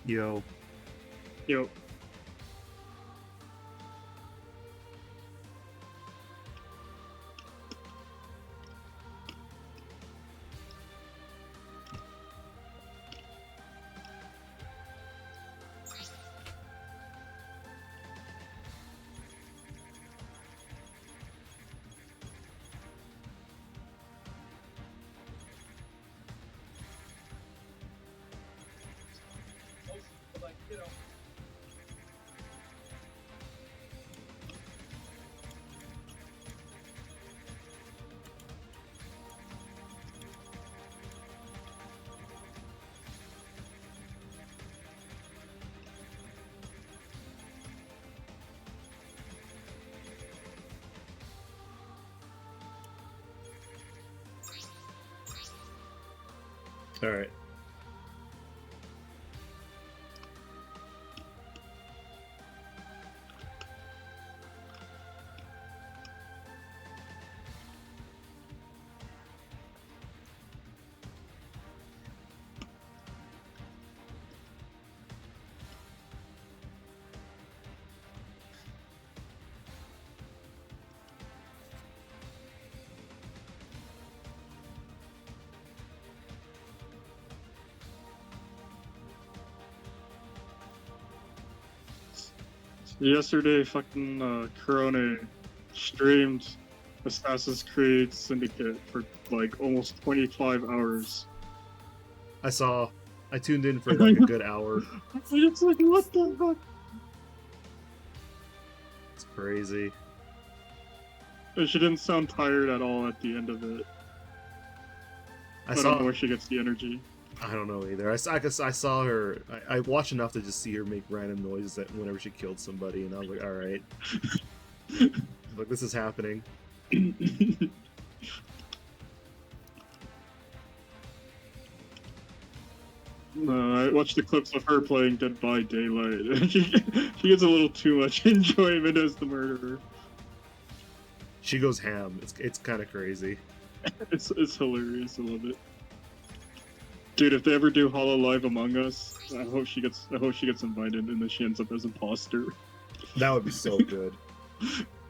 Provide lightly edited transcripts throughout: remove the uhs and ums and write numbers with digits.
Yo. Yo. All right. Yesterday, fucking Corona streamed Assassin's Creed Syndicate for like almost 25 hours. I tuned in for like a good hour. It's like, what the fuck? It's crazy. And she didn't sound tired at all at the end of it. I don't know where she gets the energy. I don't know either. I saw her. I watched enough to just see her make random noises whenever she killed somebody, and I was like, all right. Like, this is happening. I watched the clips of her playing Dead by Daylight. she gets a little too much enjoyment as the murderer. She goes ham. It's kind of crazy. It's hilarious. I love it. Dude, if they ever do Hollow Live Among Us, I hope she gets invited and then she ends up as imposter. That would be so good.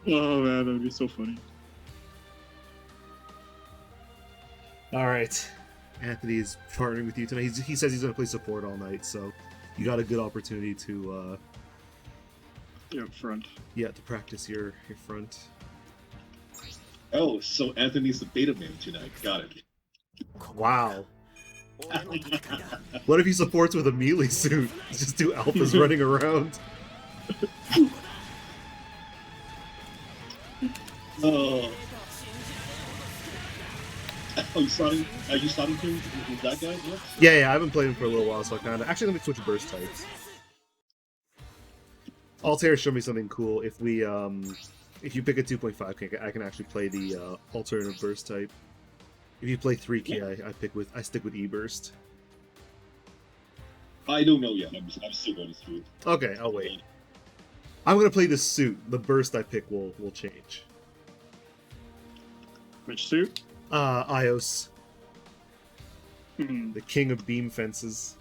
Oh man, that would be so funny. All right, Anthony's partnering with you tonight. He says he's gonna play support all night, so you got a good opportunity to yeah, front. Yeah, to practice your front. Oh, so Anthony's the beta man tonight. Got it. Wow. What if he supports with a melee suit? Just two alphas running around. Oh, you starting? Are you starting to with that guy? Yeah, I haven't played him for a little while, so I kind of actually let me switch burst types. Altair showed me something cool. If you pick a 2.5K, I can actually play the alternative burst type. If you play 3K, I stick with E-burst. I don't know yet. I'm still going through. Okay, I'll wait. I'm gonna play this suit. The burst I pick will change. Which suit? Ios. The king of beam fences.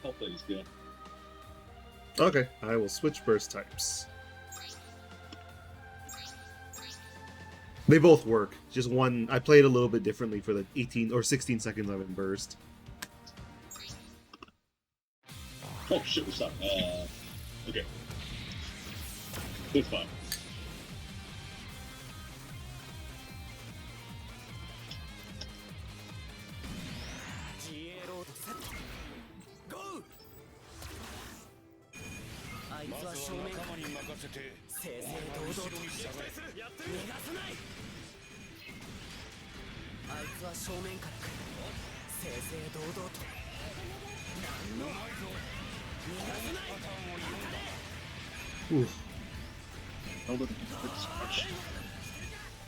I'll play this guy. Okay, I will switch burst types. They both work. Just one, I played a little bit differently for the 18 or 16 seconds I'm in burst. Oh shit, what's up? Okay. It's fine.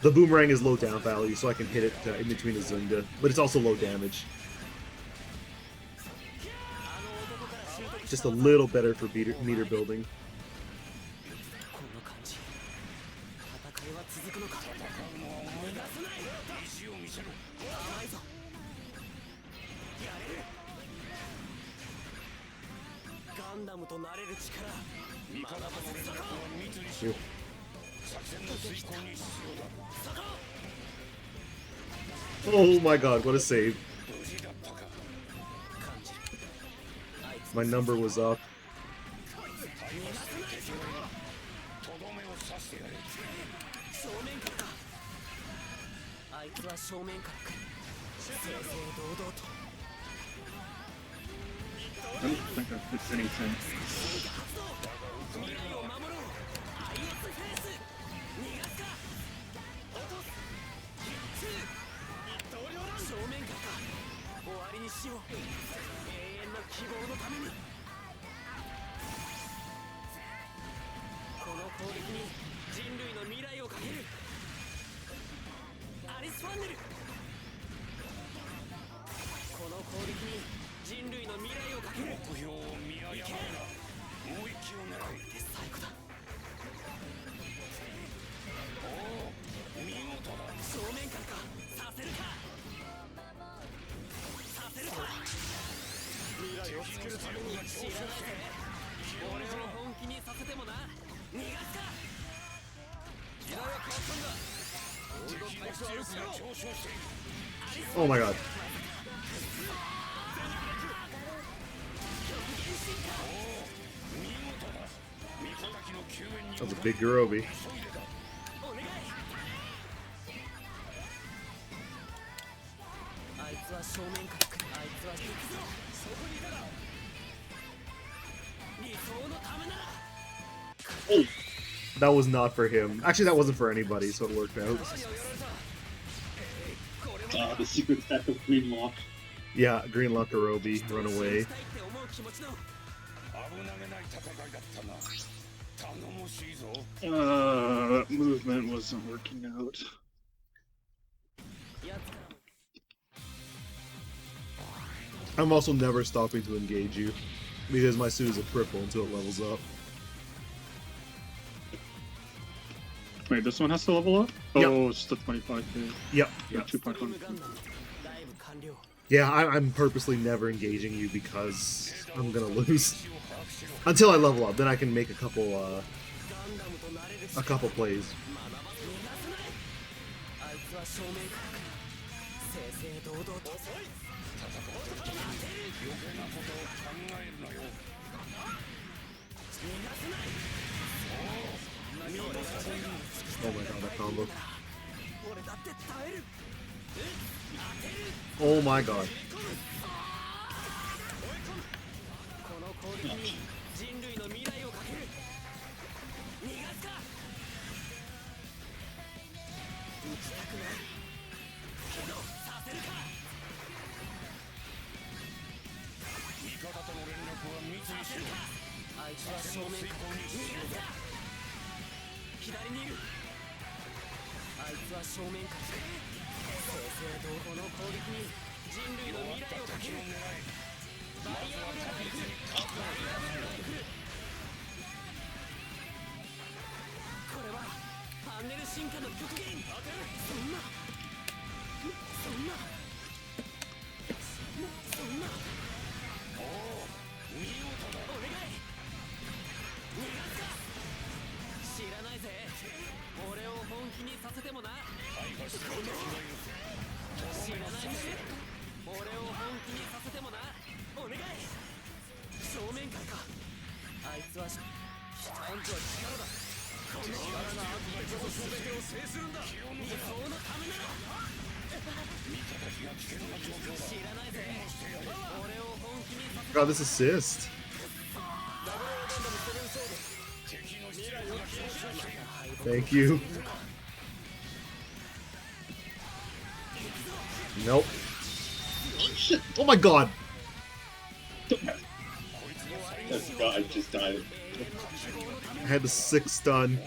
The boomerang is low down value, so I can hit it in between the Zunga, but it's also low damage. Just a little better for meter building. この感じ戦いは続くのか逃がさない意地を見せろ甘いぞやれるガンダムとなれる力学ばせるか Oh my god, what a save. My number was up. 正面からかあいつは正面から来る正々堂々と I don't think that fits anything. 未来を守ろう IS フェース逃がすか落とす正面からか終わりにしよう永遠の希望のためにこの攻撃に人類の未来をかけるアリス・ファンネルこの攻撃に人類の未来をかける目標を見誤るなもう一機を狙いで最後だおお見事だ正面からかさせるかさせるか未来を作るために知らないぜ俺を本気にさせてもな逃がすか時代は変わったんだ俺の最初は後ろ Oh my god. That was a big Garobi. お願いあいつは正面から来るあいつは行くぞそこにいたら理想のためなら That was not for him. Actually, that wasn't for anybody, so it worked out. The secret attack of Green Lock. Yeah, Green Lock Garobi, run away. That movement wasn't working out. I'm also never stopping to engage you, because my suit is a cripple until it levels up. Wait, this one has to level up? Yep. Oh, it's the 25k. Yep. Yeah, 2.1. Yeah, I'm purposely never engaging you because I'm gonna lose. Until I level up, then I can make a couple plays. Oh my god, that combo. Oh my god. God, this assist. Thank you. Nope. Oh my god! I just died. I had the 6 stun.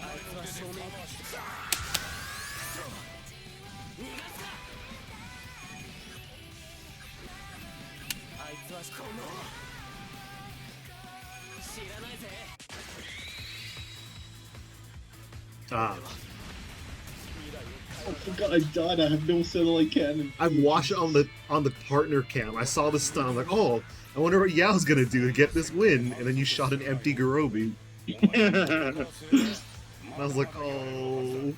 Ah. Oh my god, I died. I have no satellite cannon. I watched it on the partner cam. I saw the stun. I'm like, oh, I wonder what Yao's gonna do to get this win. And then you shot an empty Garobi. And I was like, oh.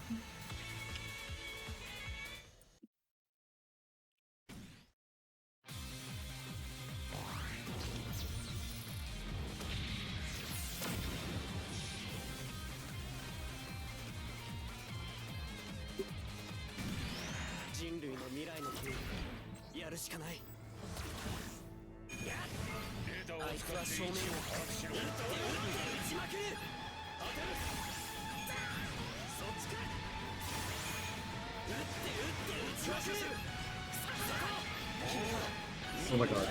Oh my god.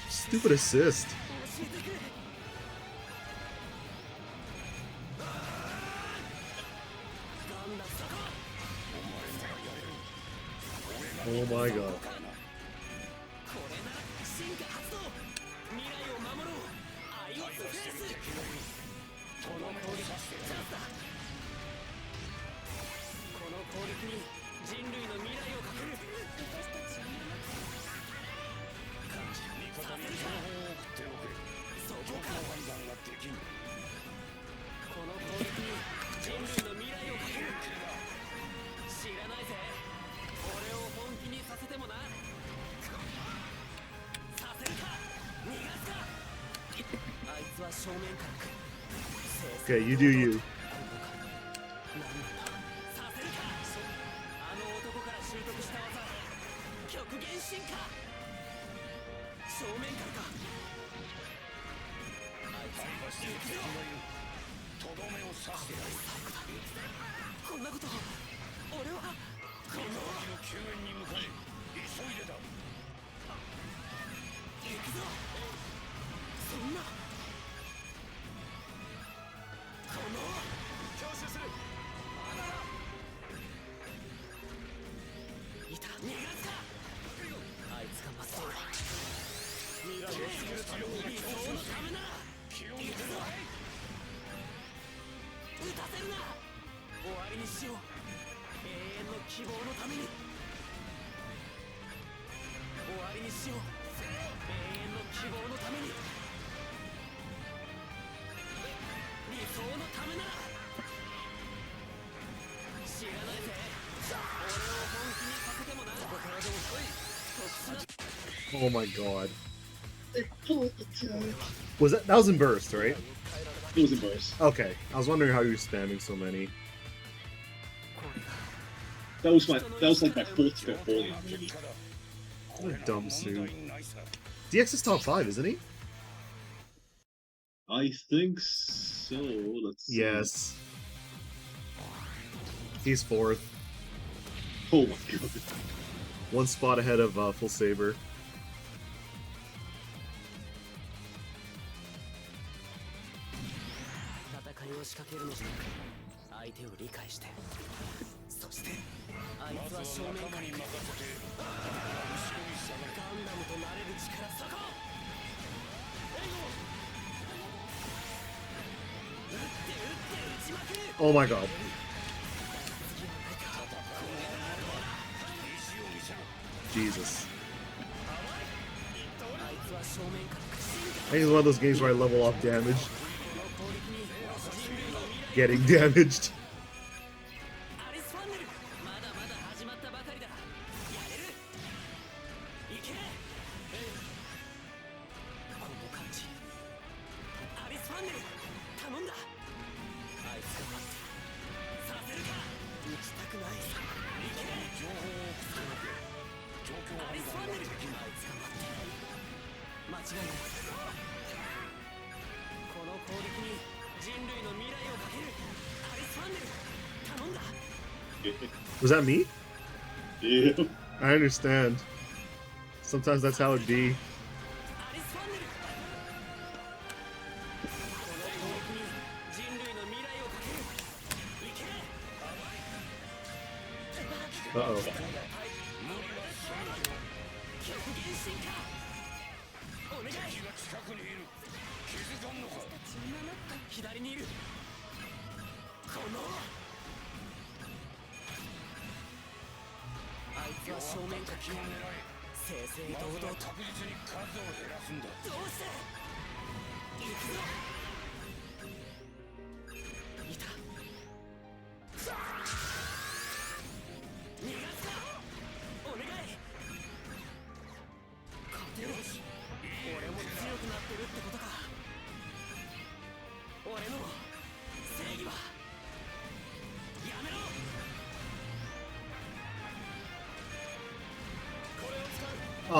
Stupid assist. Oh my god. Okay, you do you. Oh my god. Was that was in burst, right? It was in burst. Okay. I was wondering how you were spamming so many. That was like my fourth spit bowling option. What a dumb suit. DX is top 5, isn't he? I think so. Let's see. Yes. He's 4th. Oh my god. One spot ahead of Full Saber. Oh my god. Jesus. I think it's one of those games where I level off damage. Getting damaged. Was that me? Yeah. I understand. Sometimes that's how it be. Uh-oh. お願い。敵が近くにいる。気づかんのか。左にいる。このあいつは正面から正々堂々と確実に数を減らすんだ。どうして行くぞ。いた。逃がすか。お願い。勝てる。俺も強くなってるってことか。俺の正義はやめろ。これを使う。Oh. 一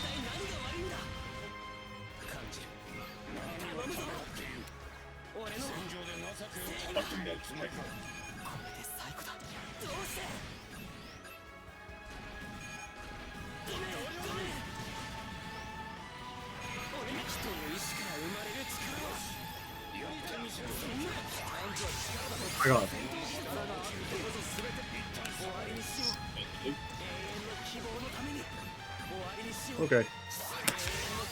体何が悪いんだ。感じる。頼むぞ。俺の戦場で情けを感じるつもりか。これで最後だ。どうして。ごめんごめん。俺が人の意志から生まれる力をやってみせる。そんなあんたは力だ。 My God. 力があってこそ全て一旦終わりにしよう。永遠の希望のために終わりにしよう。 Okay. 永遠の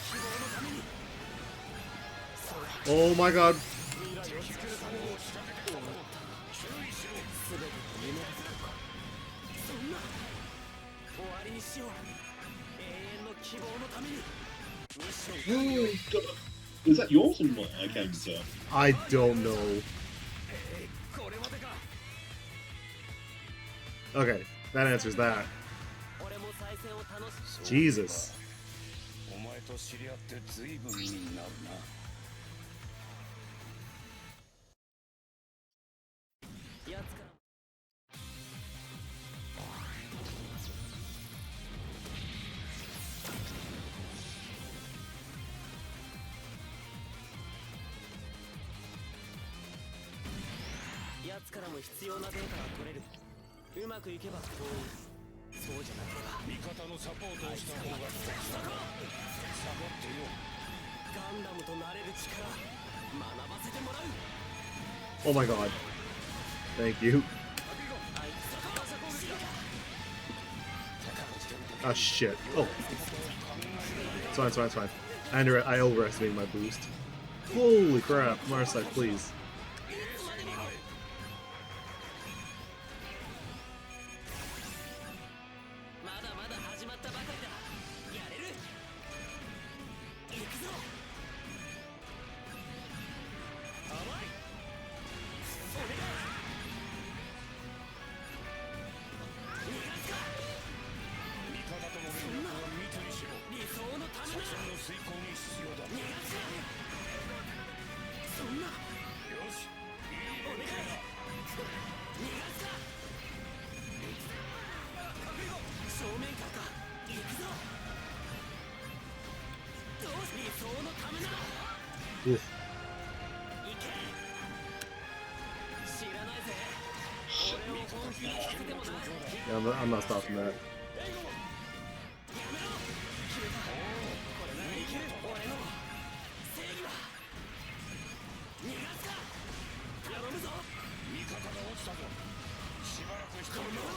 希望のために。 Oh my God. 未来を作るために思った注意しろ。全ての夢だったのか。そんな終わりにしよう。永遠の希望のためにミッション。 Oh, God. Is that yours or mine? I can't tell. I don't know. これまでか。 Okay, that answers that. 俺も再戦を楽し。 Jesus. お前と知り合って随分になるな。やつからやつからも必要なデータが取れる。うまくいけばこう、そうじゃなければ味方のサポートをした方が先だから。サボってよ。ガンダムとなれる力学ばせてもらう。 Oh my God. Thank you. あいつは打者攻撃だ。 Ah, shit. Oh. It's fine, it's fine, it's fine. I overestimated my boost. Holy crap. Marside, please. まだまだ始まったばかりだ。やれる。行くぞ。甘い。お願い。逃がすか。味方との連絡は密にしろ。理想のためなら作戦の遂行に必要だ。逃がすか。そんな。よし。お願い。逃がすか。正面からか。行くぞ。どうし理想のためなら Oof. 行け。知らないぜ。俺を本気にさせてもな。 Yeah, I'm not stopping that. やめろ。決めた。これならいける。俺の正義は逃がすか。頼むぞ。味方が落ちたぞ。しばらくしてみろ。こ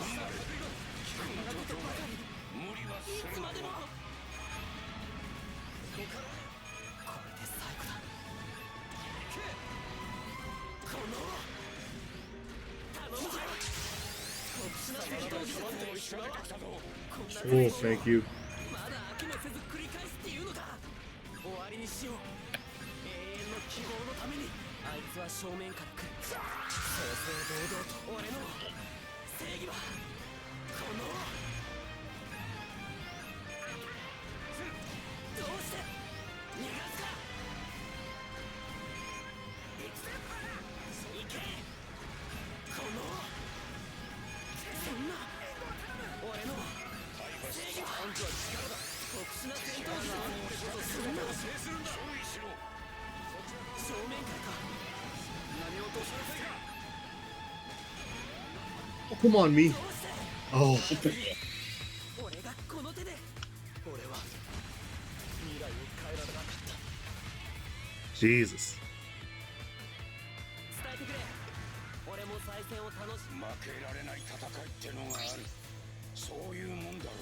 んなことばかり。無理はするな。いつまでも。これで最後だ。行け。この頼むぞ。特殊な戦闘技でも島はこんな Oh, thank you. まだ飽きもせず繰り返すっていうのか。終わりにしよう。永遠の希望のために。あいつは正面から来る。正々堂々と俺の正義はこのどうして逃がすか。行け。このそんな俺の正義は本当は力だ。特殊な戦闘技だ。そんなを制するんだ。勝利しろ。正面からか。何を落としなさいか。 Oh, come on, me. どうして Oh. 俺がこの手で。俺は未来を変えられなかった。 Jesus. 伝えてくれ。俺も再戦を楽しむ。負けられない戦いってのがある。そういうもんだろう。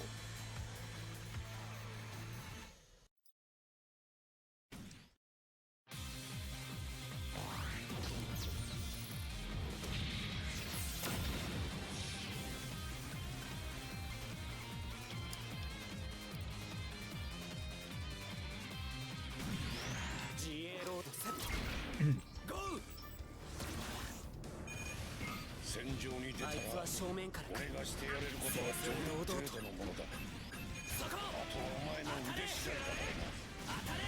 正面から俺がしてやれることは上々程度のものだ。そこあとはお前の腕次第だからな。当たれ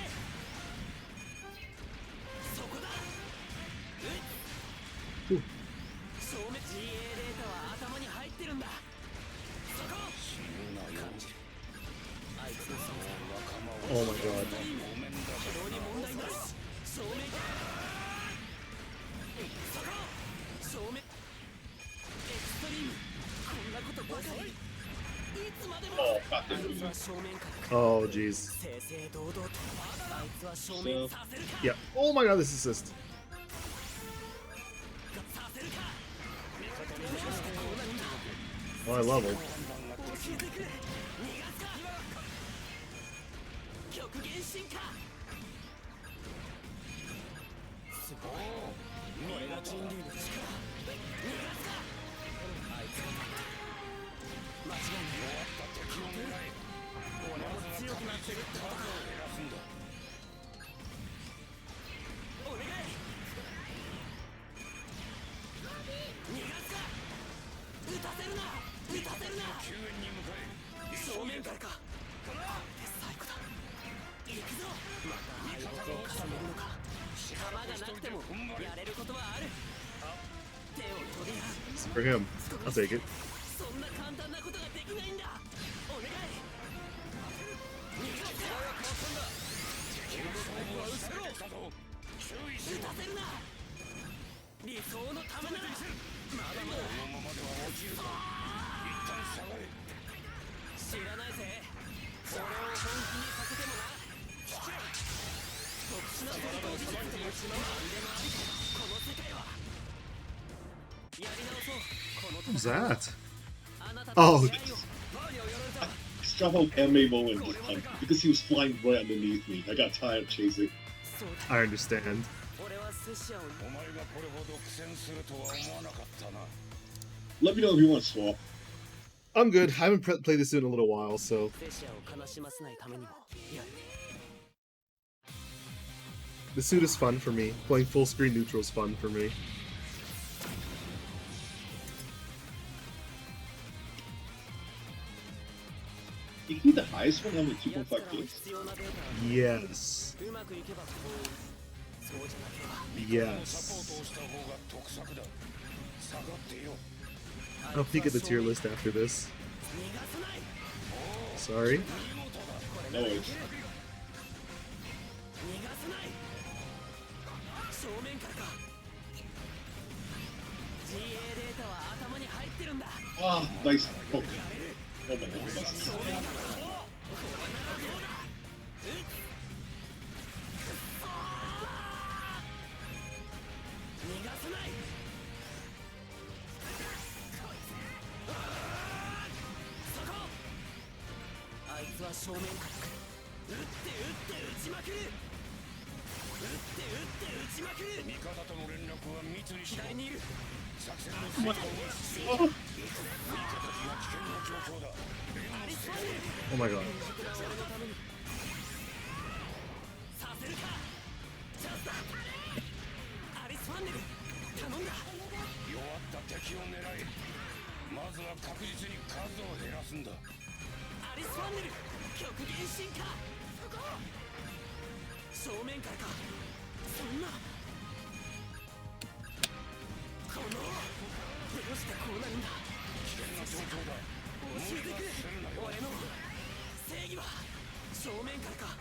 そこだ正面 GA データは頭に入ってるんだそこ死ぬなよ。あいつの存在 Oh my god. ごめんだ軌道に問題なし正面そこ正面エクストリームこんなことばかりいつまでも Oh, fuck あい it. つは正面から Oh jeez. 正々堂々とあいつは正面させるか Yeah. Oh my god, this assist. させるかどうしてこうなるんだ Oh, I leveled. 教えてくれ逃がすか極限進化すごい俺が人類の力逃がすかあいつが間違いない俺も強くなってるってことかお願い逃がすか撃たせるな撃たせるな救援に向かえ。正面からかこれで最後だ行くぞまた相手を重ねるのか弾がなくてもやれることはある手を取り合う It's for him. I'll take it. そんな簡単なことができないんだお願い逃がせ撃たせるな理想のためならまだまだこのままでは落ちるぞ。一旦下がれ。知らないぜ俺を本気にさせてもな特殊な戦闘技術で何でもありこの世界はやり直そうこの Who's that? あなた Oh. と試合をマリオよろず Struck out MA moment this time because he was flying right underneath me. I got tired of chasing. そうだ I understand. 俺はセシアをお前がこれほど苦戦するとは思わなかったな。 Let me know if you want to swap. I'm good. I haven't played this in a little while, so セシアを悲しませないためにもやる the suit is fun for me. Playing full screen neutral is fun for me. You can be the highest one having 2.5 奴らの kills. 必要なデータを Yes. うまくいけばこうそうじゃなければサポー Yes. トをした方が得策だ。下がってよ。 I'll peek at the tier list after this. 逃がさない Sorry. No worries. 逃がさない正面からか GA データは頭に入ってるんだ Ah, nice poke. Oh my god. 逃がさないそこあいつは正面から来る撃って撃ちまくる撃って撃ちまくる味方との連絡は密にしろ。左にいる作戦の成功は味方が危険な状況だ。 Oh my god. させるかチャンスだアリスファンネル頼んだ弱った敵を狙い。まずは確実に数を減らすんだ。アリスファンネル極限進化正面からかそんなこのどうしてこうなるんだ危険な状況だ。教えてくれ俺の正義は正面からか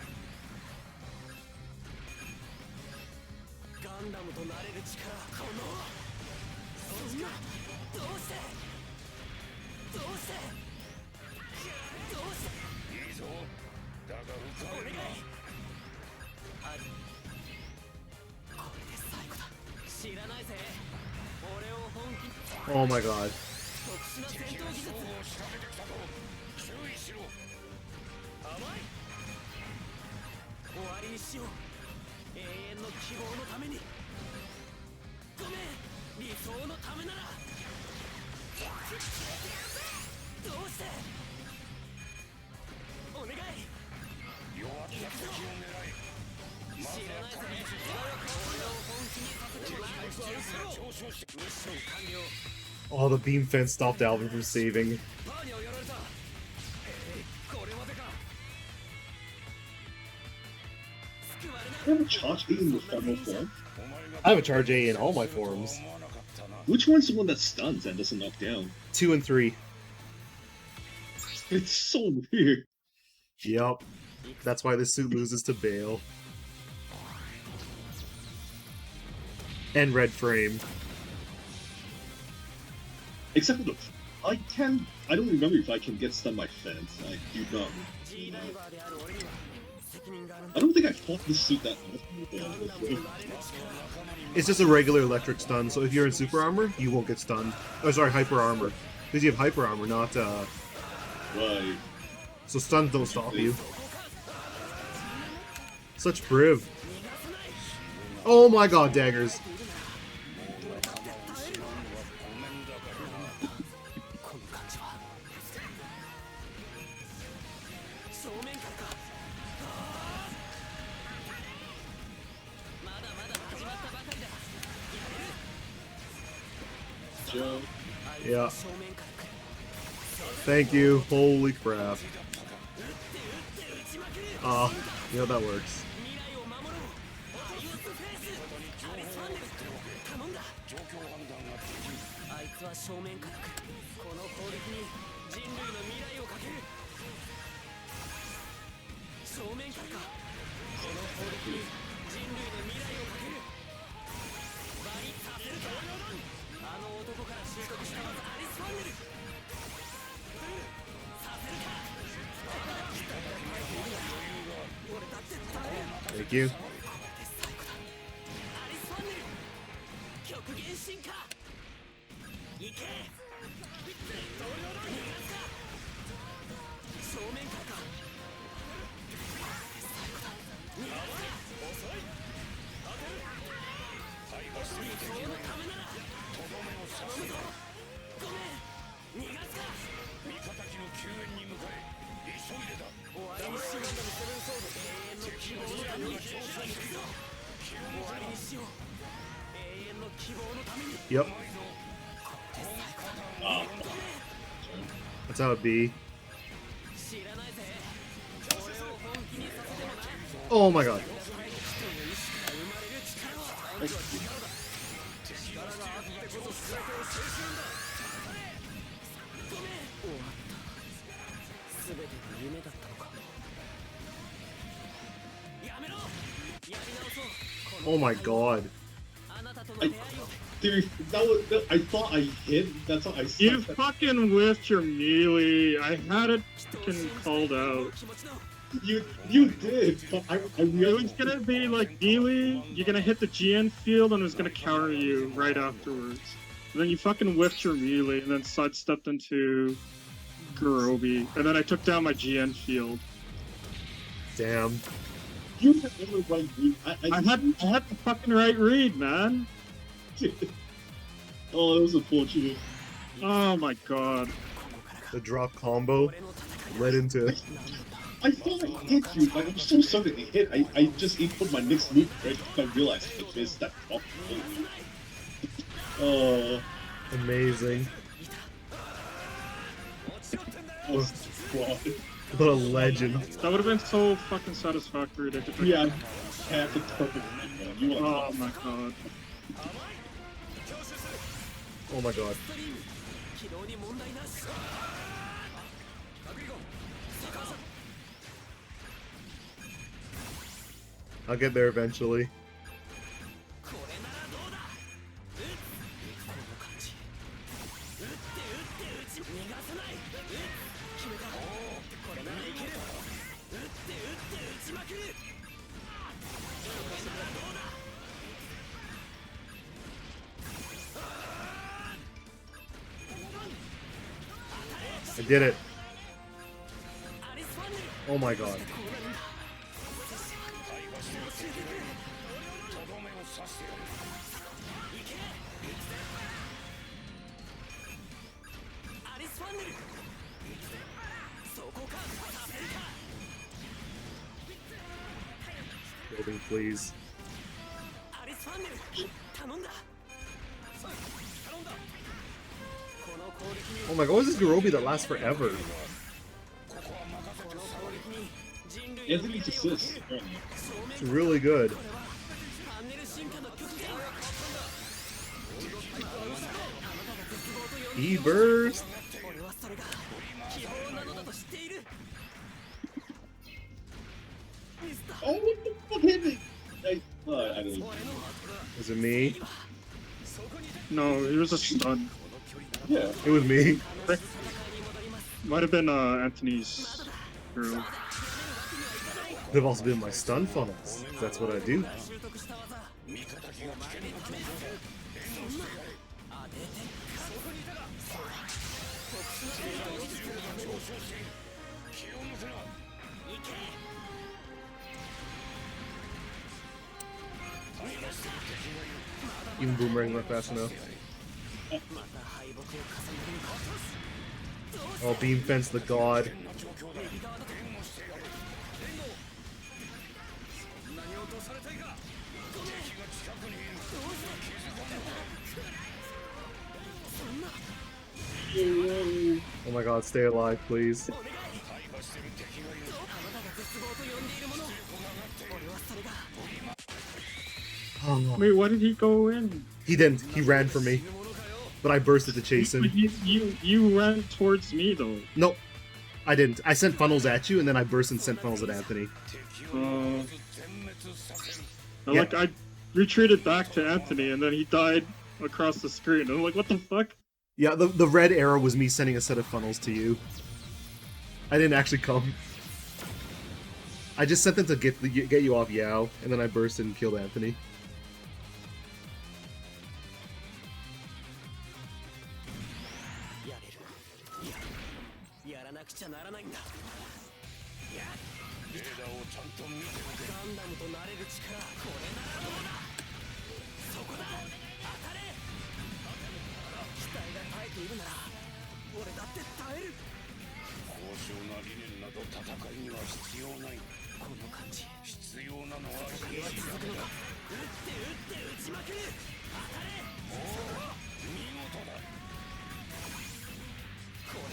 ガンダムとなれる力このそんなどうしてどうしてどうしていいぞ。だが浮かお願いれるな。あるこれで最後だ知らないぜ俺を本気 Oh my god. 特殊な戦闘技術勝負を仕掛けてきたぞ。注意しろ。甘い終わりにしよう永遠の希望のためにごめん理想のためならどうしてお願い弱った敵を狙い。まず知らないぜは確実に俺を本気にさせてもらう敵の出力が上昇してミッション完了 Oh, the beam fence stopped Alvin from saving. パーにはやられた。これまでか。救われない You have a charge A in the final form? I have a charge A in all my forms. Which one's the one that stuns and doesn't knock down? 2 and 3. It's so weird. Yup. That's why this suit loses to Bale. And Red Frame. Except for the... I don't remember if I can get stunned by fence. I do not. G ダイバーである俺には責任があるんだ。 I don't think I fought this suit that much. It's just a regular electric stun, so if you're in super armor, you won't get stunned. Oh, sorry, hyper armor. Because you have hyper armor, not, Right. So stuns don't stop you. Such priv. Oh my god, daggers. この感じは正面からか。まだまだ始まったばかりだ。 Joe. Yeah. 正面から来る。 Thank you. Holy crap. You know that works. 未来を守ろう。ユースフェイス。アリスファンネル。頼んだ。あいつは正面から来る。この攻撃に人類の未来をかける。正面からか。この攻撃に人類の未来をかける。バリさせるぞ。あの男から習得した技アリスファンネル。させるか。俺だって耐える。 Thank you. アリスファンネル極限進化いけ逃がすか正面からか最後だ逃がすか遅い理想のためなら頼むぞごめん逃がすか味方機の救援に向かえ急いでだ終わりにしよう永遠の希望のために行くぞ終わりにしよう永遠の希望のために Yep. That's how it be. 知らないぜ俺を本気にさせてもな Oh my god. 人の意志から生まれる力は力があってこそ全てを制するんだごめん終わった全てが夢だったのかやめろやり直そう Oh my god. あなたとの出会いを Dude, I thought I hit. That's how I said You that. fucking whiffed your melee. I had it fucking called out. 気持ちの You did, but I It really was gonna be like melee, you're gonna hit the GN field and it was gonna counter you right afterwards. And then you fucking whiffed your melee and then sidestepped into Garobi. And then I took down my GN field. Damn. you had the right read. I had the fucking right read, man. Oh, that was unfortunate. Oh my god. The drop combo led into... I thought I hit you, but I'm so sorry to hit. I just input my next move right before I realized I missed that drop. Oh, Amazing. oh, squad. What a legend. That would have been so fucking satisfactory to hit the Yeah, half the perfect. You are. Oh my god. Oh my god. 軌道に問題なし I'll get there eventually. これならどうだこの感じ打って逃がさない決めたこれならいける打って打ちまくるこれならどうだ I did it. アリスファンネル Oh my god. とどめを刺してやるアリスファンネルそこかさせるか Building, please. アリスファンネル頼んだ頼んだ Oh my god, what is this Garobi that lasts forever? Anthony's assist, apparently. It's really good. E-burst! Oh, what the fuck hit me? I don't know. Was it me? No, it was a stun. Yeah. It was me. Might have been Anthony's girl. They've also been my stun funnels. That's what I do. Even boomerang not fast enough. Oh, beam fence the god. Oh my god, stay alive, please. Oh, Wait, why did he go in? he didn't. He ran for me. But I bursted to chase him. But you ran towards me though. Nope. I didn't. I sent funnels at you, and then I burst and sent funnels at Anthony. Yeah. Like I retreated back to Anthony, and then he died across the screen. I'm like, what the fuck? Yeah, the red arrow was me sending a set of funnels to you. I didn't actually come. I just sent them to get you off Yao, and then I bursted and killed Anthony.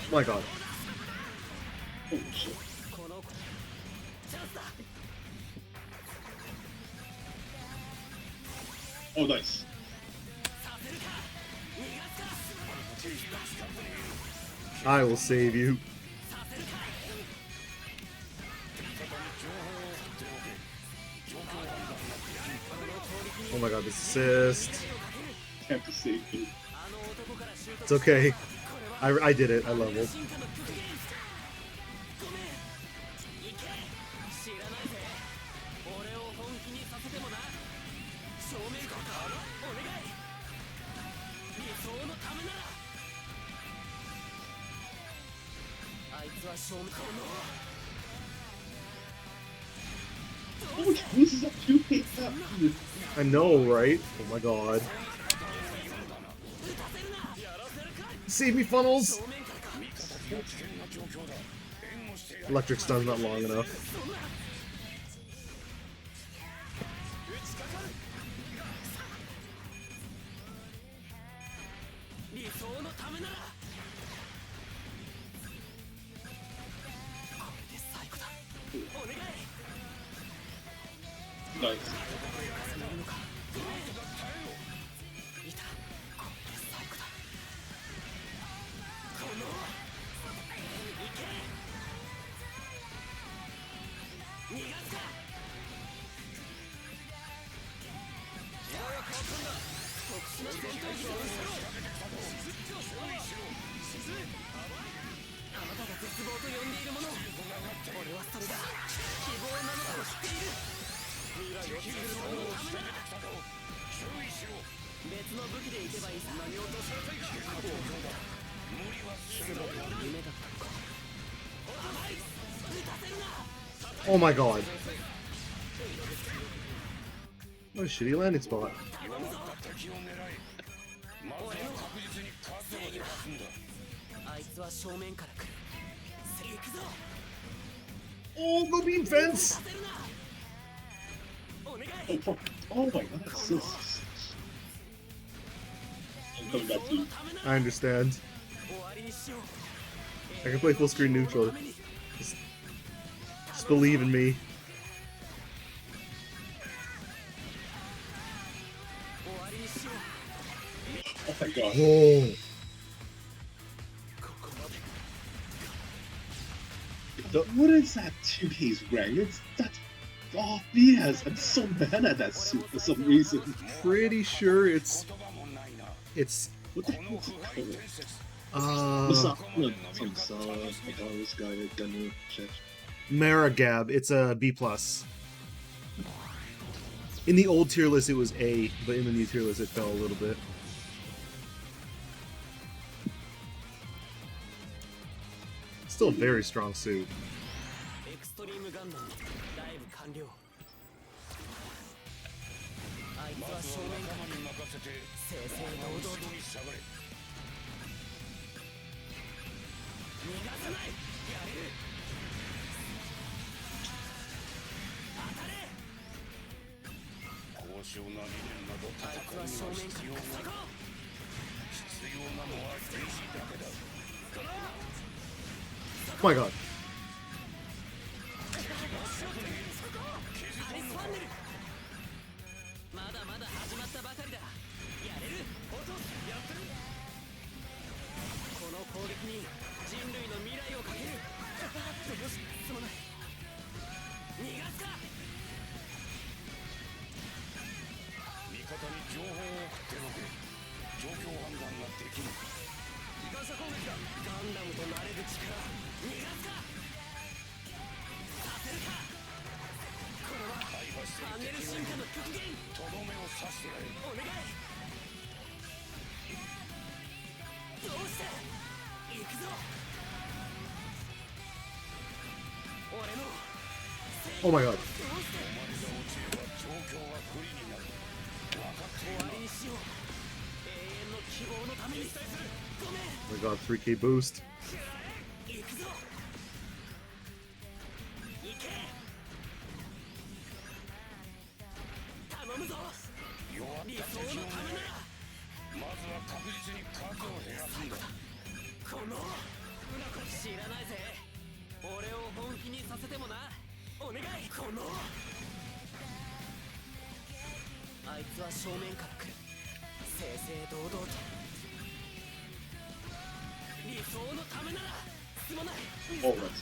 Oh my god. Holy shit. Oh, nice. I will save you. Oh my god, this assist. Have to save you. It's okay. I did it. I leveled. Oh, which loses up 2 up. I know, right? Oh my god. Save me, funnels! Electric stun's not long enough. Nice. Oh my god. What a shitty landing spot. Oh, go beam fence! Oh, fuck. Oh my god, assists. I'm coming back to you. I understand. I can play full screen neutral. Just believe in me. Oh my god. Oh. What is that 2K's rank? That's oh yes, I'm so mad at that suit for some reason. Pretty sure it's What the hell is it called? Maragab. It's a B+. In the old tier list it was A, but in the new tier list it fell a little bit. Still a very strong suit. Oh my god. Oh my god. Oh my god, 3K boost. Oh, that's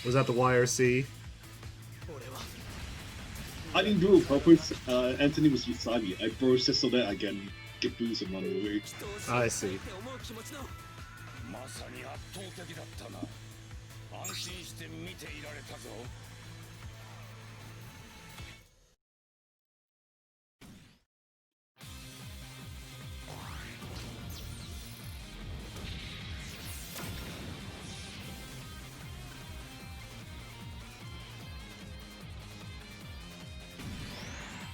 Was that the YRC? I didn't do it purpose. Anthony was beside me. I burst it so that I can get boost and run away. I see. まさに圧倒的だったな。安心して見ていられたぞ。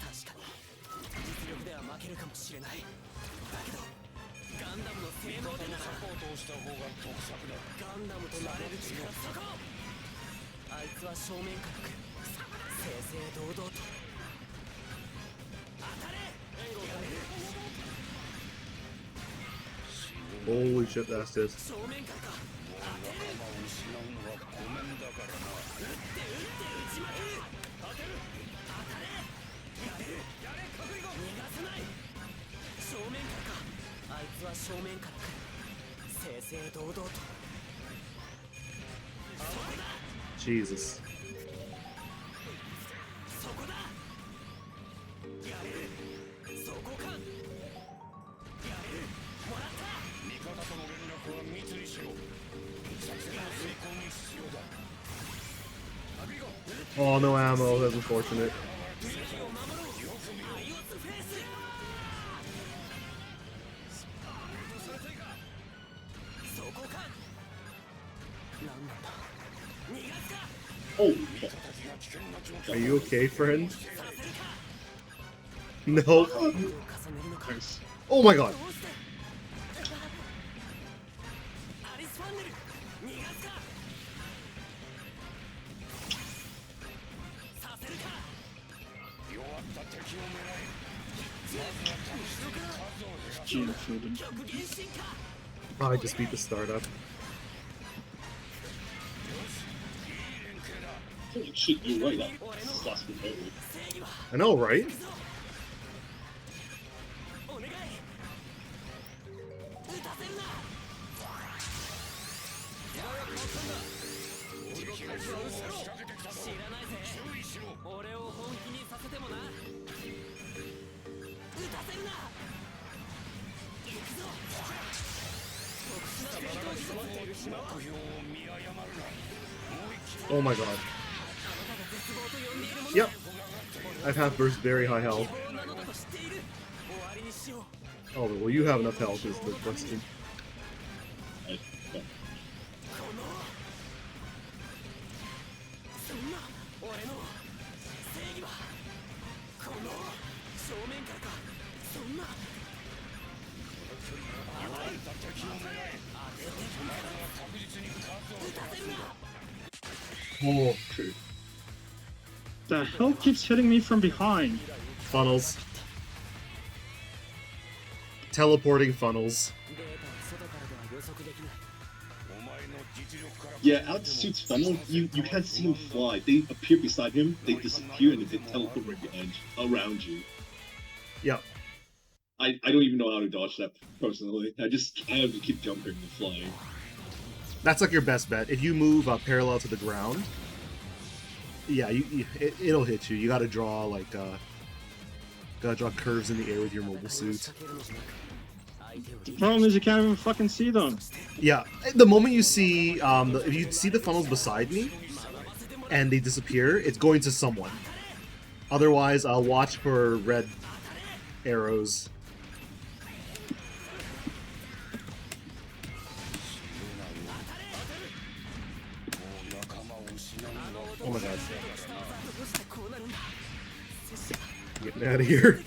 確かに実力では負けるかもしれない。だけどガンダムの性能でならサポートをした方が得策だ。ガンダムとなれる力そこ。あいつは正面から来る。正々堂々と。当たれ。援護がね。 Holy shit, that's this. 正面からか。当てる。仲間を失うのはごめんだからな。打ちまくる。当てる。当たれ。やれ。やれ。隠れ子。逃がさない。正面からか。あいつは正面から来る。正々堂々と。 Jesus. そこだ。やれる。そこか。やれる。もらった。味方との連絡は密にしろ。作戦の遂行に必要だ。 Oh, no ammo. That's unfortunate. 敵を守ろう。アイオスフェイス。そこか。なんなんだ。逃がすか。 Oh, Are you okay, friend? させるか。 No. 重ねるのか。 nice. Oh my god. どうして。GN field in I just beat the startup. Holy shit, you're right. That's last one ever. I know, right? Oh my god. Yep. I've had burst very high health. Oh, well, you have enough health is the question. Oh, true. The hell keeps hitting me from behind? Funnels. Teleporting funnels. Yeah, out suits funnel, you can't see him fly. They appear beside him, they disappear, and they teleport right behind, around you. Yep. I don't even know how to dodge that personally. I have to keep jumping and flying. That's like your best bet. If you move parallel to the ground, yeah, it'll hit you. You gotta draw like curves in the air with your mobile suit. The problem is you can't even fucking see them. Yeah, the moment you see if you see the funnels beside me and they disappear, it's going to someone. Otherwise, I'll watch for red arrows. Oh my god. Getting out of here.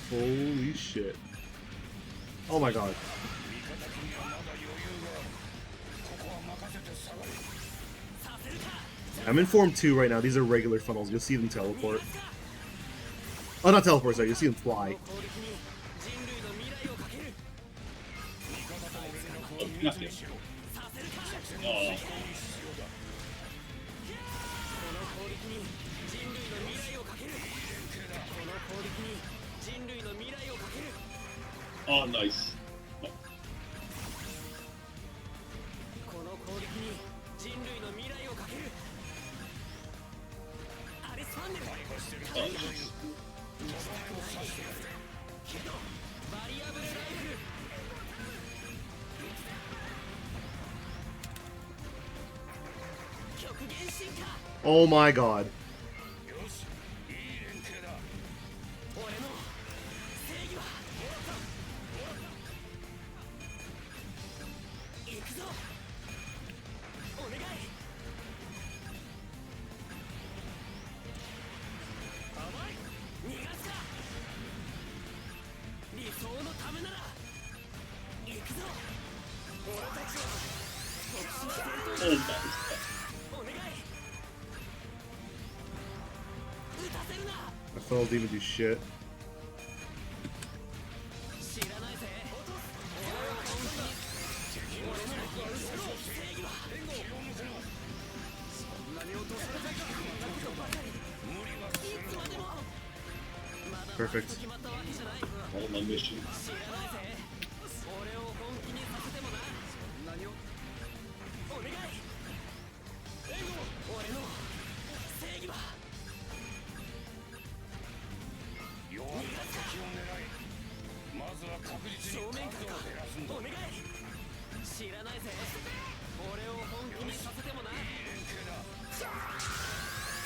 Holy shit. Oh my god. I'm in Form 2 right now. These are regular funnels. You'll see them teleport. Oh, not teleport, sorry. You'll see them fly. Oh, nothing. Oh. Oh, nice. Oh. Oh, nice. Oh my god. Oh, nice. My funnels didn't even do shit. Perfect. All my mission.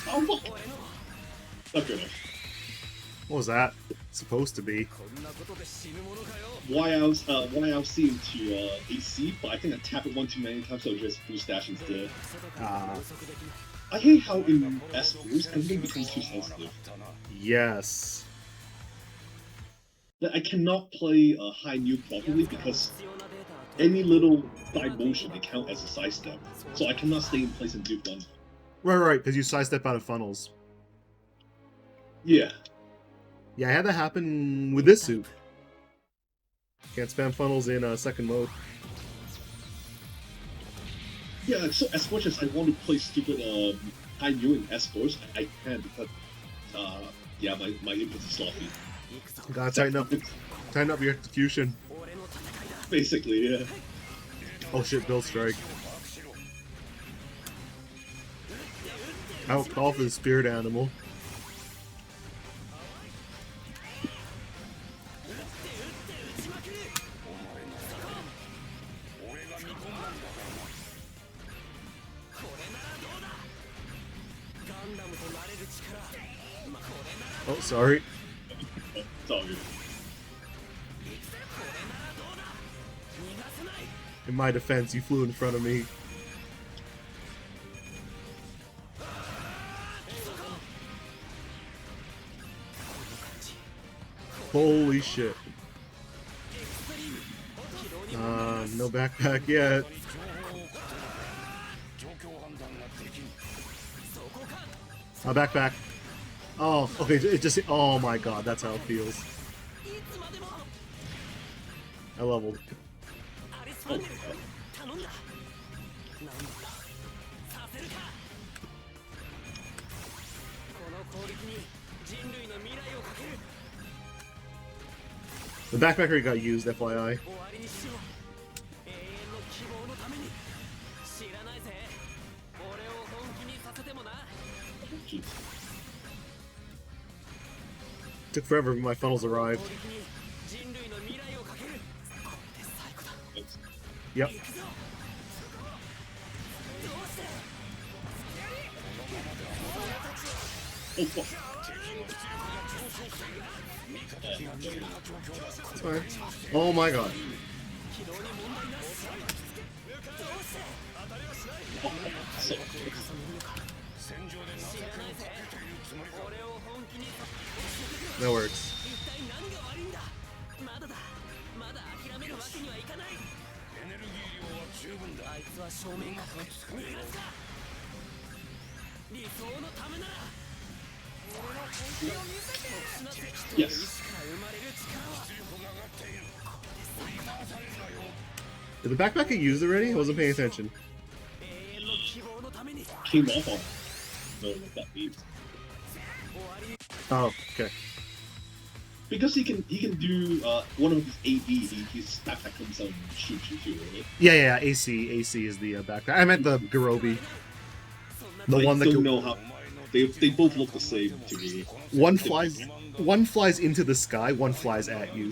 Oh, fuck! Not good enough. What was that? Supposed to be. YLC into AC, but I think I tap it one too many times, so it just boost dash instead. I hate how in S boost everything becomes too sensitive. Yes. Like, I cannot play a high nuke properly because any little side motion they count as a sidestep, so I cannot stay in place and do one. Right, because you sidestep out of funnels. Yeah. Yeah, I had that happen with this suit. Can't spam funnels in second mode. Yeah, so as much as I want to play stupid high new in S-Force, I can't because yeah, my input is sloppy. Gotta tighten up your execution. Basically, yeah. Oh shit, Bill Strike. I'll call for the spirit animal. Oh, sorry. It's all good. In my defense, you flew in front of me. Holy shit. No backpack yet. Backpack. Oh, okay, it just... Oh my god, that's how it feels. I leveled. The backpack already got used, FYI. Took forever, but my funnels arrived. Yep. Oh, fuck. It's fine. Oh my god. So, That works. yes. Did the backpack get used already? I wasn't paying attention. Came off on. No, what that means. Oh, okay. Because he can do one of his AD, his backpack comes out and shoots you too, right? Yeah, AC is the backpack. I meant the Garobi. The one that don't know how they both look the same to me. one flies into the sky, one flies at you.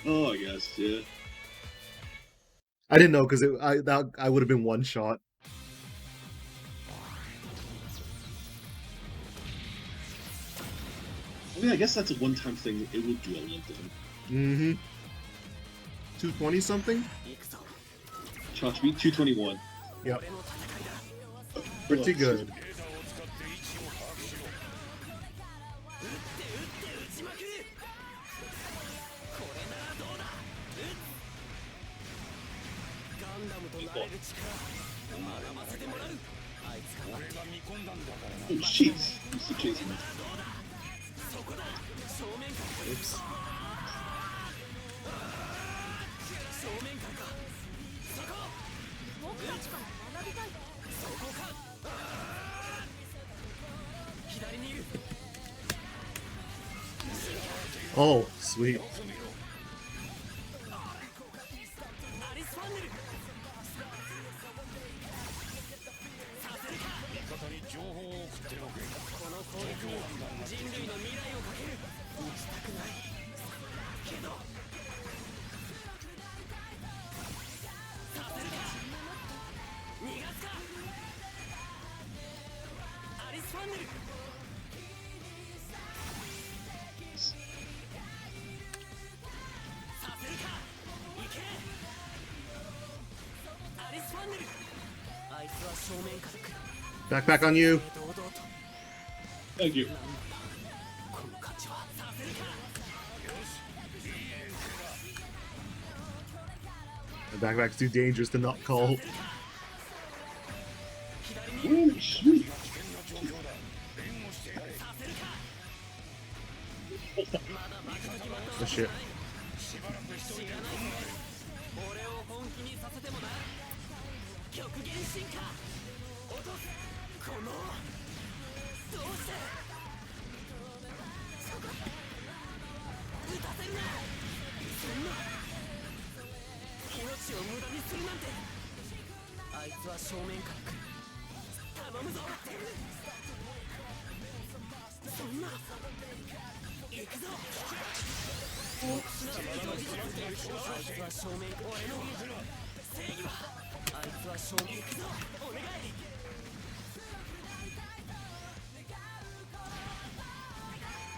Oh, I guess, yeah. I didn't know because I would have been one shot. I mean, I guess that's a one-time thing. It would do a lot then. Mm-hmm. 220 something? Charge me 221. Yep. Pretty good. Oh, jeez. He's chasing me. Oops. Oh, sweet. Backpack on you. Thank you. The backpack's too dangerous to not call. Oh, sweet. Oh shit. 俺を本気にさせてもな。極限進化落とす。このどうして撃たせるな。そんな命を無駄にするなんて。あいつは正面から来る。頼むぞ。そんな行くぞ。あいつは正面。俺の正義はあいつは正面。行くぞお願い。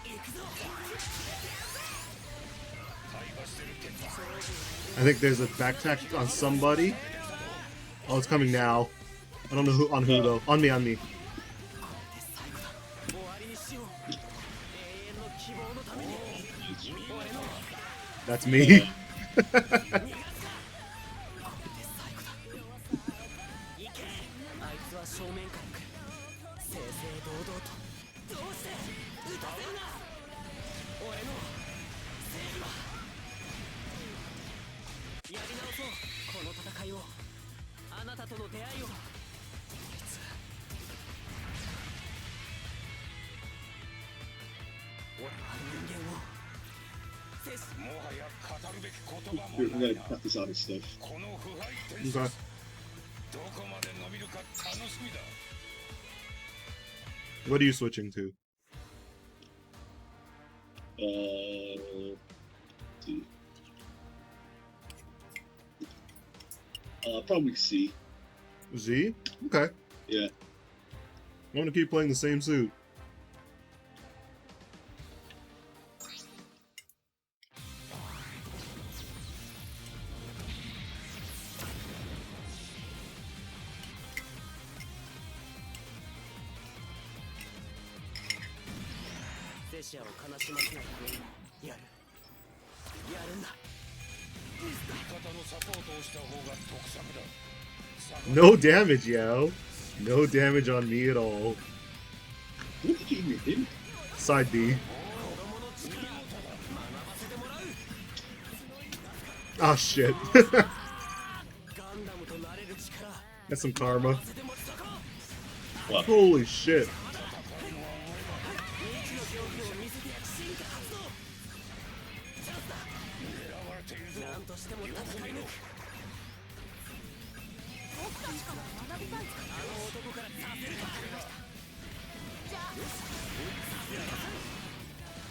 行くぞ。 I think there's a backtrack on somebody. Oh, it's coming now. I don't know who on who though. On me, on me. 終わりにしよう。永遠の希望のために。俺の That's me. 逃がすか。これで最後だ。行け。あいつは正面から来る。正々堂々と。どうして撃たせるな。俺の正義はやり直そう。この戦いを。あなたとの出会いを。俺は人間を。 もはや語るべき言葉も We're ない gonna な。 practice other stuff. この腐敗天 Okay. どこまで伸びるか楽しみだ。 What are you switching to? Let's see. Probably C. Z? Okay. Yeah. I'm gonna keep playing the same suit. Secia を悲しませないためにもやる。やるんだ。味方のサポートをした方が得策だ。 No damage, yo. No damage on me at all. What did you even hit? Side B. Oh shit. ガンダムとなれる力。 That's some karma. せて持ちとこう。 What? Holy shit. 未知の恐怖を見せてやる。進化発動。チャンスだ。狙われているぞ。なんとしても戦い抜く。あの男からさせるか。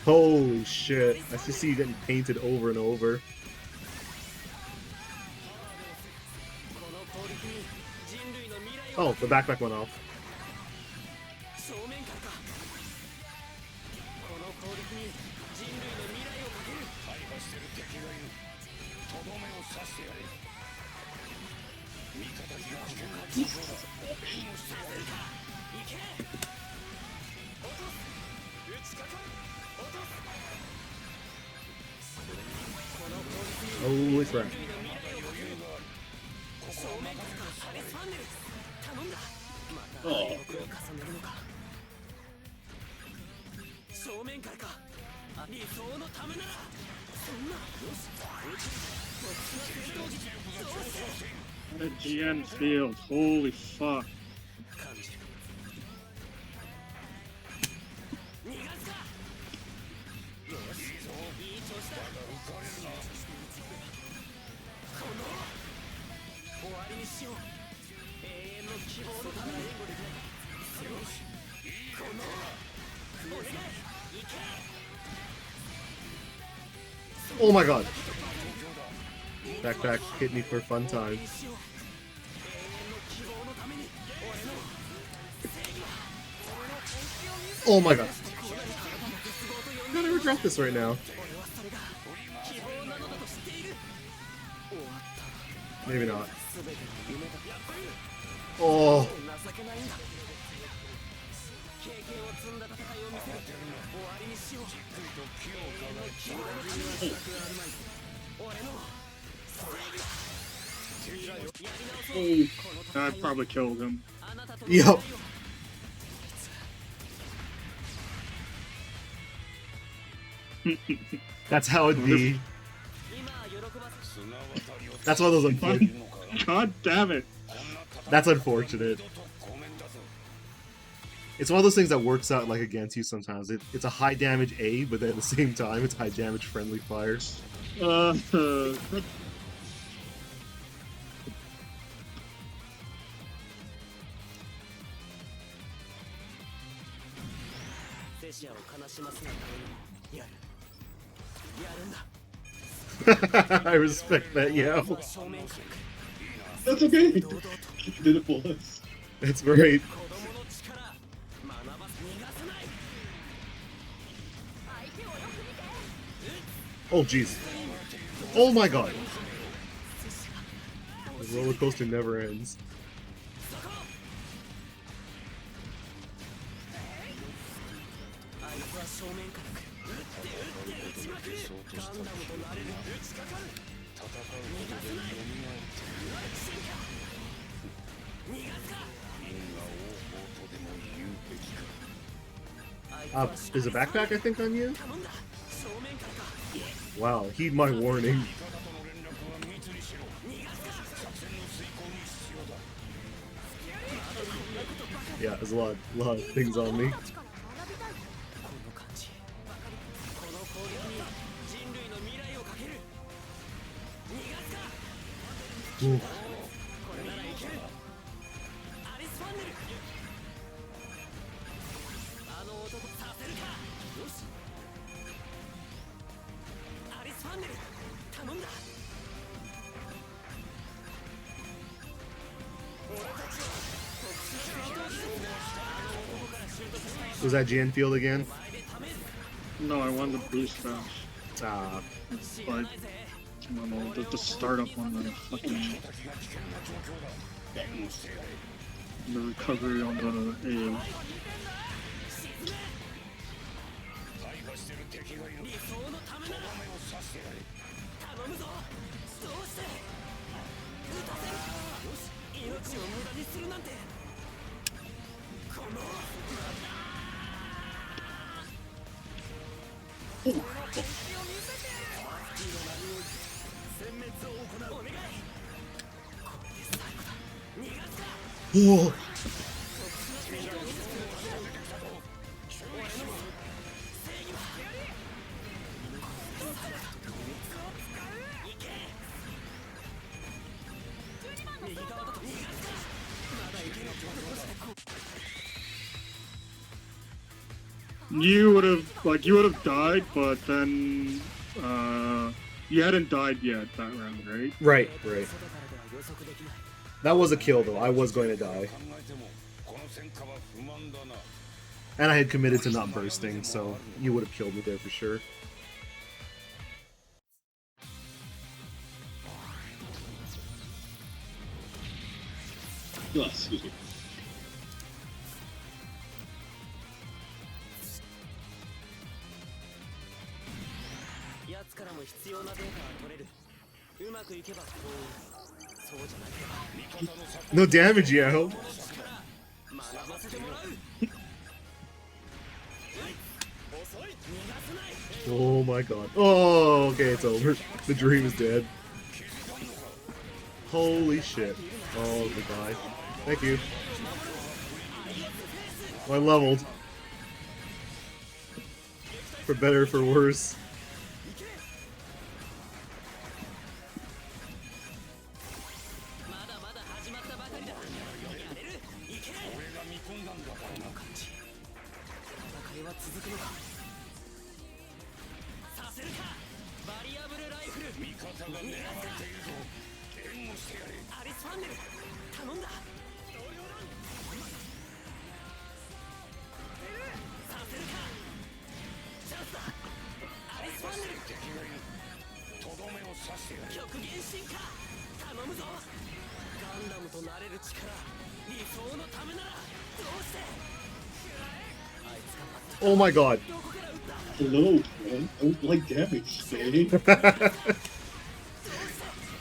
Holy shit. I just see you getting painted over and over. この攻撃に人類の未来 Oh, を。 the backpack went off. 正面からか。この攻撃に人類の未来をかける。大破してる敵がいる。とどめを刺してやれ。味方には危険な状況だ。援護してやれ。行け。落とす。打ちかかる。落とす。この攻撃に Holy crap. 人類の未来をかける。正面からか。ハレスファンネル。頼んだ。また敗北を重ねるのか。正面からか。理想のためなら。そんな。よし。特殊な戦闘術。どうして。 The GN field, holy fuck. 感じる。逃がすか。よし。いい調子だ。この終わりにしよう。永遠の希望のために。よし。このお願い。行け。 Oh my god. Backpack hit me for a fun time. Oh my god. I'm gonna regret this right now. Maybe not. Oh. Oh, I probably killed him. Yup. That's how it'd be. 今は喜ばせ 綱渡りを That's one of those い unfortunate. るのか God damn it. こんな戦い That's unfortunate. 二度とごめんだぞ It's one of those things that works out like against you sometimes. It's a high damage A, but then at the same time, it's high damage friendly fire. Uh, セシアを悲しませないためにやるやるんだ I respect that, yeah. 正面から That's okay. 堂々と He did it for us. It's great. 子供の力学ばせ逃がさない Oh, jeez. Oh my god. The roller coaster never ends. あいつは正面から来る打って打ちまくるガンダムとなれる打ちかかる戦うことで蘇って逃がすか 因果応報とでも言うべきか There's a backpack, I think, on you? 頼んだ正面からか Wow, heed my warning. 味方との連絡は密にしろ作戦の遂行に必要だ Yeah, there's a lot of things on me. この感じこの攻撃に人類の未来をかける逃がすか Ooh. これならいけるアリス・ファンネルあの男させるかよしアリス・ファンネル頼んだ Was that GN field again? no, I won the boost dash. Ah, It's like, the startup on the fucking, 敵が危険な状況だ援護してやれ the recovery on the A. 大破してる敵がいる理想のためならとどめを刺してやれ頼むぞどうして撃たせるよし命を無駄にするなんてこの whoa. You would have died, but then, you hadn't died yet that round, right? Right, right. 外からでは予測できない That was a kill, though. I was going to die. 考えてもこの戦果は不満だな And I had committed to not bursting, so you would have killed me there for sure. Oh, excuse me. 奴からも必要なデータは取れるうまくいけばこうそうじゃなければ No damage, yo. 学ばせてもらう遅い逃がさない Oh my god. Oh, okay, it's over. The dream is dead. Holy shit. Oh, goodbye. Thank you. Oh, I leveled. For better, for worse. まだまだ始まったばかりだやれるいけ俺が見込んだんだからな戦いは続くのかさせるかバリアブルライフル味方が狙われているぞ援護してやれアリス・ファンネル頼んださせるかチャンスだアリス・ファンネル敵がいるとどめを刺してやれ極限進化頼むぞガンダムとなれる力理想のためならどうしてあいつが Oh my god. どこから撃った Hello, man. I don't like damage, man.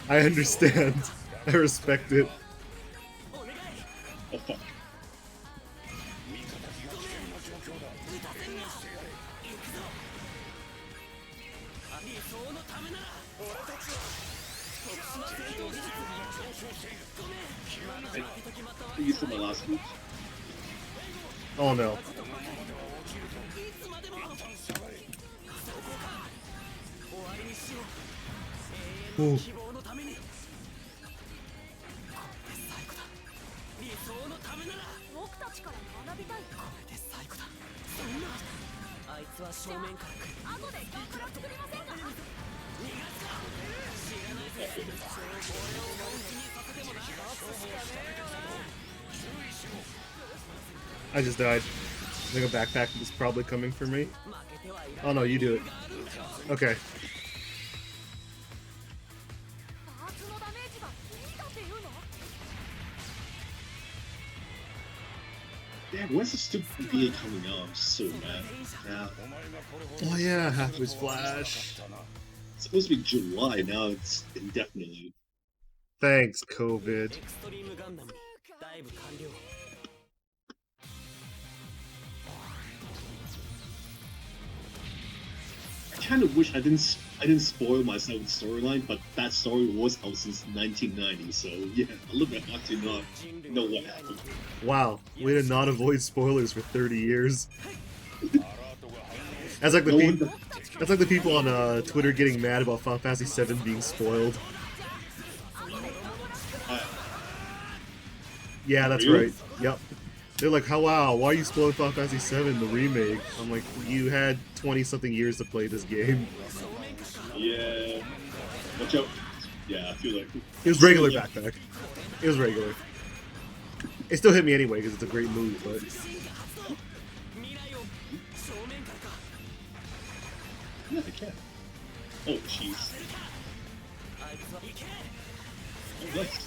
I understand. I respect it. お願い Oh, fuck. 味方敵が危険な状況だ援護してやれ撃たせんな行くぞ I used it my last move. Oh no. Ooh. 僕たちから学びたい。これで最後だ。そんな。あいつは正面から来る。後でガンプラ作りませんか。逃がすか。知らないぜ。俺を本気にさせてもな。勝つしかねえよな。 I just died. I think a backpack is probably coming for me. Oh no, you do it. Okay. パーツのダメージがいいだっていうの。 Damn, when's the stupid VA coming out? I'm so mad. Yeah. Oh yeah, Halfway's Flash. It's supposed to be July, now it's indefinitely. Thanks, COVID. エクストリームガンダムダイブ完了。 I kind of wish I didn't spoil myself with the storyline, but that story was out since 1990, so yeah, a little bit hard to not know what happened. Wow, way to not avoid spoilers for 30 years. That's like the No people. one- That's like the people on Twitter getting mad about Final Fantasy VII being spoiled. Yeah, that's Really? right. Yep. They're like, "How wow? Why are you spoiling Final Fantasy VII, the remake?" I'm like, "You had 20-something years to play this game." Yeah. Watch out. Yeah, I feel like It was regular backpack. It was regular. It still hit me anyway because it's a great move, but 未来を正面からか。 yeah, I can. Oh, jeez. あいつは行け。 Oh, nice.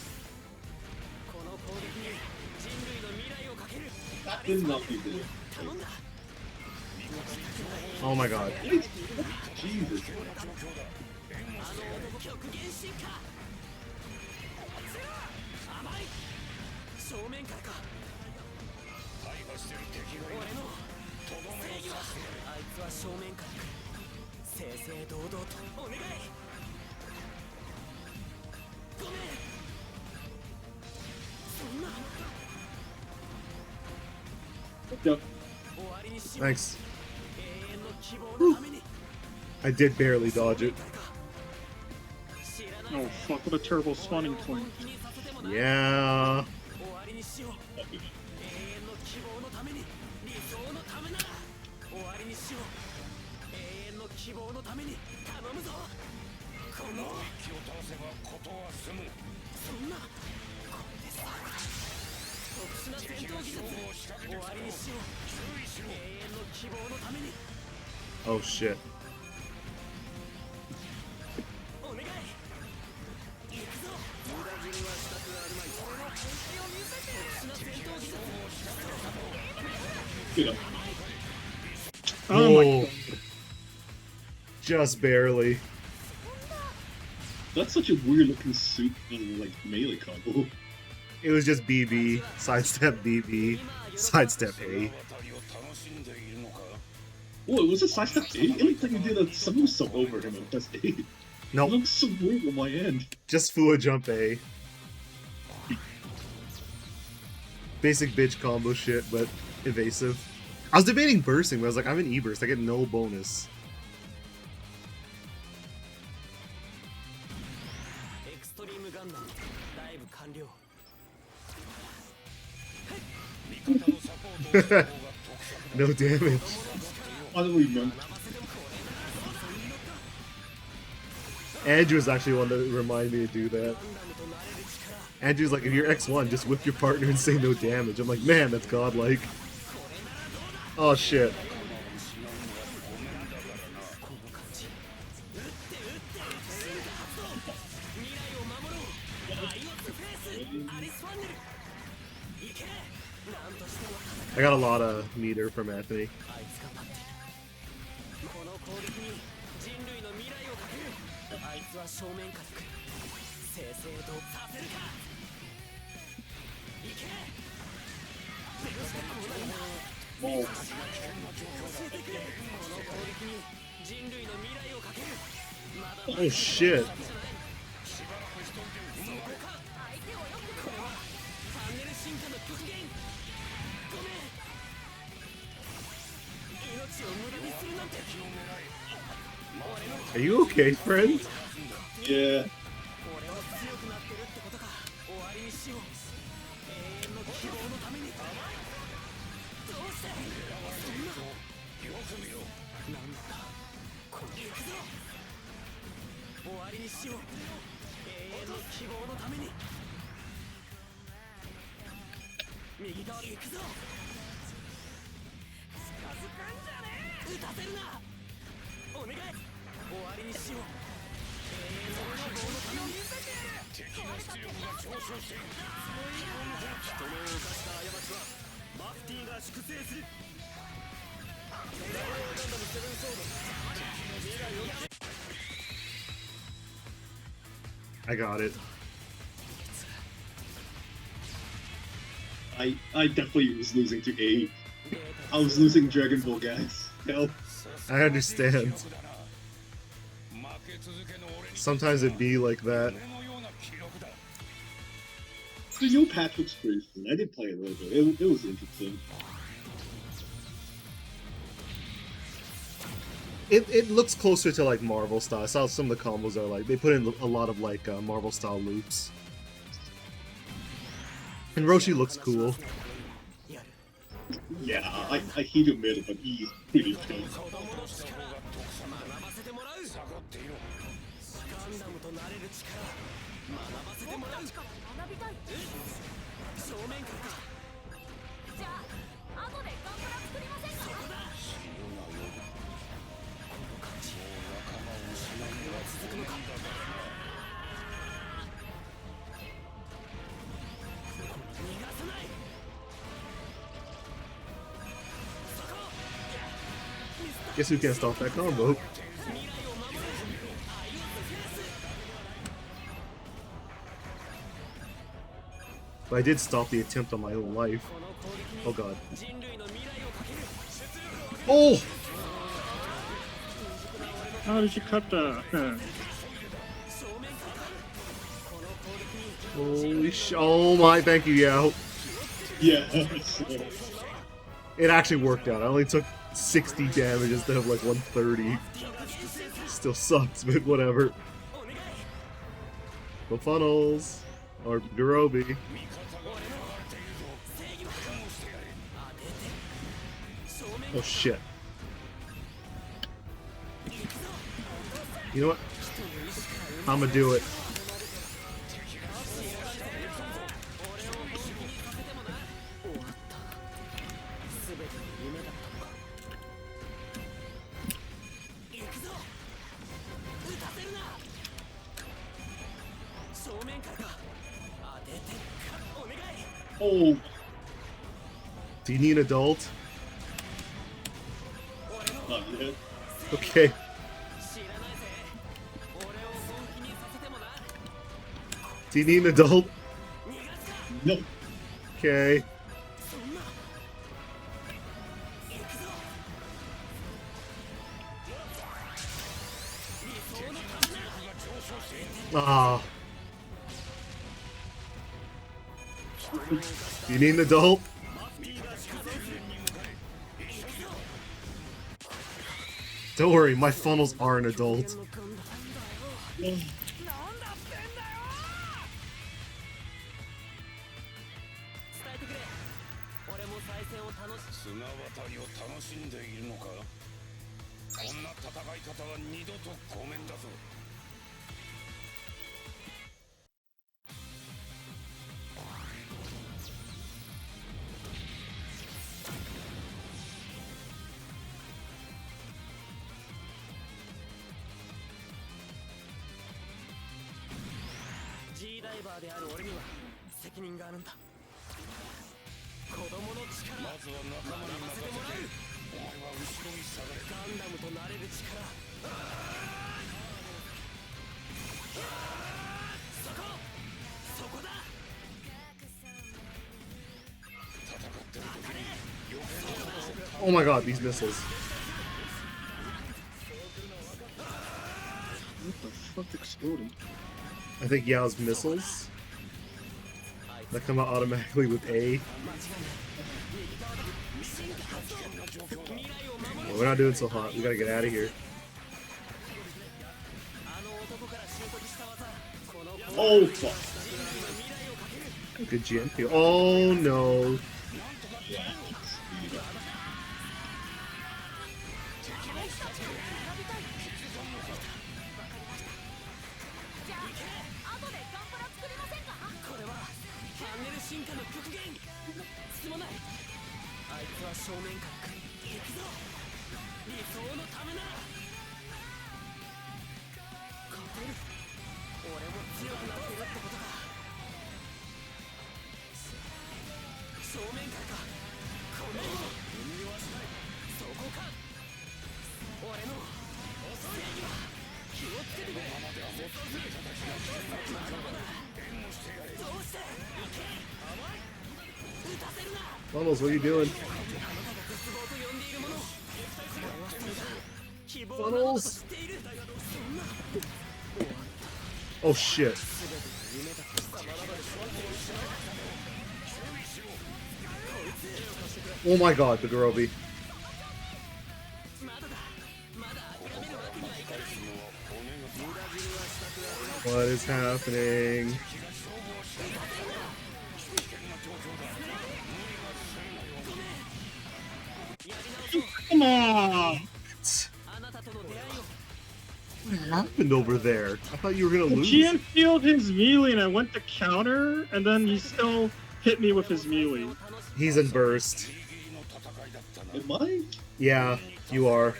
この攻撃に人類の未来をかける。 That did not be good. 頼んだ。 oh my god. Jesus. あの男極限進化。甘い。正面からか。俺の正義はあいつは正面から来る。正々堂々とお願い。ごめん。そんな。 Yep. 終わりにしよう。 Thanks. 永遠の希望のために。 I did barely dodge it. Oh fuck, what a terrible spawning point. Yeah. 終わりにしよう。永遠の希望のために。理想のためなら。終わりにしよう。永遠の希望のために。頼むぞ。この。そんな。これで最後だ。特殊な戦闘技術。終わりにしよう。永遠の希望のために。 Oh shit. お願い。行くぞ。無駄死にはしたくあるまい。俺の本気を見せて。特殊な戦闘技術。 You know. Oh my Whoa. god. Just barely. That's such a weird looking suit and like melee combo. It was just BB, sidestep BB, sidestep A. Oh, it was a sidestep A? It looked like you did a somersault over him and pressed A. It Nope, looks so weird on my end. just Fua jump A. Basic bitch combo shit, but evasive. I was debating bursting, but I was like, I'm an E-burst, I get no bonus. エクストリームガンダムダイブ完了。 No damage. I don't remember. Andrew was actually one that reminded me to do that. Andrew's like, if you're X1, just whip your partner and say no damage. I'm like, man, that's godlike. Oh shit. I got a lot of meter from Anthony. この攻撃に人類の未来をかける。あいつは正面から来る。正々堂々させるか。行け。どうしてこうなるんだ。教えてくれ。この攻撃に人類の未来をかける。まだ Oh shit. そこか。相手をよくこれは Are you okay, friend? Yeah. 俺は強くなってるってことか。終わりにしよう。永遠の希望のために。どうしてそんな。よく見ろ。なんだこの行くぞ。終わりにしよう。永遠の希望のために。右側行くぞ。近づくんじゃねえ。撃たせるな。お願い。終わりにしよう。永遠の希望のために見せてやる。敵の出力が上昇している。人の犯した過ちはマフティーが粛清する。I got it. I definitely was losing to A. I was losing Dragon Ball, guys. Help. I understand. 負け続けの俺に Sometimes it'd be like that. 俺のような記録だ。 The new patch looks pretty fun. I did play a little bit. It was interesting. It looks closer to like Marvel style. I saw some of the combos are like they put in a lot of like Marvel style loops. And Roshi looks cool. Yeah, I hate to admit it, but he's pretty cool. 子供の力学ばせてもらう。下がっていろ。ガンダムとなれる力学ばせてもらう。学びたい。正面からか。じゃあ後でガンプラ作りませんか。そこだ。死ぬなよ。この感じもう仲間を失うのは続くのか。逃がさない。そこ。 Guess who can't stop that combo? 未来を守れ。愛を増やす。 But I did stop the attempt on my own life. この攻撃に Oh god. 人類の未来をかける。 Oh! How did you cut that? 正面からか。この攻撃に Holy sh! Oh my! Thank you, Yao. Yeah. It actually worked out. I only took 60 damage instead of like 130. Still sucks, but whatever. The funnels or Gurobi. Oh shit. You know what? I'ma do it. Oh, Do you need an adult? not yet. Okay. Do you need an adult? No. Okay. Ah. You need an adult? Don't worry, my funnels are an adult. 綱渡りを楽しんでいるのか。こんな戦い方は二度とごめんだぞ。G ダイバーである俺には責任があるんだ。子供の力まずは仲間に任せて、お前は後ろに下がれ。ガンダムとなれる力。そこだ。 戦ってる時に余計なことを Oh my god, these missiles. What the fuck exploded? I think Yao's missiles that come out automatically with A. Well, we're not doing so hot. We gotta get out of here. Oh fuck. Good GN field. Oh no. Yeah. Funnels, what are you doing? Funnels! Oh shit. Oh my god, the Garobi. What is happening? Come on! What happened over there? I thought you were gonna lose. GN fielded his melee and I went to counter, and then he still hit me with his melee. He's in burst. Am I? Yeah, you are.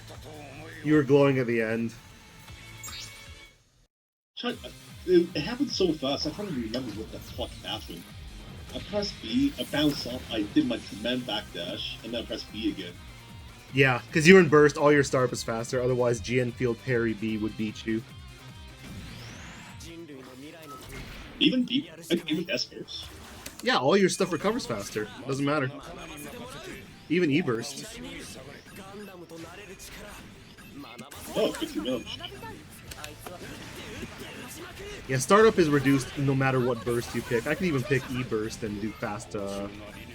You were glowing at the end. It happened so fast, I can't even remember what the fuck happened. I pressed B, I bounced off, I did my command backdash, and then I pressed B again. Yeah, because you were in burst, all your start was faster, otherwise GN field parry B would beat you. Even B, even S burst. Yeah, all your stuff recovers faster. Doesn't matter. Even E burst. Oh, 50 damage. Yeah, startup is reduced no matter what burst you pick. I can even pick E burst and do fast.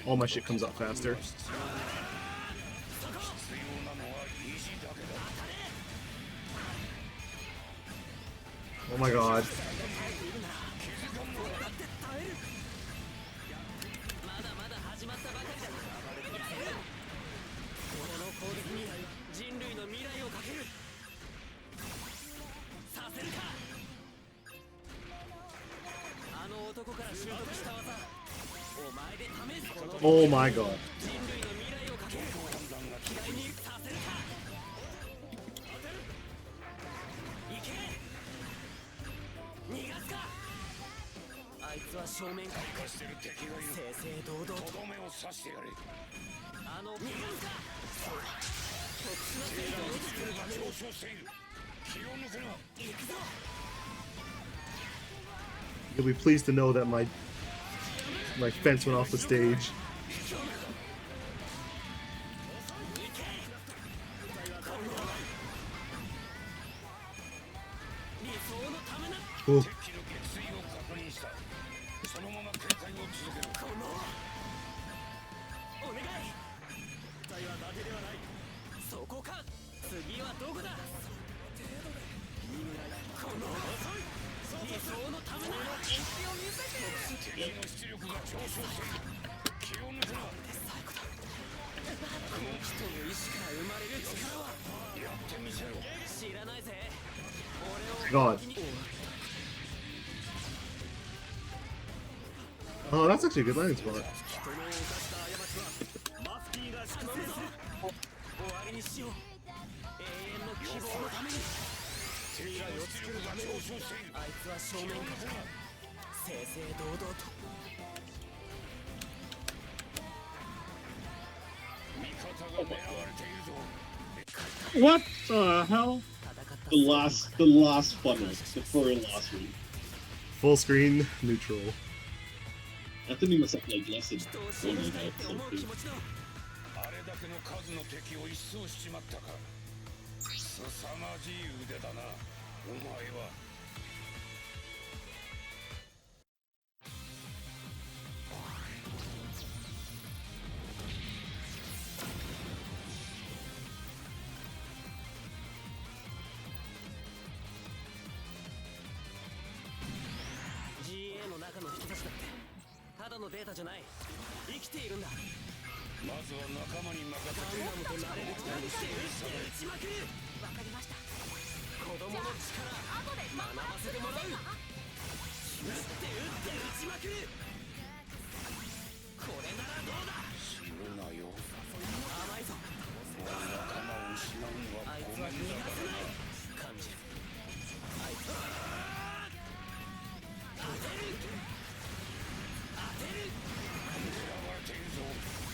All my shit comes up faster. Oh my god. Oh my god. You'll be pleased to know that my fence went off the stage. Ooh. God. Oh, that's actually a good landing spot. What the hell? The last funnel, the very last one. Full screen, neutral. I think we must have like less than 1 minute or something. あれだけの数の敵を一掃しちまったか。凄まじい腕だな、お前は。だのデータじゃない。生きているんだ。まずは仲間に任せてガンダムとなれる力にして打ちまくる。わかりました。子供の力後で学ばせてもらう。打ちまくる。これならどうだ。死ぬなよ。甘いぞ。もう仲間を失うのはあいつごめんだは逃がからな。せない。感じる。あいつは当てる。当てる。狙われているぞ。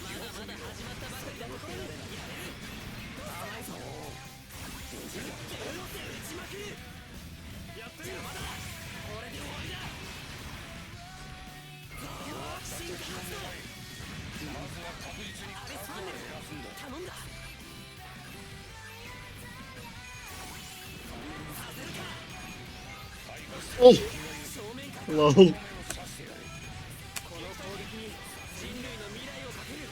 まだまだ始まったばかりだ。やれる。甘いぞ。打ちまくる。やってる。まだこれで終わりだ。進化発動。まずは確実に数を減らすんだ。頼んだ。させるか。 Oh, 正面から hello. この攻撃に人類の未来をかける。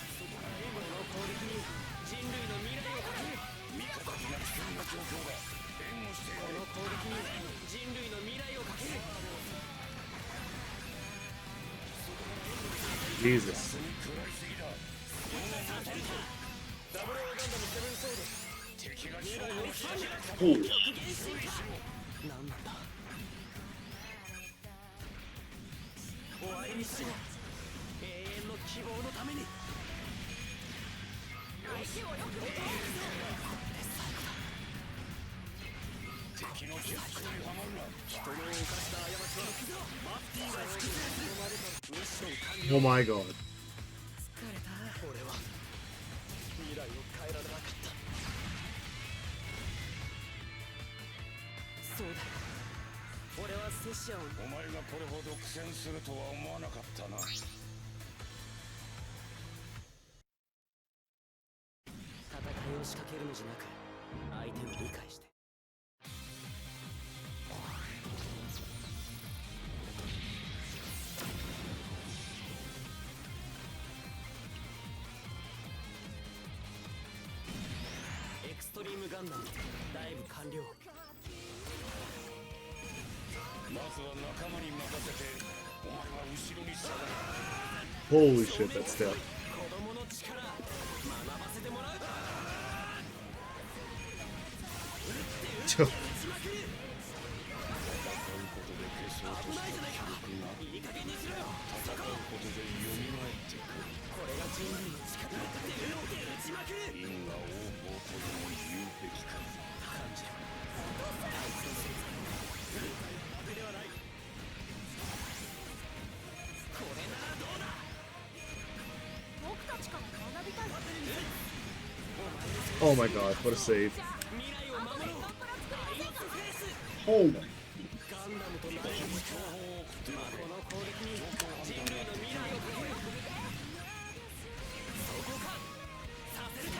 この攻撃に人類の未来をかける。味方が危険な状況だ。援護してやれ。この攻撃に人類の未来をかける。 Jesus. 食らいすぎだ。ダブルオーガンダムセブンソード。敵が勝負を仕掛けた。 Holy 何なんだ。終わりにしろ。永遠の希望のために。息をよく見て。敵の術中にはまるな。人の犯した過ちはマッティが引きずる。ミッション完了。 Oh my god. 疲れた。俺は未来を変えられなかった。そうだ。俺はセシアをお前がこれほど苦戦するとは思わなかったな。戦いを仕掛けるのじゃなく、相手を理解して。エクストリームガンダムダイブ完了。まずは仲間に任せて、お前は後ろに下がる。 Holy shit, that's death. 子供の力学ばせてもらう。 Ch- 戦うことで消そうとした記憶がいい加減にしろよ。戦うことで蘇ってくる。これが人類の力だ。打ちまくる。因果応報とでも言うべきか。感じる。ではない。これならどうだ。僕たちから学びたい。 Oh my god, what a save. 未来を守ろう。アイオスフェイス。 Oh my. ガンダムとなれる力。この攻撃に人類の未来をかける。そこか。させるか。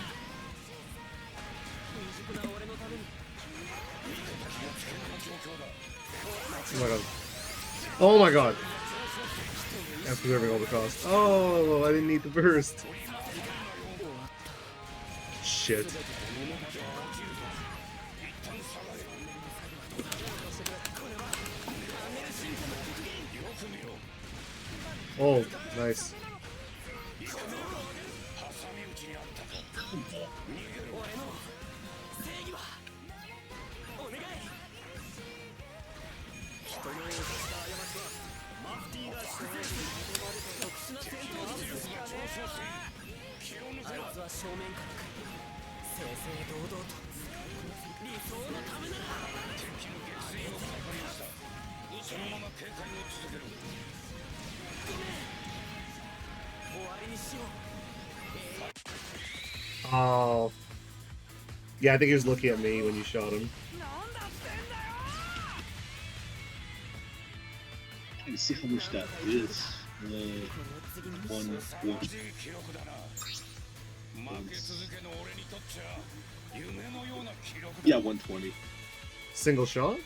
未熟な俺のために。 Oh my god. Oh my god. I'm preserving all the cost. Oh, I didn't need the burst. Shit. Oh, nice. 俺の正義はお願い。人の犯した過ちはマフティーが主催する特殊な戦闘術。あいつは正面から来る。正々堂々と理想のためなら。敵の撃墜を確認した。そのまま警戒を続ける。終わりにしよう。 Oh. Yeah, I think he was looking at me when you shot him. なんだってんだよ。 I can see how much that is. この次に凄まじい記録だな。負け続けの俺にとっちゃ夢のような記録だ。 Yeah, 120. Single shot?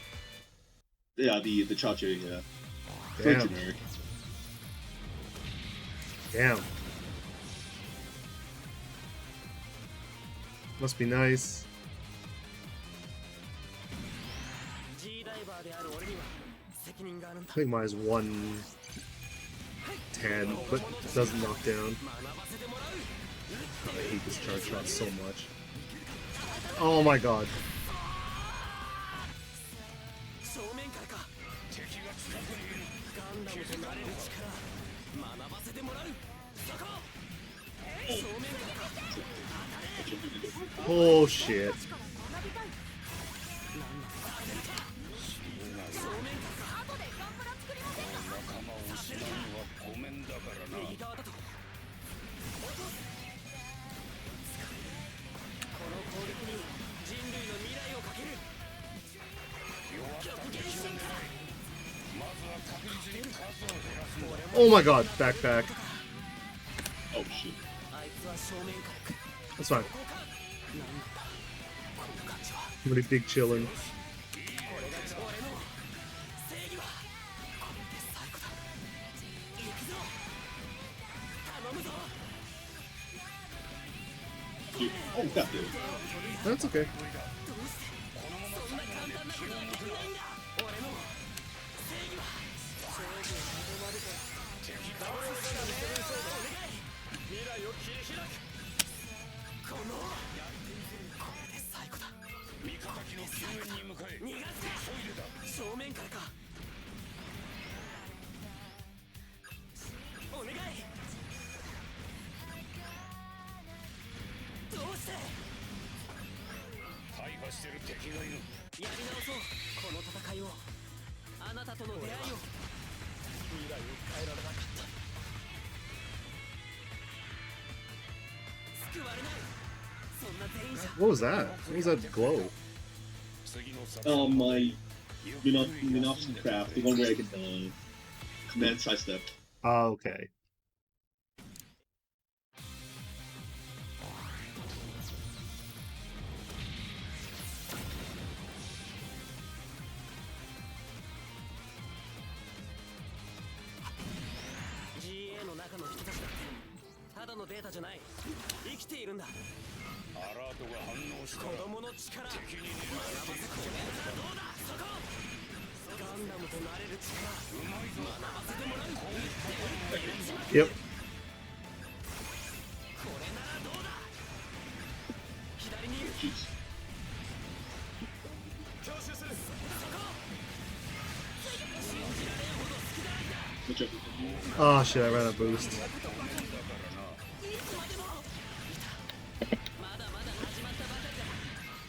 Yeah, the Chacha, yeah. Very Damn. generic. Damn. Must be nice. G ダイバーである俺には責任があるんだ I think mine is 110, but doesn't knock down. 学ばせてもらう I hate this charge shot so much. Oh my god. 正面からか敵が近くにいるガンダムとなれる力学ばせてもらうそこ正面からか Oh shit. 確かに学びたい後でガンプラ作りませんか仲間を失うのはごめんだからな右側だとこの攻撃に人類の未来をかける弱った敵を狙いまずは確実に数を減らすんだ Oh my god, backpack. Oh shit. あいつは正面から来る That's fine. ここかなんなんだこの感じは Pretty big chillin'. これが俺の正義はこれで最後だ行くぞ頼むぞ Dude, oh, that dude. That's okay. どうしてそんな簡単なことができないんだ俺の正義は勝負にとどまるから敵がお願い未来を切り開くこれで最後だ味方機の救援に向かえ逃がすか急いでだ正面からかお願いどうして大破してる敵がいるやり直そうこの戦いをあなたとの出会いを未来を変えられなかった救われないそんな全員じゃ What was that? What was that glow? 次の作 My Minovsky craft, the one where I can command sidestep. Ah, okay. GA の中の人たちだってただのデータじゃない生きているんだアラートが反応したら子供の力敵に狙われているどうだそこガンダムとなれる力学ばせてもらう Yep. これならどうだ左にいる Jeez. 強襲するそこ Which I- Oh shit, I ran a boost. まだまだ始まったばかりだ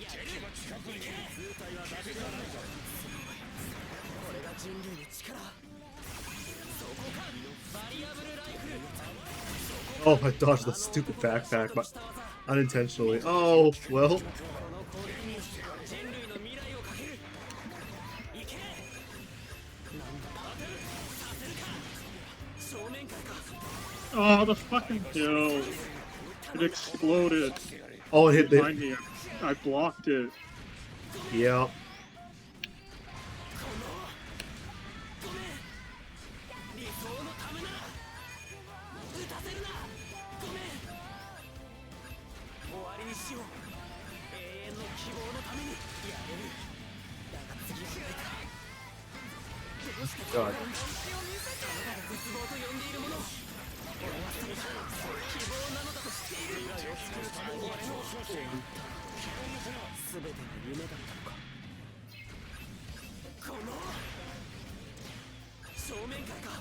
やれる近くにいる図体はだけじゃないかこれが人類の力そこかバリアブルライフル Oh, I dodged the stupid backpack, but unintentionally. Oh, well. この攻撃に人類の未来をかけるいけなんださせるか正面からか Oh, the fucking kill. It exploded Oh, it hit behind the. me. I blocked it. Yeah. ごめん理想のためなら撃たせるなごめん終わりにしよう永遠の希望のためにやれるだが次はないかどうしてこ God. んな絶望と呼んでいるもの俺はそれが希望なのだと知っている未来を作るために俺の全てが夢だったのかこの正面からか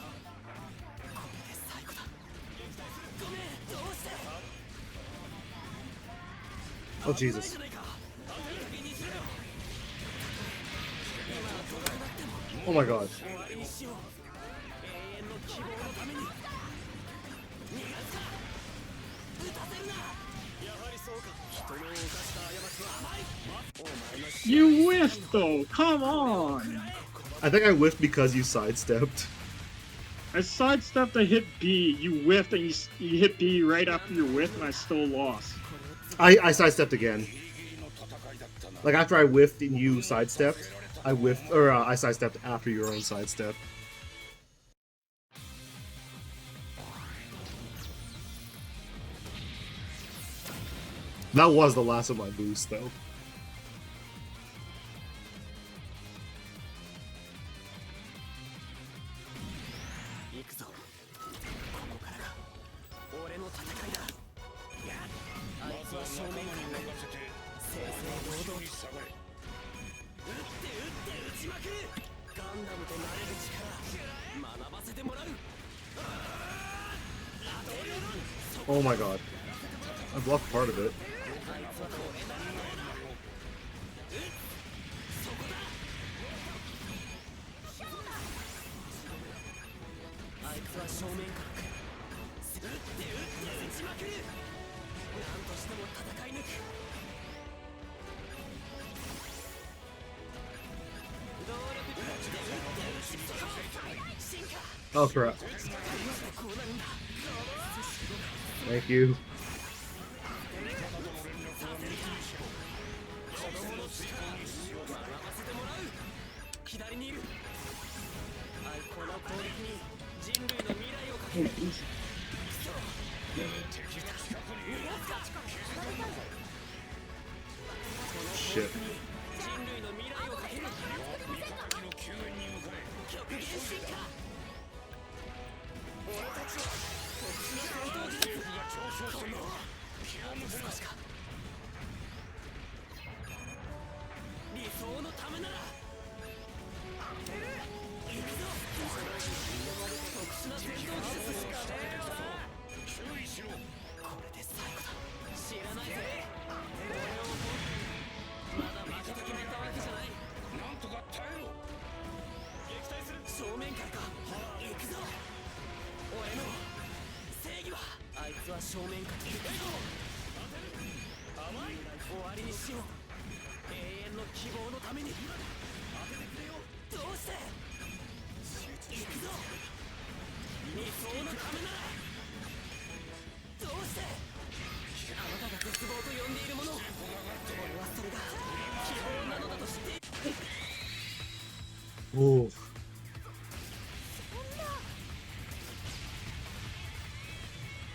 これで最後だごめんどうして Oh Jesus. じゃないかいい加減にしろよ今はどうなっても Oh my god. 終わりにしよう永遠の希望のために逃がすか撃たせるなやはりそうか人の犯した過ちは甘いお前の You whiffed though. Come on. I think I whiffed because you sidestepped. I sidestepped. I hit B. You whiffed, and you hit B right after your whiff, and I still lost. I sidestepped again. ギリギリの戦いだったな Like after I whiffed and you sidestepped, I whiffed, or I sidestepped after your own sidestep. That was the last of my boost, though. 行くぞ。ここからが俺の戦いだ。あいつは正面から正々堂々と打って打ちまくる。ガンダムとなれる力学ばせてもらう。 Oh my god. I blocked part of it. あいつは正面から来る。打って打って打ちまくる。何としても戦い抜く。動力で打って打ち進化。 Oh crap. Thank you. 左にいる。この攻撃に人類の未来をかける。 Shit. 人類の未来をかける。極限進化。俺たちは特殊な戦闘技術が上昇している。少しか。理想のためなら当てる。行くぞ。特殊な戦闘技術しかねえよな。注意しろ。これで最後だ。知らないぜ。俺をまだ負けと決めたわけじゃない。なんとか耐えろ。撃退する。正面からか。行くぞ。俺の正義は。あいつは正面から行くぞ。甘い。終わりにしよう。永遠の希望のために。当ててくれよ。どうして行くぞ。理想のためなら。どうしてあなたが絶望と呼んでいるもの。俺はそれが希望なのだと知っている。 Ooh.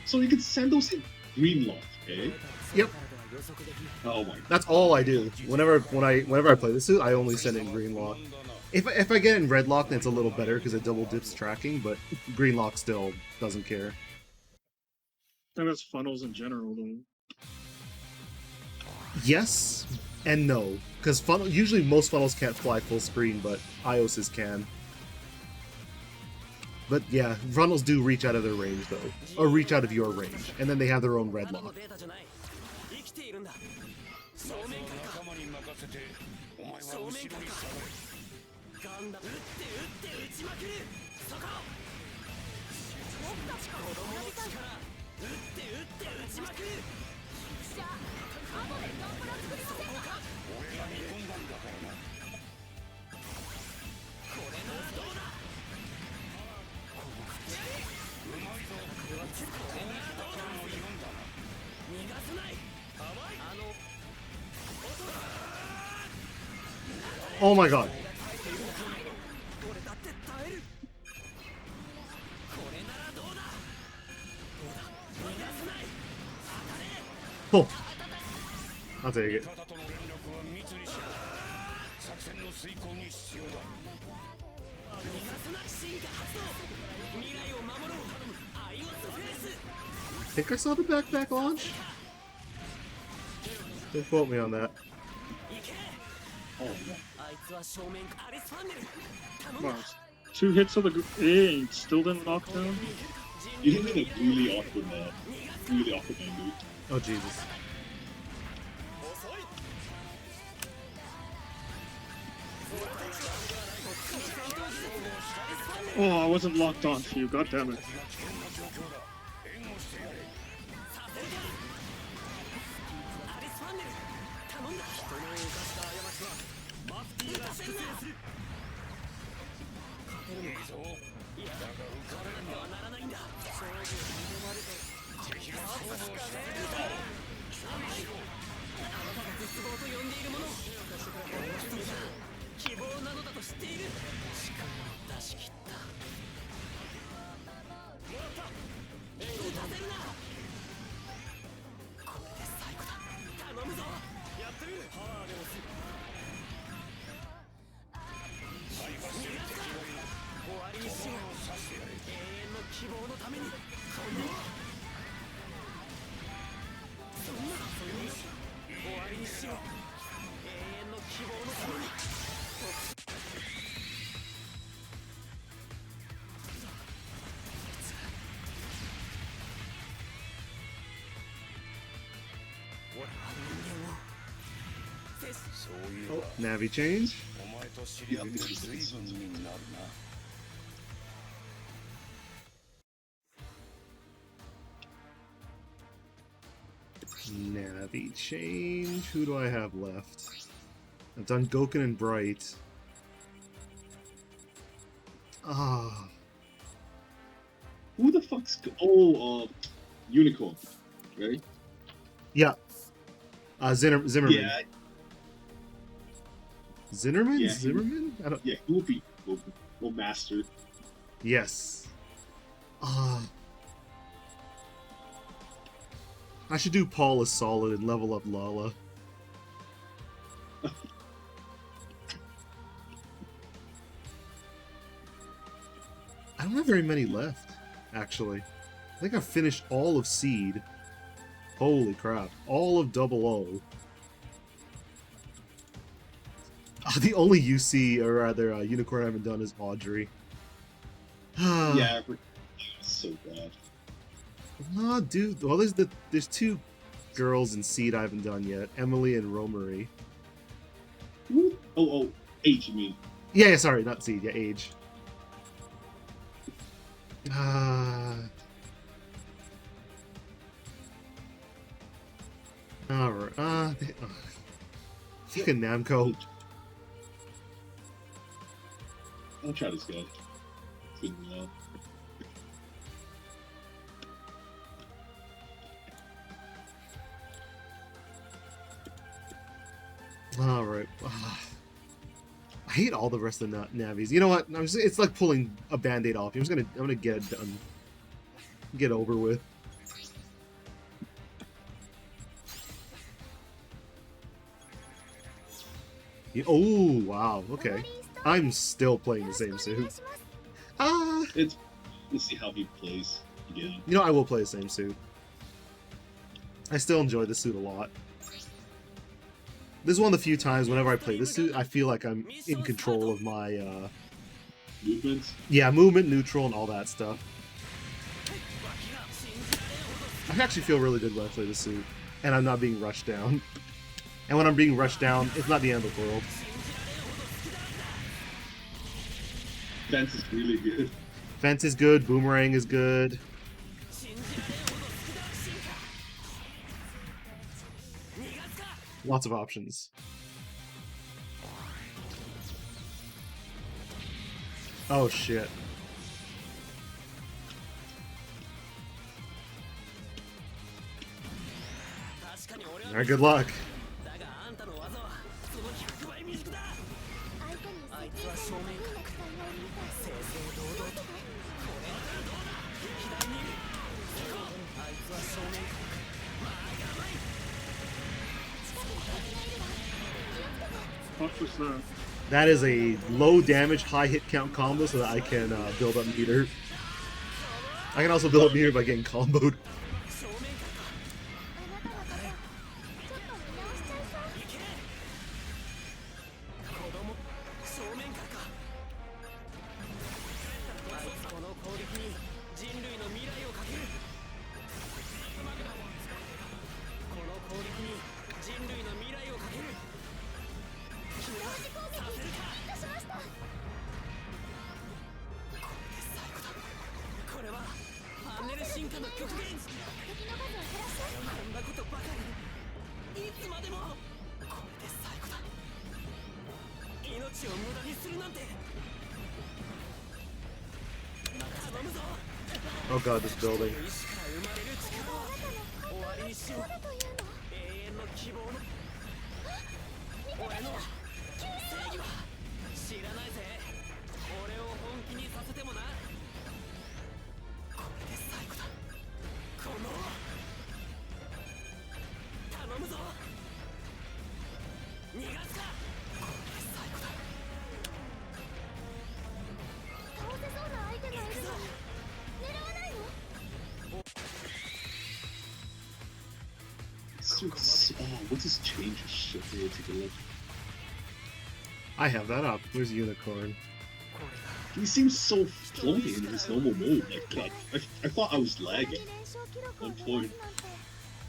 So you can send those in green lock, eh? Yep. Oh my. That's all I do. Whenever I play this suit, I only send in green lock. If I get in red lock, then it's a little better because it double dips tracking, but green lock still doesn't care. I think that's funnels in general, though. Yes and no, because usually most funnels can't fly full screen, but IOS's can. But yeah, funnels do reach out of their range though, or reach out of your range, and then they have their own red lock. 正面からか。正面からか。ガンダム打って打って打ちまくる。そこ。僕たち子供の力。打って打って打ちまくる。じゃあ後でガンプラ作りませんか。俺が見込んだんだからな。これならどうだ。この勝ち。うまいぞ。これはこれならどうだ。逃がさない。甘い。Oh my god. Oh. I'll take it. I think I saw the backpack launch. Don't quote me on that. Wow. 2 hits of the A and still didn't knock down? You hit me in a really awkward angle. Oh Jesus. Oh, I wasn't locked on to you, god damn it. してやれ。永遠の希望のためにこのそんな終わりにしよう。永遠の希望のために俺は人間をそういえ Oh, ば Navi change. お前と知り合って随分になるな。Navi change. Who do I have left? I've done Goken and Bright. Ah, Who the fuck's... Unicorn, right? yeah. Zimmerman. Yeah, Zimmerman? Yeah. Zimmerman? I don't. yeah, Goofy. Or Master. Yes. Ah. I should do Paul as solid and level up Lala. I don't have very many left, actually. I think I've finished all of Seed. Holy crap. All of Double O. The only UC, or rather, Unicorn I haven't done is Audrey. Yeah, it was so bad. Nah, dude. Well, there's two girls in Seed I haven't done yet. Emily and Romery. Who? H, you mean? Yeah, sorry, not Seed. Yeah, Age. Alright. Fucking Namco. I'll try this guy. It's been a while. Alright. I hate all the rest of the Navis. You know what? It's like pulling a band-aid off. I'm gonna get it done. Get over with. Oh, wow. Okay. I'm still playing the same suit. Ah! Let's see how he plays again. You know, I will play the same suit. I still enjoy this suit a lot. This is one of the few times whenever I play this suit, I feel like I'm in control of my, Movements? yeah, movement, neutral, and all that stuff. I actually feel really good when I play this suit, and I'm not being rushed down. And when I'm being rushed down, it's not the end of the world. Fence is really good. Fence is good, Boomerang is good. Lots of options. Oh shit. Alright, good luck. だがあんたの技はその100倍未熟だ。相手にあいつは正面から正々堂々とこれならどうだ。左にいる。あいつは正面からまあやばい。 What was that? That is a low damage, high hit count combo so that I can build up meter. I can also build up meter by getting comboed. 正面からか。子供正面からか。あいつこの攻撃に人類の未来をかける。この攻撃に人類の未来をかける。君はさせるか。これで最後だ。これはパネル進化の極限。こんなことばかりいつまでも。これで最後だ。命を無駄にするなんて。頼むぞ。 Oh god, this building. 意志から生まれる力は終わりにしよう。永遠の希望の俺の正義は知らないぜ。俺を本気にさせてもな。これで最後だ。この頼むぞ。逃がすか。これで最後だ。倒せそうな相手がいるの。What's his change of shit? Here, take a look. I have that up. Where's Unicorn? He seems so floaty in his normal mode. Like, I thought I was lagging. 1 point.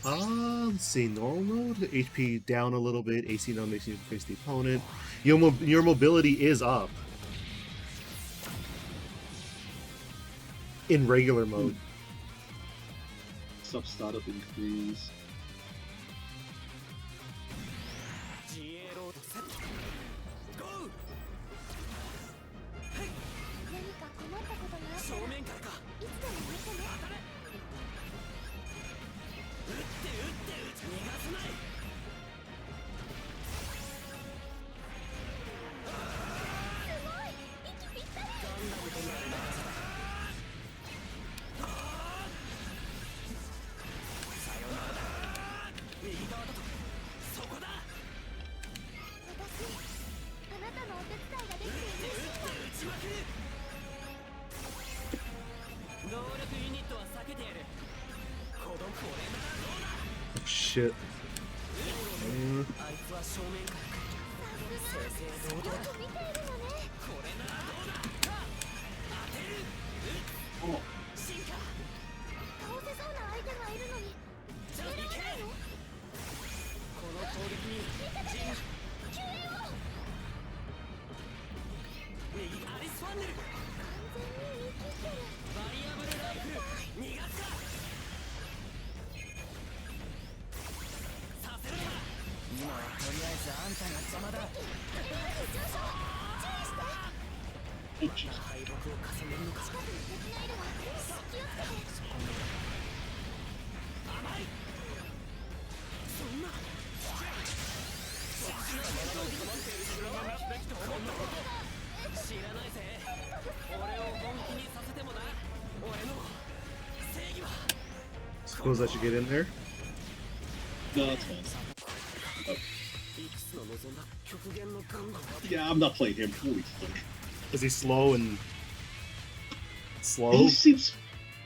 Let's see, normal mode, HP down a little bit, AC down makes you face the opponent. Your mobility is up in regular mode. Sub startup increase. 自衛ロードセットゴー何か困ったことがあった正らい面からかつでも言ってね。当たれ撃って逃がさないすごい息ぴったり。ガンダムとなる長さださよならだ右側だとそこだ私あなたのお手伝いができて嬉しいわ。撃ちまくる能力ユニットは避けてやるこれならどうだ Oh, shit. あいつは正面から来る正々堂々とよく見ているのね。これならどうだ当てる Oh, 進化倒せそうな相手がいるのにじゃあ行けこの攻撃に陣救援を。右アリスファンネル完全に見切ってる。バリアブルライフル逃がすかさせるか今はとりあえずあんたが邪魔だ上昇注意して。 oh jeez. 敗北を重ねるのか近くに敵がいるわ。気をつけて。甘いそんな知らないぜ俺を本気にさせてもな俺の正義は Suppose I should get in there. No, that's fine. いくつの望んだ極限のガンダム Yeah, I'm not playing him. Holy fuck. Is he slow and slow? He seems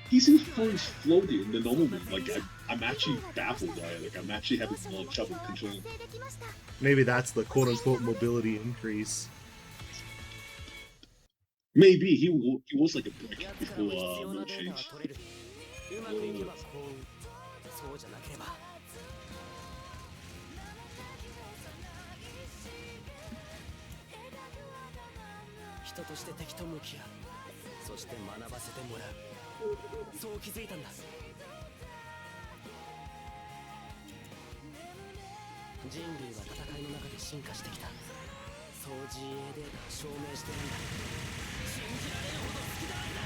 very floaty in the normal mode. Like I'm actually baffled by it. Like I'm actually having a lot of trouble controlling. 達成できました。 Maybe that's the quote-unquote mobility increase. Maybe he was like a brick やつから before も必要な mode データは change. 取れるうまくいけば幸運そうじゃなければ人として敵と向き合うそして学ばせてもらうそう気づいたんだ人類は戦いの中で進化してきたそう自衛データを証明してるんだ信じられんほど好きだわけだ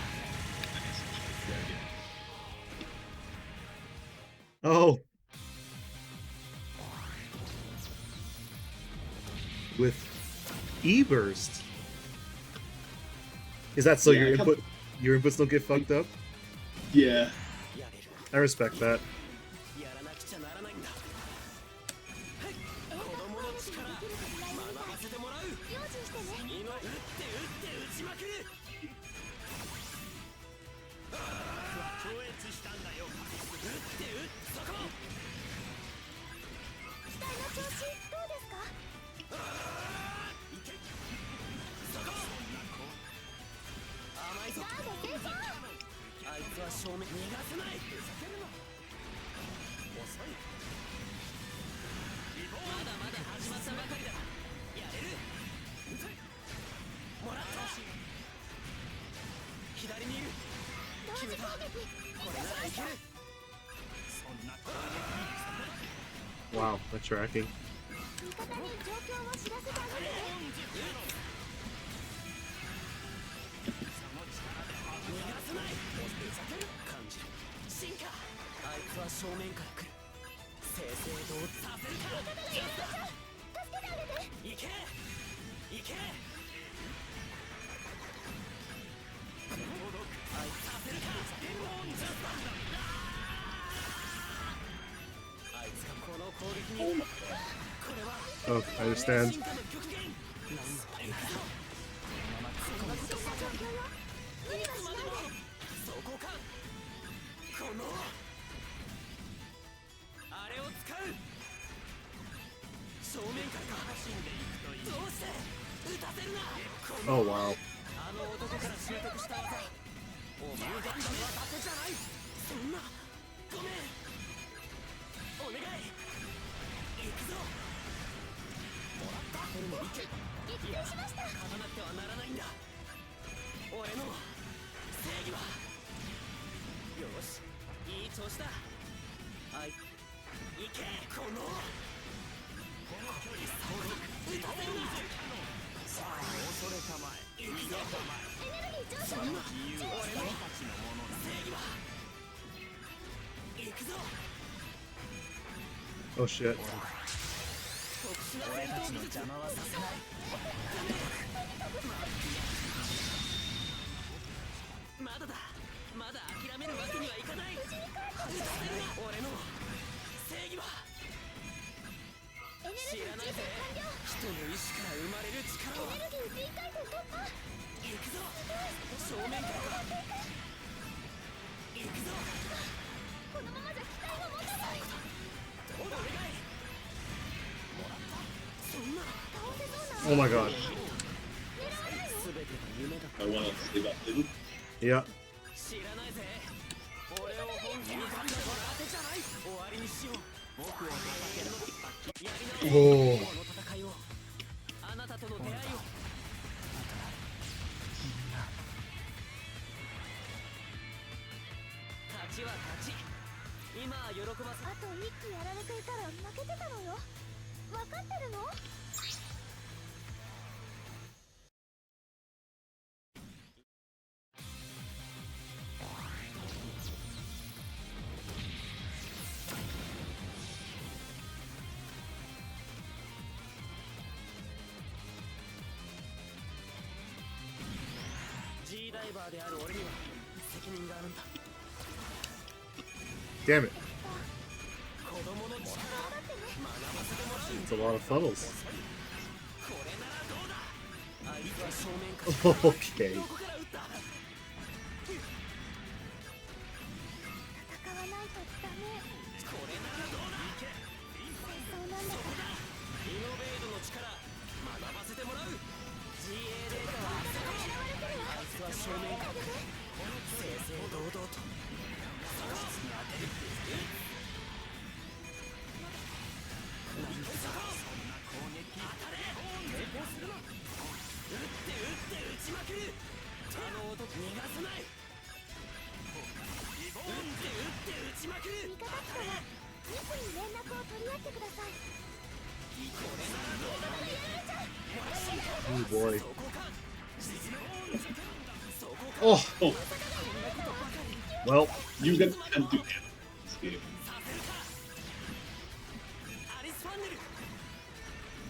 Oh. With E-burst. Is that so Yeah, your inputs don't get fucked up? Yeah. やれる I respect that. やらなくちゃならないんだはい子供の力学ばせてもらう用心してね。今撃って撃ちまくる超越したんだよ撃ってそこ機体の調子どうですか。そこ甘いぞなんで戦争。あいつは正面逃がせない遅いまだまだ始まったばかりだやれるもらった左にいる同時攻撃。これならいける Wow, the tracking. 味方に状況を知らせてあげてね。逃がさない感じる進化あいつは正面から来る正々堂々させるか助けてあげて。行け行けあいつさせるかあいつがこの攻撃にこれは Oh, I understand. 進化の極限何のためかこのまま突っ込む危険な状況よ。無理はしないで。そこかこのあれを使う Oh wow. あの男から習得した技お前がんだのはだけじゃないそんなごめんお願い行くぞもらった俺も行け撃退しました。勝たなくてはならないんだ俺の正義はよしいい調子だはい行けこのこの距離差を打たせるなさあ恐れたまえ行くぞエネルギー上昇。そんな自由は俺たちのものだ正義は行くぞ Oh shit. 特殊な戦闘技術邪魔はさせないまだだまだ諦めるわけにはいかない俺の正義はエネルギー知らないぜ充填完了。人の意志から生まれる力はエネルギー V 回転突破。行くぞ正面から行くぞこのままじゃ機体が持たない。お願いもらったそんな倒せそうな。 Oh my god. 全てが夢だった I wanna save up, dude. Yeah. 知らないぜ俺を本気にかけた当てじゃない終わりにしよう僕を叩けるのやり直おーこの戦いをあなたとの出会いを勝ちは勝ち今は喜ばせあと1機やられていたら負けてたのよ。分かってるの？ G ダイバーである俺には責任があるんだ Damn it. 子供の力学ばせてもらう It's a lot of funnels. これならどうだあいつは正面から Okay. どこから撃った戦わないとダメ。これならどうだそうなんだから。イノベードの力学ばせてもらう GA データはあいつは正面から正々堂々と確実に当てるなんでそんな攻撃当たれ抵抗するな撃って撃ちまくるあの男逃がさない撃って撃ちまくる味方機とは密に連絡を取り合ってください。 Oh boy. そこか Oh. Oh, Well, you guys can't do that. This game. させるかアリスファンネル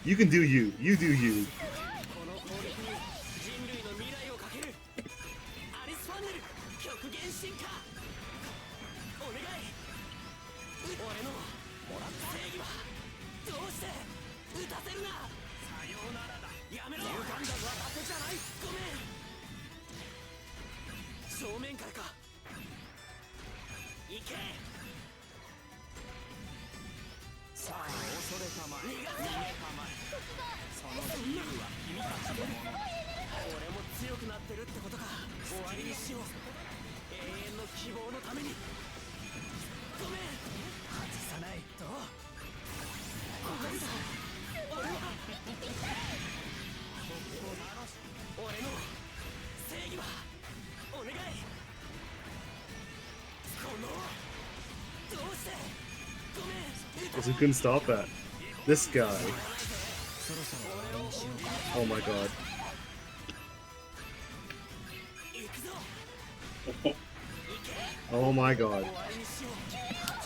you can do you. You do you. この攻撃に人類の未来をかけるアリスファンネル極限進化お願い俺のもらった正義はどうして撃たせるなさようならだやめろ歪んだのは当てじゃないごめん正面からか行けさあ恐れたまえ逃げたまえその自由は君たちのものだ俺も強くなってるってことか終わりにしよう永遠の希望のためにごめん外さないと分かった俺は俺の正義はお願いこのどうしてごめん Because who couldn't stop that? This guy. そろそろ終わりにしようか Oh my god. 行くぞ Oh my god. 終わりにしよう外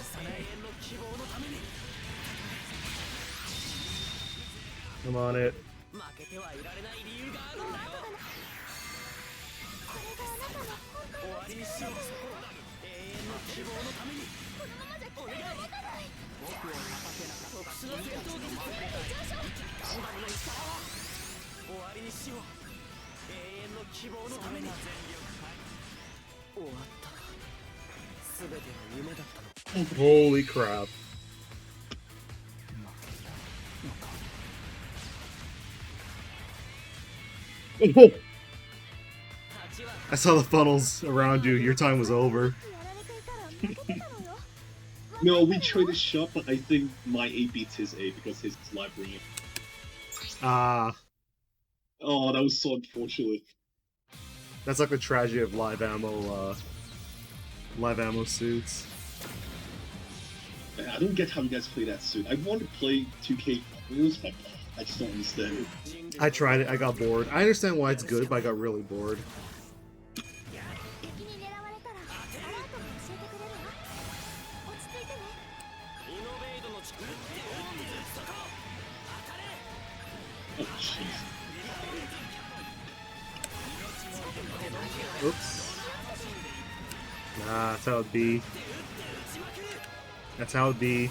さない永遠の希望のために Come on it. 負けてはいられない理由があるんだよこれがあなたの本当終わりにしよう永遠の希望のためにこのままじゃ機体が持たない。僕を叩けなかった特殊な戦闘技術ガンダムの力は終わりにしよう永遠の希望のために終わった全てが夢だったの Holy crap. Oh, I saw the funnels around you. Your time was over. やられていたら負けてたのよ No, we traded shot, but I think my A beats his A because his is live ring. Ah, Oh, that was so unfortunate. that's like the tragedy of live ammo suits. Man, I don't get how you guys play that suit. I want to play 2K News, but I just don't understand. I tried it. I got bored. I understand why it's good, but I got really bored. 敵に狙われたらアラートで教えてくれるわ落ち着いてね イノベードの力ってそこ当たれ Oh, jeez. Oops. Nah, that's how it be. That's how it be.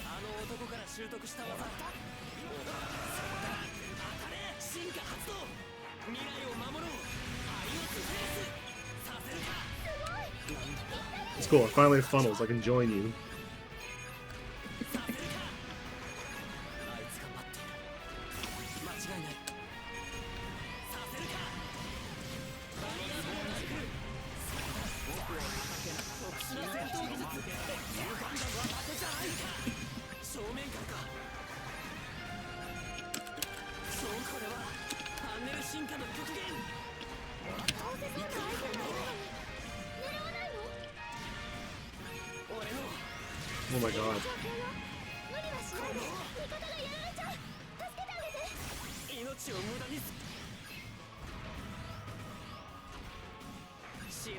あの男から習得した技当たれ進化発動未来を守ろう愛をスペースさせるか It's cool. I finally have funnels. I can join you. させるかあいつが待っている間違いないさせるかバリアボールが来る僕を叩けな特殊な戦闘技術勇敢だぞ当てじゃないか正面からかそうこれはパネル進化の極限どうせそんな相手がいるのに狙わないの俺の Oh my god. 状況よ無理はしないで味方がやられちゃう助けてあげて命を無駄にす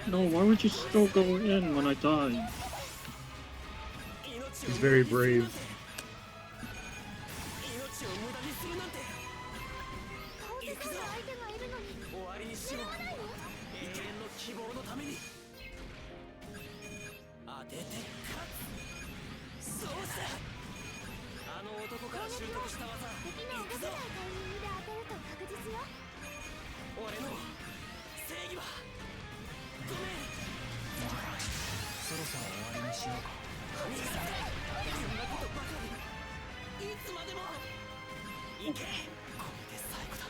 No, why would you still go in when I died? He's very brave. 命を無駄にするなんてどうせそんな相手がいるのに終わりにしよう狙わないの永遠の希望のために当てて勝つそうしたあの男から習得した技敵の行くぞ動かないタイミングで当てると確実よ俺の正義はごめんそろそろ終わりにしようかこんなことばかりいつまでも行けこれで最後だ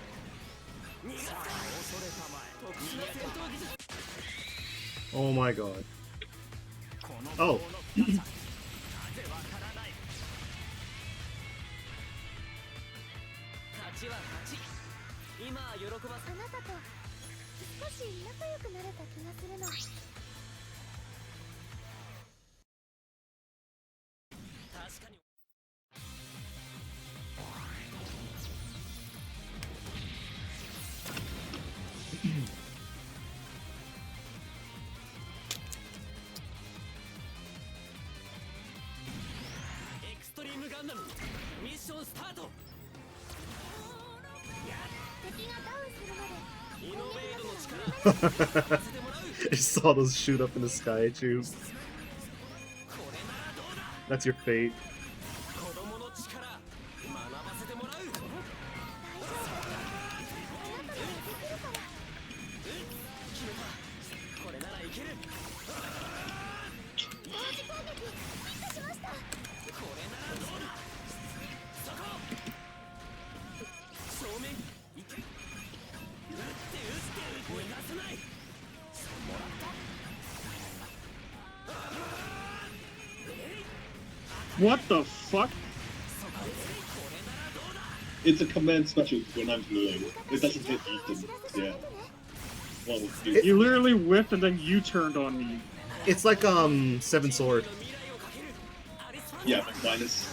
逃がすか恐れたまえ特殊な戦闘技術 Oh my god. Oh. 勝ちは勝ち今は喜ばせあなたと少し仲良くなれた気がするの確かにエクストリームガンダムミッションスタート敵がダウンするまでイノベードの力させてもらう I saw those shoot up in the sky at you. これならどうだ That's your fate. 子供の力学ばせてもらう大丈夫あなたならできるから決めたこれならいける同時攻撃ヒットしましたこれならどうだそこ正面いけ撃って逃がさないもらった What the fuck? It's a command special when I'm below. It doesn't hit Ethan. Yeah. Well, dude. You literally whipped and then you turned on me. It's like Seven Sword. Yeah, but minus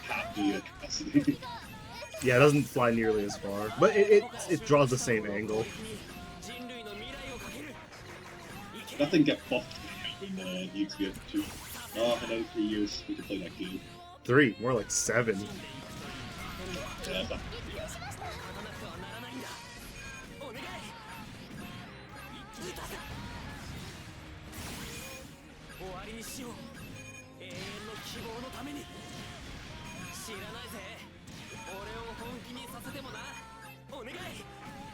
half the capacity. Yeah, it doesn't fly nearly as far, but it draws the same angle. Nothing get buffed in EXVSMBON 2. Oh, another 3 years we can play that game. 3, more like 7. Yeah, but 終わりにしよう永遠の希望のために知らないぜ俺を本気にさせてもなお願い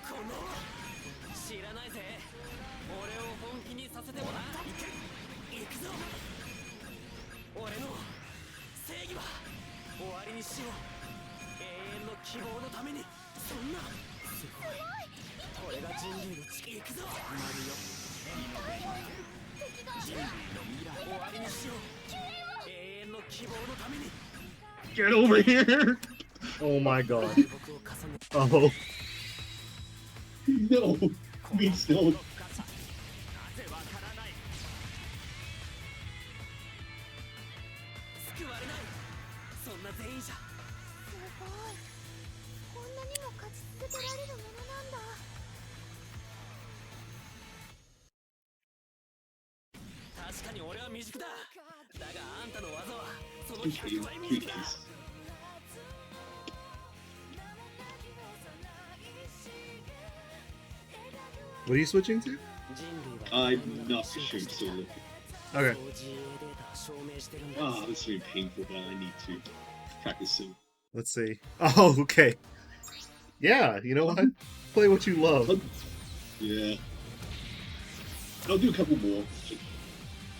この知らないぜ。俺を本気にさせてもな。行くぞ。俺の正義は終わりにしよう。永遠の希望のために。そんなすごい。俺が人類の地行くぞ。人類の未来終わりにしよう。永遠の希望のために。 Get over here! Oh my god. 僕を重ね Oh. No, please don't. なぜわからない。救われない。そんな全員じゃ。すごい。こんなにも勝ち続けられるものなんだ。確かに俺は未熟だ。だがあんたの技はその Please, 100倍未熟だ。 please. What are you switching to? 人類は I'm not ashamed solo. Okay. 自衛データを証明してるんだ。 Ah, this is very painful, but I need to practice soon. Let's see. Oh, okay. Yeah, you know what? Play what you love. Yeah. I'll do a couple more.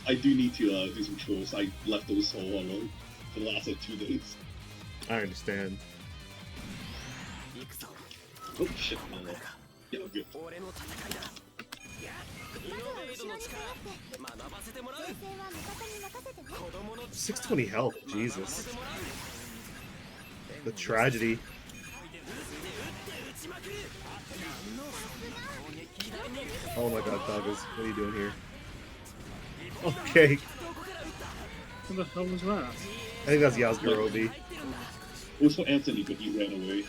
I do need to do some chores. I left those all alone for the last 2 days. I understand. 行くぞ。 Oh shit, no. Yeah, I'm good. 俺の戦いだ。イノベートの力学ばせてもらう。前線は味方に任せてね。子供の620 health. 学ばせ Jesus. てもらう。 The tragedy. 打ちまくる。 Oh my god, Doggles. What are you doing here? Okay. What the hell was that? I think that's Yazgarobi. It was for Anthony, but he ran away. 戦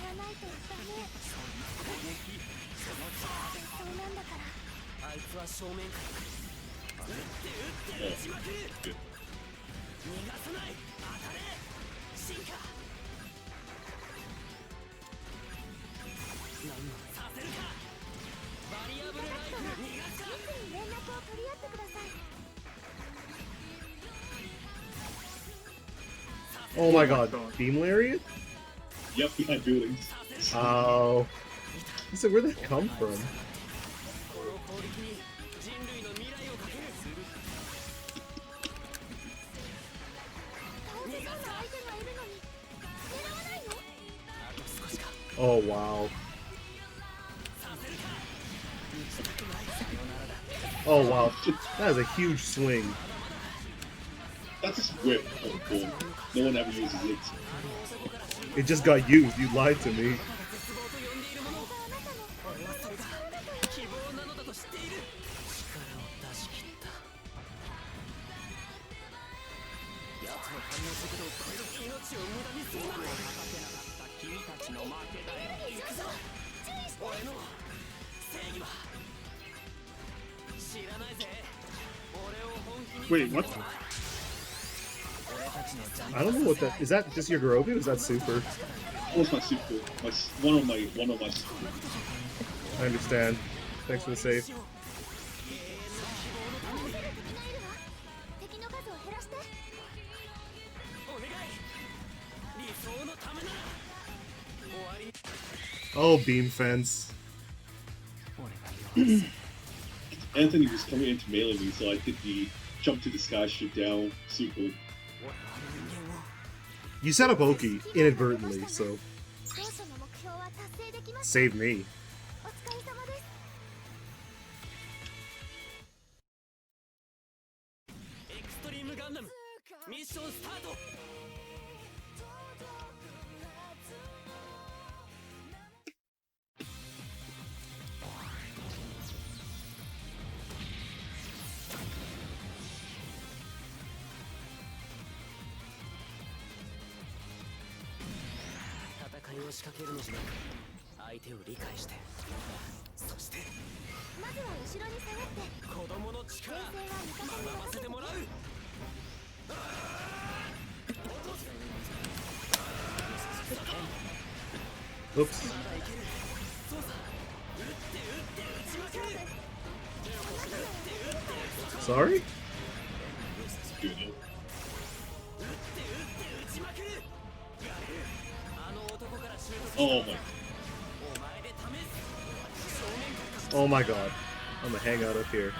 わないとダメ。そうなんだから。あいつは正面から打って打って打ちまくる。 Good. 逃がさない。当たれ。進化。何をさせるか。バリアブルライフ逃がすか。いつに連絡を取り合ってください。 Oh my god. Beam Lariat? Yep, behind buildings. Oh. I said, where'd that come from? この攻撃に人類の未来をかける。倒せそうな相手がいるのに狙わないの？あと少しか。 Oh, wow. させるか。打ちたくない。さよならだ。 Oh, wow. That is a huge swing. That's just whip. Oh, cool. No one ever uses it. It just got used. You lied to me. 絶望と呼んでいるもの。俺はそれが希望なのだと知っている。力を出し切った。奴の反応速度を超える命を無駄にするなんて。君たちの負けだよ。行くぞ。俺の正義は知らないぜ。俺を本気に。 Wait, what? I don't know what that is. That just your Garobi or is that super? That was my super. One of my super. I understand. Thanks for the save. 倒せる気がいるわ。敵の数を減らして。お願い。理想のためなら。終わり。 Oh, beam fence. 俺が言わせ。 Anthony was coming into melee me, so I did the jump to the sky, shoot down, super. You set up Oki inadvertently, so 当初の目標は達成できました。 save me. お疲れ様です。エクストリームガンダムミッションスタート。戦いを仕掛けるのじゃなく相手を理解して、そしてまずは後ろに下がって。子供の力前線は味方に学ばせてもらう。 Oops. Sorry? Good. あの男から習得 Oh my. お前で試す。Oh my god. I'm gonna hang out up here.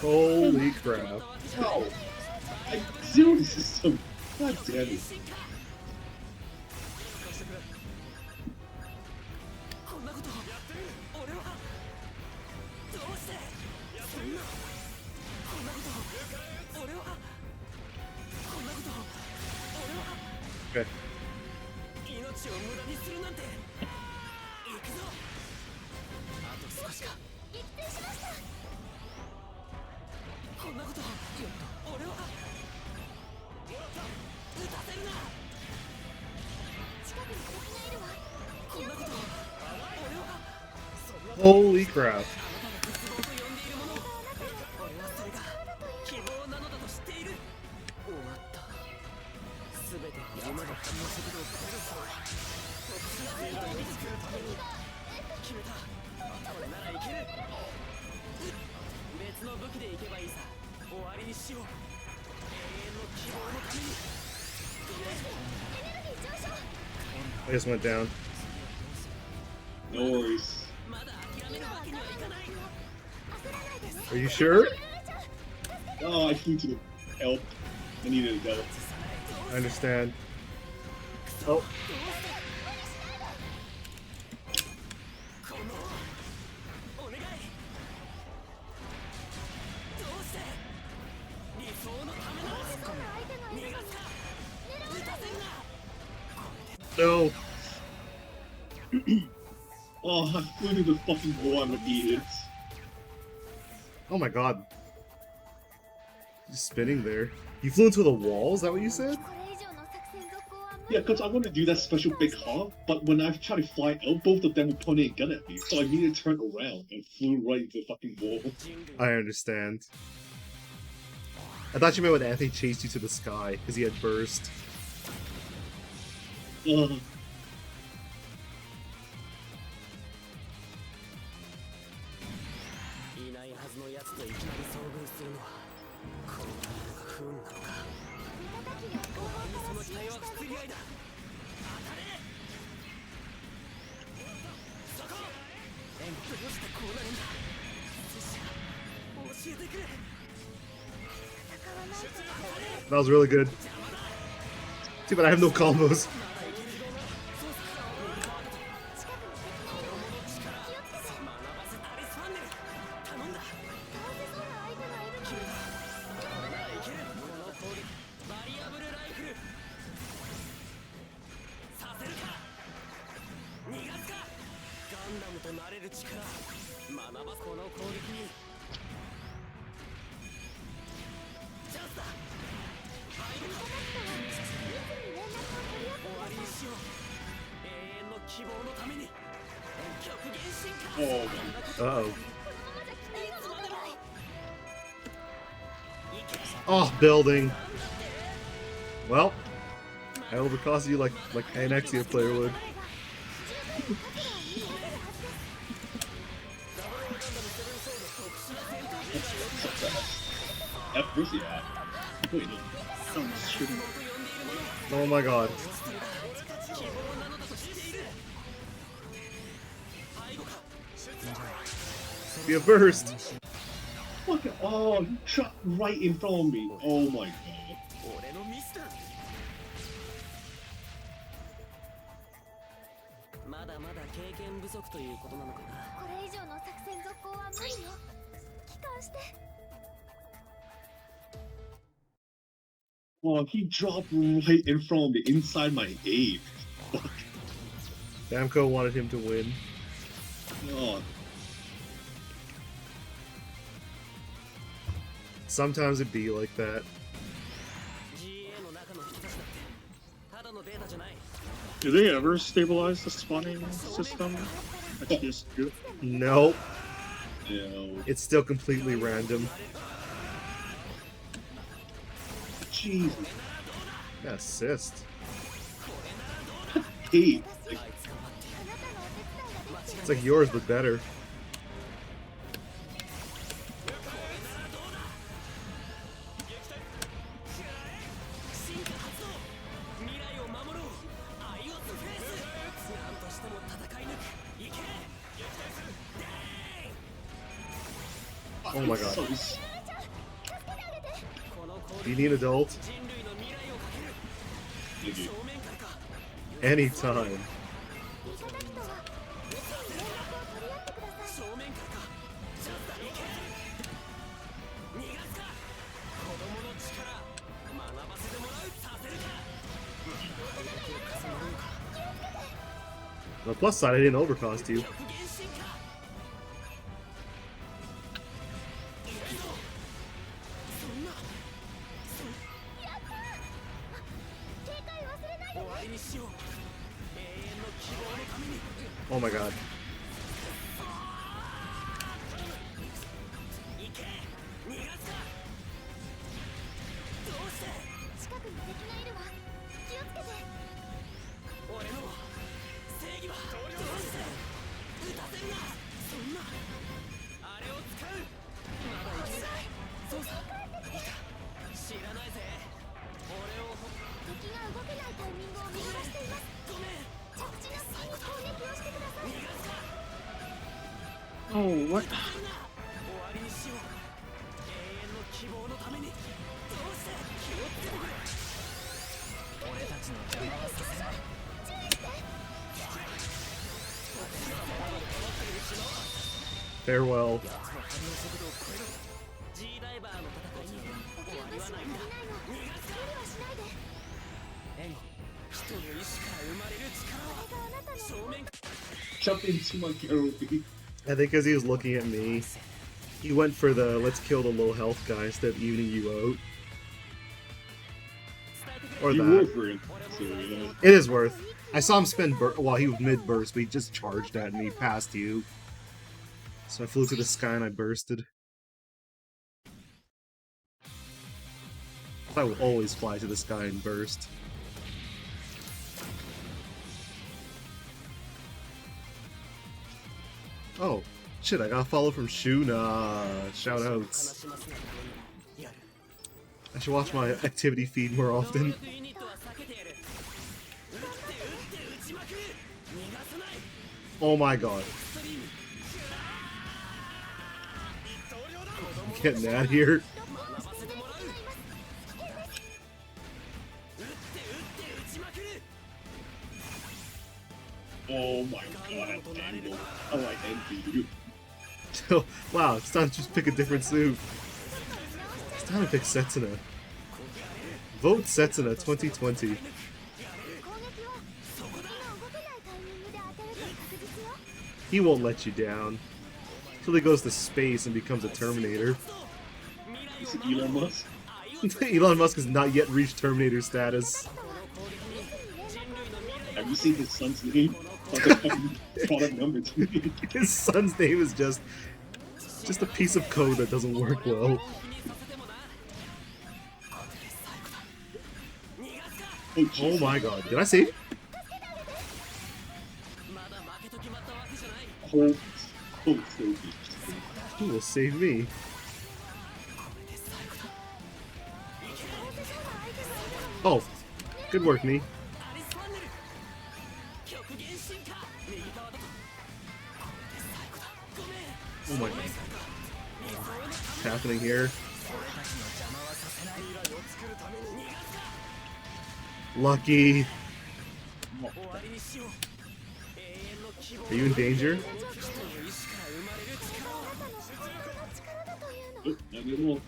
Holy crap. Wow. I zeroed the system. God damn it. Okay. Holy crap. I just went down. No worries. Are you sure? Oh, I flew to the help. I needed a help. I understand. Oh. No. Oh, I flew to the fucking wall. I'm an idiot. Oh my god. Just spinning there. You flew into the wall? Is that what you said? Yeah, because I want to do that special big hop, but when I tried to fly out, both of them were pointing a gun at me, so I needed to turn around and flew right into the fucking wall. I understand. I thought you meant when Anthony chased you to the sky, because he had burst. Uh, That was really good. Too bad I have no combos. oh, Uh-oh. Oh, building. Well, I overcost you like an Exia player would. F yeah. Wait, no. Oh my god. Be a burst. Fuck it. Oh, you shot right in front of me. Oh my god. まだまだ経験不足ということなのかな。これ以上の作戦続行は無理よ。帰還して。 Oh, he dropped right in front of me, inside my aim. Fuck. Damco wanted him to win. Oh, Sometimes it be like that. GA の中の人たちだってただのデータじゃない。Do they ever stabilize the spawning system? I just do. Nope. No. It's still completely random. Jesus. Assist. Hey. It's like yours, but better. Oh my god. Do you need an adult? Maybe. Anytime. On the plus side, I didn't overcost you. Oh my god. Oh, what? Farewell. Jump into my Garobi. I think because he was looking at me, he went for the let's kill the low health guy instead of evening you out. Or You that. were for it. So, yeah. It is worth. I saw him spend while he was mid burst, but he just charged at me past you. So I flew to the sky and I bursted. I will always fly to the sky and burst. Oh, shit, I got a follow from Shuna. Shoutouts. I should watch my activity feed more often. Oh my god. I'm getting out of here. Oh my god, angle. Oh, I envy you. Wow, it's time to just pick a different suit. It's time to pick Setsuna. Vote Setsuna 2020. He won't let you down. Until he goes to space and becomes a Terminator. Is it Elon Musk? Elon Musk has not yet reached Terminator status. Have you seen his son's name? Product number 2. His son's name is just a piece of code that doesn't work well. Oh my god, did I see? Oh, so good. Who will save me? Oh, good work, me. Oh my god. What's happening here? Lucky. Are you in danger? Oh, not at all.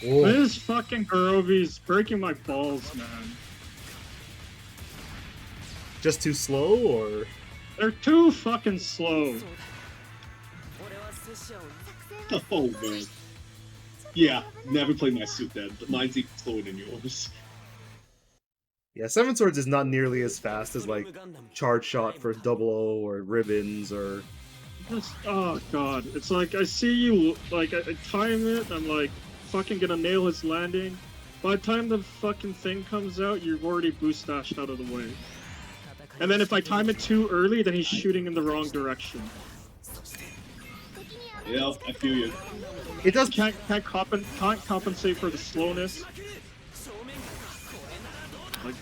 Whoa. This fucking Garobi's breaking my balls, man. Just too slow, or? They're too fucking slow. Oh man. Yeah, never played my suit then, but mine's even slower than yours. Yeah, Seven Swords is not nearly as fast as like Charge Shot for Double O or Ribbons or. Oh god, it's like I see you, like I time it, I'm like fucking gonna nail his landing. By the time the fucking thing comes out, you've already boost dashed out of the way. And then if I time it too early, then he's shooting in the wrong direction. Yeah, I feel you. It does. Can't compensate for the slowness. Like,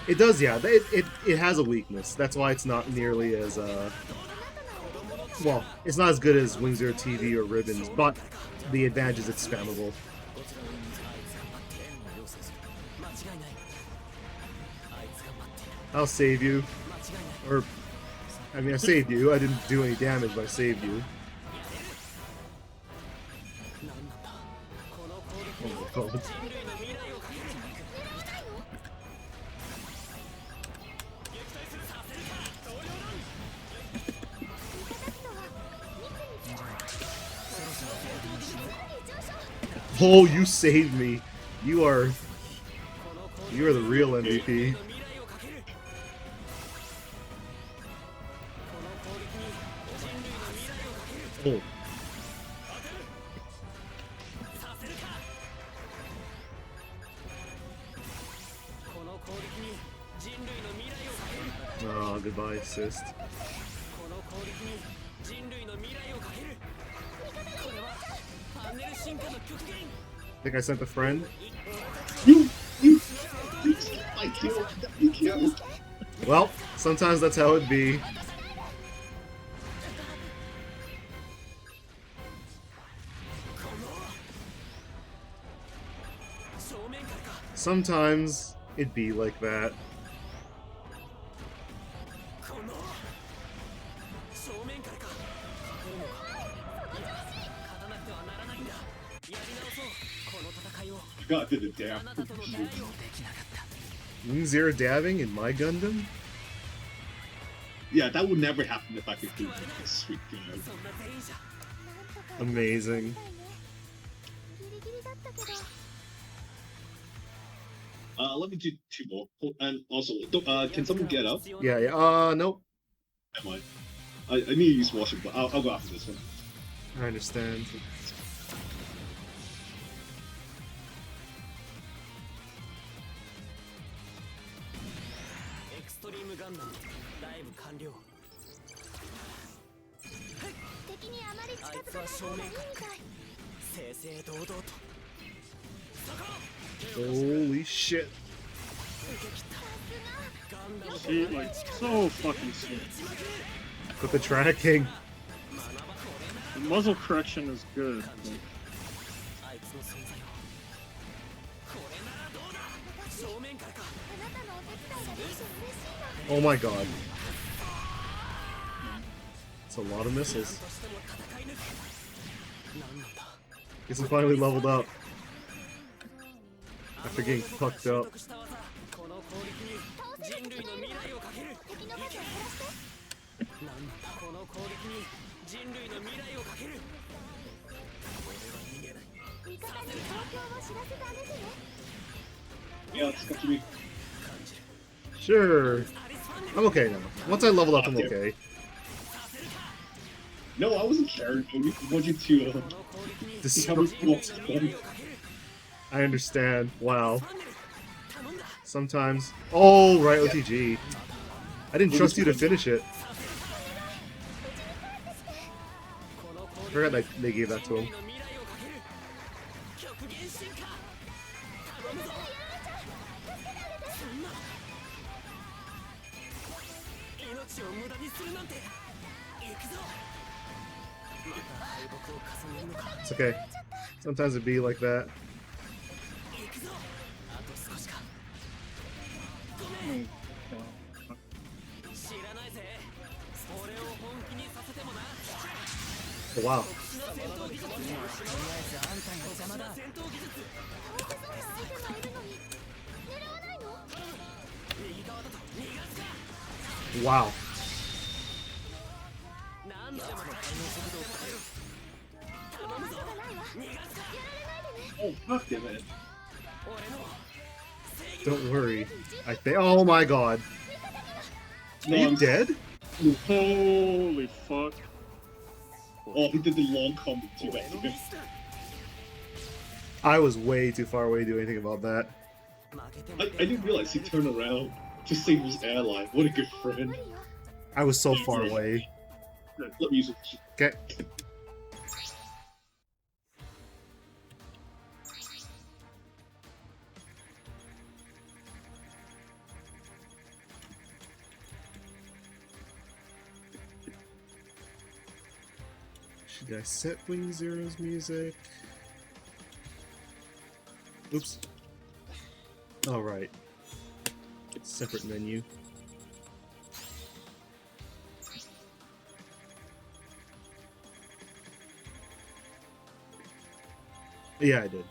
It does, yeah. It has a weakness. That's why it's not nearly as well, it's not as good as Wing Zero TV or Ribbons, but the advantage is it's spammable. I'll save you. Or, I mean, I saved you. I didn't do any damage, but I saved you. Oh my god. Oh, you saved me. You are the real MVP. Oh. Oh, goodbye, assist. Think I sent a friend? You I killed. You killed. Well, sometimes that's how it be. Sometimes it be like that. God did it damn. Wing Zero dabbing in my Gundam? Yeah, that would never happen if I could do this. Sweet God. Amazing. Let me do two more. And also, can someone get up? Yeah, yeah. Nope. Am I need to use washing, but I'll go after this one. I understand. Holy shit. see, like, so fucking sweet. With the tracking. The muzzle correction is good. Like, oh my god. It's a lot of missiles. Guess I'm finally leveled up. After getting fucked up. Yeah, it's got to be. Sure. I'm okay now. Once I level up, I'm okay. No, I wasn't caring. I wanted to I understand. Wow. Sometimes. Oh, right, OTG. I didn't trust you to finish it. I forgot that they gave that to him. It's okay. Sometimes it be like that. Oh, wow. Wow. God damn it. Don't worry. I think. Oh my god. Are No, you I'm dead? Holy fuck. Oh, he did the long combo too. I was way too far away to do anything about that. I didn't realize he turned around to save his ally. What a good friend. I was so far away. Let me use it. Okay. Should I set Wing Zero's music? Oops. All right. Separate menu. Yeah, I did.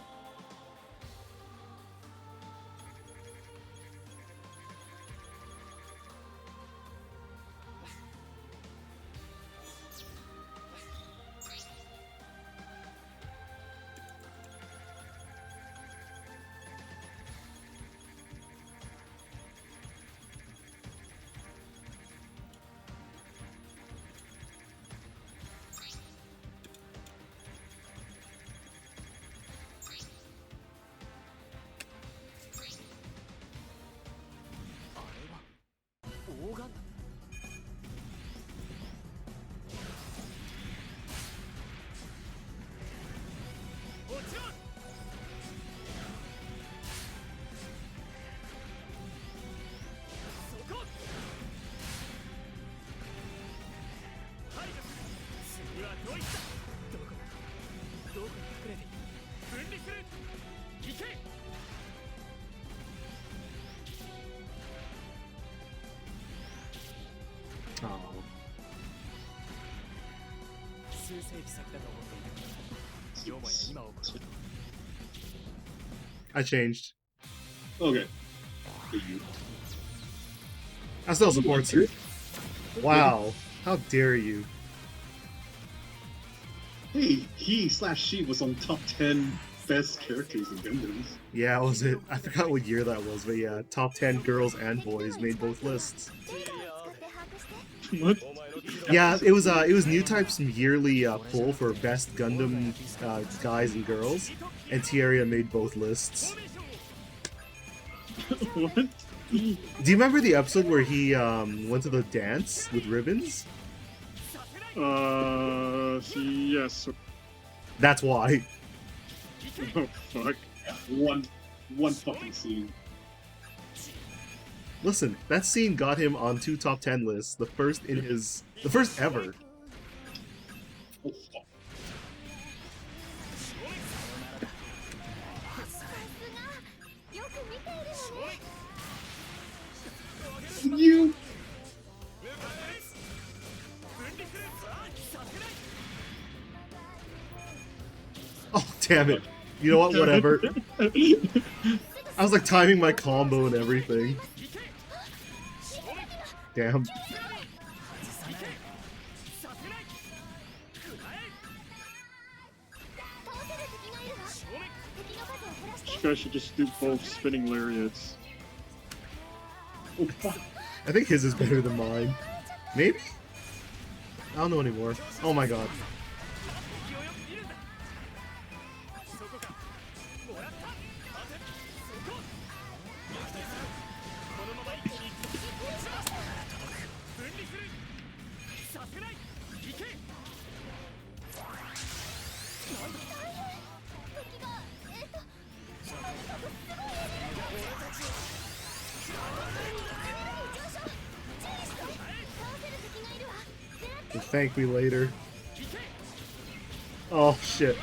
Oh. I changed. Okay. Hey, you. I still support you. Wow. How dare you? Hey, he/she was on top 10 best characters in Gundams. Yeah, was it? I forgot what year that was, but yeah, top 10 girls and boys made both lists. What? Yeah, it was New Type's yearly poll for best Gundam guys and girls, and Tierra made both lists. What? Do you remember the episode where he went to the dance with ribbons? Yes. That's why. Oh, fuck. One fucking scene. Listen, that scene got him on 2 top 10 lists, the first ever. Oh, fuck. You. Oh, damn it. You know what? Whatever. I was like timing my combo and everything. Damn. You guys should just do both spinning lariats. Oh, fuck. I think his is better than mine. Maybe? I don't know anymore. Oh my god. Thank me later. Oh shit.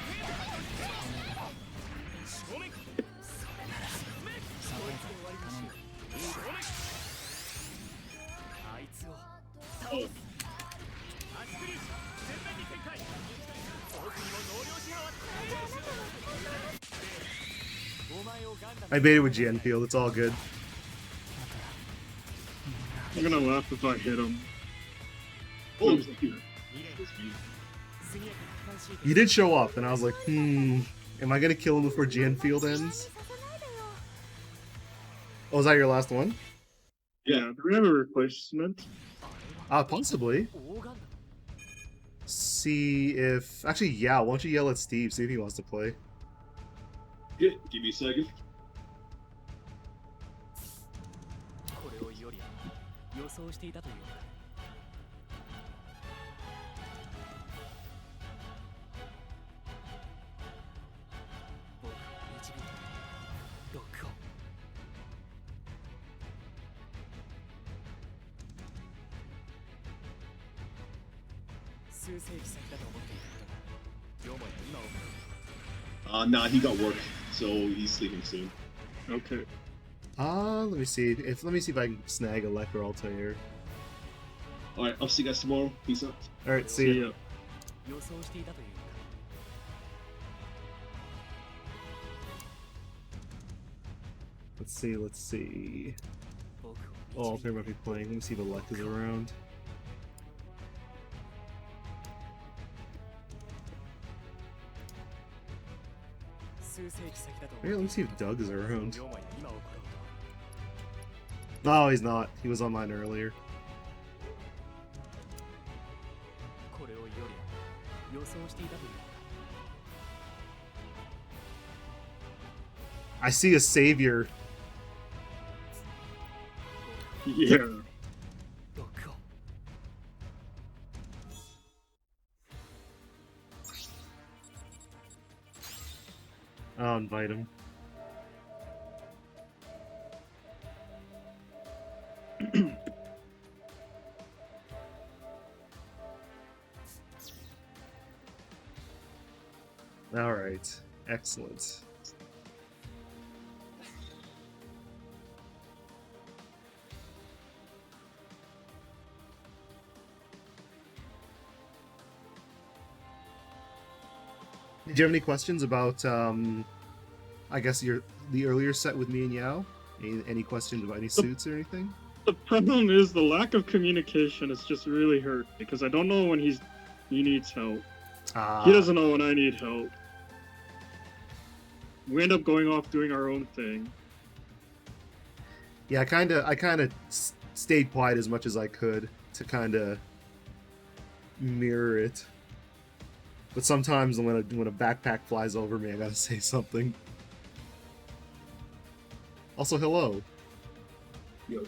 I baited with Gen Field, it's all good. I'm gonna laugh if I hit him. Oh, it was like here. You did show up, and I was like, Am I gonna kill him before GN Field ends? Oh, is that your last one? Yeah, do we have a replacement? Possibly. See if... Actually, yeah, why don't you yell at Steve, see if he wants to play. Yeah, give me a second. これをより予想していたというのか。僕を導いたロックオン。数世紀先だと思っていたことが、よもや今を。Nah, he got work, so he's sleeping soon. Okay. Let me see. Let me see if I can snag Electro Altair. Alright, I'll see you guys tomorrow. Peace out. Alright, see ya. 予想していたというのか。Let's see, let's see. 僕 Oh, を Altair might be playing. Let me see if Elect is around. Yeah, let me see if Doug is around. No, he's not. He was on mine earlier. I see a savior. Yeah. I'll invite him. All right, excellent. Did you have any questions about, I guess, the earlier set with me and Yao? Any questions about any suits or anything? The problem is the lack of communication is just really hurt because I don't know when he needs help. He doesn't know when I need help. We end up going off doing our own thing. Yeah, I kind of stayed quiet as much as I could to kind of mirror it. But sometimes when a backpack flies over me, I gotta say something. Also, hello. Yo.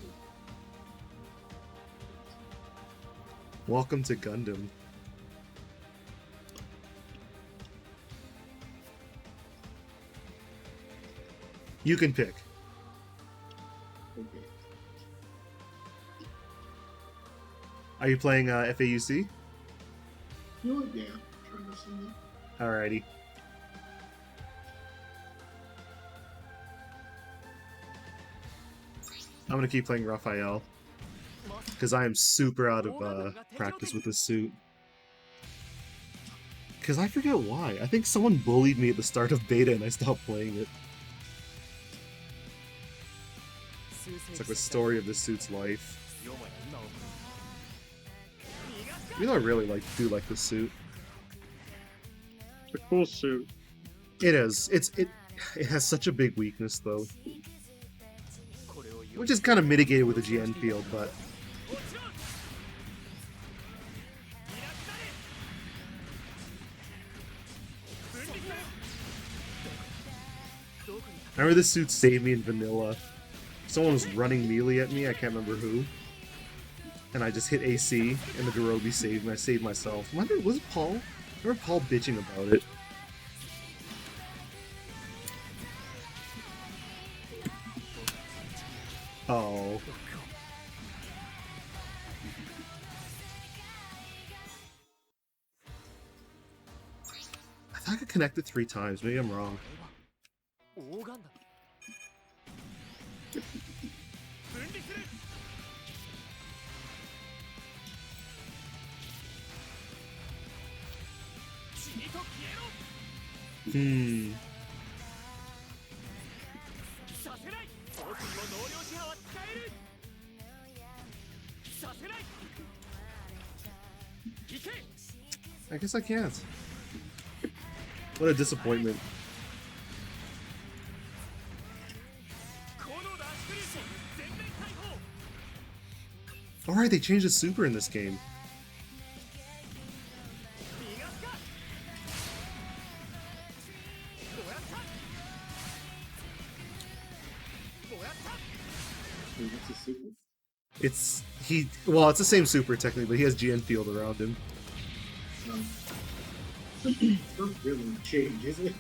Welcome to Gundam. You can pick. Okay. Are you playing FAUC? You know what? Yeah. Trying to see you. Alrighty. I'm gonna keep playing Raphael. Because I am super out of practice with this suit. Because I forget why. I think someone bullied me at the start of beta and I stopped playing it. It's like the story of this suit's life. You know, I really do like this suit. It's a cool suit. It is. It has such a big weakness though, which is kind of mitigated with the GN field, but. I remember this suit saved me in vanilla. Someone was running melee at me, I can't remember who. And I just hit AC, and the Garobi saved me. I saved myself. I wonder, was it Paul? I remember Paul bitching about it. Oh. I thought I could connect it 3 times. Maybe I'm wrong. I guess I can't. What a disappointment. Alright, they changed the super in this game. What's the super? It's well, it's the same super technically, but he has GN field around him. It's not really a change, is it?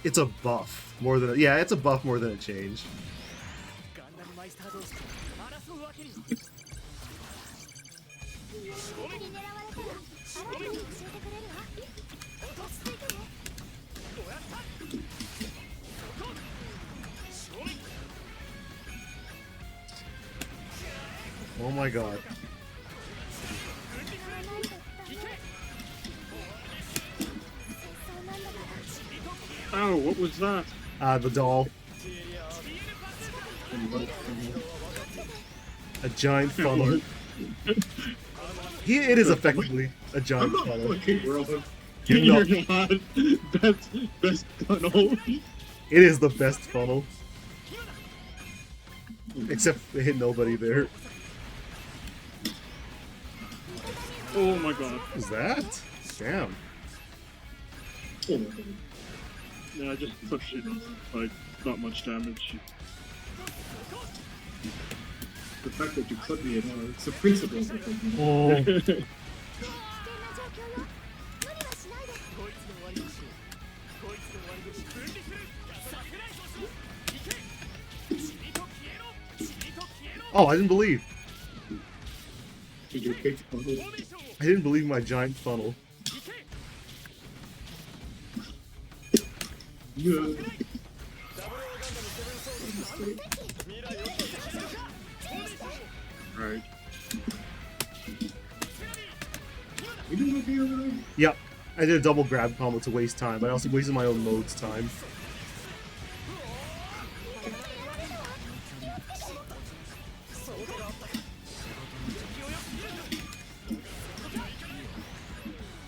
It's a buff more than yeah, it's a buff more than a change. ガンダムマイスター同士争うわけには敵に狙われたらあなたに教えてくれるわ。落ち着いてね。 Oh my god. Oh, what was that? The doll. A giant funnel. It is effectively a I'm giant not funnel. fucking wrong. No, You're not. Best funnel. it is the best funnel. Except it hit nobody there. Oh my god. What was that? Damn. Oh my god. Yeah, I just pushed it. Like, not much damage. The fact that you cut me in on, it's a principle. Oh. 危険な状況よ。無理はしないで。こいつの割り箸こいつの割り箸分離する桜井投手行けチリと消えろチリと消えろ Oh, I didn't believe. Did you pick funnel? フォーメーションを I didn't believe my giant funnel. 行け Yeah. ダブルオーガンダムセブンソード未来を決定したフォーメーションを Right. You doing okay over there? Yep. I did a double grab combo to waste time, but I also wasted my own mode's time.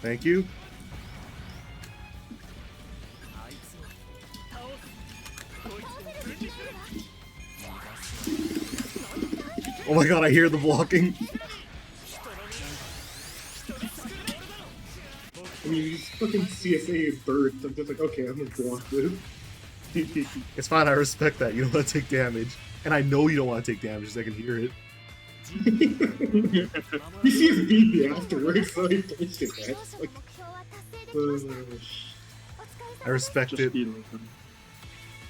Thank you. あいつを倒すこいつを分離する Oh my god, I hear the blocking. I mean, you just fucking CSA and birds. I'm just like, okay, I'm gonna block this. It's fine, I respect that. You don't want to take damage. And I know you don't want to take damage, because I can hear it. He sees me afterwards, so he pushed it 当 back. 初の Like, 目標は達成できました。お疲れ様 I respect Just it. deal with them.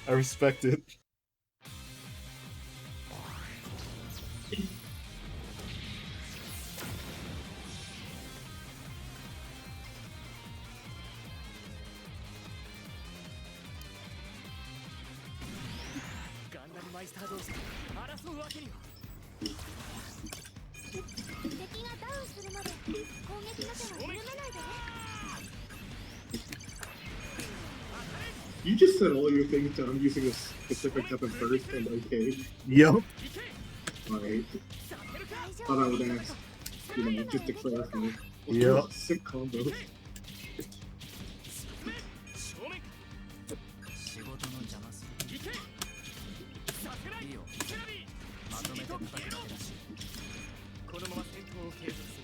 I respect it. Gundam マイスター同士争うわけには敵がダウンするまで攻撃の手は緩めないでね。 you just said all your things that I'm using a specific type of burst and okay. Yep. Alright. 大丈 Thought 夫 I would ask, you know, just to clarify. Yeah. Sick combo. 正面仕事の邪魔する行け桜井いいよまとめて叩くだけだしこのまま戦闘を継続する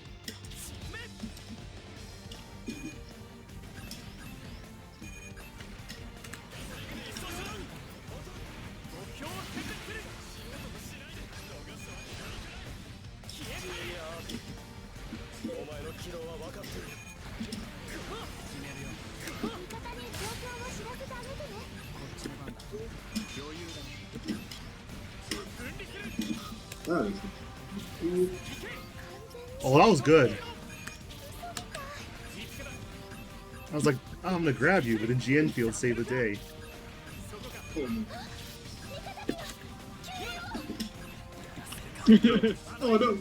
目標を設定する消えるお前の機能は分かってる決めるよ味方に状況を知らせてあげてね。こっちの番だ余裕だね分離する That is Oh, that was good. I was like, oh, I'm gonna grab you, but then GN field saved the day. Oh no!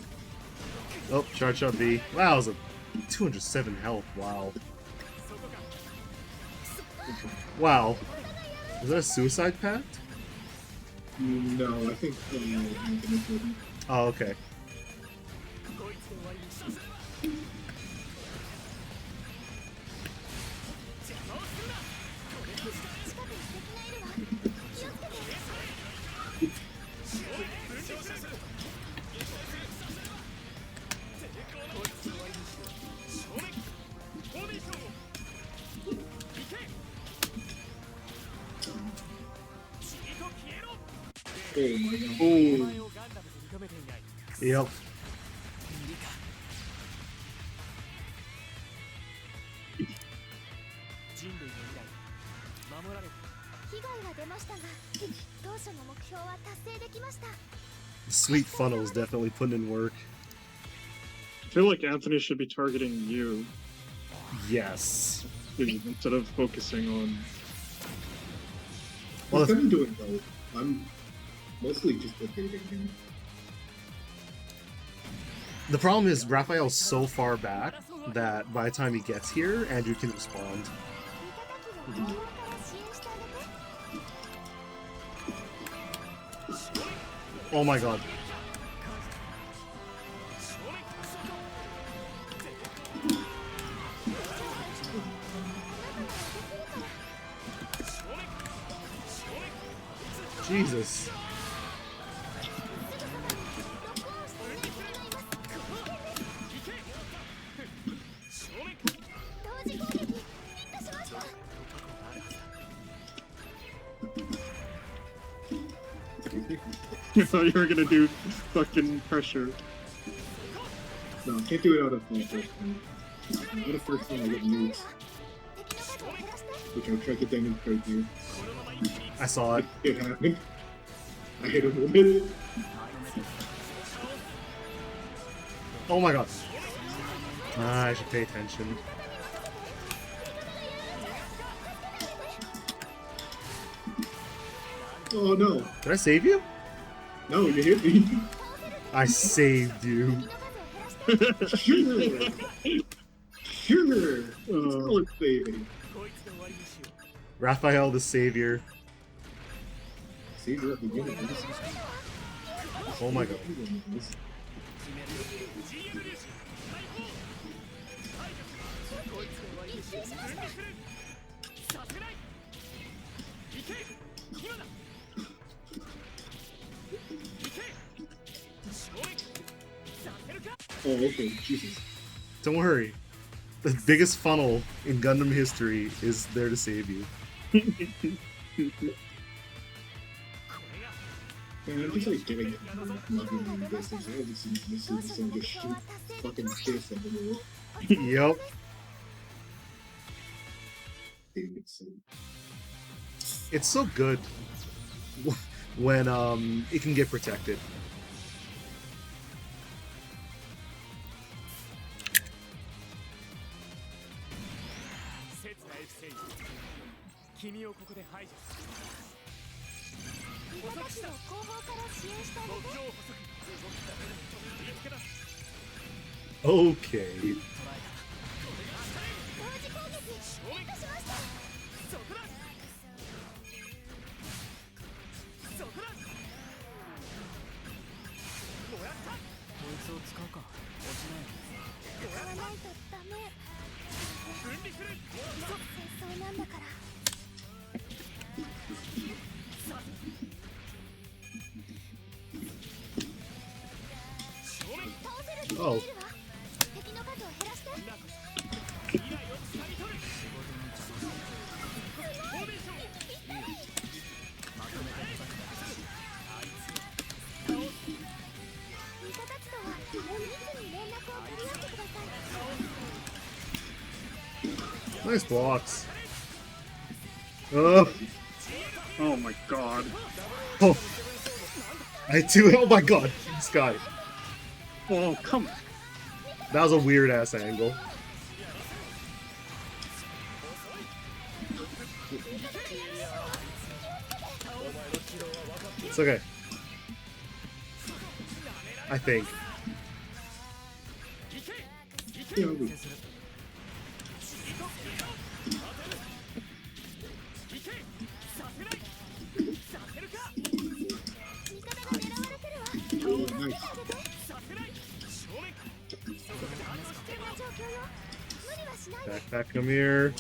Oh, charge shot B. Wow, that was a 207 health. Wow. Wow. Was that a suicide pact? No, I think. Oh, okay. こいつで終わりにし邪魔をするな近くに敵がいるわ。気をつけて。分離する Oh my god. おお。お前をガンダムで認めていない Yep. 無理か人類の未来守られる被害は出ましたが当初の目標は達成できました Sweet Funnel's definitely putting in work. I feel like Anthony should be targeting you Yes. instead of focusing on. Well, What's he doing though? I'm mostly just debating him. the problem is Raphael's so far back that by the time he gets here, Andrew can respond. 味方機を後方から支援してあげて Oh my god. Jesus. 同時攻撃ヒットしました You thought you were gonna do fucking pressure. No, I can't do it out of my first one. Not the first one I get nukes, 敵の数を減らして which I tried to demonstrate here. I saw it. It happened. I hit him with it. Oh my god. Ah, I should pay attention. Oh no. Did I save you? No, you hit me. I saved you. 敵の数を減らして Sugar! Sugar! Let's call it saving. こいつで終わりにしよう Raphael the savior. Savior at the beginning. Oh my god. Oh, okay. Jesus. Don't worry. The biggest funnel in Gundam history is there to save you. Man, I'm just like getting nothing this. This is some just shoot fucking piss at the wall. Yep. It's so good when it can get protected. 刹那 F 戦士君をここで排除する味方機を後方から支援してあげて目標捕捉動きだけで見つけ出す Okay. 捉え同時攻撃ヒットしました たそこだそこだもらったこいつを使うか落ちない使わないとダメ分離する戦争なんだから 倒せる人いるわ Oh. 敵の数を減らして 未来をつかみ取る仕事の一部フォーメーションまとめて叩くだけだあいつを倒す味方機とはいつに連絡を取り合ってください Nice blocks. Oh, Oh my god. oh. I do. Oh my god. This guy. Oh, come on. That was a weird ass angle. It's okay. I think. Yeah, we- 味方が狙われてるわ oh, nice. 危険な状況よ無理はしないで Backpack, come here.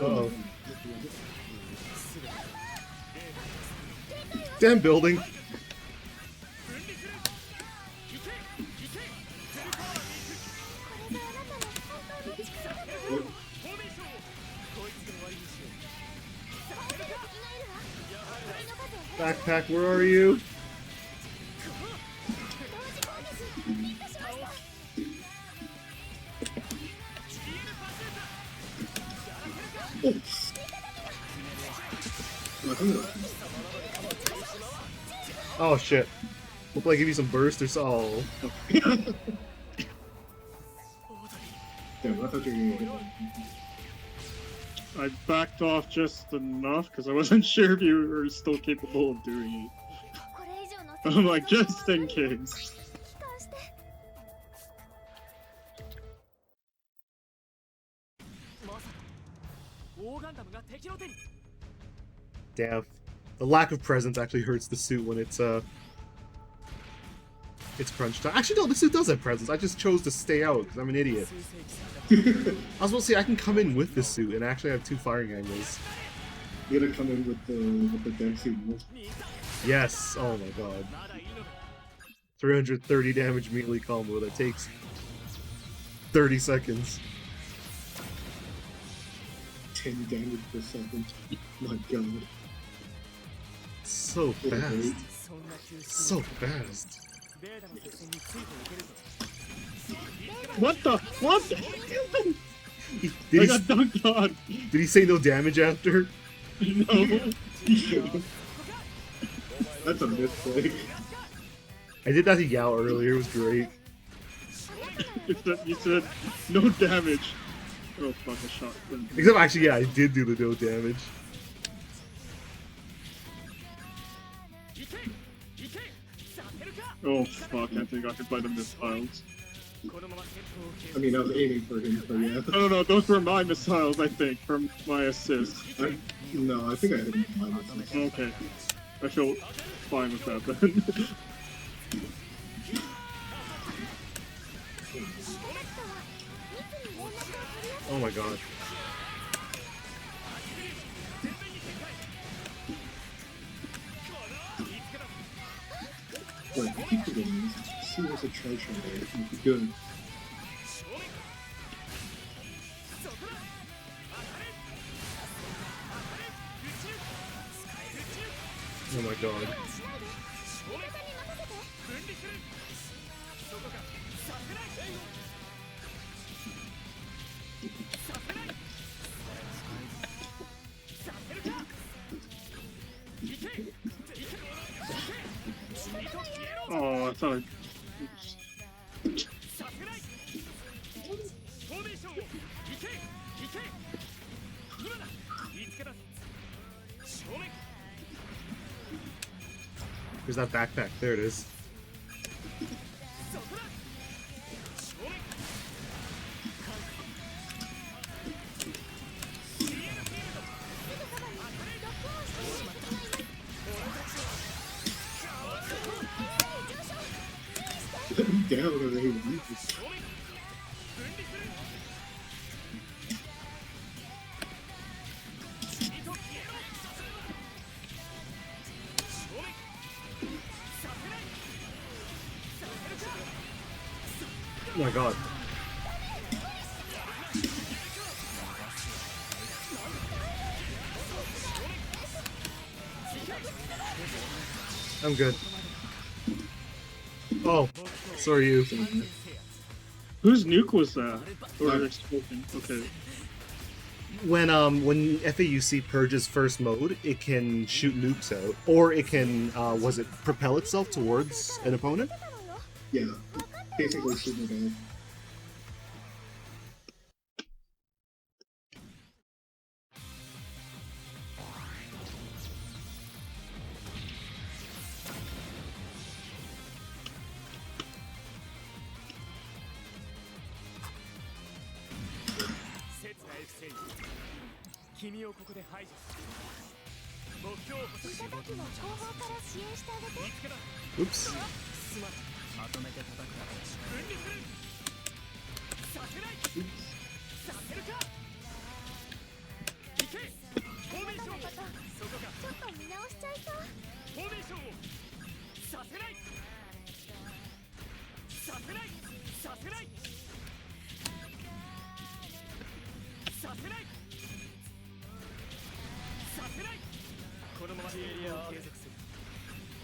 Uh-oh. Damn building. Backpack, where are you? Oh shit. Hopefully I give you some burst or so. Damn, I thought you were gonna I backed off just enough because I wasn't sure if you were still capable of doing これ以上の it. I'm like, just in case. 帰還して まさかオーガンダムが敵の手に Damn. The lack of presence actually hurts the suit when it's crunch time. Actually, no, the suit does have presence. I just chose to stay out because I'm an idiot. I was supposed to say I can come in with the suit and actually have 2 firing angles. You gotta come in with the Dempsey move. Yes. Oh my god. 330 damage melee combo that takes 30 seconds. 10 damage per second. My god. So fast. So fast. What the? What? Did I he, got dunked on. did he say no damage after? No. That's a mistake. I did that to Yao earlier. It was great. You said no damage. Oh fuck, I shot him. Except actually, yeah, I did do the no damage. Oh fuck, I think I could buy the missiles. I mean, I was aiming for him, but yeah. No, those were my missiles, I think, from my assist. No, I think I hit him with my missile. Okay. I feel fine with that then. Oh my god. Wait, I keep forgetting this. See, there's a treasure there. It would be good. Oh my god. Oh, I thought I... There's that backpack. There it is. Down over here. Oh my god. I'm good. Oh, so are you. Whose nuke was that? Or explosion? Okay. When FAUC purges first mode, it can shoot nukes out, or it can was it propel itself towards an opponent? Yeah. Basically shooting it down. Oops.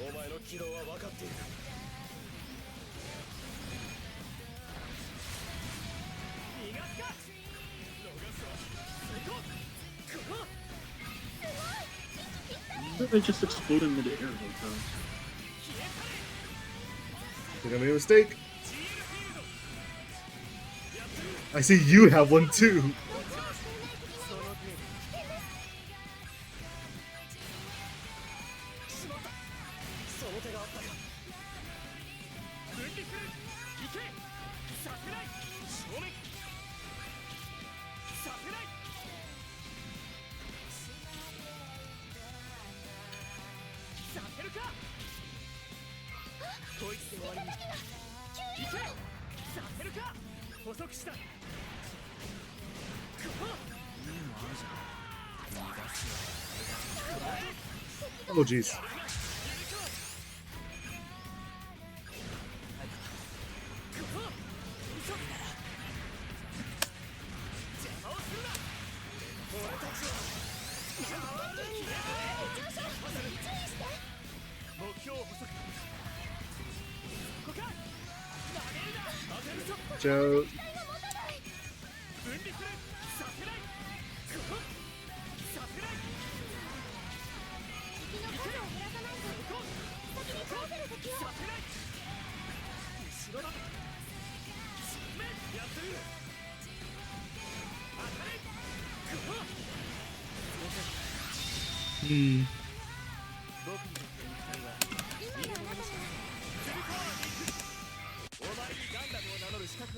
お前の軌道は分かっている。逃がすか。逃すわ。行こう。ここ。 They just explode in midair like that. I think I made a mistake. I see you have one too. Oh jeez. Joe.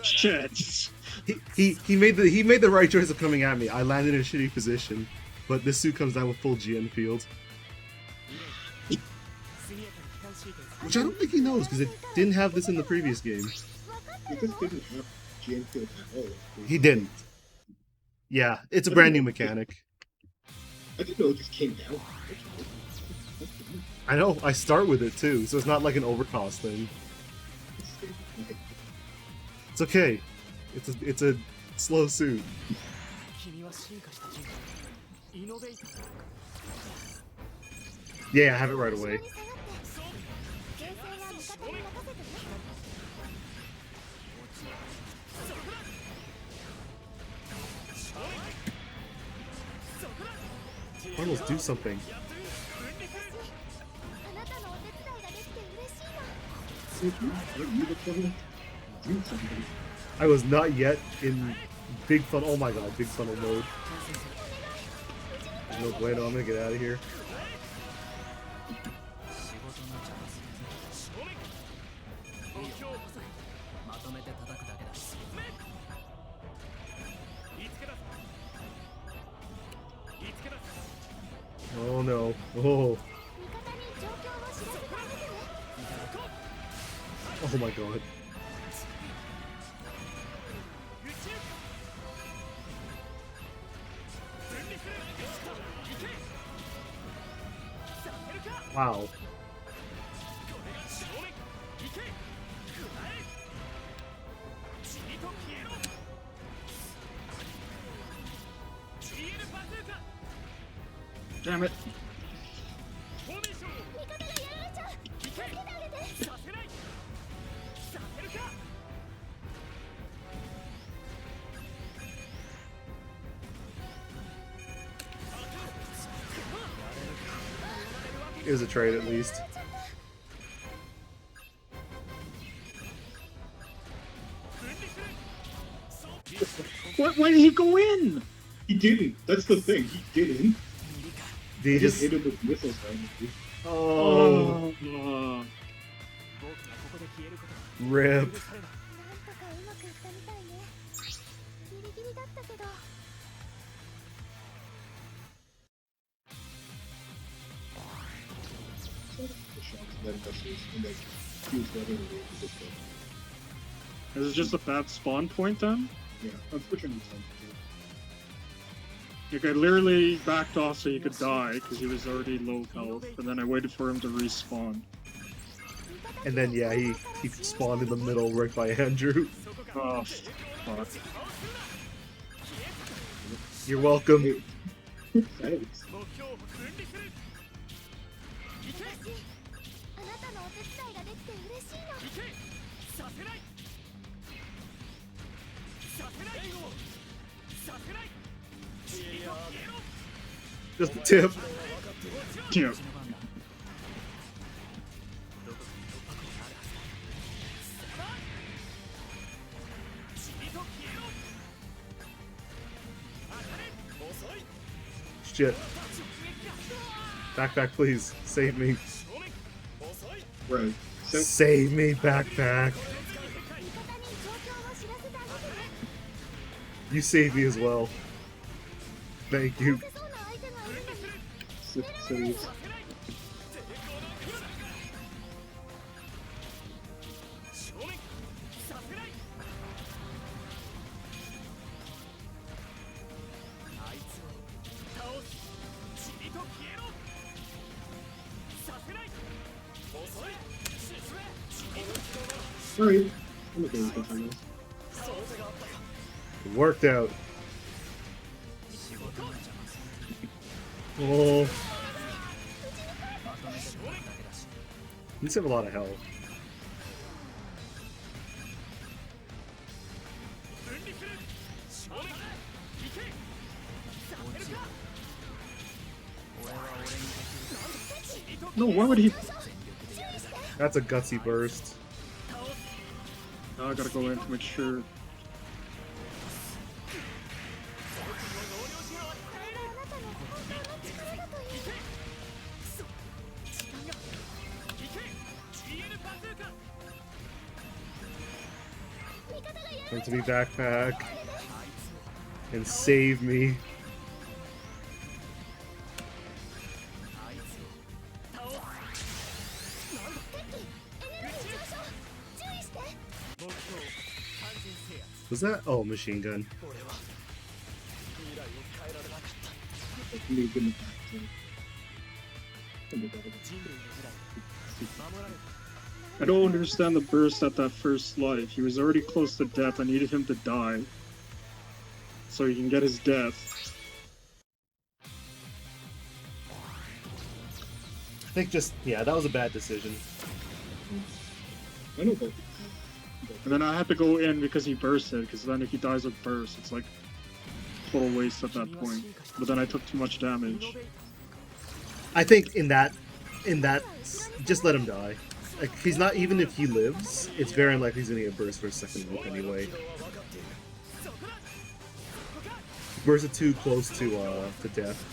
Shit. He made the right choice of coming at me. I landed in a shitty position, but this suit comes down with full GN field, which I don't think he knows because it didn't have this in the previous game. Because it didn't have GM field at all. He didn't. Yeah, it's a brand new mechanic. I didn't know it just came down. I know. I start with it too, so it's not like an overcost thing. It's okay. It's a slow suit. Yeah, I have it right away. Arnold's do something. I was not yet in big fun. Oh my god, big funnel mode. No bueno, I'm gonna get out of here. Oh no. Oh. Oh my god. Wow. Damn it. It was a trade at least. What? Why did he go in? He didn't. That's the thing. He didn't. Did he just hit him with missiles randomly. Oh, rip. なりましたし、and then he was never able to get them. Is it just a bad spawn point then? Yeah, unfortunately, Like I literally backed off so he could die because he was already low health, and then I waited for him to respawn. And then yeah, he spawned in the middle right by Andrew. Oh, fuck. You're welcome. Thanks. 伝いができて嬉しいの。行けさせないさせないさせない Just a tip. Yeah. 遅い Shit. Backpack, please. Save me. 遅い Right. So, Save me, backpack. 味方に状況を知らせてあげてね。 You save me as well. Thank you. 倒せそうな相手がいるのに。 so 正面させないあいつを倒す塵と消えろさせない遅い塵と alright. I'm okay with this, I guess. そう手があったか It worked out. Oh. These have a lot of health. 分離する正面行けさせるか No, why would he? That's a gutsy burst. Now I gotta go in to make sure. これがあなたの本当の力だという。時間が行け GN バズーカ 味方がやら Going れ to be backpack. And save me. あいつを倒す敵エネルギー上昇。注意して。目標完全制圧 Was that? Oh, machine gun. 俺は未来を変えられなかった Like, me getting back to人類の未来を守られた I don't understand the burst at that first life. He was already close to death. I needed him to die, so he can get his death. I think just, yeah, that was a bad decision. I know, but And then I had to go in because he bursted. Because then if he dies with burst, it's like total waste at that point. But then I took too much damage. I think in that, just let him die. Like, he's not, even if he lives, it's very unlikely he's gonna get burst for a second loop anyway. Bursted too close to death.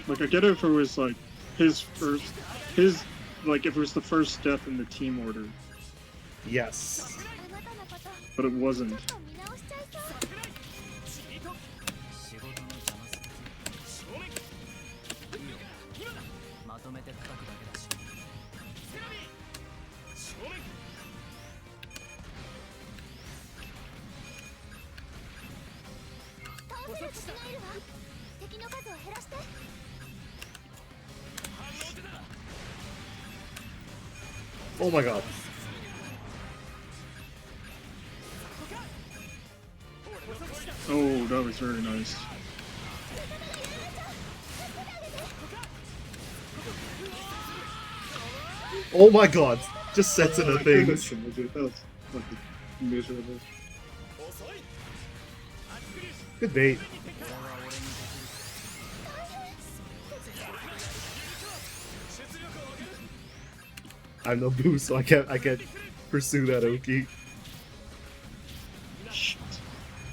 Like, I get it if it was like his first, like if it was the first death in the team order, Yes. あなたのこと but it wasn't. ちょっと見直しちゃいそう。仕事の邪魔する正面今だまとめて叩くだけだしセラミー正面倒せる敵がいるわ。敵の数を減らして。反応出た Oh my god. Oh, that was very nice. Oh my god. Just sets into things. that was fucking miserable. 遅い Good bait. I have no boost, so I can't pursue that Oki.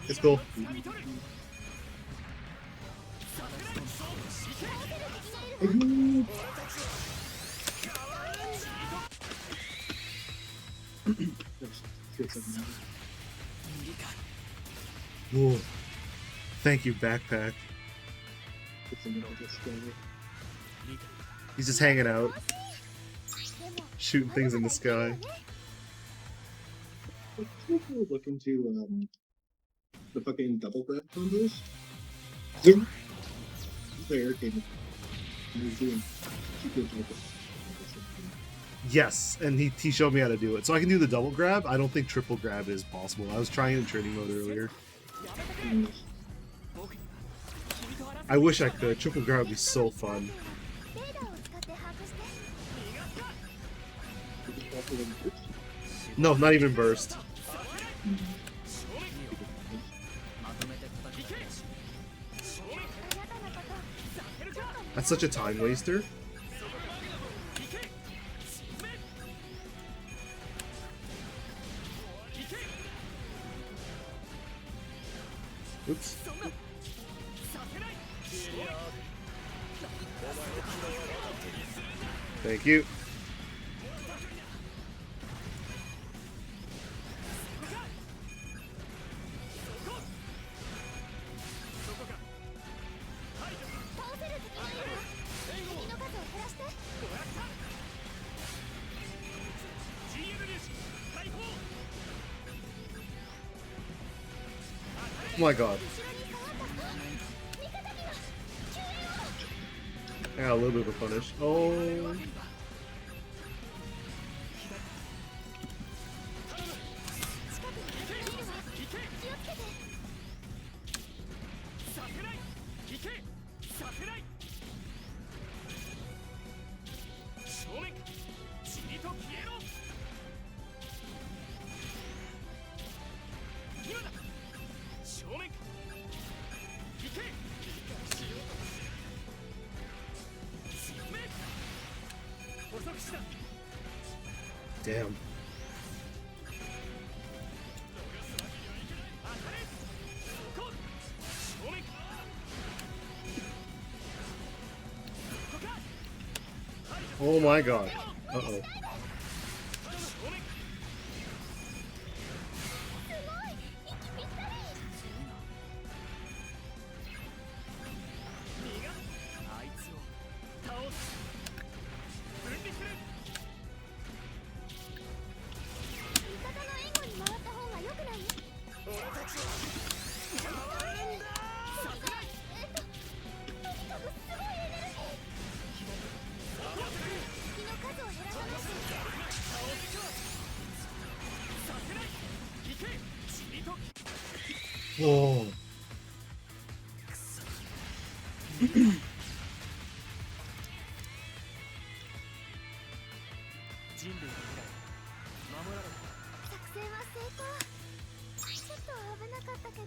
It's cool. Whoa. Thank you, backpack. He's just hanging out, でも shooting things in the sky. Let's take a look into the fucking double grab combos. Zoom. There, okay. Zoom. Yes, and he showed me how to do it. So I can do the double grab. I don't think triple grab is possible. I was trying in training mode earlier. 僕には君と争 I wish I could. Triple guard would be so fun. レーダーを使って把握して No, not even burst. まとめて叩くだけだし あなたのことちょっと That's such a time waster. Oops. Thank you. Oh my god. Yeah, a little bit of a punish. Oh. Damn. Oh my god. Uh-oh. Whoa. 人類の未来守られる作戦は成功ちょっと危なかったけど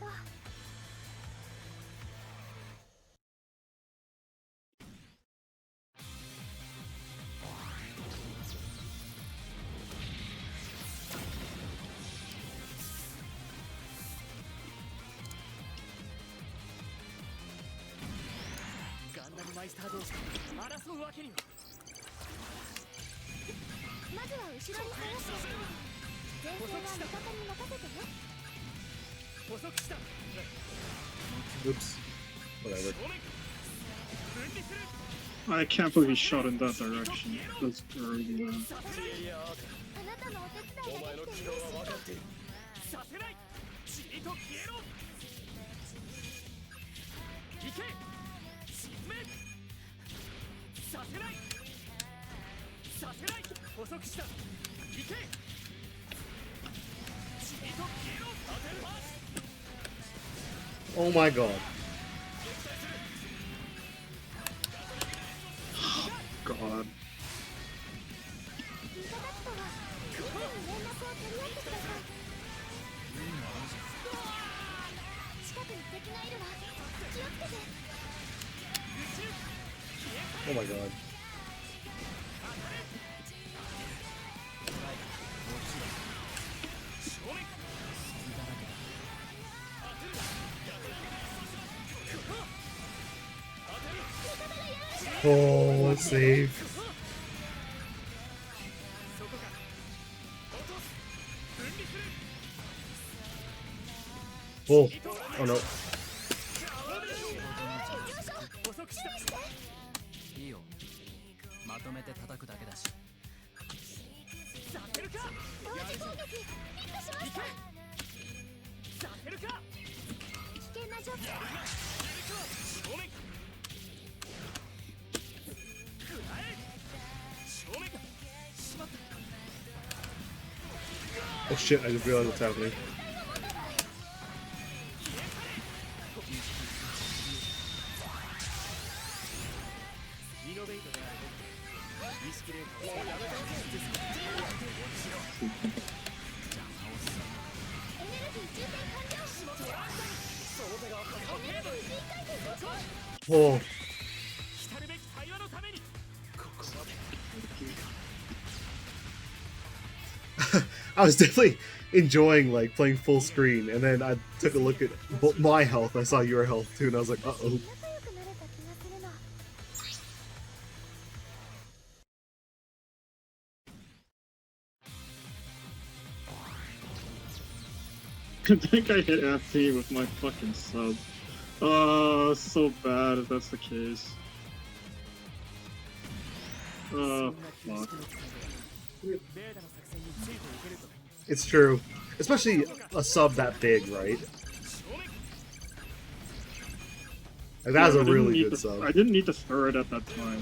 ガンダムマイスター同士争うわけにはまずは後ろに下がって前線は味方に任せてね Oops. Whatever. I can't believe he shot in that direction. That's dirty, man. あなたのお手伝いができて嬉しいさせない塵と消えろ行け沈めさせないさせない捕捉した行け塵と消えろ当てる Oh my god. God. 味方とはすぐに連絡を取り合ってください近くに敵がいるわ気をつけて Oh my god. Oh, save. Oh, oh no. いいよまとめて叩くだけだしさせるか同時攻撃ヒットしましたさせるか危険な状況 Oh shit, I just realized what's happening. Oh. I was definitely enjoying like playing full screen, and then I took a look at my health. I saw your health too, and I was like, "Uh-oh." I think I hit FP with my fucking sub. Oh, so bad if that's the case. Oh, fuck. It's true, especially a sub that big, right? Like, that was Yeah, a I didn't really need good to- sub. I didn't need to throw it at that time.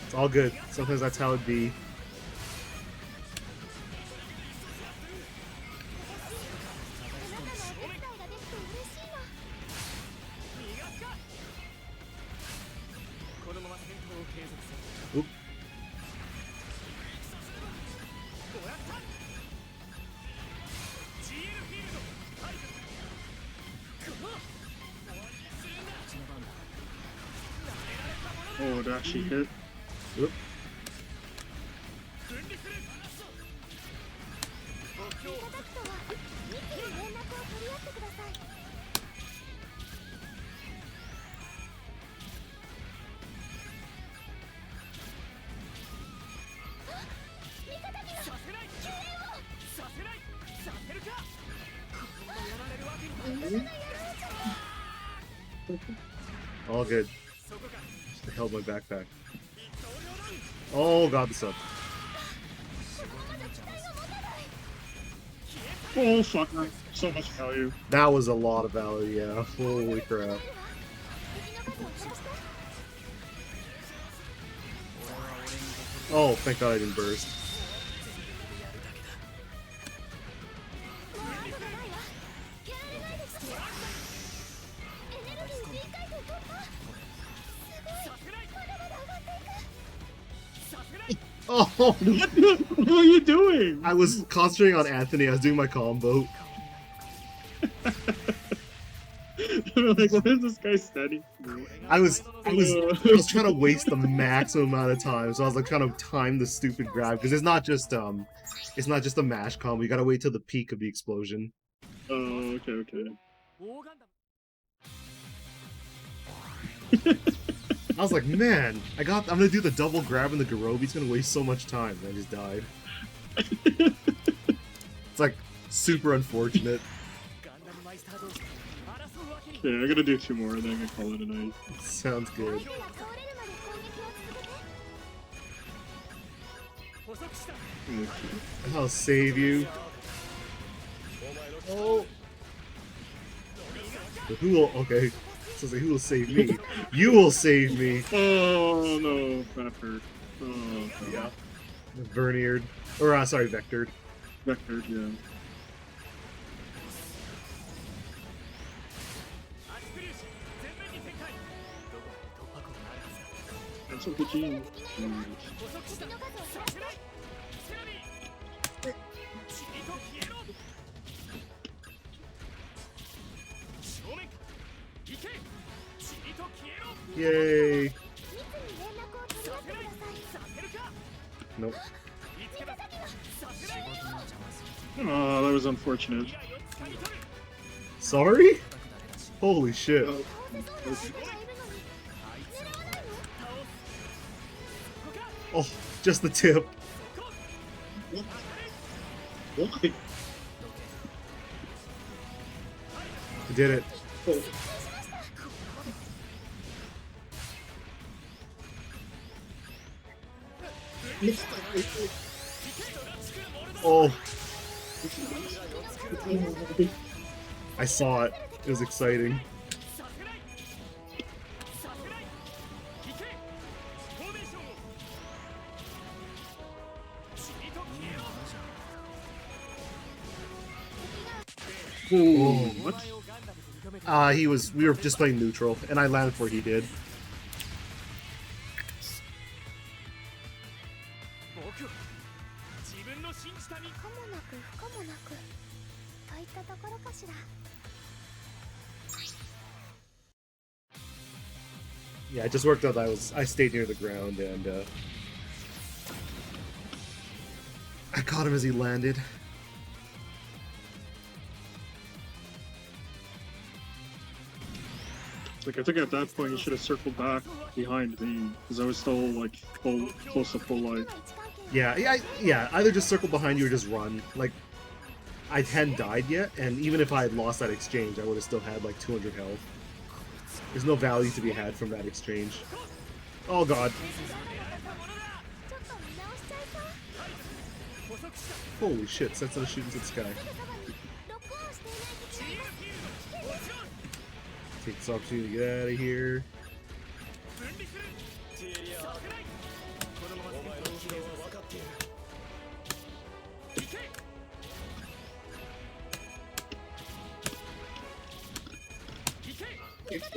It's all good. Sometimes that's how it be. Oop. Oh, it actually hit. Oop. All good. Just held my backpack. Oh god, the sub. Oh, fuck. So much value. That was a lot of value, yeah. Holy crap. Oh, thank god I didn't burst. Oh, What are you doing? I was concentrating on Anthony. I was doing my combo. Like, what is this guy studying? I was trying to waste the maximum amount of time, so I was like trying to time the stupid grab because it's not just a mash combo. You gotta wait till the peak of the explosion. Oh, okay, okay. I was like, man, I'm gonna do the double grab in the Garobi. It's gonna waste so much time. And I just died. It's like super unfortunate. Yeah, I gotta do 2 more and then I can call it a night. Sounds good. I'll save you. Oh. Who will? Okay. So it's like, who will save me? You will save me. Oh no, that hurt. Oh, Yeah. Vernier'd. Or, sorry, Vectored. Vector, yeah. That's what the gene. Yay. Nope. Oh, that was unfortunate. Sorry? Holy shit. Oh, just the tip. Why? I did it. Oh. I saw it. It was exciting. Oh, what? We were just playing neutral, and I landed before he did. 可もなく不可もなくといったところかしら。 Yeah, it just worked out that I stayed near the ground and I caught him as he landed. Like, I think at that point you should have circled back behind me, because I was still, like, close to full life. Yeah. Either just circle behind you or just run. Like, I hadn't died yet, and even if I had lost that exchange, I would have still had like 200 health. There's no value to be had from that exchange. Oh god. Holy shit, sets of shooting to the sky. Take this opportunity to get out of here.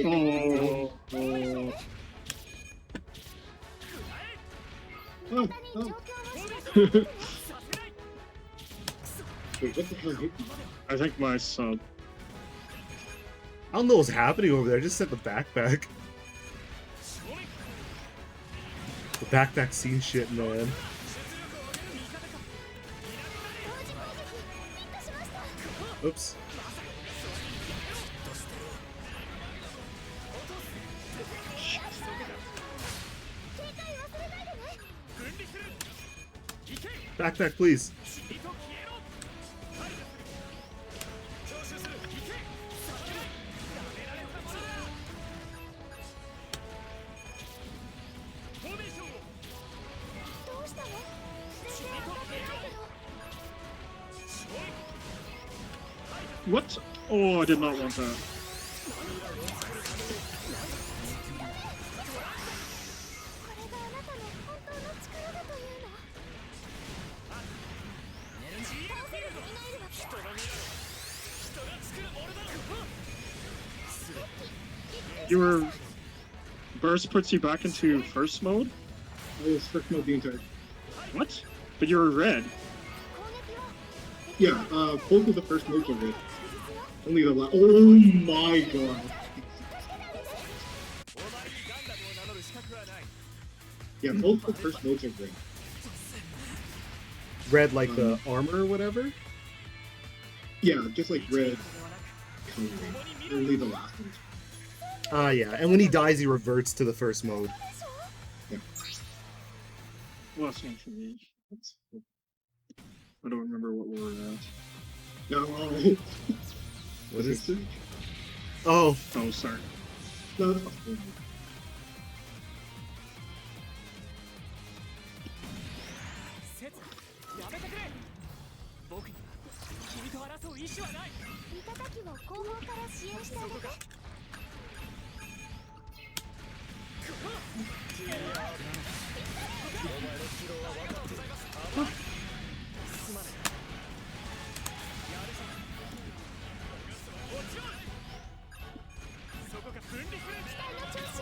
Oh. Wait, what the hell hit me? I think my sub. I don't know what's happening over there, I just set the backpack. The backpack scene shit, man. Oops. Backpack, please. What? Oh, I did not want that. Your burst puts you back into first mode? I was first mode the entire. What? But you were red. Yeah, both of the first modes are red. Only the last. Oh my god. Yeah, both the first modes are red. Red like the armor or whatever? Yeah, just like red. Coloring. Only the last one. Ah, yeah. And when he dies, he reverts to the first mode. Yeah. Well, that's not for me. I don't remember what we were at. No. What is it? Oh. Oh, sorry. No, that's fine.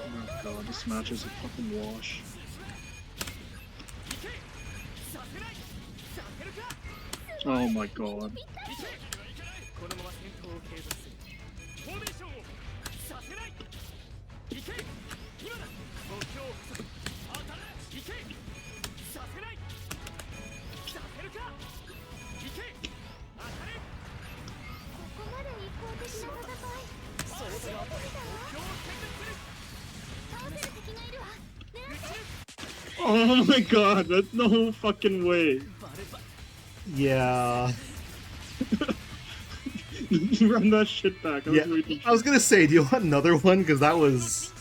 Oh god, this match is a fucking wash. Oh my god. Oh my god, that's no fucking way. Yeah. Run that shit back. Yeah. I was gonna say, do you want another one? Because that was...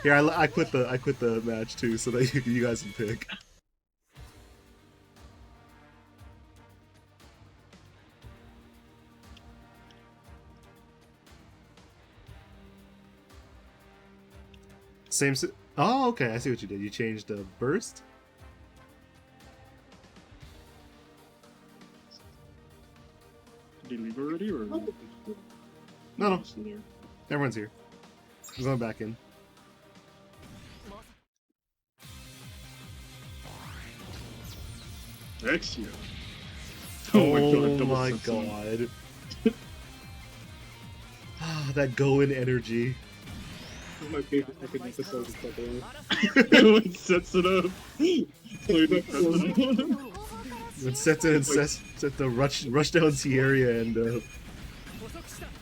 Here, I quit the match too, so that you guys can pick. Same. Oh, okay. I see what you did. You changed the burst. Did you leave already, or? No. Still there. Everyone's here. I'm going back in. Hex you. Oh double my sensing. god. Ah, that going energy. This is my favorite fucking episode of Double. When it sets it up. Play the president. 後方から When Seta and Seta rush down Tierra and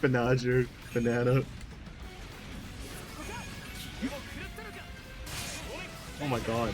Banana. Oh my god.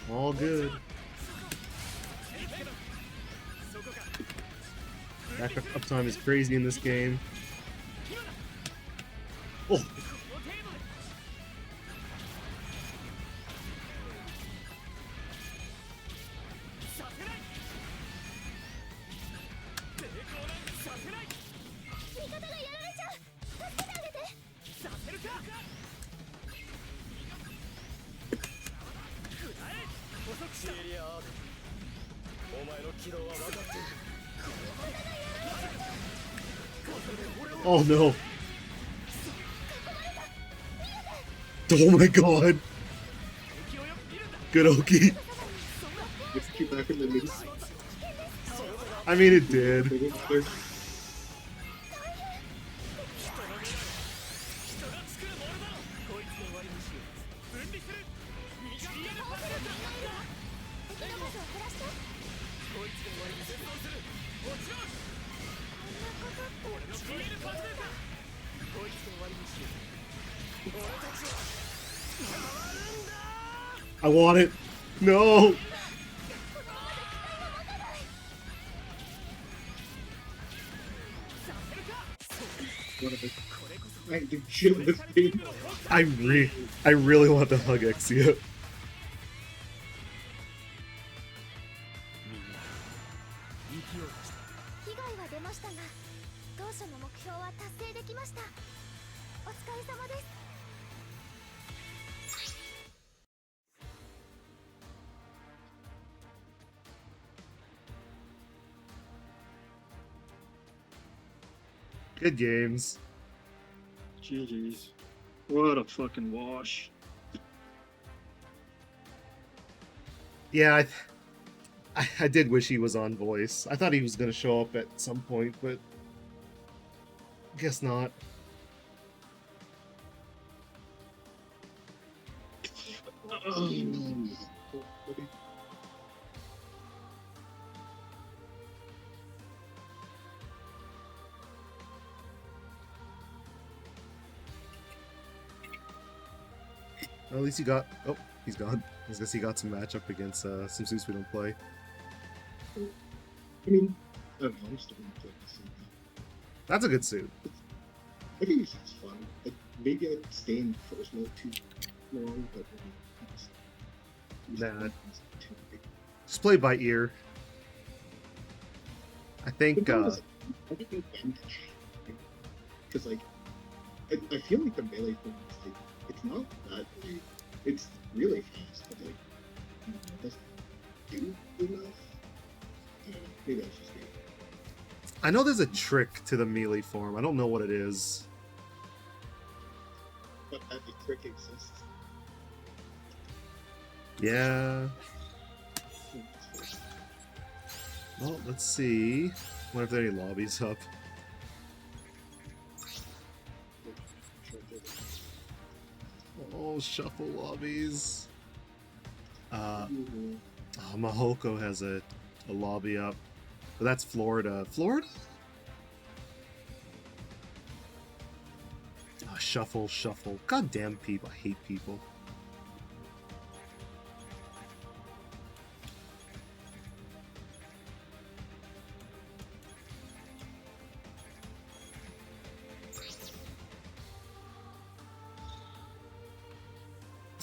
All good. Backup uptime is crazy in this game. Oh! Oh no! Oh my god! Good Oki. Let's keep back in the news. I mean, it did. I want it. No. One of the I had to kill this game. I really want to hug Exia. 被害は出ましたが当初の目標は達成できました。お疲れ様です。 Good games. GG's. What a fucking wash. Yeah, I did wish he was on voice. I thought he was gonna show up at some point, but guess not. Well, at least he got. Oh, he's gone. I guess he got some matchup against some suits we don't play. I mean, I don't know, I'm still gonna play this. That's a good suit. I think it's just fun. Like, maybe I'd stay in first mode too long, but Nah. Just play by ear. I think. I think because like I feel like the melee thing is like it's not that great. It's really fast, but like it doesn't do enough. Maybe that's just me. I know there's a trick to the melee form. I don't know what it is. But that the trick exists. Yeah. Well, let's see. Wonder if there are any lobbies up. Oh, shuffle lobbies. Oh, Mahoko has a lobby up. But that's Florida. Florida? Oh, shuffle, shuffle. Goddamn people. I hate people.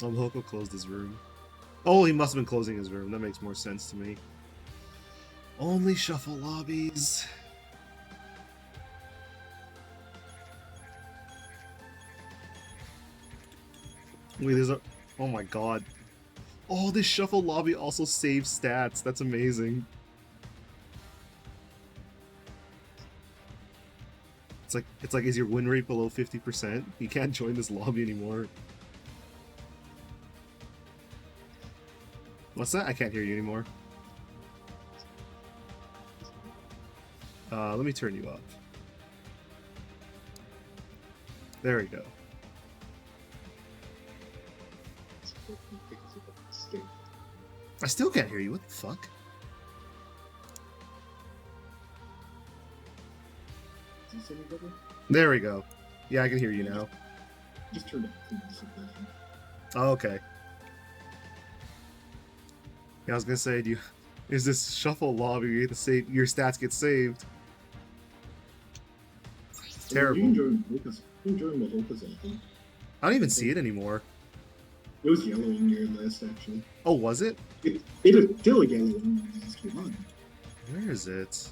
Oh, Hoko closed his room. Oh, he must have been closing his room. That makes more sense to me. Only shuffle lobbies. Wait, there's a... Oh my god. Oh, this shuffle lobby also saves stats. That's amazing. It's like, is your win rate below 50%? You can't join this lobby anymore. What's that? I can't hear you anymore. Let me turn you up. There we go. I still can't hear you. What the fuck? There we go. Yeah, I can hear you now. Just turn it Oh, okay. Yeah, I was gonna say, is this shuffle lobby you get to save your stats get saved? It's terrible. You enjoy Mahoka's album. I don't even see it anymore. It was yellow in your list, actually. Oh, was it? It is still yellow in your list. Come on. Where is it?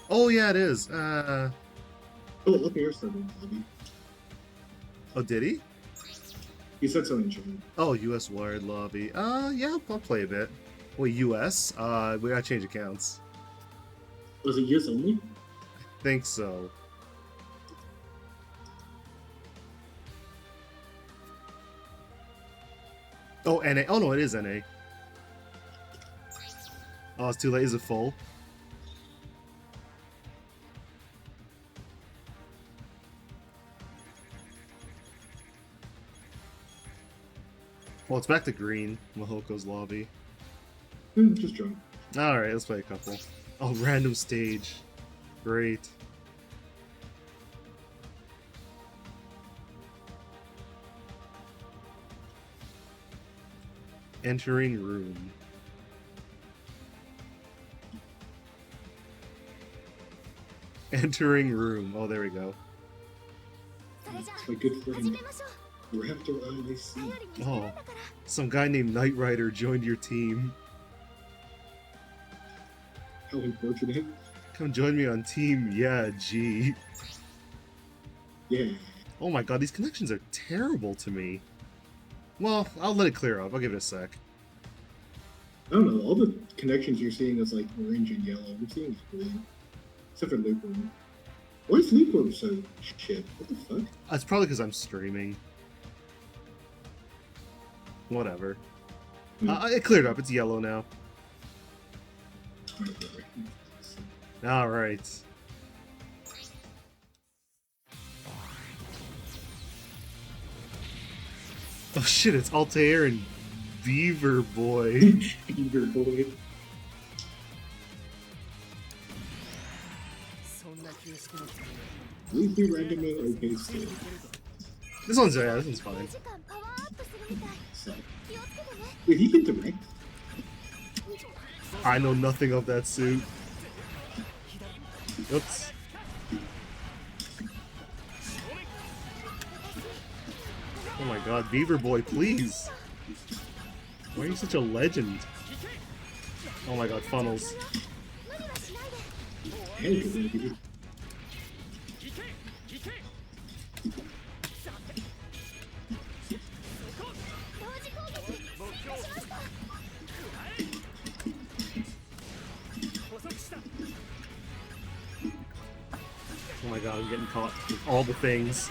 Oh yeah, it is. Oh, look at your server lobby. Oh, did he? He said so in chat. Oh, US wired lobby. Yeah, I'll play a bit. Wait, US? We gotta change accounts. Was it US only? Think so. Oh, NA. Oh no, it is NA. Oh, it's too late. Is it full? Well, it's back to green. Mahoko's lobby. Just join. Alright, let's play a couple. Oh, random stage. Great. Entering room. Entering room. Oh, there we go. My good friend, Raptor IC. Oh, some guy named Knight Rider joined your team. How unfortunate. Come join me on team, yeah, G. Yeah. Oh my god, these connections are terrible to me. Well, I'll let it clear up. I'll give it a sec. I don't know, all the connections you're seeing is like orange and yellow. We're seeing blue. Except for Lukewarm. Why is Lukewarm so shit? What the fuck? It's probably because I'm streaming. Whatever. It cleared up. It's yellow now. Alright. Oh shit, it's Altair and Beaver Boy. Beaver Boy. We do randomly okay still. This one's fine. Wait, he can direct? I know nothing of that suit. Oops. Oh my god, Beaver Boy, please! Why are you such a legend? Oh my god, funnels. Oh my god, I'm getting caught with all the things.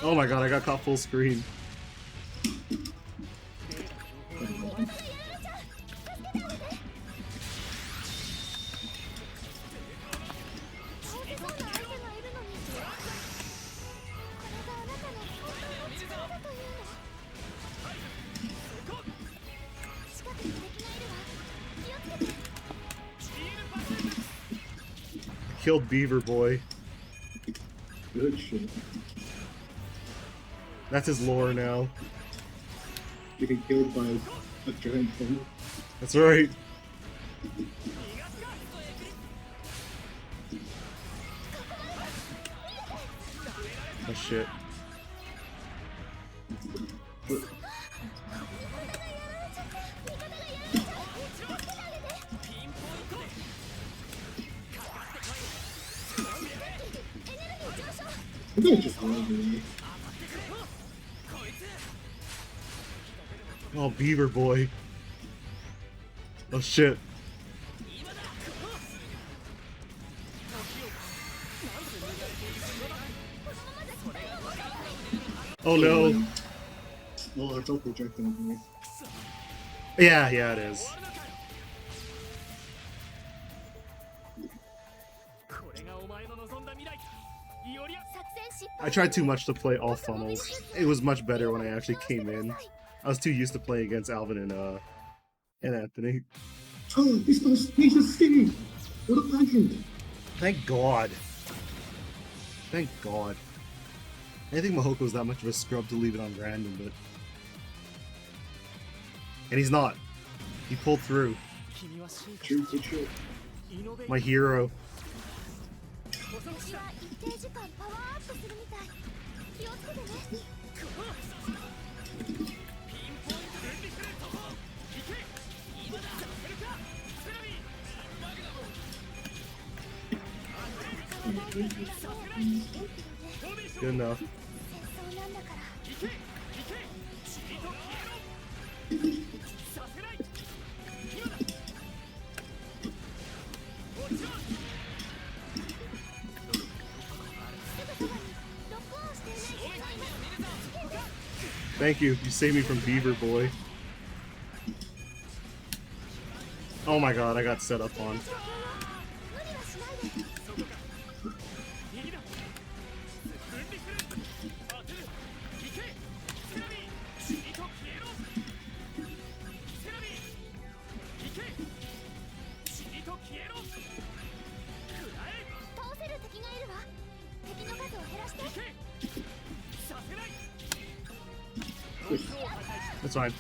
Oh my god, I got caught full screen. Killed Beaver Boy. Good shit. That's his lore now. Getting killed by a giant funnel. That's right. Oh shit. I think I just love it. Oh, Beaver Boy. Oh shit. Oh no. Well, it's all projectile boy. Yeah, it is. I tried too much to play all funnels. It was much better when I actually came in. I was too used to playing against Alvin and Anthony. Oh, he's a skinny. What a legend. Thank God. Thank God. I didn't think Mahoko's that much of a scrub to leave it on random, but... And he's not. He pulled through. True. My hero. 星は一定時間パワーアップするみたい。気をつけてね。Good enough. そうなんだから。Thank you. You saved me from Beaver Boy. Oh my god, I got set up on. That's fine.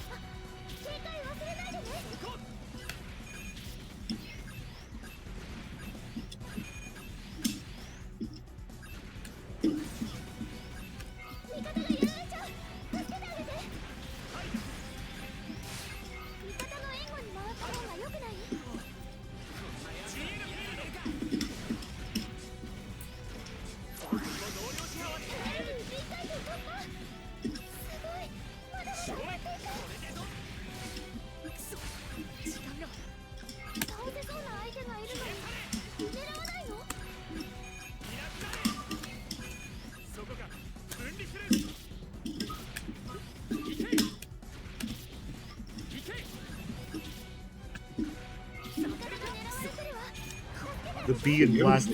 The B and blast.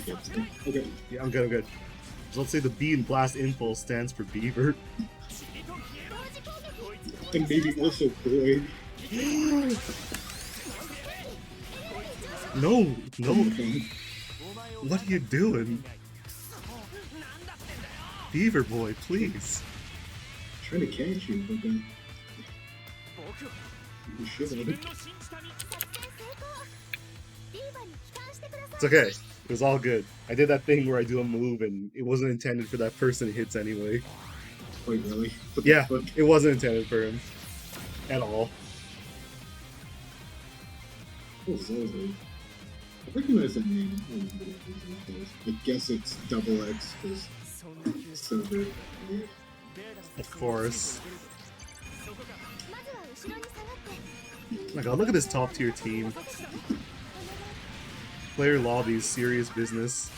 Okay. Yeah, I'm good. So let's say the B and blast impulse stands for Beaver. And maybe also Boyd. No. Okay. What are you doing? Beaver Boy, please. Trying to catch you, but then you should have. It's okay. It was all good. I did that thing where I do a move and it wasn't intended for that person it hits anyway. Wait, really? What the Yeah, fuck? it wasn't intended for him. At all. Oh, Zozo. I recognize that name. I guess it's Double X because Silver. Of course. My god, look at this top tier team. Player lobbies, serious business.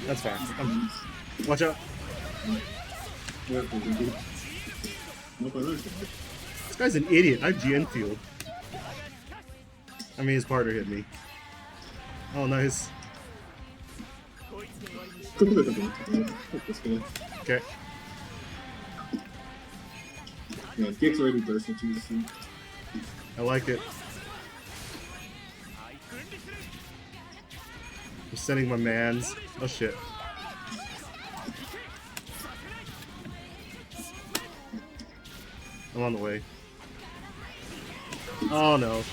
That's fine. Watch out. This guy's an idiot. I have GN field. I mean, his partner hit me. Oh, nice. Okay. Yeah, Geek's already burst into the scene. I like it. I'm sending my mans. Oh shit. I'm on the way. Oh no.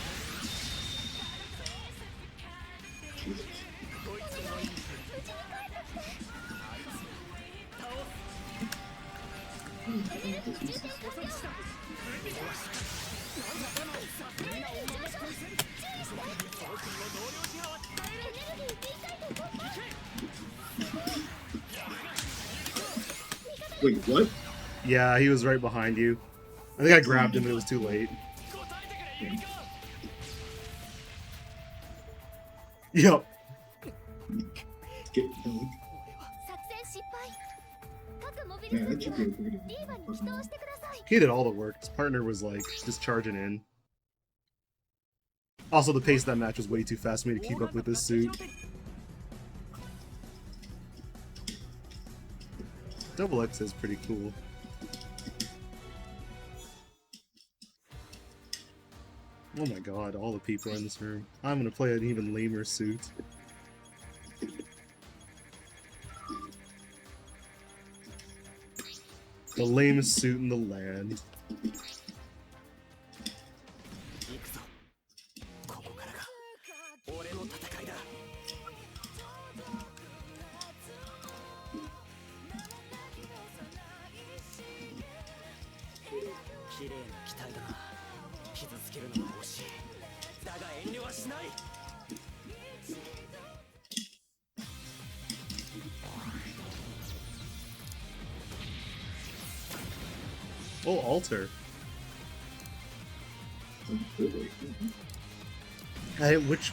Wait, what? Yeah, he was right behind you. I think I grabbed him, but it was too late. Yep. Get killed. 作戦失敗。各モビ Yeah, リ that ス should ー be ツ a は good リーバに起動してください。 He did all the work. His partner was like just charging in. Also, the pace of that match was way too fast for me to keep up with this suit. Double X is pretty cool. Oh my god, all the people in this room. I'm gonna play an even lamer suit. The lamest suit in the land. 行くぞ。ここからが俺の戦いだ。綺麗な機体だな。傷つけるのは惜しい。だが遠慮はしない。 Oh, altar. Which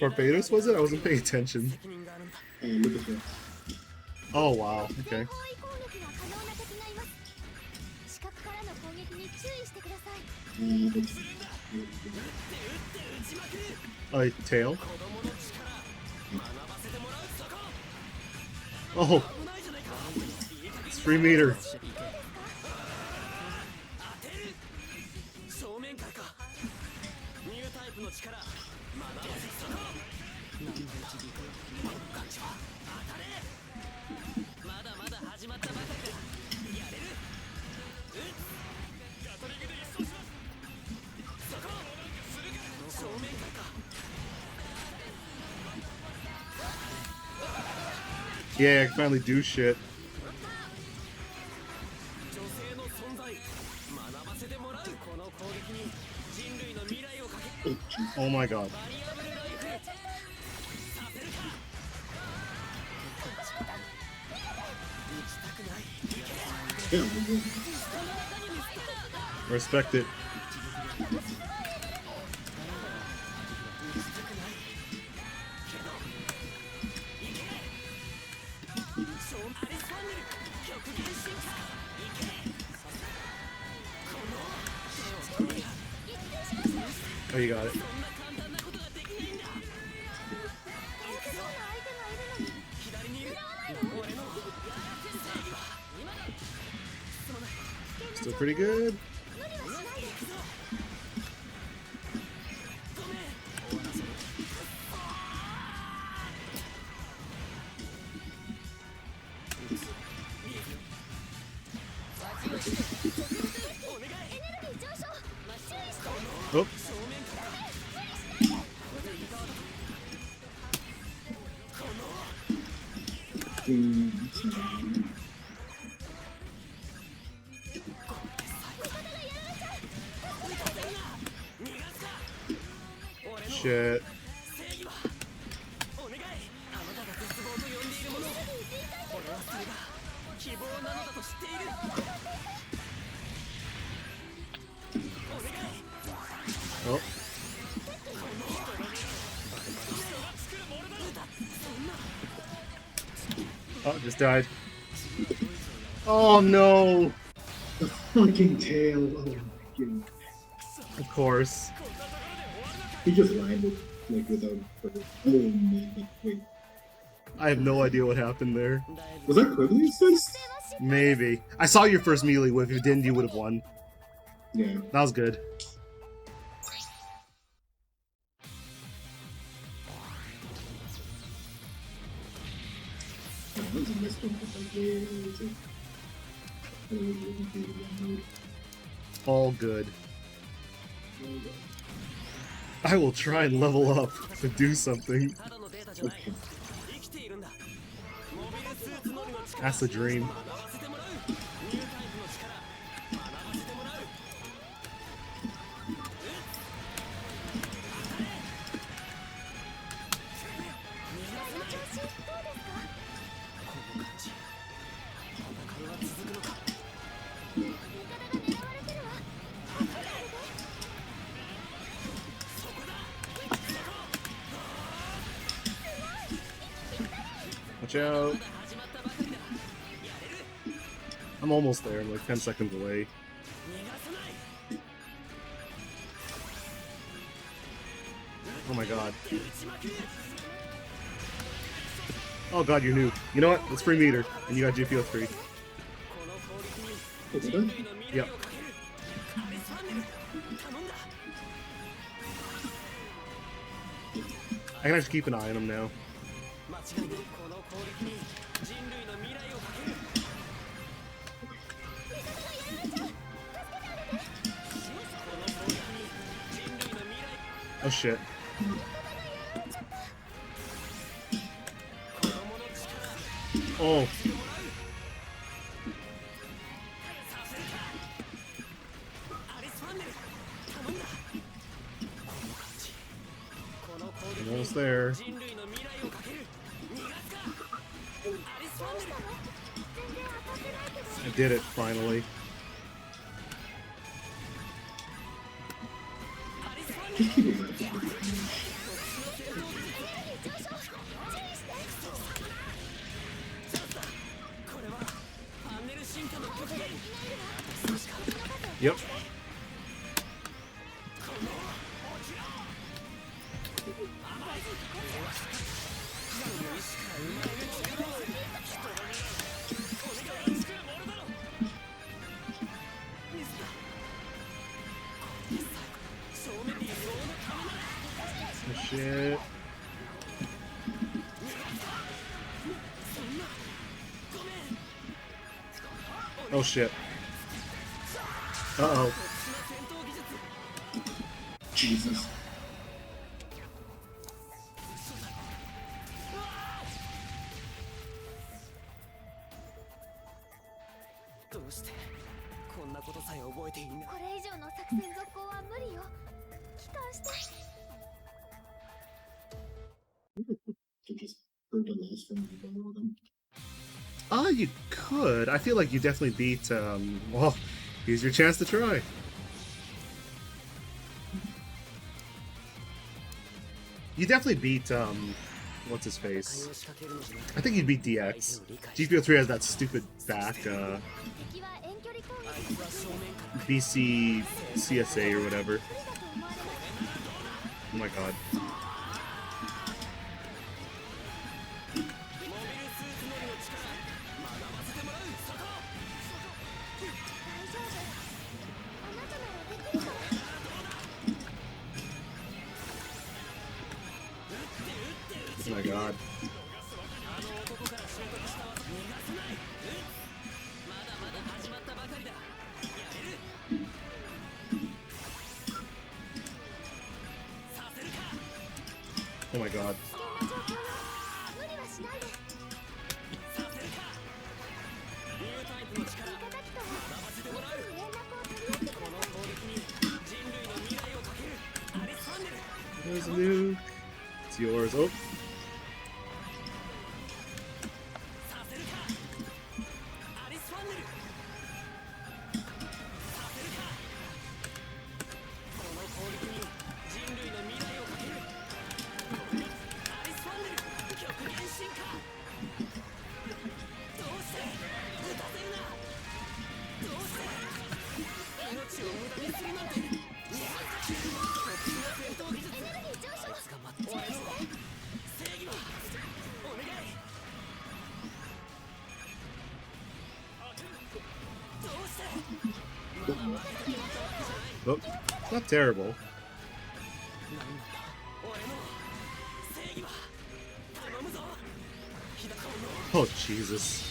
Barbados was it? I wasn't paying attention. Oh wow, okay. 包囲攻撃が可能な敵がいます。視覚からの攻撃に注意してください。 Oh, tail. Oh, it's 3 meter. 正面からか。ニュータイプの力。学ばせそこ。なんでこの感じは。当たれ。まだまだ始まったばかりだ。やれる。ガトリングで一掃します。そこ。正面からか。 Yeah, I can finally do shit. 女性の存在。学ばせてもらう。この攻撃に人類の未来をかけ。 Oh my god. バリアブルライフ。させるか。打ちたくない。 Respect it. Oh, you got it. 相手がいるのに。 Still pretty good. Oh. Shit. Oh. just died. Oh no! The fucking tail. Oh my god. Of course. He just landed like without. Oh man. Wait. I have no idea what happened there. Was that Quigley assist? Maybe. I saw your first melee whip. If you didn't, you would have won. Yeah. That was good. That was a missed one, but like, yeah, it's a- All good. I will try and level up to do something. ただのデータじゃない生きているんだモビルスーツのみの力 That's the dream. 学ばせてもらうニュータイプの力学ばせてもらう Watch out. I'm almost there. I'm like 10 seconds away. Oh my god. Oh god, you're new. You know what? Let's free meter. And you got GPO 3. Yep. I can actually keep an eye on him now. 間違いないこの攻撃に人類の未来をかける Oh shit. Oh. I'm almost there. I did it finally. Yep. Oh, shit. Oh shit. Uh-oh. Jesus. To just hurt the last one and go with them. You could. I feel like you definitely beat, well, here's your chance to try. You definitely beat, what's his face? I think you beat DX. GPO 3 has that stupid back, BC CSA or whatever. Oh my god. Oh my god. Oh my god. There's a nuke. It's yours. Oh. Oh, not terrible. Oh, Jesus.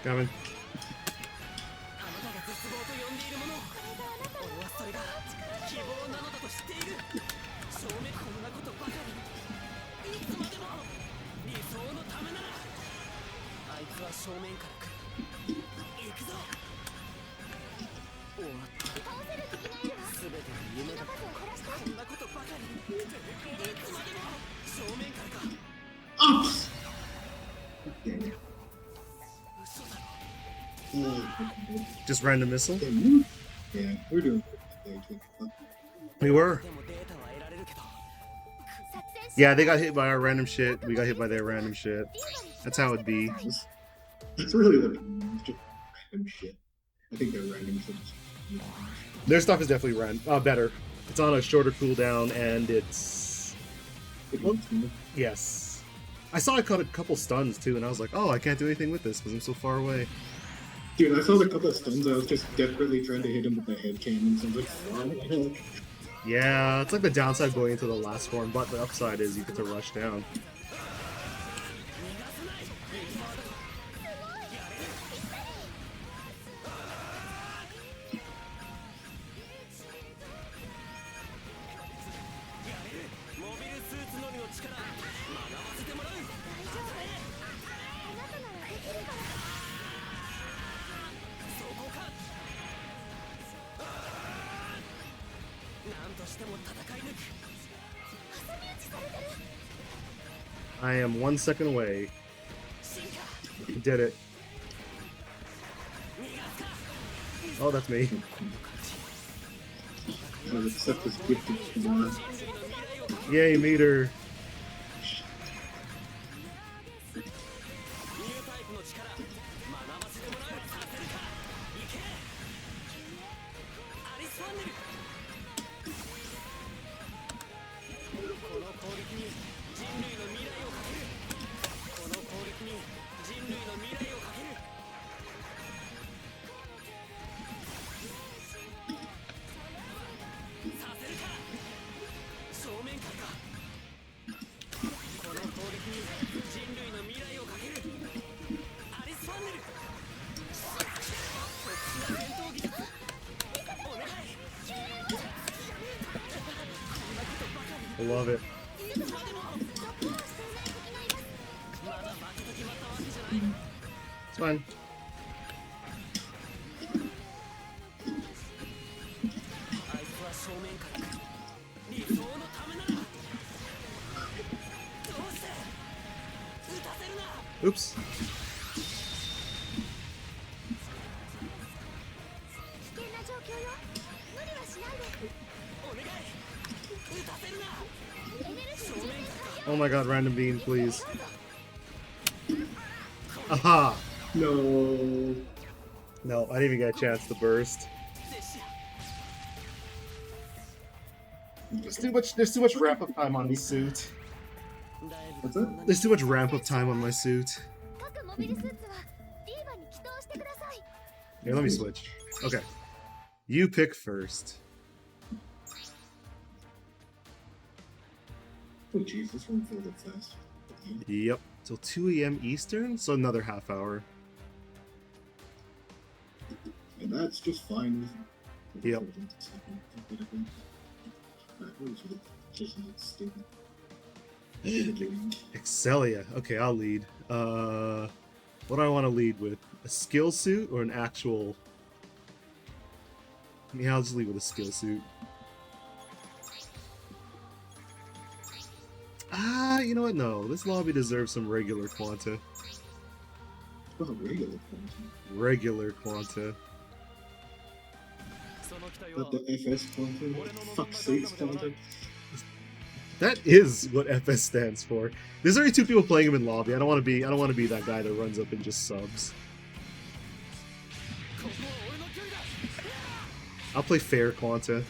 Coming. Just random missile? Yeah, we're doing good. We were. Yeah, they got hit by our random shit. We got hit by their random shit. That's how it'd be. It's really like just random shit. I think they're random shit. Their stuff is definitely better. It's on a shorter cooldown, and it's... Yes. I saw I caught a couple stuns, too, and I was like, oh, I can't do anything with this because I'm so far away. Dude, I saw a couple of stuns. I was just desperately trying to hit him with the head cannons. I was like, wow. Yeah, it's like the downside going into the last form, but the upside is you get to rush down. I am 1 second away. Did it. Oh, that's me. Yay, meter. I love it. It's fine. Oops. Oh my god, random beam, please. Aha! No. No, I didn't even get a chance to burst. There's too much ramp up time on my suit. What's that? There's too much ramp up time on my suit. Here, let me switch. Okay. You pick first. Oh jeez, this one filled up fast. Yep. Till 2 a.m. Eastern, so another half hour. And that's just fine with Yep. Excelia. Okay, I'll lead. What do I want to lead with? A skill suit or an actual? Yeah, I'll just lead with a skill suit. Ah, you know what? No, this lobby deserves some regular Quanta. Oh, regular Quanta. Regular Quanta. Not the FS Quanta. Fuck's sakes Quanta. That is what FS stands for. There's already 2 people playing him in lobby. I don't want to be that guy that runs up and just subs. I'll play fair Quanta.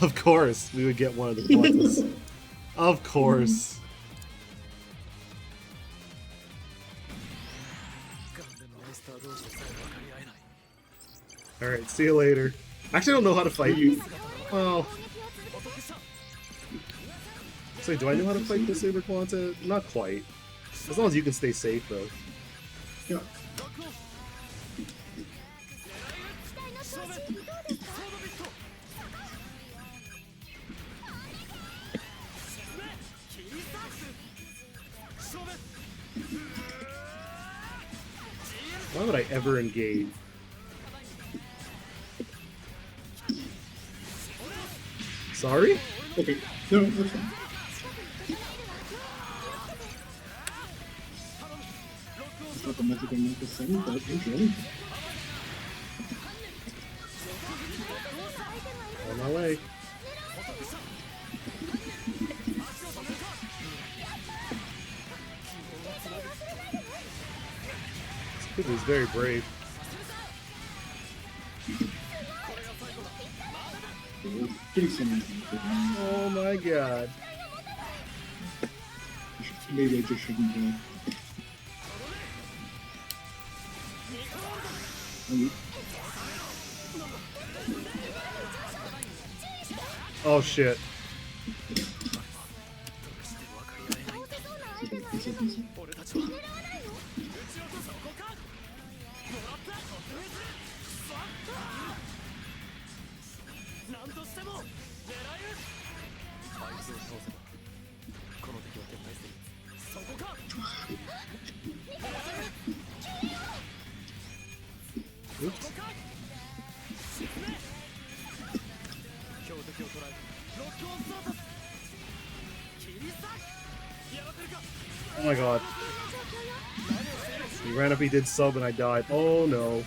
Of course, we would get one of the Quantas. Of course. Alright, see you later. Actually, I don't know how to fight you. Well... So, do I know how to fight the Saber Quanta? Not quite. As long as you can stay safe, though. Yeah. Why would I ever engage? Sorry? Okay. No, that's fine. It's not the magical Marcus 7, but enjoy. On my way. This kid was very brave. Oh my god. Maybe I just shouldn't go. Oh shit. Oops. Oh my god. He ran up, he did sub, and I died. Oh no.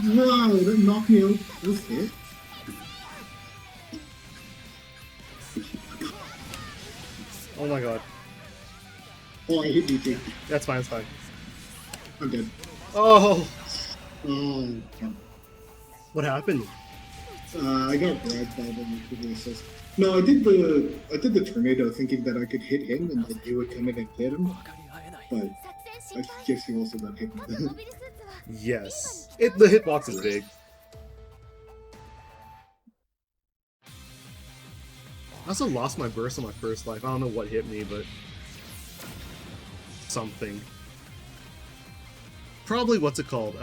Wow, that knocked me out. Okay. Oh my god. Oh, I hit you too. That's fine, that's fine. I'm dead. Oh! Oh, What happened? I got grabbed by them with the assist. No, I did the tornado thinking that I could hit him and then you would come in and hit him. But I guess you also got hit with that. Yes. The hitbox is big. I also lost my burst on my first life. I don't know what hit me, but something. Probably what's it called?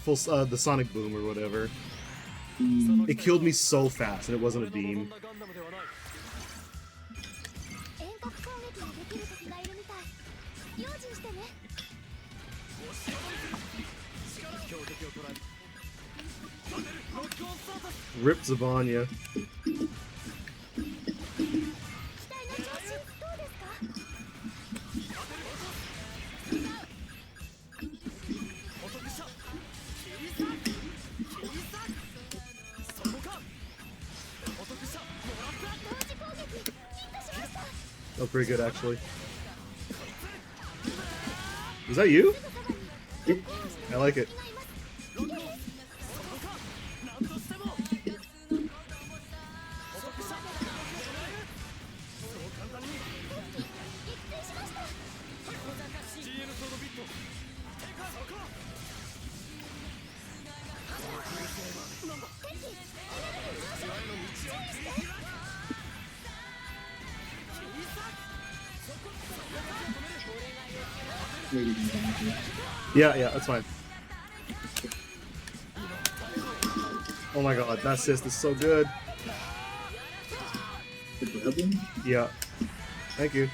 The Sonic Boom or whatever. It killed me so fast, and it wasn't a beam. Rip Zavanya. Oh, pretty good actually. Was that you? Yep. I like it. Maybe you can do it. Yeah, that's fine. Oh my god, that assist is so good. The grab one? Yeah. Thank you.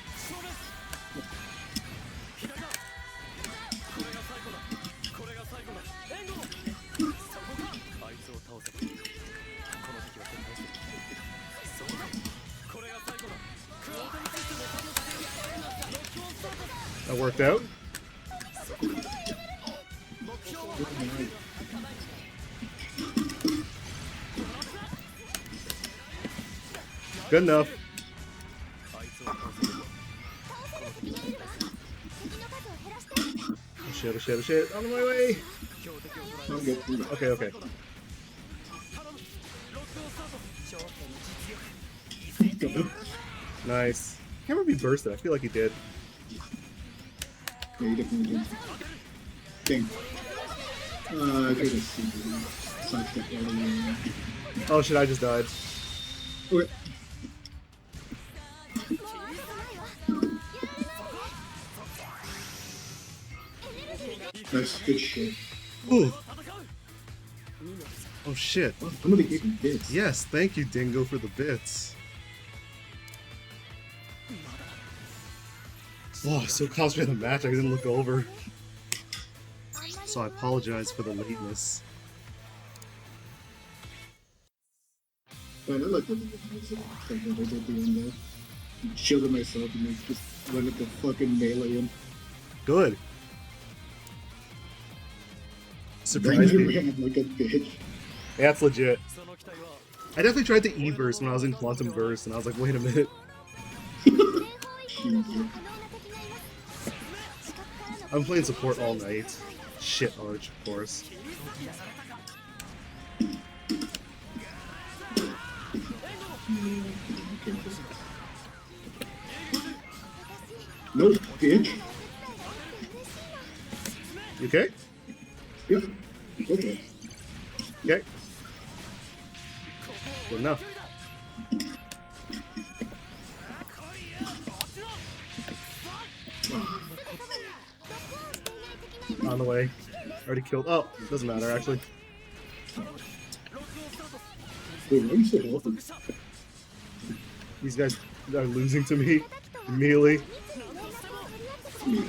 That worked out. Good enough. Oh shit, oh shit, oh shit. On my way. I'm good. Okay, okay. Nice. Can't remember if he bursted. I feel like he did. Yeah, you definitely did. Dang. I could have sidestepped earlier. Oh shit, I just died. Okay. That's good shit. Ooh. Oh shit. Oh, somebody gave me this. Yes, thank you, Dingo, for the bits. Oh, so concentrated on the match, I didn't look over. So I apologize for the lateness. Man, I like the music that I did at the end there. Shielded myself and then just went at the fucking melee in. Good. Then Surprised I me. ran like a bitch. Yeah, that's legit. I definitely tried the E-Burst when I was in Quantum Burst, and I was like, wait a minute. I'm playing support all night. Shit, Arch, of course. No, bitch. You okay? Yep. Okay. Okay. Good enough. On the way. Already killed. Oh, doesn't matter actually. Wait, why are you so healthy? These guys are losing to me immediately. Yeah.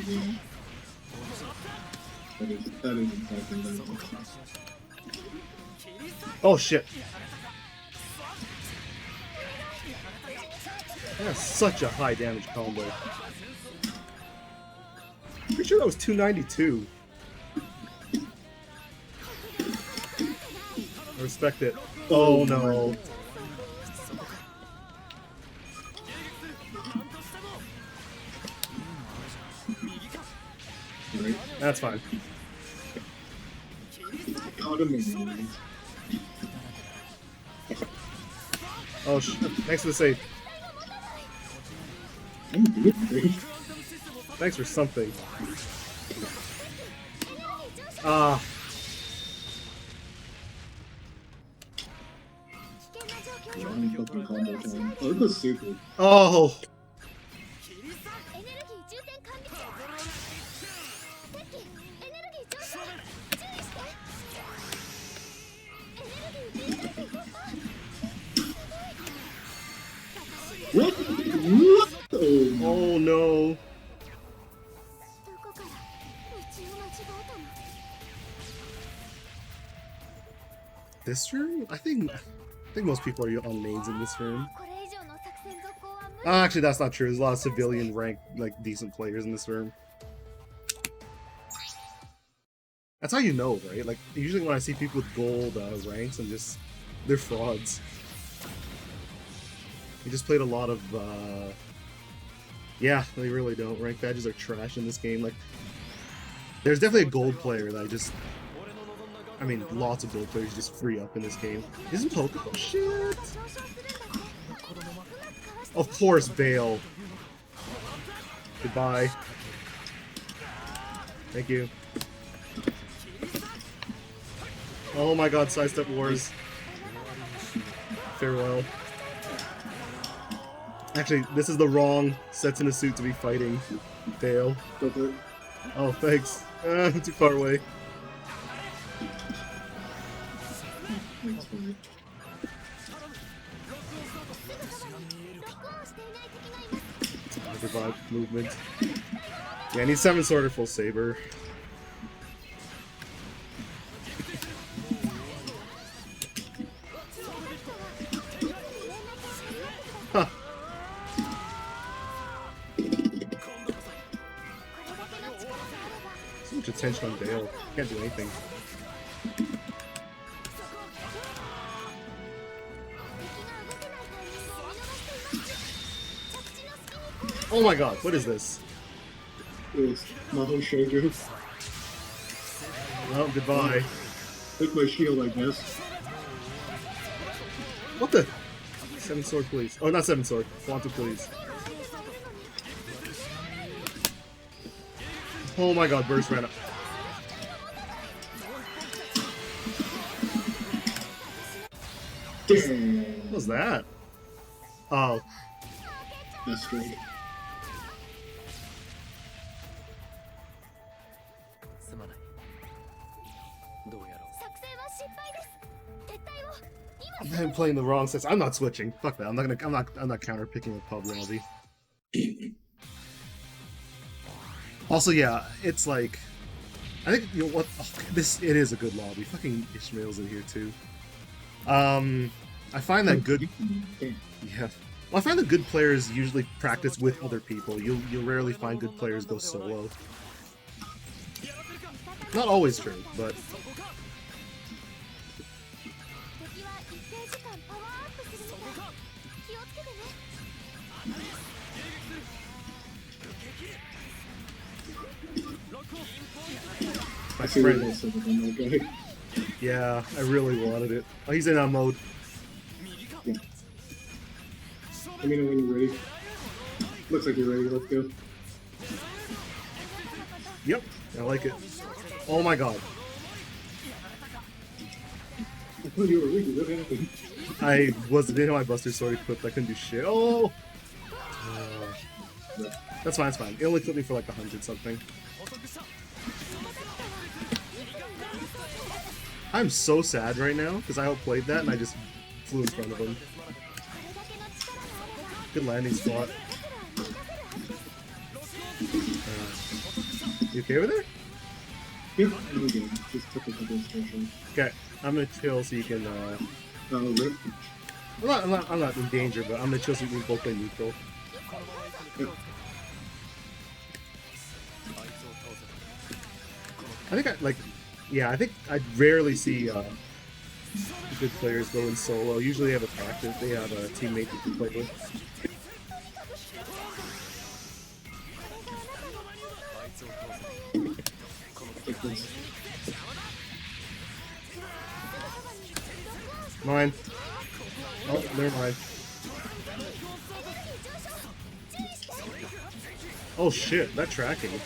That is exactly that. Oh shit. That's such a high damage combo. Pretty sure that was 292. I respect it. Oh no. Right? That's fine. Automated. Oh shit. Thanks for the save. I'm good, dude. Thanks for something. Ah. Johnny fucking combo time. Oh, it was super. Oh. What? What? Oh, no. Oh no. This room? I think most people are on mains in this room. Actually, that's not true. There's a lot of civilian rank, like, decent players in this room. That's how you know, right? Like, usually when I see people with gold ranks, they're frauds. We just played a lot of, yeah, they really don't. Rank badges are trash in this game. Like, There's definitely a gold player that I mean, lots of gold players just free up in this game. Isn't Pokemon shit? Of course, Bale. Goodbye. Thank you. Oh my god, sidestep wars. Farewell. Actually, this is the wrong sets in a suit to be fighting Bale. Oh, thanks. I'm too far away. Revive movement. Yeah, I need 7 sword or full saber. Huh. So much attention on Dale. Can't do anything. Oh my god, what is this? It's Maho Shoujo. Oh, goodbye. Take my shield, I guess. What the? 7 sword, please. Oh, not 7 sword. Quantum, please. Oh my god, burst ran up. Damn. What was that? Oh. That's great. すまないどうやろう 作戦は失敗です撤退を I'm playing the wrong sets. I'm not switching. Fuck that. I'm not counter picking with pub lobby. Also, yeah, it's like I think you know what it is a good lobby. Fucking Ishmael's in here too. I find that good yeah. Well, I find that good players usually practice with other people. You'll rarely find good players go solo. Not always true, but 敵は一定時間パワーアップするみたい気をつけてね my I see what friend. else is on that guy. Yeah, I really wanted it. Oh, he's in on mode. Yeah. Let me know when you're ready. Looks like you're ready. Let's go. Yep, I like it. Oh my god. I thought you were ready. What happened? I wasn't in my Buster Sword equipped. I couldn't do shit. Oh! That's fine, it's fine. It only took me for like 100 something. I'm so sad right now because I outplayed that and I just flew in front of him. Good landing spot. You okay over there? Yeah, I'm good. Just took a couple of stations. Okay, I'm gonna chill so you can. Rip. I'm not in danger, but I'm gonna chill so you can both play neutral. Yep. I think I think I rarely see good players go in solo. Usually they have a practice, they have a teammate that can play with. Take this. Mine. Oh, never mind. Oh shit, that tracking.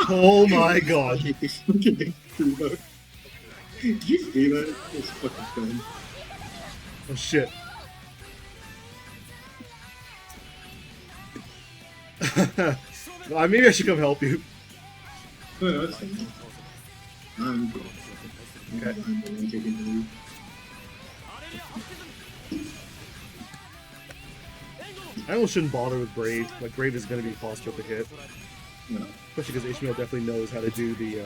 Oh my god. Did you see that? It's fucking fun. Oh shit. Well, maybe I should come help you. Oh, no, that's fine. I'm good. Okay. I'm taking the lead. I almost shouldn't bother with Brave. Like, Brave is going to be faster to hit. No. Especially because Ishmael definitely knows how to do the,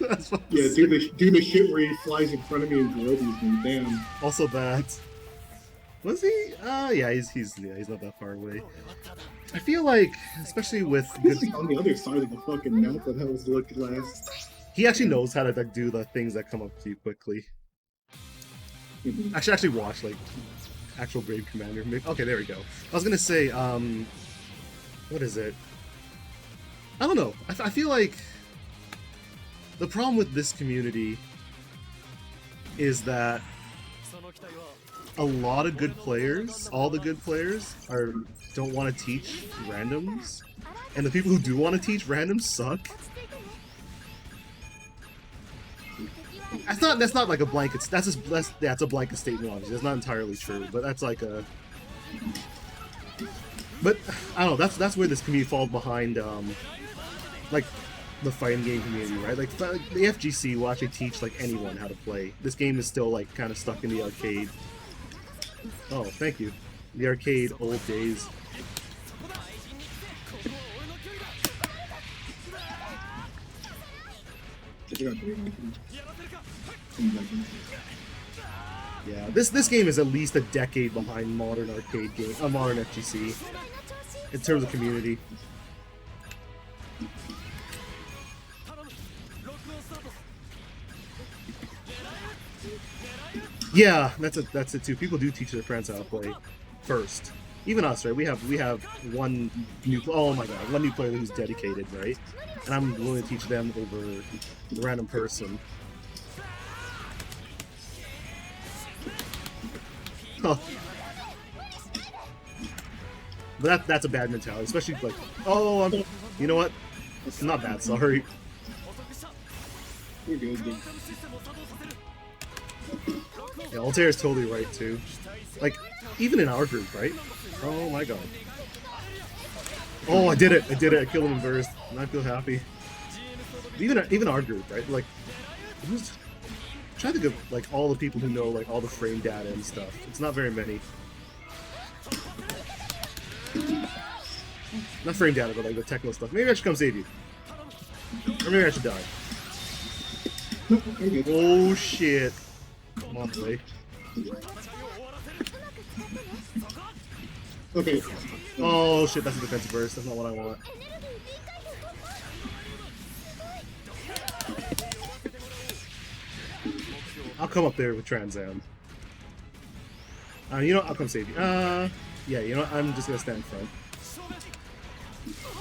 That's fucking Yeah, sick. do the shit where he flies in front of me and Groby's me. Damn. Also that. Was he? Yeah, he's not that far away. I feel like, especially with He's like on the other side of the fucking map that I was looking last. he actually knows how to like do the things that come up to you quickly. Mhm. Actually watch like actual Brave Commander. Okay, there we go. I was gonna say, what is it? I don't know. I feel like the problem with this community is that a lot of good players, all the good players, don't want to teach randoms, and the people who do want to teach randoms suck. That's not like a blanket. That's a blanket statement. Obviously, that's not entirely true, but that's like a. But I don't know. That's where this community falls behind, like the fighting game community, right? Like the FGC will actually teach like anyone how to play. This game is still like kind of stuck in the arcade. Oh, thank you. The arcade old days. I think I'm doing Yeah, this game is at least a decade behind modern arcade game, modern FGC, in terms of community. Yeah, that's it too. People do teach their friends how to play first. Even us, right? We have one new one new player who's dedicated, right? And I'm willing to teach them over a random person. Huh. But that's a bad mentality, especially like, oh, you know what? It's not bad. Sorry. You're good, dude. Yeah, Altair is totally right too. Like, even in our group, right? Oh my god. Oh, I did it! I killed him in burst, and I feel happy. Even our group, right? Like, try to think of like all the people who know like all the frame data and stuff. It's not very many. Not frame data, but like the technical stuff. Maybe I should come save you. Or maybe I should die. Oh shit. Come on, play. Okay. Oh shit, that's a defensive burst. That's not what I want. I'll come up there with Transam. You know what? I'll come save you. Yeah, you know what? I'm just gonna stand in front.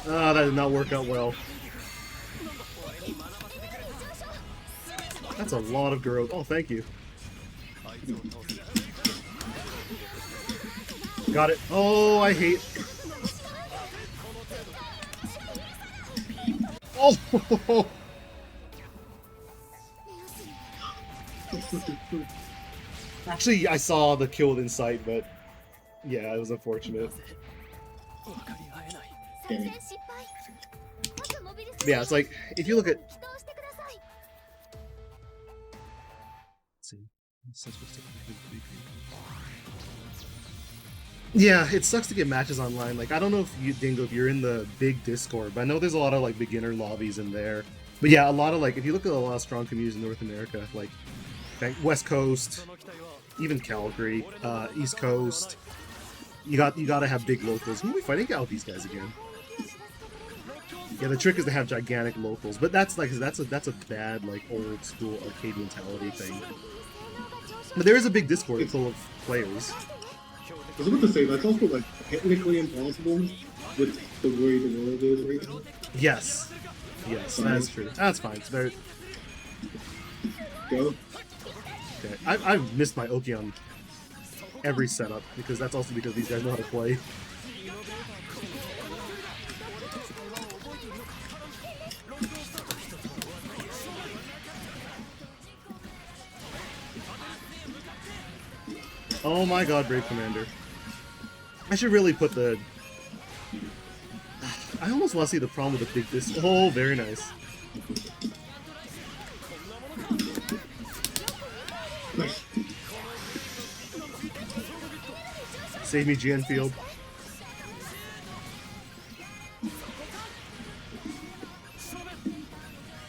That did not work out well. That's a lot of growth. Oh, thank you. Got it. Oh, I hate. Oh! Actually, I saw the kill in sight, but yeah, it was unfortunate. Yeah, it's like if you look at. Yeah, it sucks to get matches online. Like, I don't know if you, Dingo, if you're in the big Discord, but I know there's a lot of like beginner lobbies in there. But yeah, a lot of like, if you look at a lot of strong communities in North America, like West Coast, even Calgary, East Coast, you gotta have big locals. Who are we fighting out with these guys again? Yeah, the trick is to have gigantic locals, but that's a bad like old school arcade mentality thing. But there is a big Discord full of players. I was about to say, that's also, like, technically impossible with the way the world is right now. Yes. Yes, that's true. That's fine. It's very... Go. Okay. I've missed my Oki on every setup, because that's also because these guys know how to play. Oh my god, Brave Commander. I should really put the... I almost want to see the problem with the big disc. Oh, very nice. Save me, GN Field.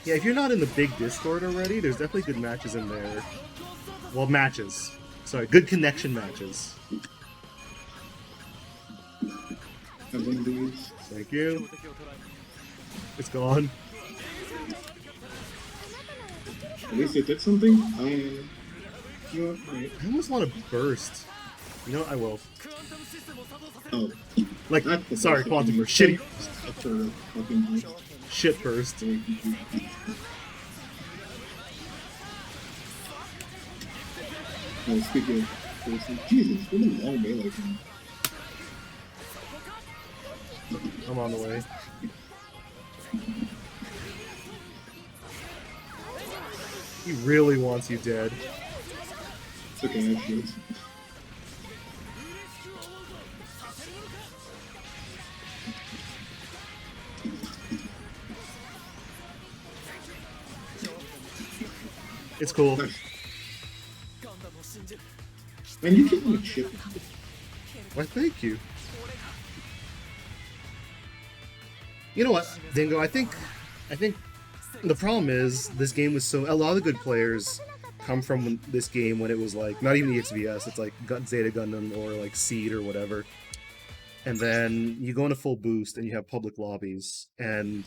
Yeah, if you're not in the big Discord already, there's definitely good matches in there. Well, matches. Sorry, good connection matches. Thank you. It's gone. At least it did something. You know, right. I almost want to burst. You know what? I will. クアンタムシステムを作動させる Oh, Like, that's the sorry, best quantum thing. burst. Shitty That's a fucking burst. shit burst. Very confusing. Oh, speaking of bursting, Jesus, what a long melee from I'm on the way. He really wants you dead. It's okay, I have shields. It's cool. ガンダムを信じる Man, you can't even ship. Why, thank you. You know what, Dingo? I think the problem is this game was so. A lot of the good players come from this game when it was like not even EXVS. It's like Zeta Gundam or like Seed or whatever. And then you go into full boost and you have public lobbies, and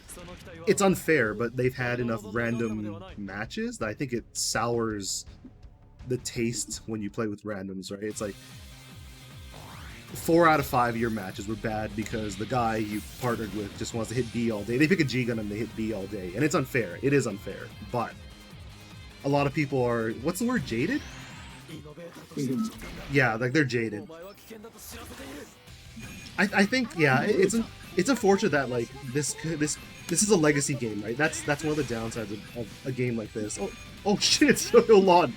it's unfair, but they've had enough random matches that I think it sours the taste when you play with randoms, right? It's like 4 out of 5 of your matches were bad because the guy you partnered with just wants to hit B all day. They pick a G gun and they hit B all day, and it's unfair. It is unfair, but a lot of people are, what's the word, jaded? Yeah, like they're jaded. お前は危険だと知らせている I think yeah, it's unfortunate that like this is a legacy game, right? That's one of the downsides of a game like this. Oh shit! Hold on,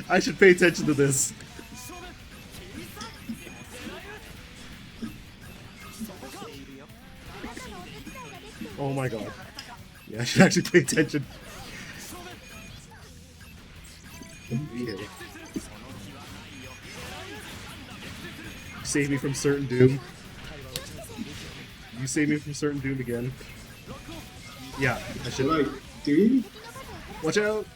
I should pay attention to this. Oh my god. Yeah, I should actually pay attention. Okay. Save me from certain doom. You save me from certain doom again. Yeah, I should. Like, dude, Watch out!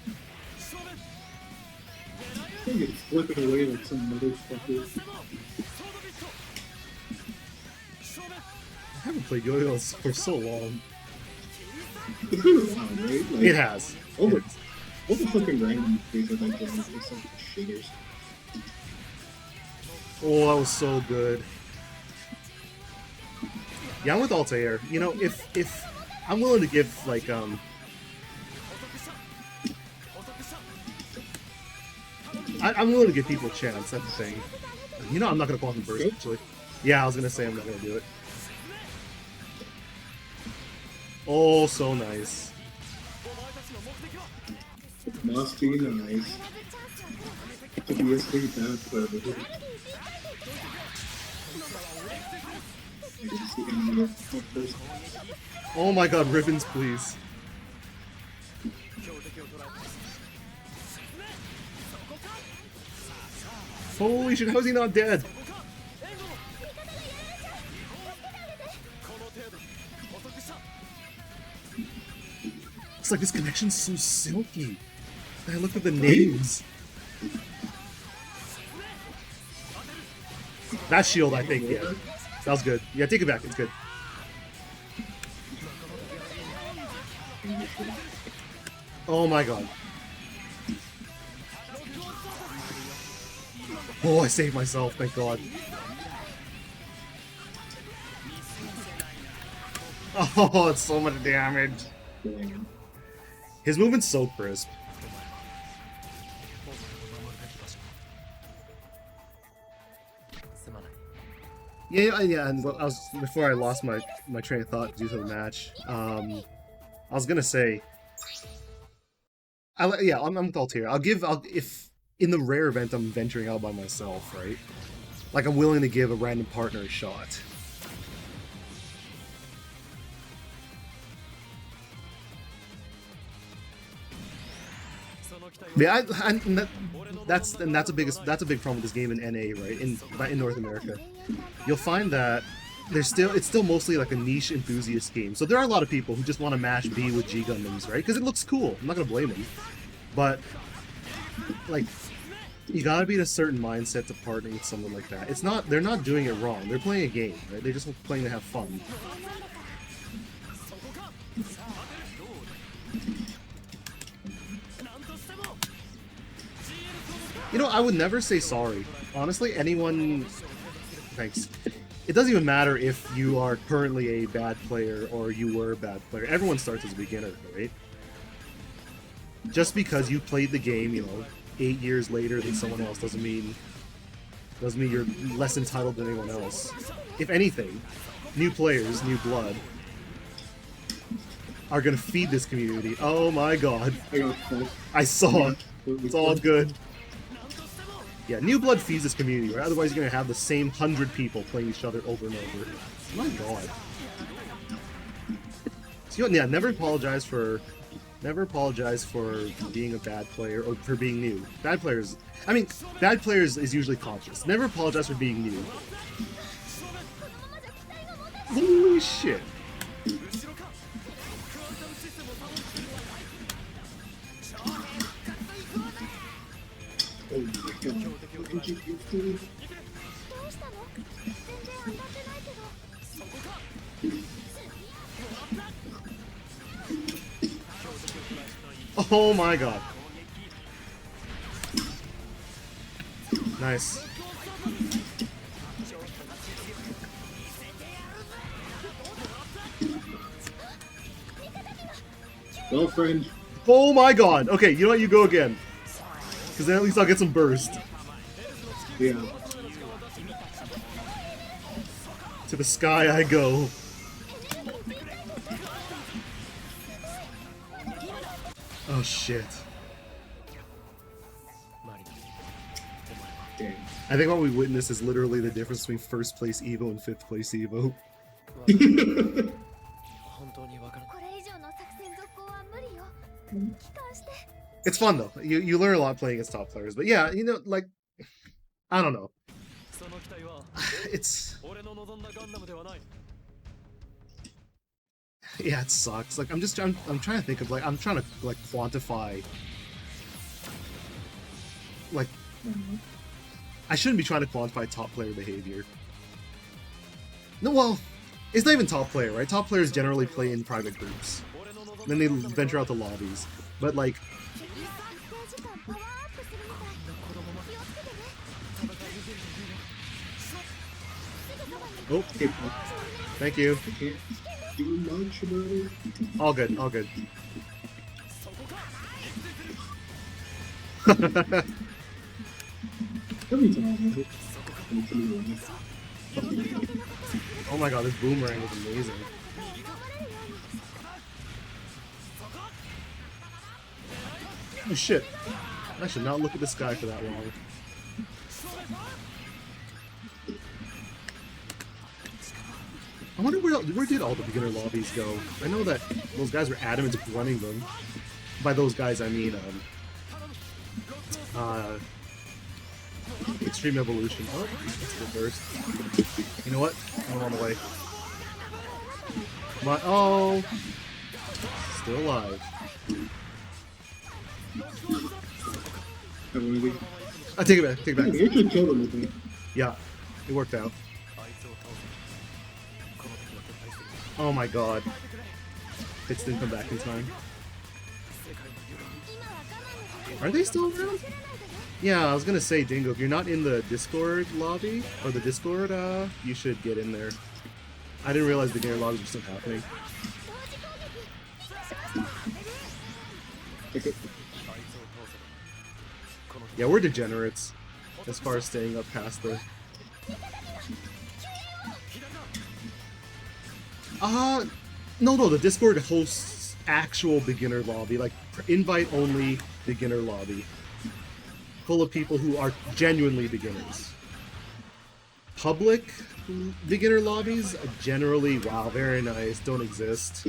I think it's flipping away like some motherfucker. I haven't played Yo-Yos for so long. It's been a while, right? Like, It has. All the, It has. all the fucking random things that like this is some shitters. Oh, that was so good. Yeah, I'm with Altair. You know, if I'm willing to give like I'm willing to give people a chance. That's the thing. You know, I'm not gonna quantum burst actually. Yeah, I was gonna say I'm not gonna do it. Oh, so nice. Must be nice. To be a sweet path, but I didn't see any of the first. Oh my god, ribbons, please. Holy shit, how's he not dead? It's like this connection's so silky. I looked at the names. That shield, I think, yeah. That was good. Yeah, take it back, it's good. Oh my god. Oh, I saved myself, thank god. Oh, it's so much damage. His movement's so crisp. Yeah, and I was before I lost my train of thought due to the match. I was gonna say, I'm with Altair. If in the rare event I'm venturing out by myself, right? Like I'm willing to give a random partner a shot. Yeah, that's a big problem with this game in NA, right? In North America, you'll find that it's still mostly like a niche enthusiast game. So there are a lot of people who just want to mash B with G Gundams, right? Because it looks cool. I'm not gonna blame them, but like you gotta be in a certain mindset to partner with someone like that. They're not doing it wrong. They're playing a game, right? They're just playing to have fun. You know, I would never say sorry. Honestly, anyone... Thanks. It doesn't even matter if you are currently a bad player or you were a bad player. Everyone starts as a beginner, right? Just because you played the game, you know, 8 years later than someone else doesn't mean you're less entitled than anyone else. If anything, new players, new blood, are gonna feed this community. Oh my god. I saw it. It's all good. Yeah, new blood feeds this community, right? Otherwise you're gonna have the same 100 people playing each other over and over. My god. So, yeah, never apologize for being a bad player or for being new. Bad players is usually conscious. Never apologize for being new. Holy shit. Oh my god. Did you do it? どうしたの？全然当たってないけど。 Oh my god. Nice. Girlfriend. Oh my god. Okay, you know what? You go again. Because then at least I'll get some burst. Yeah. To the sky I go. Oh shit. Damn. I think what we witnessed is literally the difference between first place Evo and fifth place Evo. 本当にわからない。これ以上の作戦続行は無理よ。帰還して。 It's fun though. You learn a lot playing against top players. But yeah, you know, like, I don't know. その期待は It's 俺の望んだガンダムではない。 yeah, it sucks. Like I'm trying to think of I'm trying to like quantify. Like, I shouldn't be trying to quantify top player behavior. No, well, it's not even top player, right? Top players generally play in private groups. Then they venture out to lobbies. But like, 一定時間パワーアップするみたい。気をつけてね。 oh, Hey, thank you. I can't do much about it. All good, all good. Every time. Oh my god, this boomerang is amazing. Oh shit. I should not look at this guy for that long. I wonder where did all the beginner lobbies go? I know that those guys were adamant running them. By those guys, I mean, Extreme Evolution. Oh, that's good burst. You know what? I'm on the way. Come on. Oh! Still alive. I take it back, take it You back. actually killed him with me. Yeah, it worked out. Oh my god. Hits didn't come back in time. Are they still around? Yeah, I was gonna say, Dingo, if you're not in the Discord lobby, or the Discord, you should get in there. I didn't realize beginner lobbies were still happening. Okay. Yeah, we're degenerates as far as staying up past the... No, the Discord hosts actual beginner lobby, like invite-only beginner lobby. Full of people who are genuinely beginners. Public beginner lobbies generally, wow, very nice, don't exist.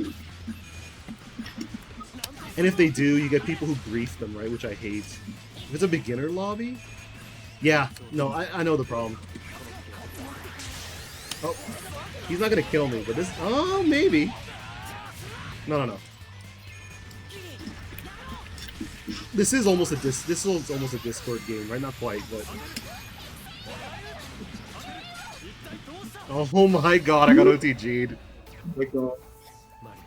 And if they do, you get people who grief them, right, which I hate. If it's a beginner lobby, yeah, no, I know the problem. Oh, he's not gonna kill me, but this, oh, maybe. No. This is almost a Discord game, right? Not quite, but. Oh my god, I got OTG'd. My god.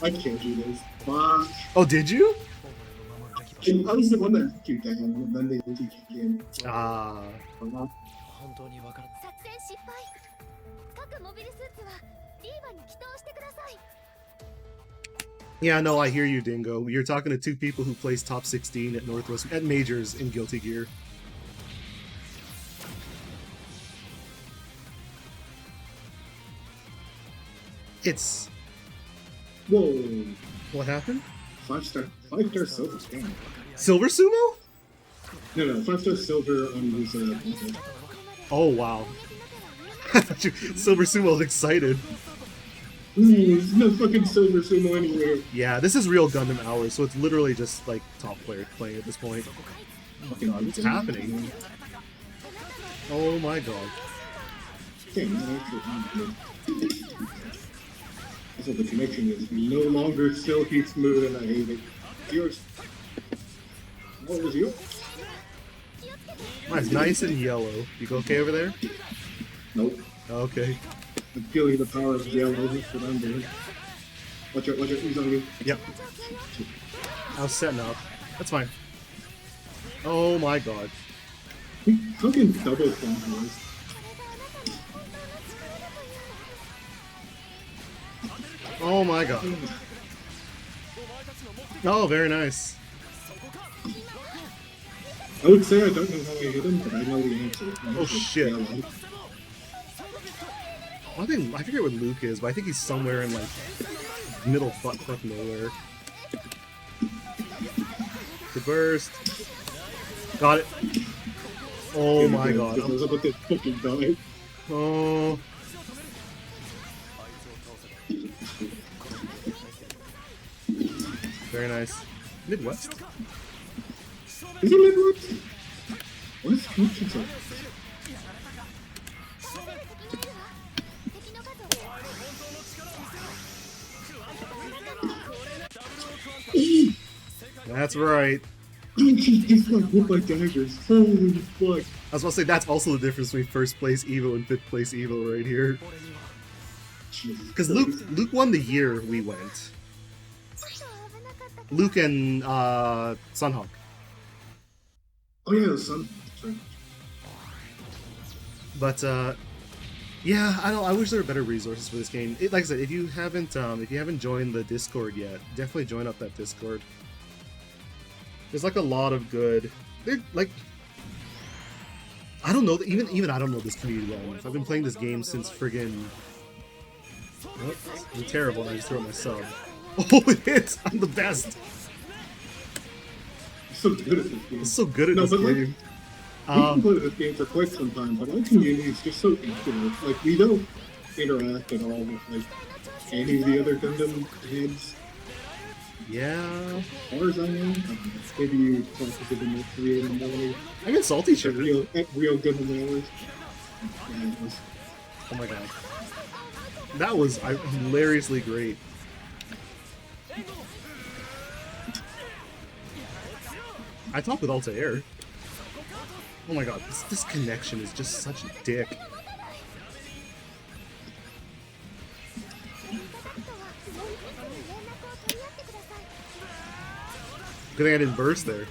I can't do this. Fuck. Oh, did you? I was the one that took you down, and then they let you kick in. Ah. 本当にわからない。作戦失敗。各モビルスーツはリーバに祈祷してください。 Yeah, no, I hear you, Dingo. You're talking to two people who placed top 16 at Northwest at majors in Guilty Gear. It's Whoa! what happened? 5-star silver. Damn. Silver sumo? No, 5-star silver on his console. Oh wow. I thought you Silver Sumo was excited. There's no fucking silver sumo anywhere. Yeah, this is real Gundam hours, so it's literally just like top player playing at this point. Oh god, what's happening? Oh my god. Damn, that actually so the connection is no longer silky smooth and I hate it. Yours. What was yours? Mine's nice and yellow. You go okay over there? Nope. Okay. I'm feeling the power of yellow. That's what I'm doing. Watch out, he's on you. Yep. I was setting up. That's fine. Oh my god. He fucking double combos. Oh my god. Oh, very nice. I would say I don't know how I hit him, but I know the answer. Oh shit. I forget what Luke is, but I think he's somewhere in like middle fuck nowhere. The burst. Got it. Oh my god. I was about to fucking die. Oh. Very nice. Midwest? Is he Midwest? What is Midwest? That's right. He's like whipped by daggers. Holy fuck. I was about to say, that's also the difference between first place Evo and fifth place Evo right here. Because Luke won the year we went. Luke and Sunhawk. Oh yeah, Sun. Sorry. But yeah, I wish there were better resources for this game. Like I said, if you haven't joined the Discord yet, definitely join up that Discord. There's like a lot of good. Like, I don't know. Even I don't know this community well enough. I've been playing this game since friggin'. Oh, I'm terrible, and I just threw out my sub. Oh, it hits! I'm the best. So good at this game. I'm so good at this like, game. We can play this game for quite some time, but our community is just so intimate. Like, we don't interact at all with like any of the other Gundam heads. Yeah. As far as I know, maybe you talk to them at 3 in the morning. I get salty shit. At real Gundam hours. Oh my god. That was hilariously great. I talk with Altair. Oh my god, this connection is just such a dick. Good thing I didn't burst there.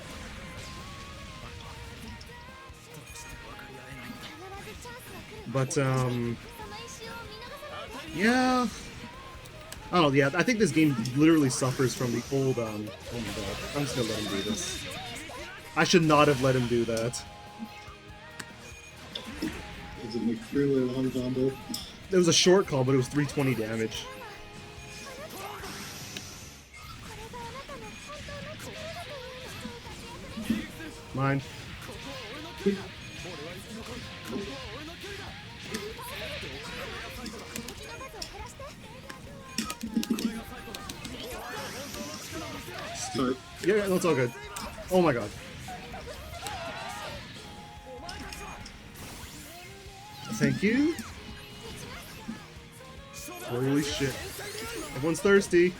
But, yeah. I don't know, yeah, I think this game literally suffers from the old, oh my god, I'm just gonna let him do this. I should not have let him do that. Is it like really long combo? It was a short call, but it was 320 damage. Mine. Sorry. Yeah, that's all good. Oh my god. Thank you. Holy shit. Everyone's thirsty.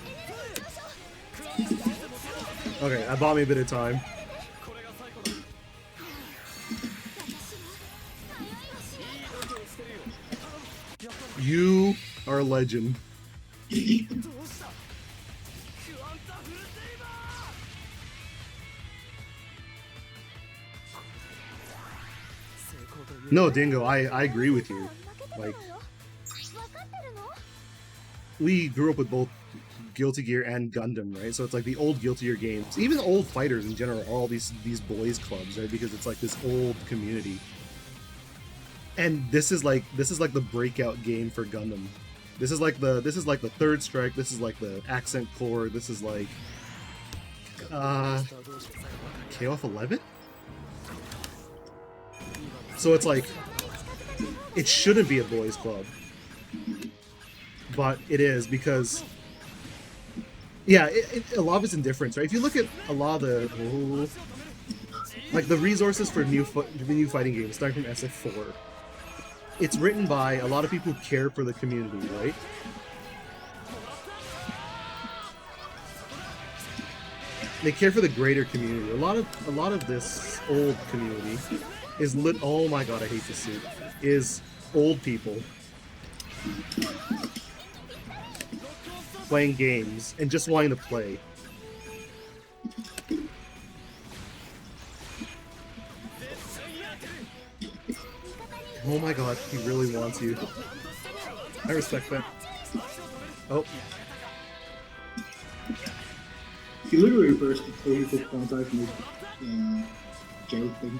Okay, that bought me a bit of time. You are a legend. No, Dingo, I agree with you. Like, we grew up with both Guilty Gear and Gundam, right? So it's like the old Guilty Gear games. Even old fighters in general are all these boys clubs, right? Because it's like this old community. And this is like the breakout game for Gundam. This is like the Third Strike. This is like the Accent Core. This is like KOF 11. So it's like it shouldn't be a boys club, but it is because yeah, a lot of it's indifference, right? If you look at a lot of the like the resources for new fighting games starting from SF4. It's written by a lot of people who care for the community, right? They care for the greater community. A lot of this old community is oh my god, I hate this suit. Is old people playing games and just wanting to play. Oh my god, he really wants you. I respect that. Oh. He literally reversed the political contact from the jail thing.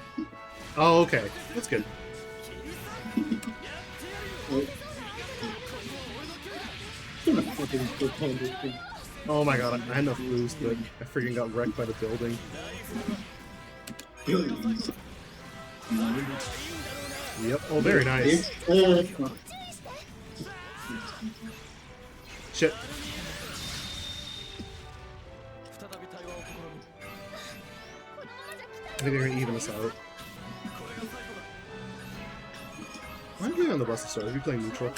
Oh, okay. That's good. Oh my god, I had enough boost, but I freaking got wrecked by the building. Yep. Oh, very nice. Shit. I think they're gonna even us out. Why are we on the bus to start? Are we playing neutral?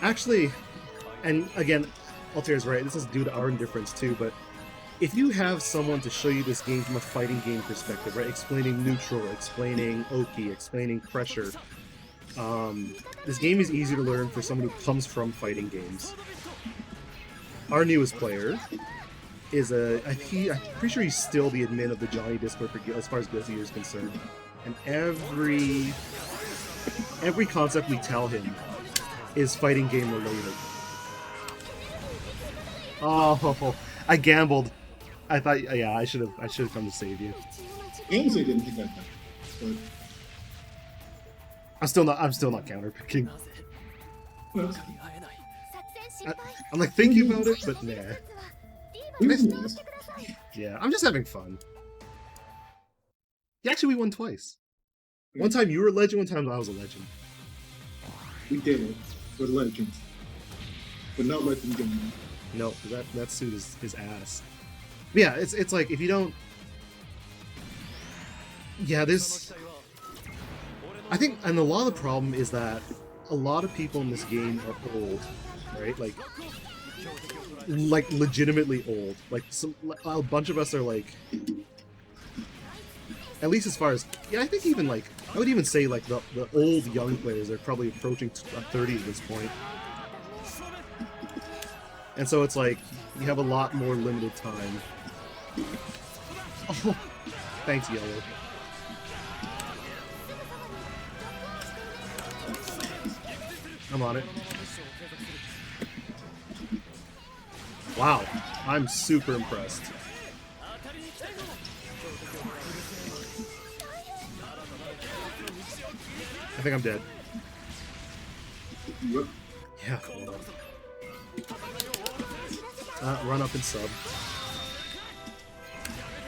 Actually, and again, Altair's right, this is due to our indifference too, but if you have someone to show you this game from a fighting game perspective, right, explaining neutral, explaining Oki, explaining pressure, this game is easy to learn for someone who comes from fighting games. Our newest player is I'm pretty sure he's still the admin of the Johnny Discord for, as far as Guilty Gear is concerned. And every concept we tell him is fighting game related. Oh, I gambled. I thought, yeah, I should have come to save you. I honestly didn't think that, but I'm still not counter picking. I'm like thinking about it, but nah. Yeah, I'm just having fun. Actually, we won twice. One time you were a legend, one time I was a legend. We did it. We're legends. But not legend game. No, that suit is ass. But yeah, it's like if you don't. Yeah, this. I think, and a lot of the problem is that a lot of people in this game are old, right? Like legitimately old. Like a bunch of us are like. At least as far as, yeah, I think even like, I would even say like the old young players are probably approaching 30 at this point. And so it's like, you have a lot more limited time. Oh, thanks, Yellow. I'm on it. Wow, I'm super impressed. I think I'm dead. Yep. Yeah. Run up and sub.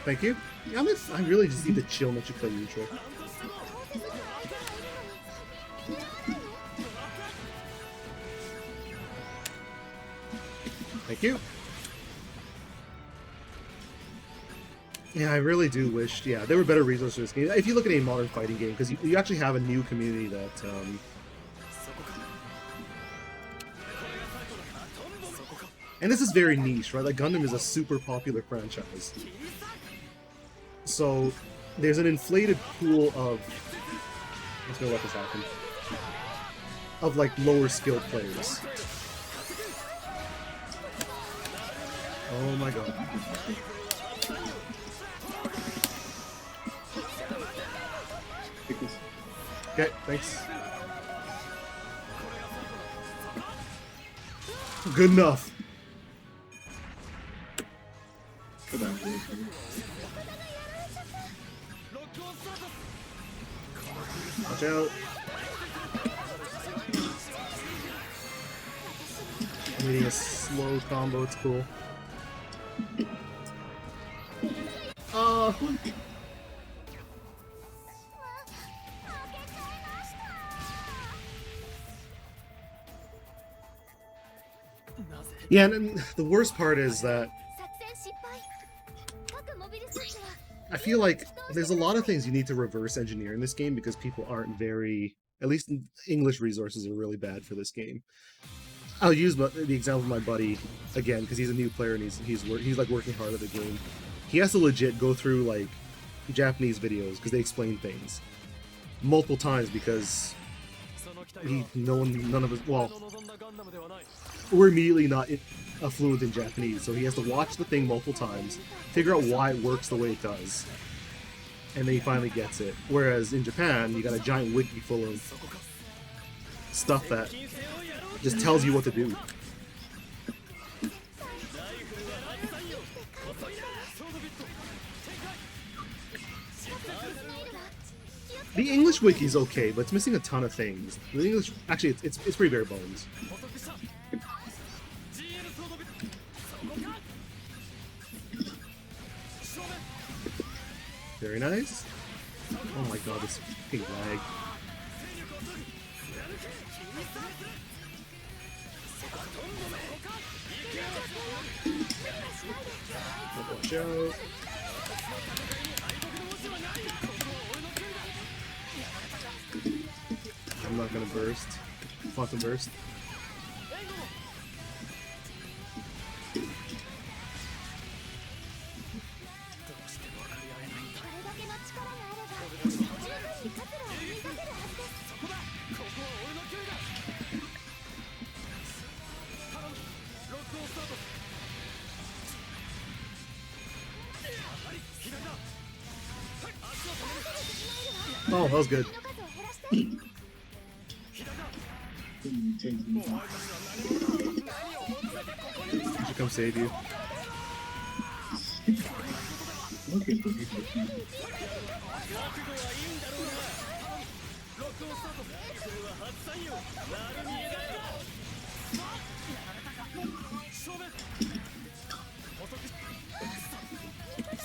Thank you. Yeah, I really just need to chill and let you play neutral. Thank you. Yeah, I really do wish, yeah, there were better resources for this game. If you look at a modern fighting game, because you actually have a new community that, and this is very niche, right? Like, Gundam is a super popular franchise. So, there's an inflated pool of... Let's go let this happen. Of, like, lower skilled players. Oh my god. Okay, thanks. Good enough. Come on, please. Watch out. I'm hitting a slow combo, it's cool. Oh, yeah, and then the worst part is that 作戦失敗各モビルスーツは I feel like there's a lot of things you need to reverse engineer in this game because people aren't very, at least English resources are really bad for this game. I'll use the example of my buddy again because he's a new player and he's like working hard at the game. He has to legit go through like Japanese videos because they explain things multiple times because none of us, well, we're immediately not fluent in Japanese, so he has to watch the thing multiple times, figure out why it works the way it does, and then he finally gets it. Whereas in Japan, you got a giant wiki full of stuff that just tells you what to do. The English wiki is okay, but it's missing a ton of things. The English, actually, it's pretty bare bones. Very nice. Oh my god, this fucking lag. Watch out. I'm not gonna burst. Quantum burst. Oh, that was good. I should come save you.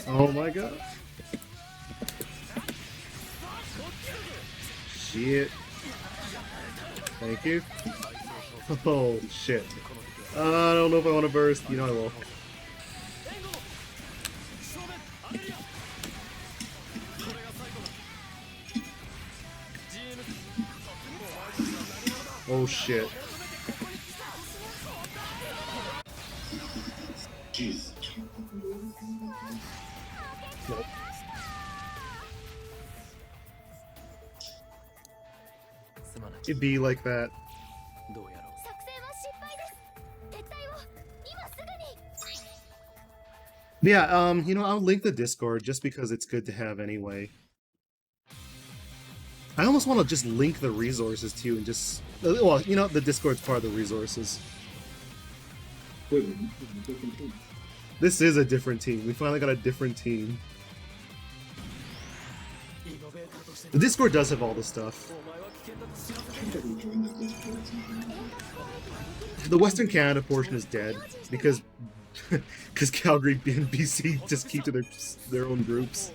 Oh my god. Shit. Thank you. Oh shit. I don't know if I want to burst. You know I will. Oh shit. Jeez. Nope. It'd be like that. 作戦は失敗です撤退を今すぐに Yeah, you know, I'll link the Discord just because it's good to have anyway. I almost want to just link the resources to you and just... Well, you know, the Discord's part of the resources. Wait, different team. This is a different team. We finally got a different team. The Discord does have all the stuff. The Western Canada portion is dead because Calgary and BC just keep to their own groups.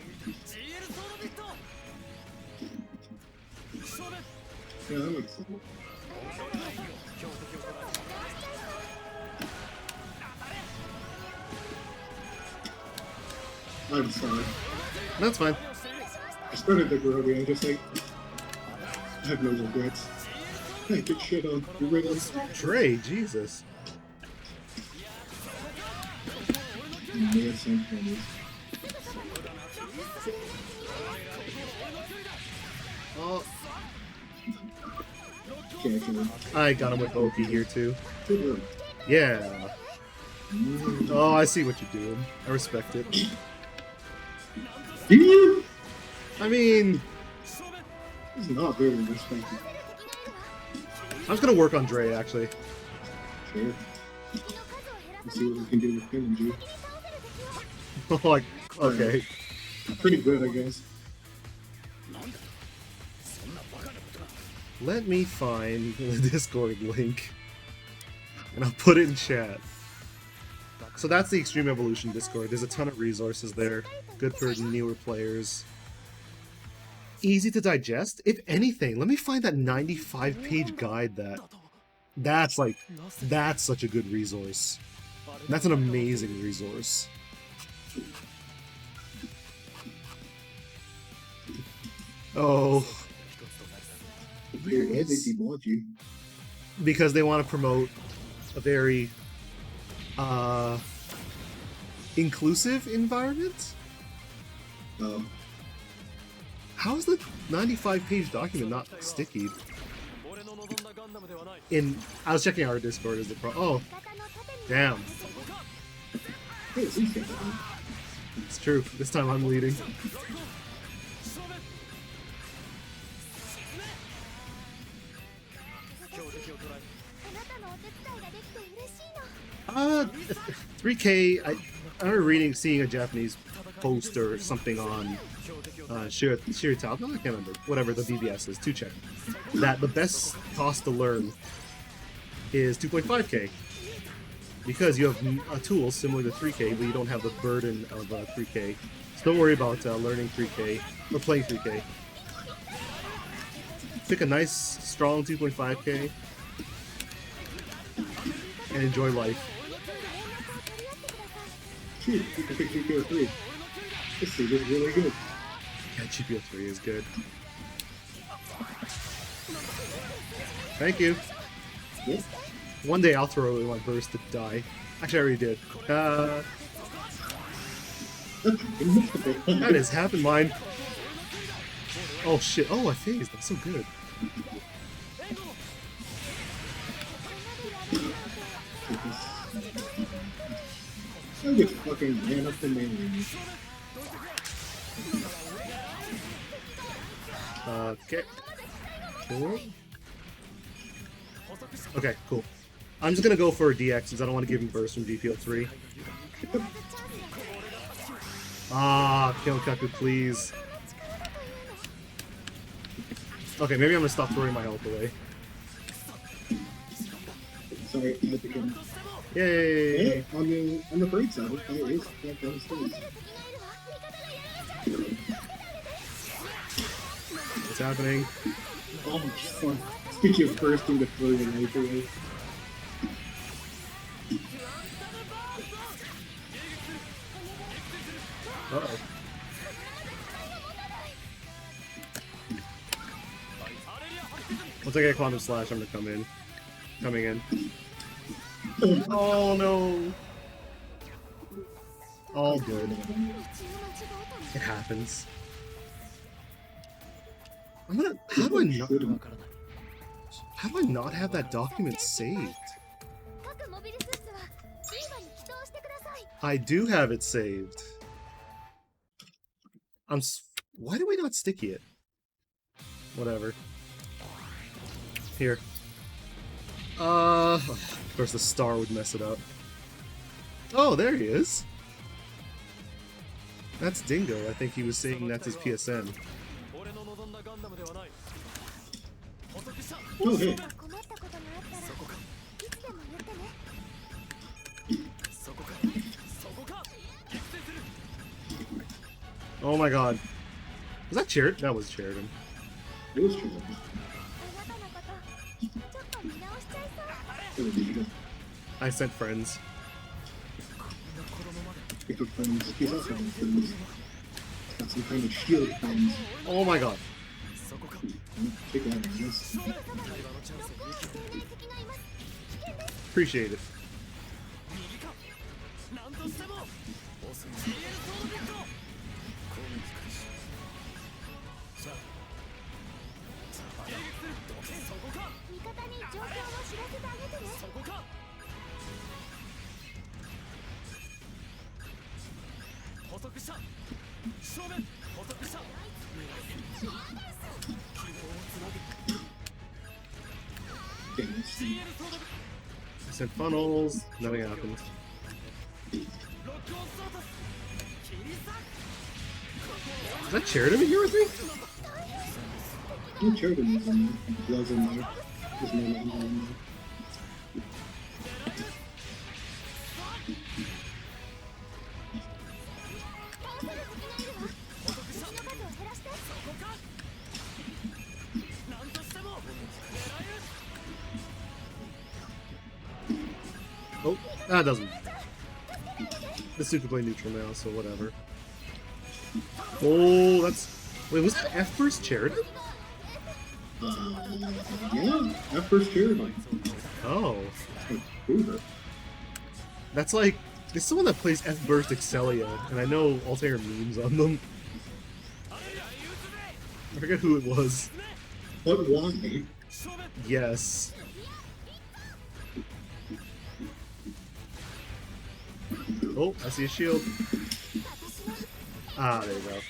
Yeah, that makes sense. I'm sorry. That's fine. I started the Groby, I just like I have no regrets. I get shit on. You're right on. Trey, Jesus. They have some problems. Oh, Okay, actually. I got him with Oki here too. Good work. Yeah. Oh, I see what you're doing. I respect it. I mean, He's not very respected. I'm just gonna work on Dre actually. Sure. Let's see what we can do with him and G. Like, okay. Pretty good, I guess. Let me find the Discord link, and I'll put it in chat. So that's the Extreme Evolution Discord. There's a ton of resources there. Good for newer players. Easy to digest. If anything, let me find that 95-page guide that's such a good resource. That's an amazing resource. Oh. Your head, they demoted you. Because they want to promote a very inclusive environment? Oh. How is the 95-page document not sticky? I was checking our Discord as the oh, damn. Hey, it's easy. It's true. This time I'm leading. Uh, 3K. I remember seeing a Japanese post or something on Shirital. No, I can't remember. Whatever the BBS is. To check that the best cost to learn is 2.5K because you have a tool similar to 3K, but you don't have the burden of 3K. So don't worry about learning 3K or playing 3K. Pick a nice, strong 2.5K and enjoy life. Shoot, you can pick GPO3. This thing is really good. Yeah, GPO3 is good. Thank you. Yeah. One day I'll throw in my burst to die. Actually, I already did. That is half in mine. Oh shit. Oh, I phased. That's so good. I just fucking ran up the main. Okay. Cool. Okay, cool. I'm just gonna go for a DX since I don't want to give him burst from GPO3. Ah, Kyonkaku, please. Okay, maybe I'm gonna stop throwing my health away. Sorry, I had to come. Yay! Hey, on the bright side, it is like on stage. What's happening? Oh my fuck. Speaking of bursting to throw the knife away. Uh-oh. Once I get Quantum Slash, I'm gonna come in. Coming in. Oh no! All good. It happens. I'm gonna. How do I not have that document saved? I do have it saved. Why do we not sticky it? Whatever. Here. Of course the star would mess it up. Oh, there he is. That's Dingo. I think he was saying that's his PSN. Oh, hey. Oh my god. Was that Sheridan? That was Sheridan. It was true. I sent friends. Pick up friends. He's also got friends. Got some kind of shield friends. Oh my god. Take that, I guess. Appreciate it. I said funnels, nothing happens. Is that Sheridan in here with me? No Sheridan is in there. Gloves in there. There's no longer in there. Oh, that doesn't. The suit can play neutral now, so whatever. Oh, that's. Wait, was that F first Sheridan? Yeah, that first Sheridan. Oh. Hoover. That's like. There's someone that plays F Burst Excelia, and I know Altair memes on them. I forget who it was. But why? Yes. Oh, I see a shield. Ah, there you go.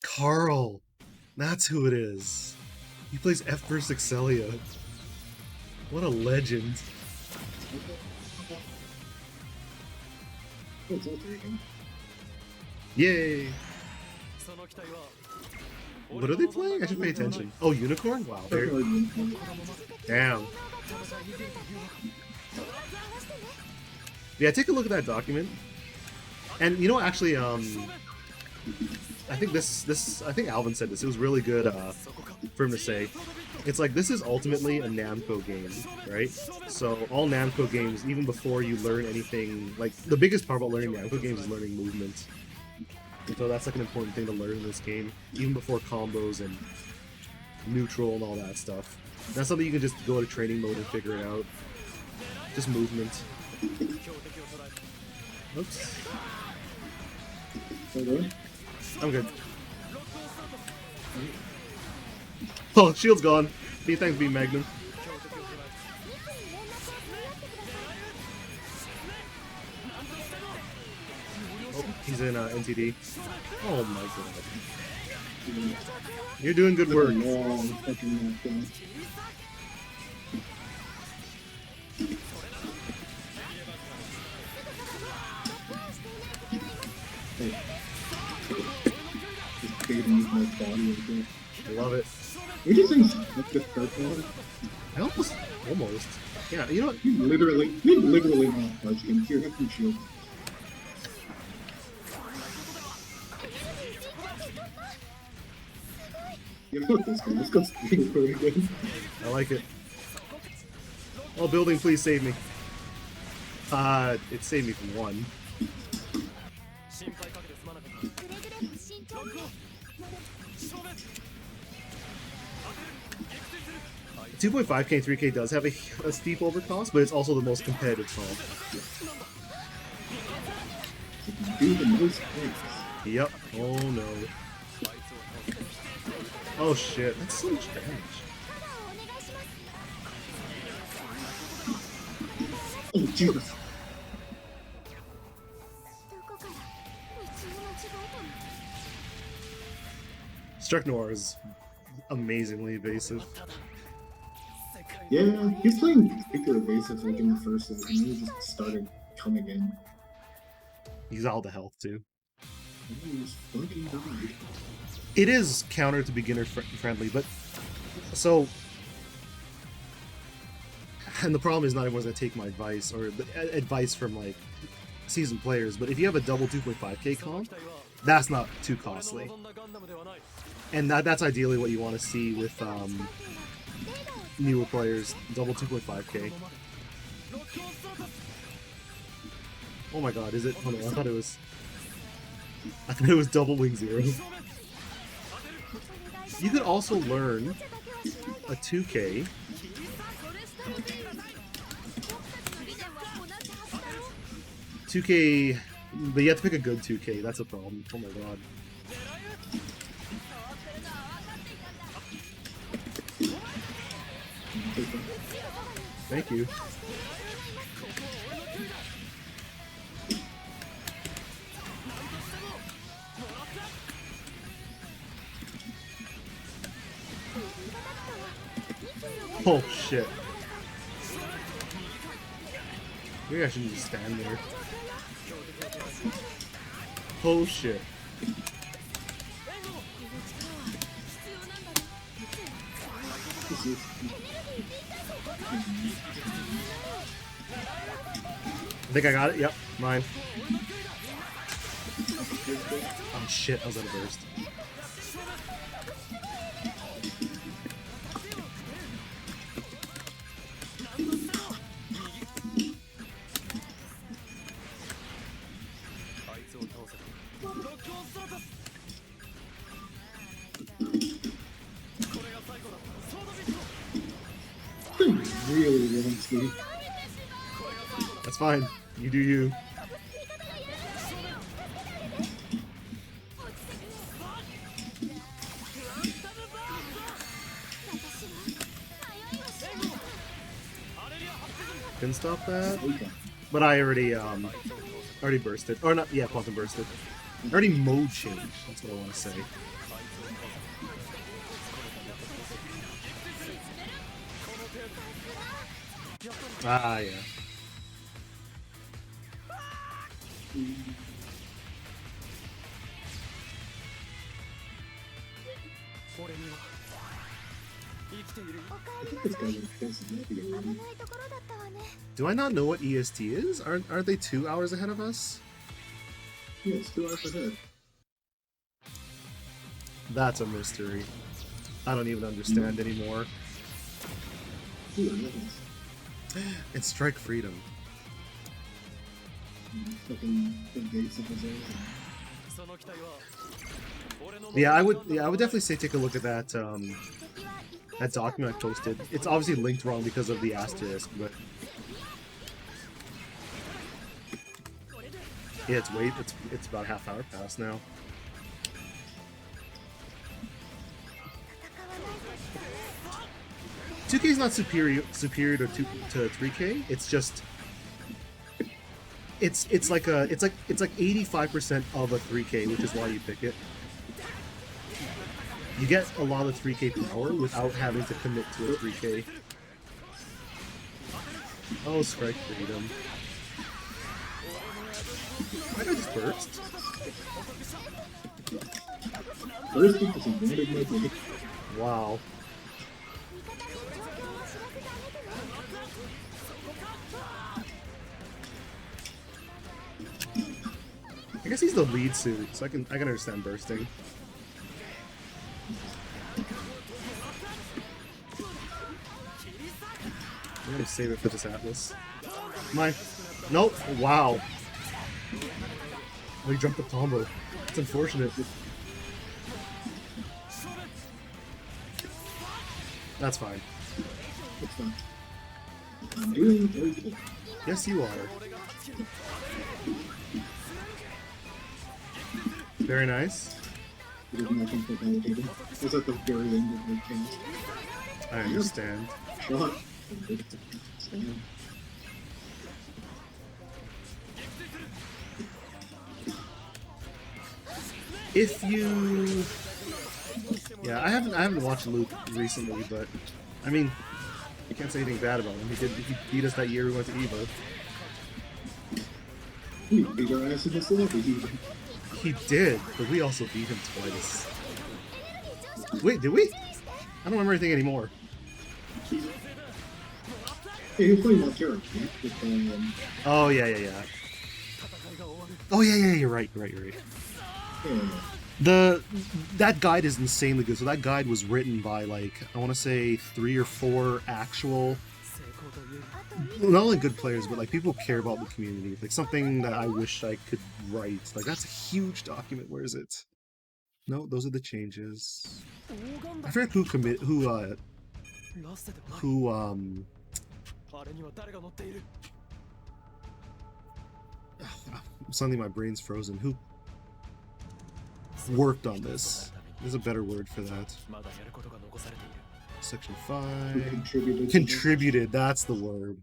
Carl! That's who it is. He plays F vs Excelia. What a legend. Oh, it's Altair again? Yay! What are they playing? I should pay attention. Oh, Unicorn? Wow. They're... Damn. Yeah, take a look at that document. And you know, actually, I think I think Alvin said this. It was really good for him to say. It's like, this is ultimately a Namco game, right? So all Namco games, even before you learn anything, like the biggest part about learning Namco games is learning movement. So that's like an important thing to learn in this game, even before combos and neutral and all that stuff. That's something you can just go to training mode and figure it out. Just movement. Oops. I'm good. Oh, shield's gone. Thanks, B Magnum. Oh, he's in NTD. Oh my god. You're doing good work. I love it. We just think like this purple. I almost. Yeah, you know what? You literally not touch him. Here, have some shield. Yeah, fuck this guy. Let's go steal for again. I like it. Oh, building, please save me. It saved me from one. 2.5k and 3k does have a steep overcost, but it's also the most competitive comp. Do the most points. Yep. Oh no. Oh shit, that's so much damage. Oh Jesus. Struck Noir is amazingly evasive. Yeah, he's playing particular evasive like in the first one, and he just started coming in. He's all the health too. And he just fucking died. It is counter to beginner friendly, but so. And the problem is not everyone's gonna take my advice or advice from like seasoned players. But if you have a double 2.5k comp, that's not too costly, and that's ideally what you want to see with newer players. Double 2.5k. Oh my god, is it? Oh no, I thought it was double wing 0. You could also learn a 2k. But you have to pick a good 2k, that's a problem. Oh my god. Thank you. Oh shit. Maybe I shouldn't just stand there. Oh shit. I think I got it. Yep, mine. Oh shit, I was out of burst. Really wants me. That's fine. You do you. Couldn't stop that. Okay. But I already bursted. Or not, yeah, quantum bursted. I already mode changed, that's what I want to say. Ah, yeah. This guy was pissed at me. 危ないところだったわね。 Do I not know what EST is? Aren't they 2 hours ahead of us? Yeah, it's 2 hours ahead. That's a mystery. I don't even understand anymore. Ooh, nice. It's Strike Freedom. Fucking big gates of his own. Yeah, I would definitely say take a look at that that document I posted. It's obviously linked wrong because of the asterisk, but yeah, it's about a half hour past now. 2K is not superior to 3K. It's just it's like 85% of a 3K, which is why you pick it. You get a lot of 3K power without having to commit to a 3K. Oh, Strike Freedom. Why did I just burst? First, because he wanted my blade. Wow. I guess he's the lead suit, so I can understand bursting. I'm gonna save it for this Atlas. Mine. Nope. Wow. We jumped the combo. It's unfortunate. That's fine. It's fine. I'm doing very good. Yes, you are. Very nice. It is nothing for validated. It's at the very end of the cast. I understand. Shot. If you, yeah, I haven't watched Luke recently, but I mean, you can't say anything bad about him. He beat us that year we went to Evo. We beat our ass in the celebrity. He did, but we also beat him twice. Wait, did we? I don't remember anything anymore. Hey, you're playing that character, right? With, Oh yeah. Oh yeah, you're right. yeah. That guide is insanely good. So that guide was written by like I want to say 3 or 4 actual, not only good players, but like people who care about the community. Like something that I wish I could write. Like that's a huge document. Where is it? No, those are the changes. I forget suddenly my brain's frozen. Who worked on this? There's a better word for that. Section Who 5. contributed? to this? Contributed, that's the word.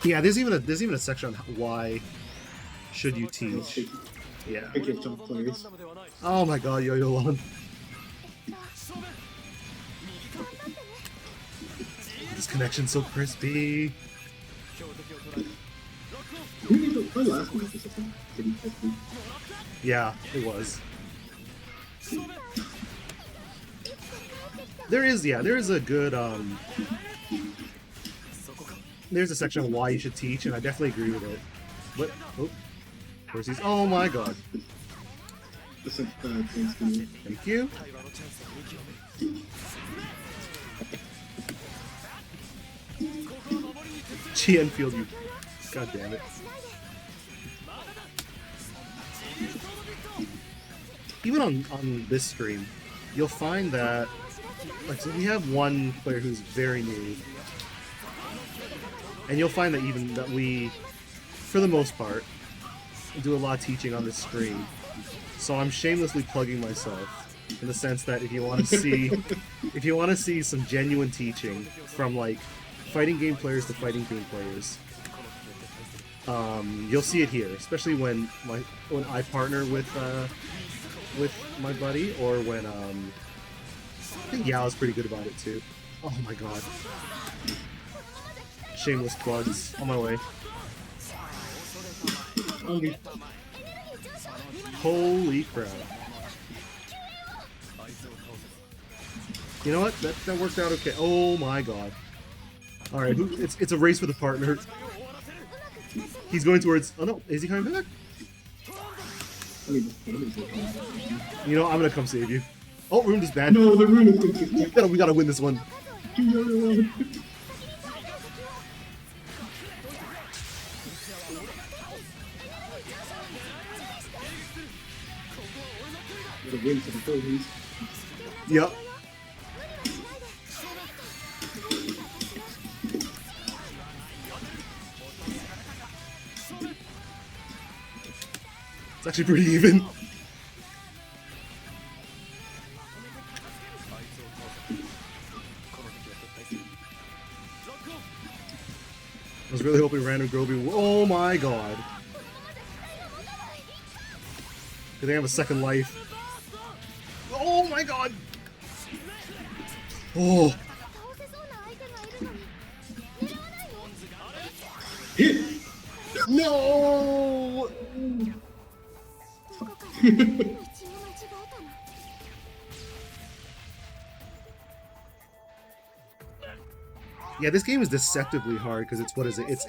Yeah, there's even a section on why should you teach. Yeah. Pick your top players. Oh my god, Yo-Yo-Lon. This connection's so crispy. Who made the last one? Was it City 50? Yeah, it was. There is a good there's a section on why you should teach, and I definitely agree with it. But oh, where's these? Oh my god! This is thanks to you. Thank you. GN Field, you. God damn it. Even on this stream, you'll find that like so we have one player who's very new. And you'll find that even that we, for the most part, do a lot of teaching on this stream. So I'm shamelessly plugging myself in the sense that if you want to see some genuine teaching from like fighting game players to fighting game players, you'll see it here, especially when I partner with my buddy, or when I think Yao's pretty good about it too. Oh my god. Shameless plugs on my way. Okay. Holy crap. You know what? That worked out okay. Oh my god. Alright, it's a race for the partner. He's going towards... Oh no, is he coming back? You know, I'm gonna come save you. Oh, Rune is banned. No, the rune is We gotta win this one. The win for the Philippines. Yep. It's actually pretty even. I was really hoping random Groby. Oh my god. Do they have a second life? Oh my god! Oh! No! Yeah, this game is deceptively hard because it's what is it? It's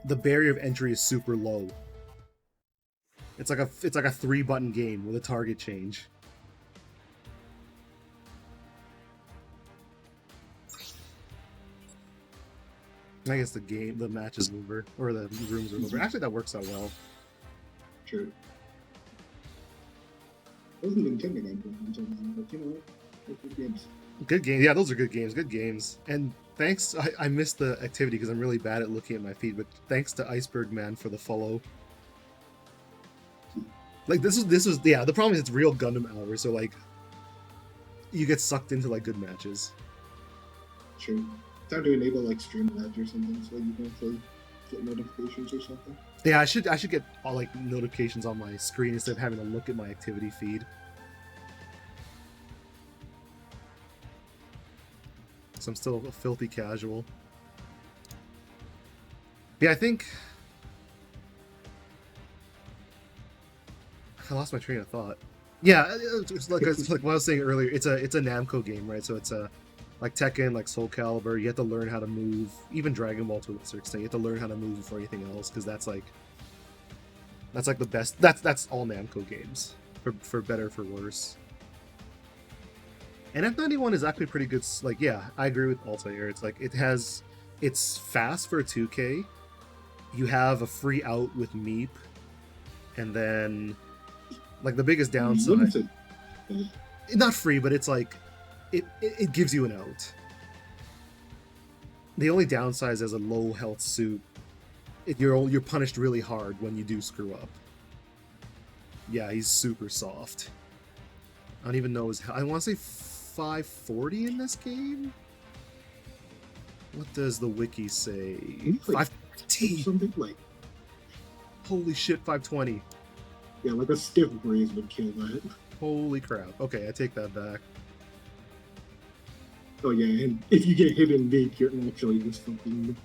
the barrier of entry is super low. It's like a 3-button game with a target change. I guess the match is over, or the rooms are over. Actually, that works out well. True. Wasn't intending on doing, but you know what? Good games. Good games. Yeah, those are good games. Good games. And thanks. I missed the activity because I'm really bad at looking at my feed. But thanks to Iceberg Man for the follow. Like this was yeah. The problem is it's real Gundam hours, so like you get sucked into like good matches. True. Time to enable like stream ads or something so you can actually get notifications or something. Yeah, I should get all like notifications on my screen instead of having to look at my activity feed. So I'm still a filthy casual. Yeah, I think I lost my train of thought. Yeah, it's like what I was saying earlier. It's a Namco game, right? So it's a like Tekken, like Soul Calibur. You have to learn how to move. Even Dragon Ball to a certain extent, you have to learn how to move before anything else, because that's like the best. That's all Namco games, for better or for worse. And F91 is actually pretty good. Like, yeah, I agree with Altair. It's like it's fast for a 2K. You have a free out with Meep, and then like the biggest downside, not free, but it's like it gives you an out. The only downside is as a low health suit, you're punished really hard when you do screw up. Yeah, he's super soft. I don't even know his. I want to say 540 in this game. What does the wiki say? Like 520. something like, Holy shit, 520. yeah, like a stiff breeze would kill that. Holy crap. Okay, I take that back. Oh yeah, and if you get hit in deep, you're actually just fucking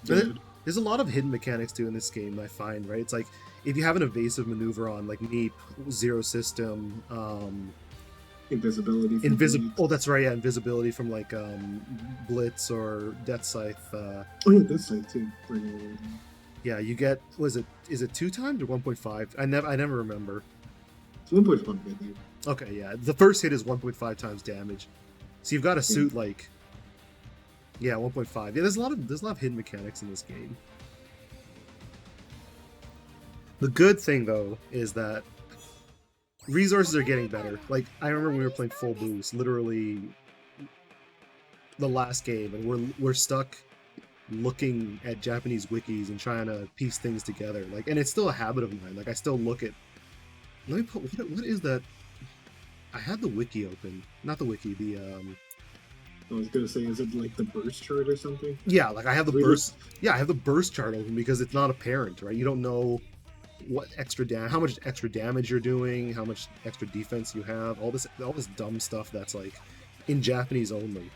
dead. There's a lot of hidden mechanics too in this game, I find, right? It's like if you have an evasive maneuver on, like Meep, Zero System, Invisibility. Oh, that's right, yeah, invisibility from like Blitz or Death Scythe. Oh yeah, that's side too. Yeah, you get. Is it 2 times or 1.5? I never remember. It's 1.5, I think. Okay, yeah, the first hit is 1.5 times damage. So you've got a suit like. Yeah, 1.5. Yeah, there's a lot of hidden mechanics in this game. The good thing though is that resources are getting better. Like I remember we were playing full boost, literally the last game, and we're stuck looking at Japanese wikis and trying to piece things together. Like, and it's still a habit of mine. Like I still look at. Let me put what is that? I had the wiki open, not the wiki. I was gonna say, is it like the burst chart or something? Yeah, like I have the burst. Yeah, I have the burst chart open because it's not apparent, right? You don't know what how much extra damage you're doing, how much extra defense you have, all this dumb stuff that's like in Japanese only.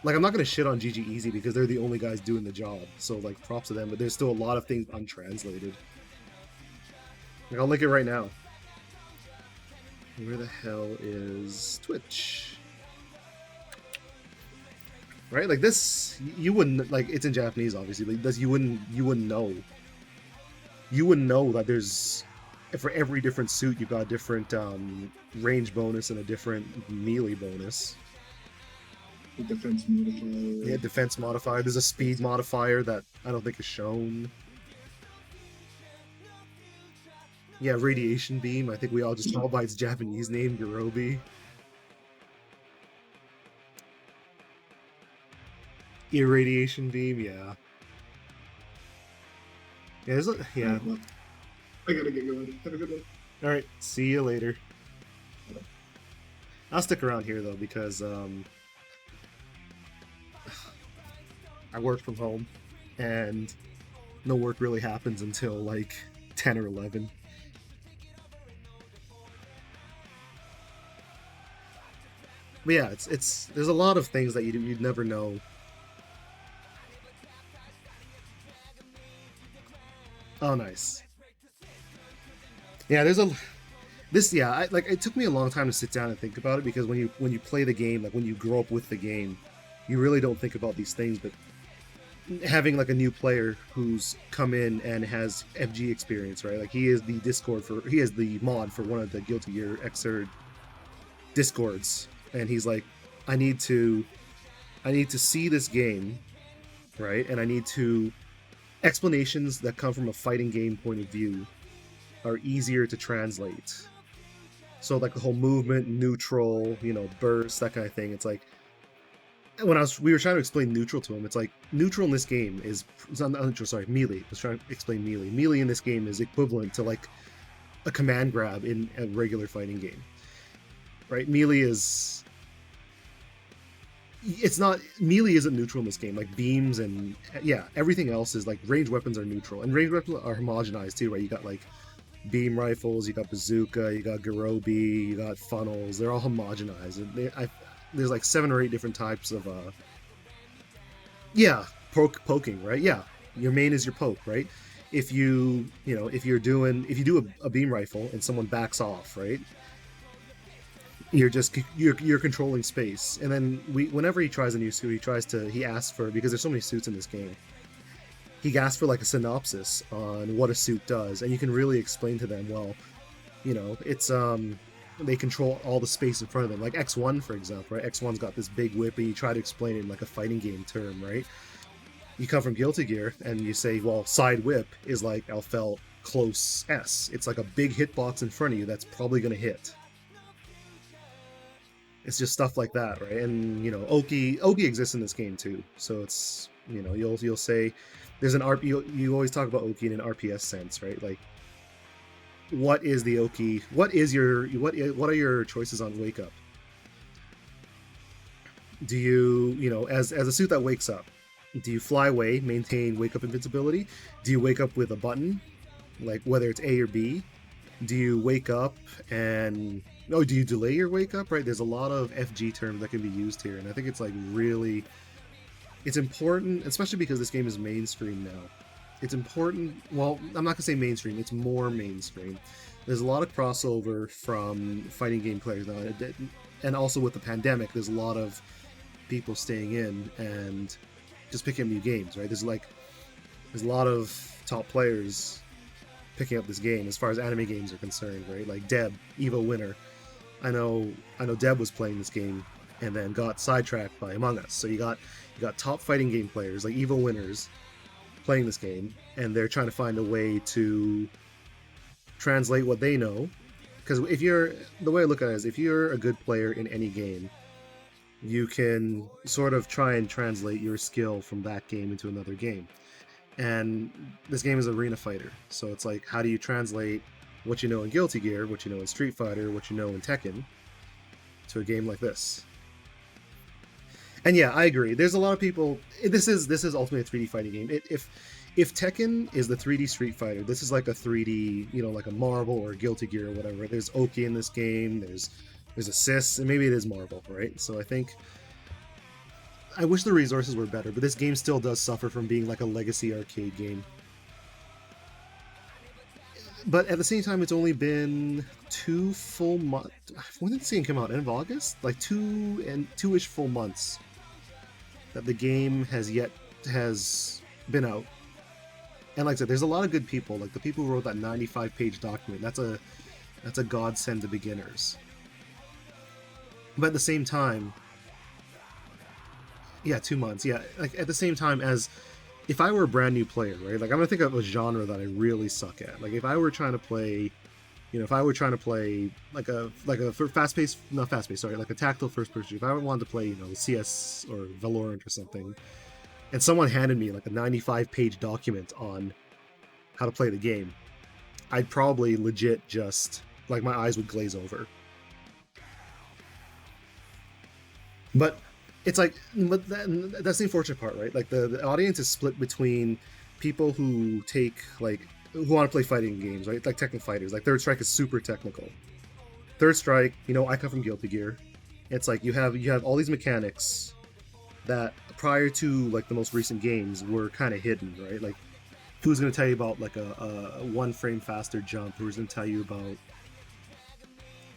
Like I'm not gonna shit on GG Easy because they're the only guys doing the job, so like props to them. But there's still a lot of things untranslated. Like I'll link it right now. Where the hell is Twitch? Right, like this, you wouldn't like. It's in Japanese, obviously. Like this, you wouldn't know. You wouldn't know that there's for every different suit, you got a different range bonus and a different melee bonus. Defense modifier. Yeah, defense modifier. There's a speed modifier that I don't think is shown. Yeah, radiation beam. I think we all just call by its Japanese name, Garobi. Irradiation beam, yeah. Yeah, there's a, yeah. I gotta get going. Have a good one. All right, see you later. I'll stick around here though because I work from home, and no work really happens until like 10 or 11. But yeah, it's there's a lot of things that you'd never know. Oh, nice. Yeah, there's a this. Yeah, like it took me a long time to sit down and think about it because when you play the game, like when you grow up with the game, you really don't think about these things. But having like a new player who's come in and has FG experience, right? Like he is the mod for one of the Guilty Gear Xrd discords, and he's like, I need to see this game, right? And I need to. Explanations that come from a fighting game point of view are easier to translate. So like the whole movement, neutral, burst, that kind of thing. It's like when we were trying to explain neutral to him, it's like neutral in this game is not neutral, sorry, melee. I was trying to explain melee. Melee in this game is equivalent to like a command grab in a regular fighting game. Right? Melee isn't neutral in this game. Like beams and everything else is like ranged weapons are neutral, and ranged weapons are homogenized too, right? You got like beam rifles, you got bazooka, you got Garobi, you got funnels. They're all homogenized, and there's like 7 or 8 different types of poking, right? Yeah, your main is your poke, right? If you do a beam rifle and someone backs off, right? You're controlling space, and then whenever he tries a new suit, he asks for, because there's so many suits in this game, he asks for like a synopsis on what a suit does, and you can really explain to them, well, it's they control all the space in front of them, like X1 for example, right? X1's got this big whip, and you try to explain it in like a fighting game term, right? You come from Guilty Gear and you say, well, side whip is like Alfel close S. It's like a big hitbox in front of you that's probably going to hit. it's just stuff like that, right? And you know, Oki exists in this game too, so it's, you know, you'll say there's an you always talk about Oki in an RPS sense, right? Like, what is the Oki? What are your choices on wake up? Do you know, as a suit that wakes up, do you fly away, maintain wake up invincibility? Do you wake up with a button, like whether it's A or B? Do you wake up and do you delay your wake up? Right, there's a lot of FG terms that can be used here, and I think it's like really, it's important, especially because this game is mainstream now. It's important. Well, I'm not gonna say mainstream. It's more mainstream. There's a lot of crossover from fighting game players now, and also with the pandemic, there's a lot of people staying in and just picking up new games. Right, there's a lot of top players picking up this game as far as anime games are concerned. Right, like Deb, Evo winner. I know Deb was playing this game and then got sidetracked by Among Us. So you got top fighting game players like Evo winners playing this game, and they're trying to find a way to translate what they know. Because the way I look at it is, if you're a good player in any game, you can sort of try and translate your skill from that game into another game. And this game is Arena Fighter, so it's like, how do you translate what you know in Guilty Gear, what you know in Street Fighter, what you know in Tekken, to a game like this? And yeah, I agree. There's a lot of people. This is ultimately a 3D fighting game. If Tekken is the 3D Street Fighter, this is like a 3D, you know, like a Marvel or a Guilty Gear or whatever. There's Oki in this game. There's assists, and maybe it is Marvel, right? So I wish the resources were better, but this game still does suffer from being like a legacy arcade game. But at the same time, it's only been 2 full months. When did this game come out? End of August? Like 2-ish full months that the game has been out. And like I said, there's a lot of good people. Like the people who wrote that 95-page document. That's a godsend to beginners. But at the same time, yeah, 2 months. Yeah, like at the same time as, if I were a brand new player, right? Like, I'm gonna think of a genre that I really suck at. Like, if I were trying to play, you know, like a fast-paced, not fast-paced, sorry, like a tactile first-person. If I wanted to play, you know, CS or Valorant or something, and someone handed me like a 95-page document on how to play the game, I'd probably legit just, like, my eyes would glaze over. But it's like, but that's the unfortunate part, right? Like the audience is split between people who want to play fighting games, right? Like Tekken fighters. Like Third Strike is super technical. Third Strike, you know, I come from Guilty Gear. It's like you have all these mechanics that prior to like the most recent games were kind of hidden, right? Like, who's going to tell you about like a 1 frame faster jump? Who's going to tell you about,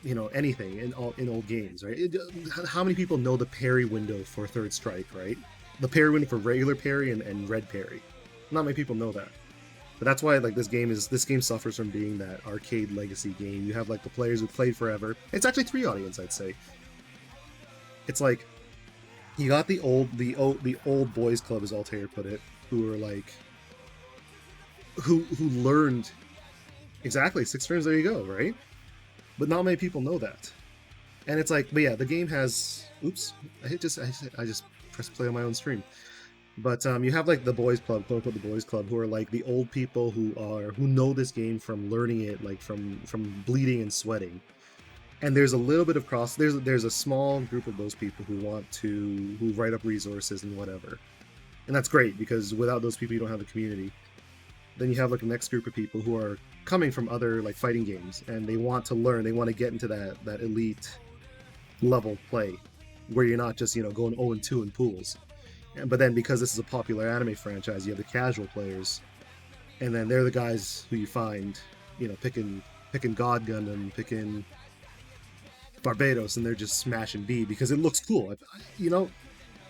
you know, anything in old games, right? How many people know the parry window for Third Strike, right? The parry window for regular parry and red parry. Not many people know that. But that's why like this game suffers from being that arcade legacy game. You have like the players who played forever. It's actually 3 audience, I'd say. It's like you got the old boys club, as Altair put it, who are like who learned exactly 6 frames. There you go, right? But not many people know that. And it's like, but yeah, the game has, oops, I just pressed play on my own stream. But you have like the boys club, quote unquote the boys club, who are like the old people who know this game from learning it, like from bleeding and sweating. And there's a little bit of there's a small group of those people who write up resources and whatever. And that's great, because without those people you don't have a community. Then you have like the next group of people who are coming from other like fighting games, and they want to learn, they want to get into that elite level play where you're not just, you know, going 0-2 in pools. But then because this is a popular anime franchise, you have the casual players, and then they're the guys who you find, you know, picking God Gundam, picking Barbados, and they're just smashing B because it looks cool. You know,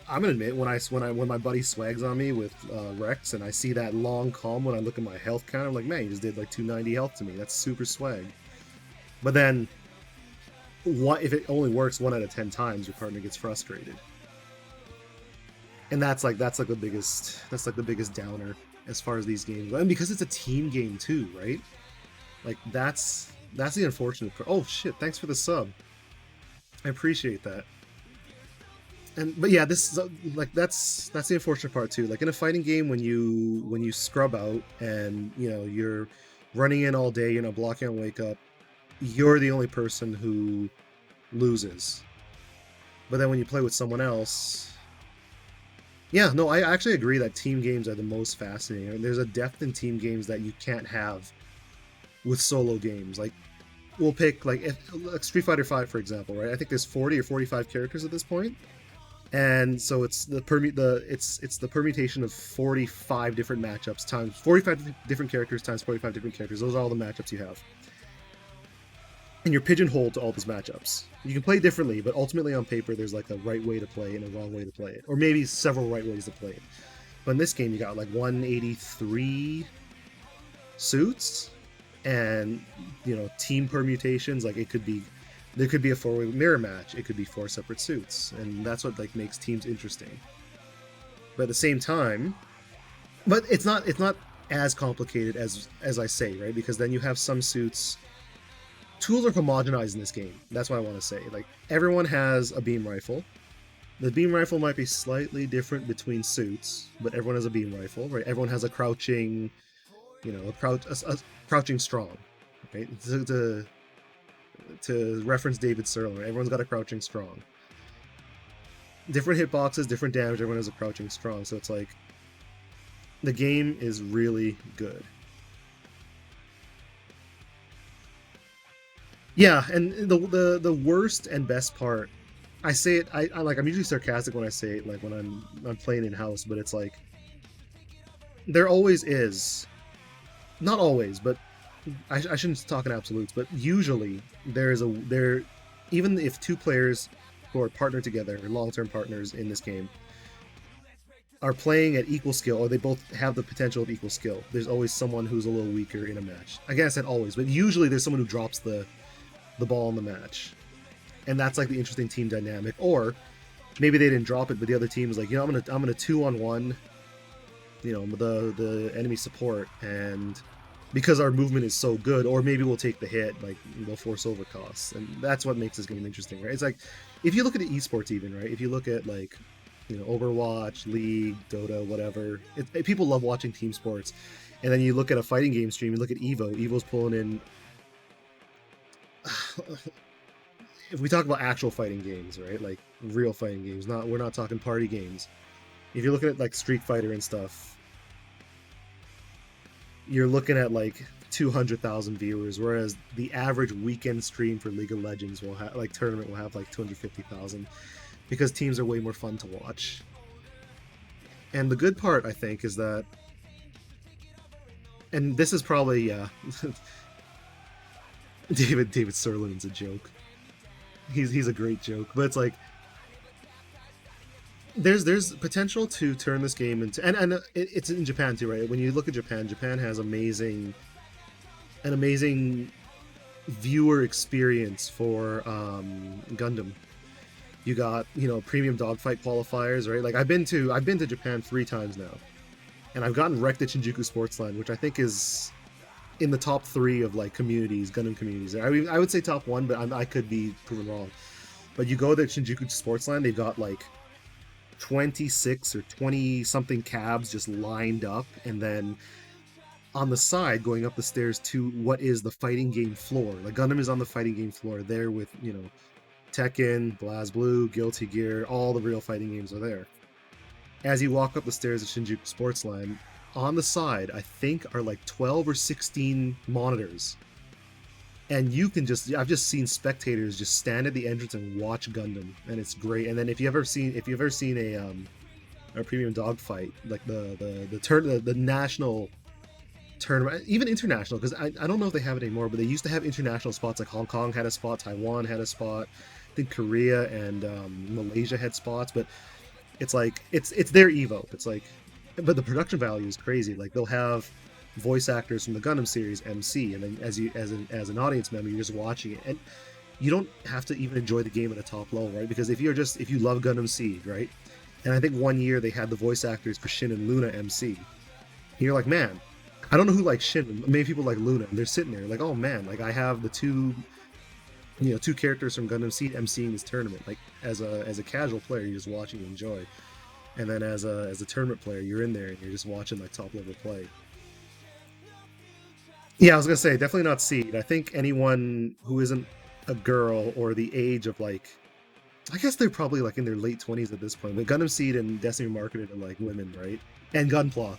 I'm gonna admit, when my buddy swags on me with Rex, and I see that long calm when I look at my health counter, I'm like, man, he just did like 290 health to me. That's super swag. But then, what if it only works 1 out of 10 times? Your partner gets frustrated, and that's the biggest downer as far as these games. And because it's a team game too, right? Like that's the unfortunate part. Oh shit! Thanks for the sub. I appreciate that. But yeah, this is like that's the unfortunate part too. Like in a fighting game, when you scrub out and you're running in all day, blocking on wake up, you're the only person who loses. But then when you play with someone else, yeah, no, I actually agree that team games are the most fascinating. I mean, there's a depth in team games that you can't have with solo games. Like we'll pick like Street Fighter V, for example, right? I think there's 40 or 45 characters at this point. And so it's the permutation of 45 different matchups times 45 different characters times 45 different characters. Those are all the matchups you have. And you're pigeonholed to all those matchups. You can play differently, but ultimately on paper there's like a right way to play and a wrong way to play it. Or maybe several right ways to play it. But in this game you got like 183 suits and team permutations. Like there could be a 4-way mirror match. It could be 4 separate suits, and that's what like makes teams interesting. But at the same time, but it's not as complicated as I say, right? Because then you have some suits. Tools are homogenized in this game. That's what I want to say. Like everyone has a beam rifle. The beam rifle might be slightly different between suits, but everyone has a beam rifle, right? Everyone has a crouching, a crouching strong, right? To reference David Serler, everyone's got a crouching strong. Different hitboxes, different damage, everyone has a crouching strong, so it's like the game is really good. Yeah, and the worst and best part, I say it, I'm usually sarcastic when I say it, like when I'm playing in house, but it's like there always is, not always, but I shouldn't talk in absolutes, but usually even if two players who are partnered together, long-term partners in this game, are playing at equal skill, or they both have the potential of equal skill, there's always someone who's a little weaker in a match. Again, I said always, but usually there's someone who drops the ball in the match, and that's like the interesting team dynamic. Or maybe they didn't drop it, but the other team is like, I'm gonna 2-on-1, the enemy support, and because our movement is so good, or maybe we'll take the hit, like we'll force over costs, and that's what makes this game interesting, right? It's like if you look at the esports, even, right? If you look at like Overwatch, League, Dota, whatever, people love watching team sports, and then you look at a fighting game stream, you look at Evo's pulling in. If we talk about actual fighting games, right, like real fighting games, we're not talking party games. If you're looking at like Street Fighter and stuff, you're looking at like 200,000 viewers, whereas the average weekend stream for League of Legends tournament will have like 250,000, because teams are way more fun to watch. And the good part, I think, is that, and this is probably David Serlin's a joke. He's a great joke, but it's like there's potential to turn this game into, and it's in Japan too, right? When you look at Japan has an amazing viewer experience for Gundam. You got premium dogfight qualifiers, right? Like I've been to Japan 3 times now, and I've gotten wrecked at Shinjuku Sportsland, which I think is in the top 3 of like communities, Gundam communities. I mean, I would say top 1, but I could be proven wrong. But you go to Shinjuku Sportsland, they've got like 26 or 20 something cabs just lined up, and then on the side going up the stairs to what is the fighting game floor. Like Gundam is on the fighting game floor there with Tekken, BlazBlue, Guilty Gear, all the real fighting games are there. As you walk up the stairs at Shinjuku Sportsland, on the side, I think, are like 12 or 16 monitors. And you can I've just seen spectators just stand at the entrance and watch Gundam, and it's great. And then if you've ever seen a premium dogfight, like the national tournament, even international, because I don't know if they have it anymore, but they used to have international spots. Like Hong Kong had a spot, Taiwan had a spot, I think Korea and Malaysia had spots. But it's like it's their Evo. It's like, but the production value is crazy. Like they'll have voice actors from the Gundam series MC, and then as an audience member, you're just watching it, and you don't have to even enjoy the game at a top level, right? Because if you love Gundam Seed, right? And I think one year they had the voice actors for Shin and Luna MC. And you're like, man, I don't know who likes Shin. Maybe people like Luna, and they're sitting there like, oh man, like I have the two you know, two characters from Gundam Seed emceeing this tournament. Like as a casual player, you're just watching and enjoy, and then as a tournament player, you're in there and you're just watching like top level play. Yeah, I was gonna say definitely not Seed. I think anyone who isn't a girl or the age of like, I guess they're probably like in their late 20s at this point. But Gundam Seed and Destiny are marketed to like women, right? And Gunpla.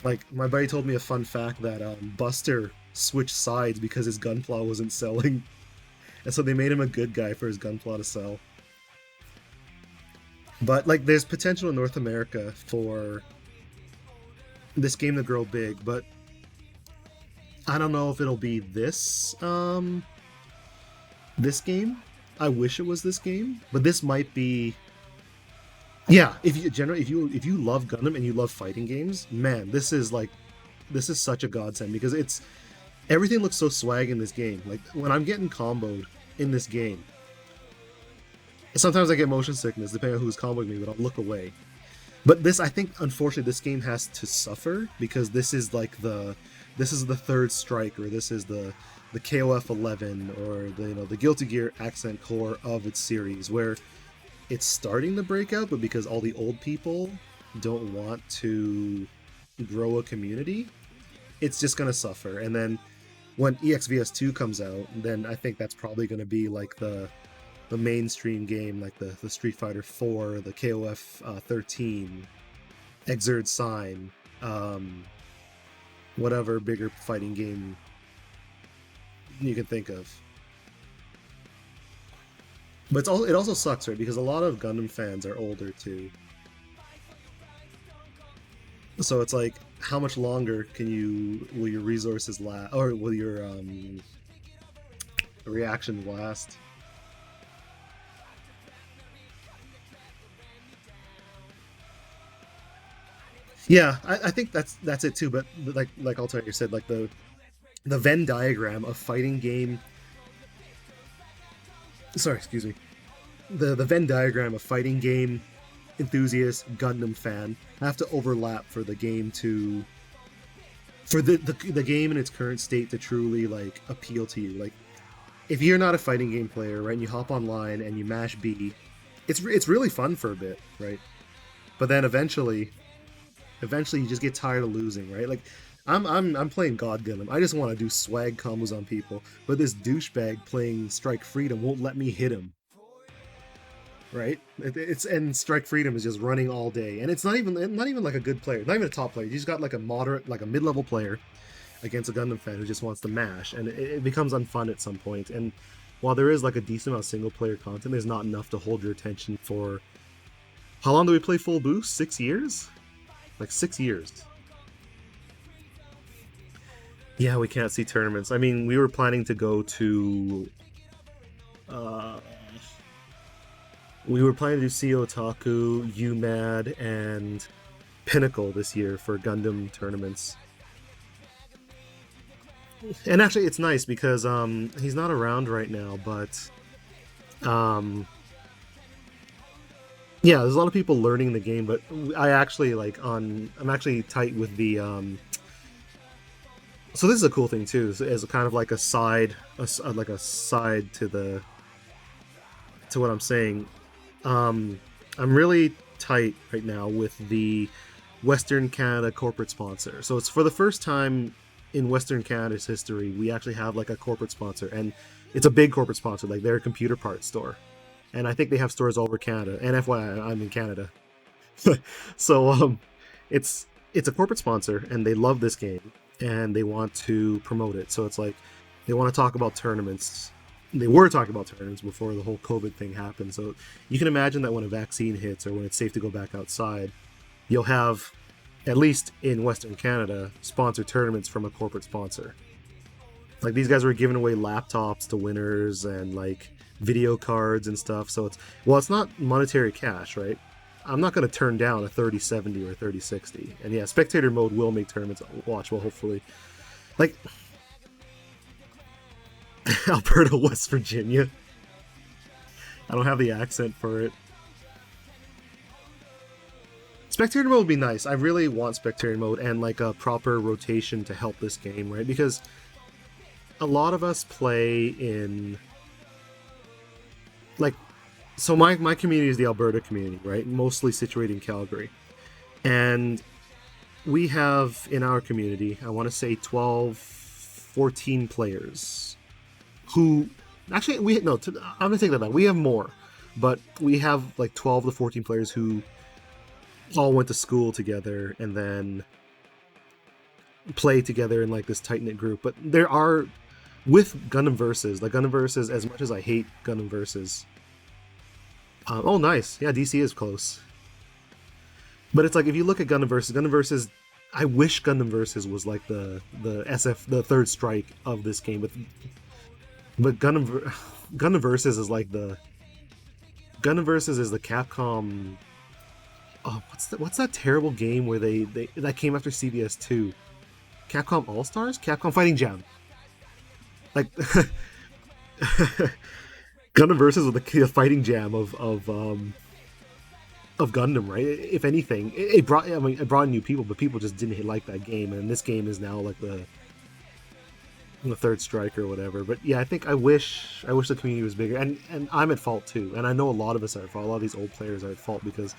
Like my buddy told me a fun fact that Buster switched sides because his Gunpla wasn't selling, and so they made him a good guy for his Gunpla to sell. But like, there's potential in North America for this game to grow big, but I don't know if it'll be this this game. I wish it was this game, but this might be. Yeah, if you love Gundam and you love fighting games, man, this is such a godsend, because it's everything looks so swag in this game. Like when I'm getting comboed in this game, sometimes I get motion sickness depending on who's comboing me, but I'll look away. But this, I think, unfortunately, this game has to suffer because this is like the third strike, or this is the KOF 11, or the Guilty Gear Accent Core of its series, where it's starting to break out, but because all the old people don't want to grow a community, it's just gonna suffer. And then when EXVS2 comes out, then I think that's probably gonna be like the mainstream game, like the Street Fighter 4, the KOF 13, Exert Sign, whatever bigger fighting game you can think of. But it also sucks, right? Because a lot of Gundam fans are older too. So it's like, how much longer will your resources last, or will your reaction last? Yeah, I think that's it too. But like Altair said, like the Venn diagram of fighting game. Sorry, excuse me. The Venn diagram of fighting game enthusiast, Gundam fan have to overlap for the game for the game in its current state to truly like appeal to you. Like, if you're not a fighting game player, right, and you hop online and you mash B, it's really fun for a bit, right? But then eventually you just get tired of losing, right? Like, I'm playing God Gundam. I just want to do swag combos on people, but this douchebag playing Strike Freedom won't let me hit him. Right? And Strike Freedom is just running all day, and it's not even like a good player, not even a top player. You just got like a moderate, like a mid-level player against a Gundam fan who just wants to mash, and it becomes unfun at some point. And while there is like a decent amount of single-player content, there's not enough to hold your attention for. How long do we play full boost? 6 years? Like 6 years. Yeah, we can't see tournaments. I mean, we were planning to go to... we were planning to do CO Otaku, UMAD, and Pinnacle this year for Gundam tournaments. And actually, it's nice because he's not around right now, but... yeah, there's a lot of people learning the game, but I actually, I'm actually tight with the... So this is a cool thing too, as a kind of like a side to what I'm saying. I'm really tight right now with the Western Canada corporate sponsor. So it's for the first time in Western Canada's history, we actually have like a corporate sponsor, and it's a big corporate sponsor. Like, they're a computer parts store, and I think they have stores all over Canada. And FYI, I'm in Canada, so it's a corporate sponsor, and they love this game. And they want to promote it. So it's like, they want to talk about tournaments. They were talking about tournaments before the whole COVID thing happened. So you can imagine that when a vaccine hits, or when it's safe to go back outside, you'll have, at least in Western Canada, sponsored tournaments from a corporate sponsor. Like, these guys were giving away laptops to winners and like video cards and stuff. So it's not monetary cash, right? I'm not going to turn down a 3070 or 3060. And yeah, spectator mode will make tournaments watchable, hopefully. Like, Alberta, West Virginia. I don't have the accent for it. Spectator mode would be nice. I really want spectator mode and like a proper rotation to help this game, right? Because a lot of us play in like, so my community is the Alberta community, right? Mostly situated in Calgary. And we have in our community, I want to say 12, 14 players who actually I'm gonna take that back. We have more, but we have like 12 to 14 players who all went to school together and then play together in like this tight-knit group. But there are, with Gundam Versus, like Gundam Versus, as much as I hate Gundam Versus, oh nice, yeah, DC is close. But it's like, if you look at Gundam Versus, I wish Gundam Versus was like the third strike of this game. But Gundam Versus is like Gundam Versus is the Capcom. Oh, what's that terrible game where they that came after CVS 2? Capcom All Stars? Capcom Fighting Jam. Like Gundam Versus was the fighting jam of Gundam, right? If anything, it brought new people, but people just didn't like that game, and this game is now like the third strike or whatever. But yeah, I wish the community was bigger, and I'm at fault too, and I know a lot of us are at fault. A lot of these old players are at fault because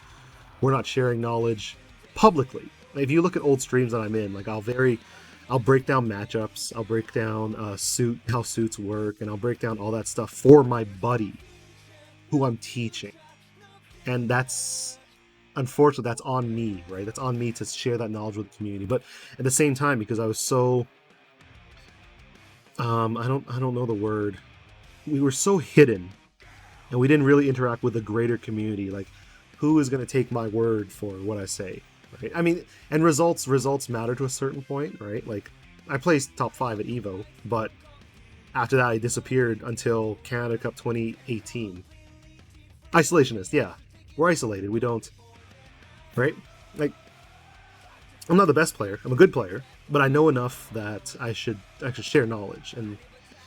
we're not sharing knowledge publicly. Like, if you look at old streams that I'm in, like I'll break down matchups, I'll break down how suits work, and I'll break down all that stuff for my buddy who I'm teaching. And that's, unfortunately, that's on me, right? That's on me to share that knowledge with the community. But at the same time, because I was so, I don't know the word. We were so hidden, and we didn't really interact with the greater community. Like, who is going to take my word for what I say, right? I mean, and results matter to a certain point, right? Like, I placed top 5 at EVO, but after that, I disappeared until Canada Cup 2018. Isolationist, yeah. We're isolated. We don't, right? Like, I'm not the best player. I'm a good player, but I know enough that I should share knowledge. And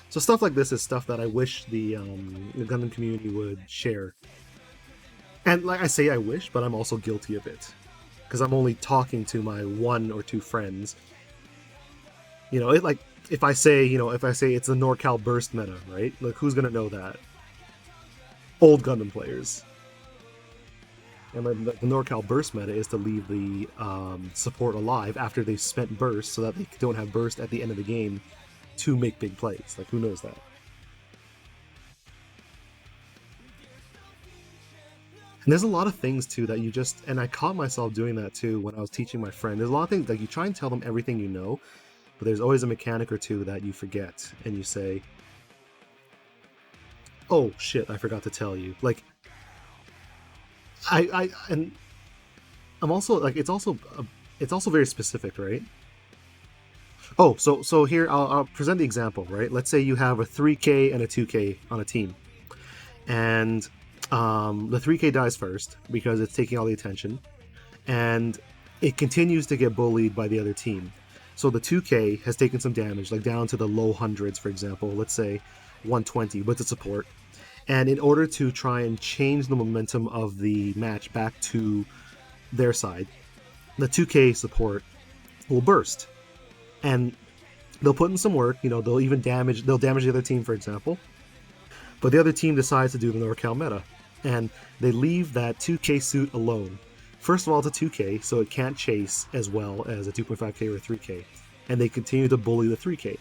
so stuff like this is stuff that I wish the Gundam community would share. And like I say, I wish, but I'm also guilty of it because I'm only talking to my 1 or 2 friends. You know, if I say it's the NorCal burst meta, right? Like, who's gonna know that? Old Gundam players. And the NorCal burst meta is to leave the support alive after they've spent burst, so that they don't have burst at the end of the game to make big plays. Like, who knows that? And there's a lot of things too that you just, and I caught myself doing that too when I was teaching my friend. There's a lot of things, like, you try and tell them everything you know, but there's always a mechanic or two that you forget, and you say, oh shit, I forgot to tell you. Like, and I'm also like, it's also very specific, right? Oh, so here I'll present the example, right? Let's say you have a 3K and a 2K on a team, and the 3K dies first because it's taking all the attention, and it continues to get bullied by the other team. So the 2K has taken some damage, like down to the low hundreds, for example, let's say 120 with the support. And in order to try and change the momentum of the match back to their side, the 2K support will burst. And they'll put in some work, you know, they'll damage the other team, for example. But the other team decides to do the NorCal meta. And they leave that 2K suit alone. First of all, it's a 2K, so it can't chase as well as a 2.5K or a 3K. And they continue to bully the 3K.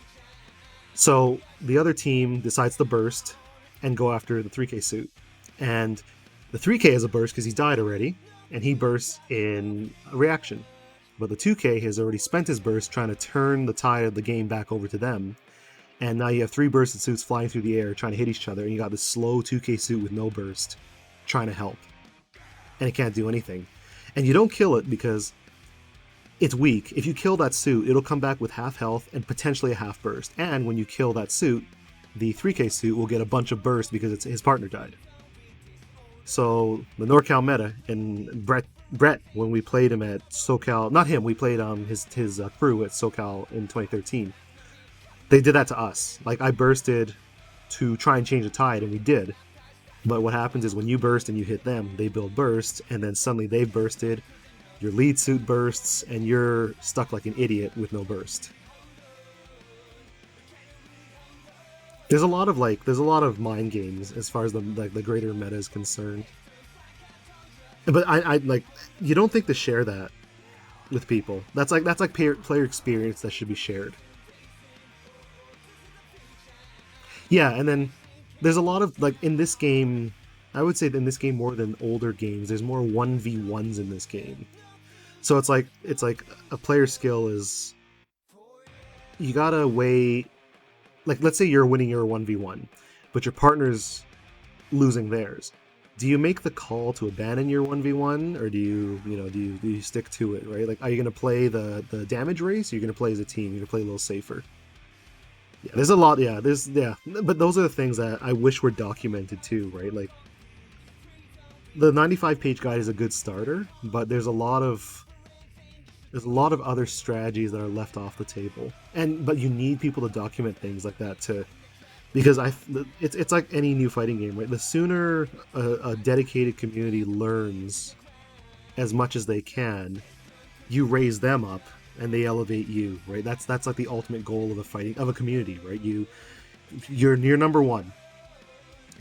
So the other team decides to burst and go after the 3K suit. And the 3K has a burst because he's died already, and he bursts in a reaction. But the 2K has already spent his burst trying to turn the tide of the game back over to them. And now you have 3 bursted suits flying through the air trying to hit each other, and you got this slow 2K suit with no burst trying to help. And it can't do anything. And you don't kill it because it's weak. If you kill that suit, it'll come back with half health and potentially a half burst. And when you kill that suit, the 3K suit will get a bunch of burst because his partner died. So the NorCal meta, and Brett, when we played him at SoCal, not him, we played his crew at SoCal in 2013. They did that to us. Like, I bursted to try and change the tide, and we did. But what happens is when you burst and you hit them, they build burst, and then suddenly they've bursted, your lead suit bursts, and you're stuck like an idiot with no burst. There's a lot of mind games as far as the greater meta is concerned. But I like, you don't think to share that with people. That's like player experience that should be shared. Yeah, and then there's a lot of, like, in this game, I would say that in this game more than older games, there's more 1v1s in this game. So it's like a player skill is, you gotta weigh, like, let's say you're winning your 1v1, but your partner's losing theirs. Do you make the call to abandon your 1v1, or do you stick to it, right? Like, are you gonna play the damage race, or are you gonna play as a team? You're gonna play a little safer. Yeah, there's a lot, but those are the things that I wish were documented too, right? Like, the 95-page guide is a good starter, but there's a lot of other strategies that are left off the table, but you need people to document things like that because it's like any new fighting game, right? The sooner a dedicated community learns as much as they can, you raise them up and they elevate you, right? That's like the ultimate goal of a community, right? You're number one,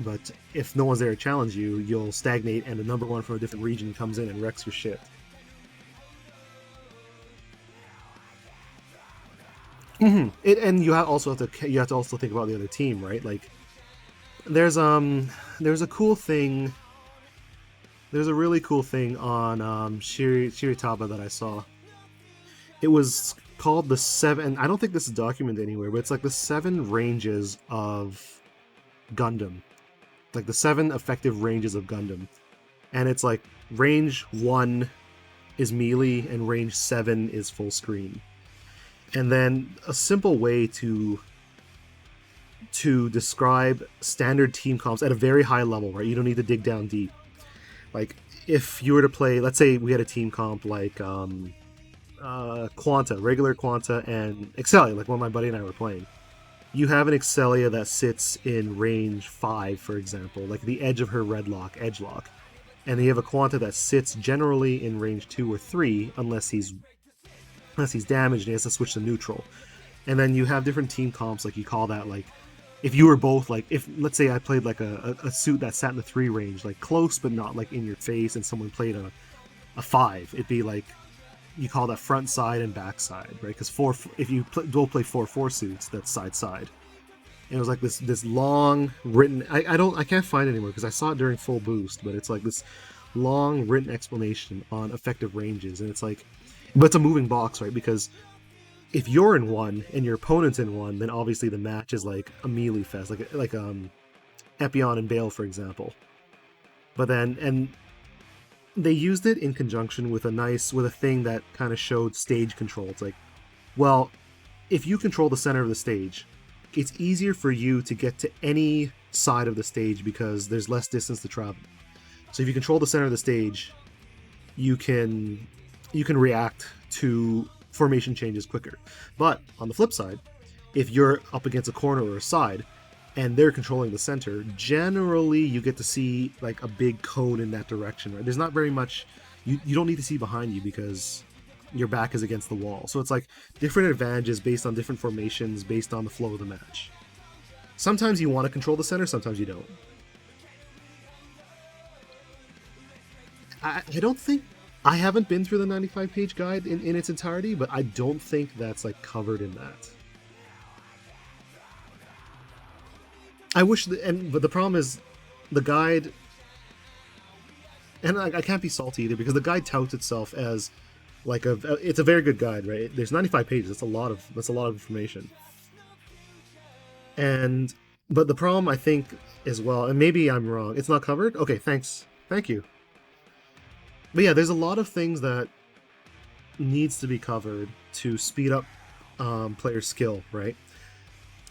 but if no one's there to challenge you, you'll stagnate, and the number one from a different region comes in and wrecks your shit. And you have to also think about the other team, right? Like, there's a cool thing. There's a really cool thing on Shiritaba that I saw. It was called the 7. I don't think this is documented anywhere, but it's like the 7 ranges of Gundam, like the 7 effective ranges of Gundam, and it's like range 1 is melee and range 7 is full screen. And then a simple way to describe standard team comps at a very high level, right? You don't need to dig down deep. Like, if you were to play, let's say we had a team comp like Quanta, regular Quanta, and Excelia, like when my buddy and I were playing. You have an Excelia that sits in range 5, for example, like the edge of her edge lock. And you have a Quanta that sits generally in range 2 or 3, unless he's damaged and he has to switch to neutral. And then you have different team comps, like you call that, like, if you were both, like, if, let's say I played like a suit that sat in the 3 range, like close but not like in your face, and someone played a 5, it'd be like, you call that front side and back side, right? Because if you dual play 4 suits, that's side. And it was like this long written, I can't find it anymore because I saw it during full boost, but it's like this long written explanation on effective ranges, and it's like, but it's a moving box, right? Because if you're in one and your opponent's in one, then obviously the match is like a melee fest, like Epion and Bale, for example. But then, and they used it in conjunction with a thing that kind of showed stage control. It's like, well, if you control the center of the stage, it's easier for you to get to any side of the stage because there's less distance to travel. So if you control the center of the stage, you can react to formation changes quicker. But on the flip side, if you're up against a corner or a side and they're controlling the center, generally you get to see like a big cone in that direction, right? There's not very much, you don't need to see behind you because your back is against the wall. So it's like different advantages based on different formations, based on the flow of the match. Sometimes you want to control the center, sometimes you don't. I don't think, I haven't been through the 95-page guide in its entirety, but I don't think that's like covered in that. I wish, but the problem is, the guide, and I can't be salty either because the guide touts itself as like it's a very good guide, right? There's 95 pages. That's a lot of information. But the problem, I think, as well, and maybe I'm wrong, it's not covered. Okay, thanks, thank you. But yeah, there's a lot of things that needs to be covered to speed up player skill, right?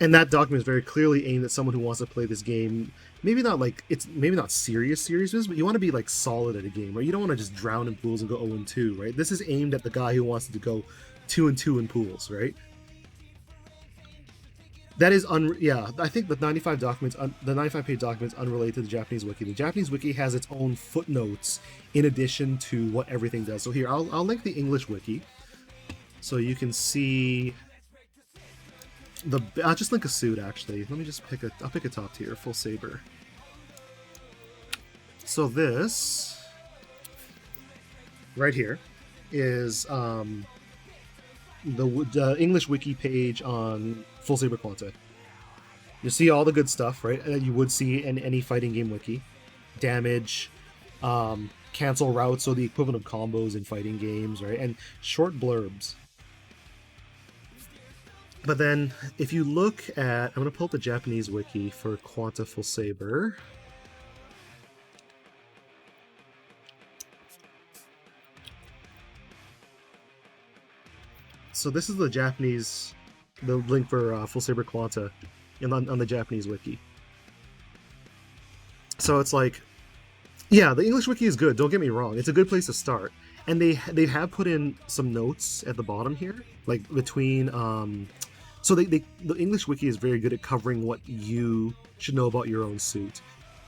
And that document is very clearly aimed at someone who wants to play this game. Maybe not serious business, but you want to be like solid at a game, right? You don't want to just drown in pools and go 0-2, right? This is aimed at the guy who wants to go 2-2 in pools, right? That is I think the 95-page document is unrelated to the Japanese wiki. The Japanese wiki has its own footnotes in addition to what everything does. So here, I'll link the English wiki so you can see I'll just link a suit actually. Let me just pick I'll pick a top tier, full saber. So this right here is the English wiki page on Full Saber Quanta. You see all the good stuff, right? That you would see in any fighting game wiki. Damage, cancel routes, so the equivalent of combos in fighting games, right? And short blurbs. But then, if you look at... I'm going to pull up the Japanese wiki for Quanta Full Saber. So this is the Japanese... the link for Full Saber Quanta on the Japanese wiki. So it's like... yeah, the English wiki is good, don't get me wrong. It's a good place to start. And they have put in some notes at the bottom here, like between... so the English wiki is very good at covering what you should know about your own suit.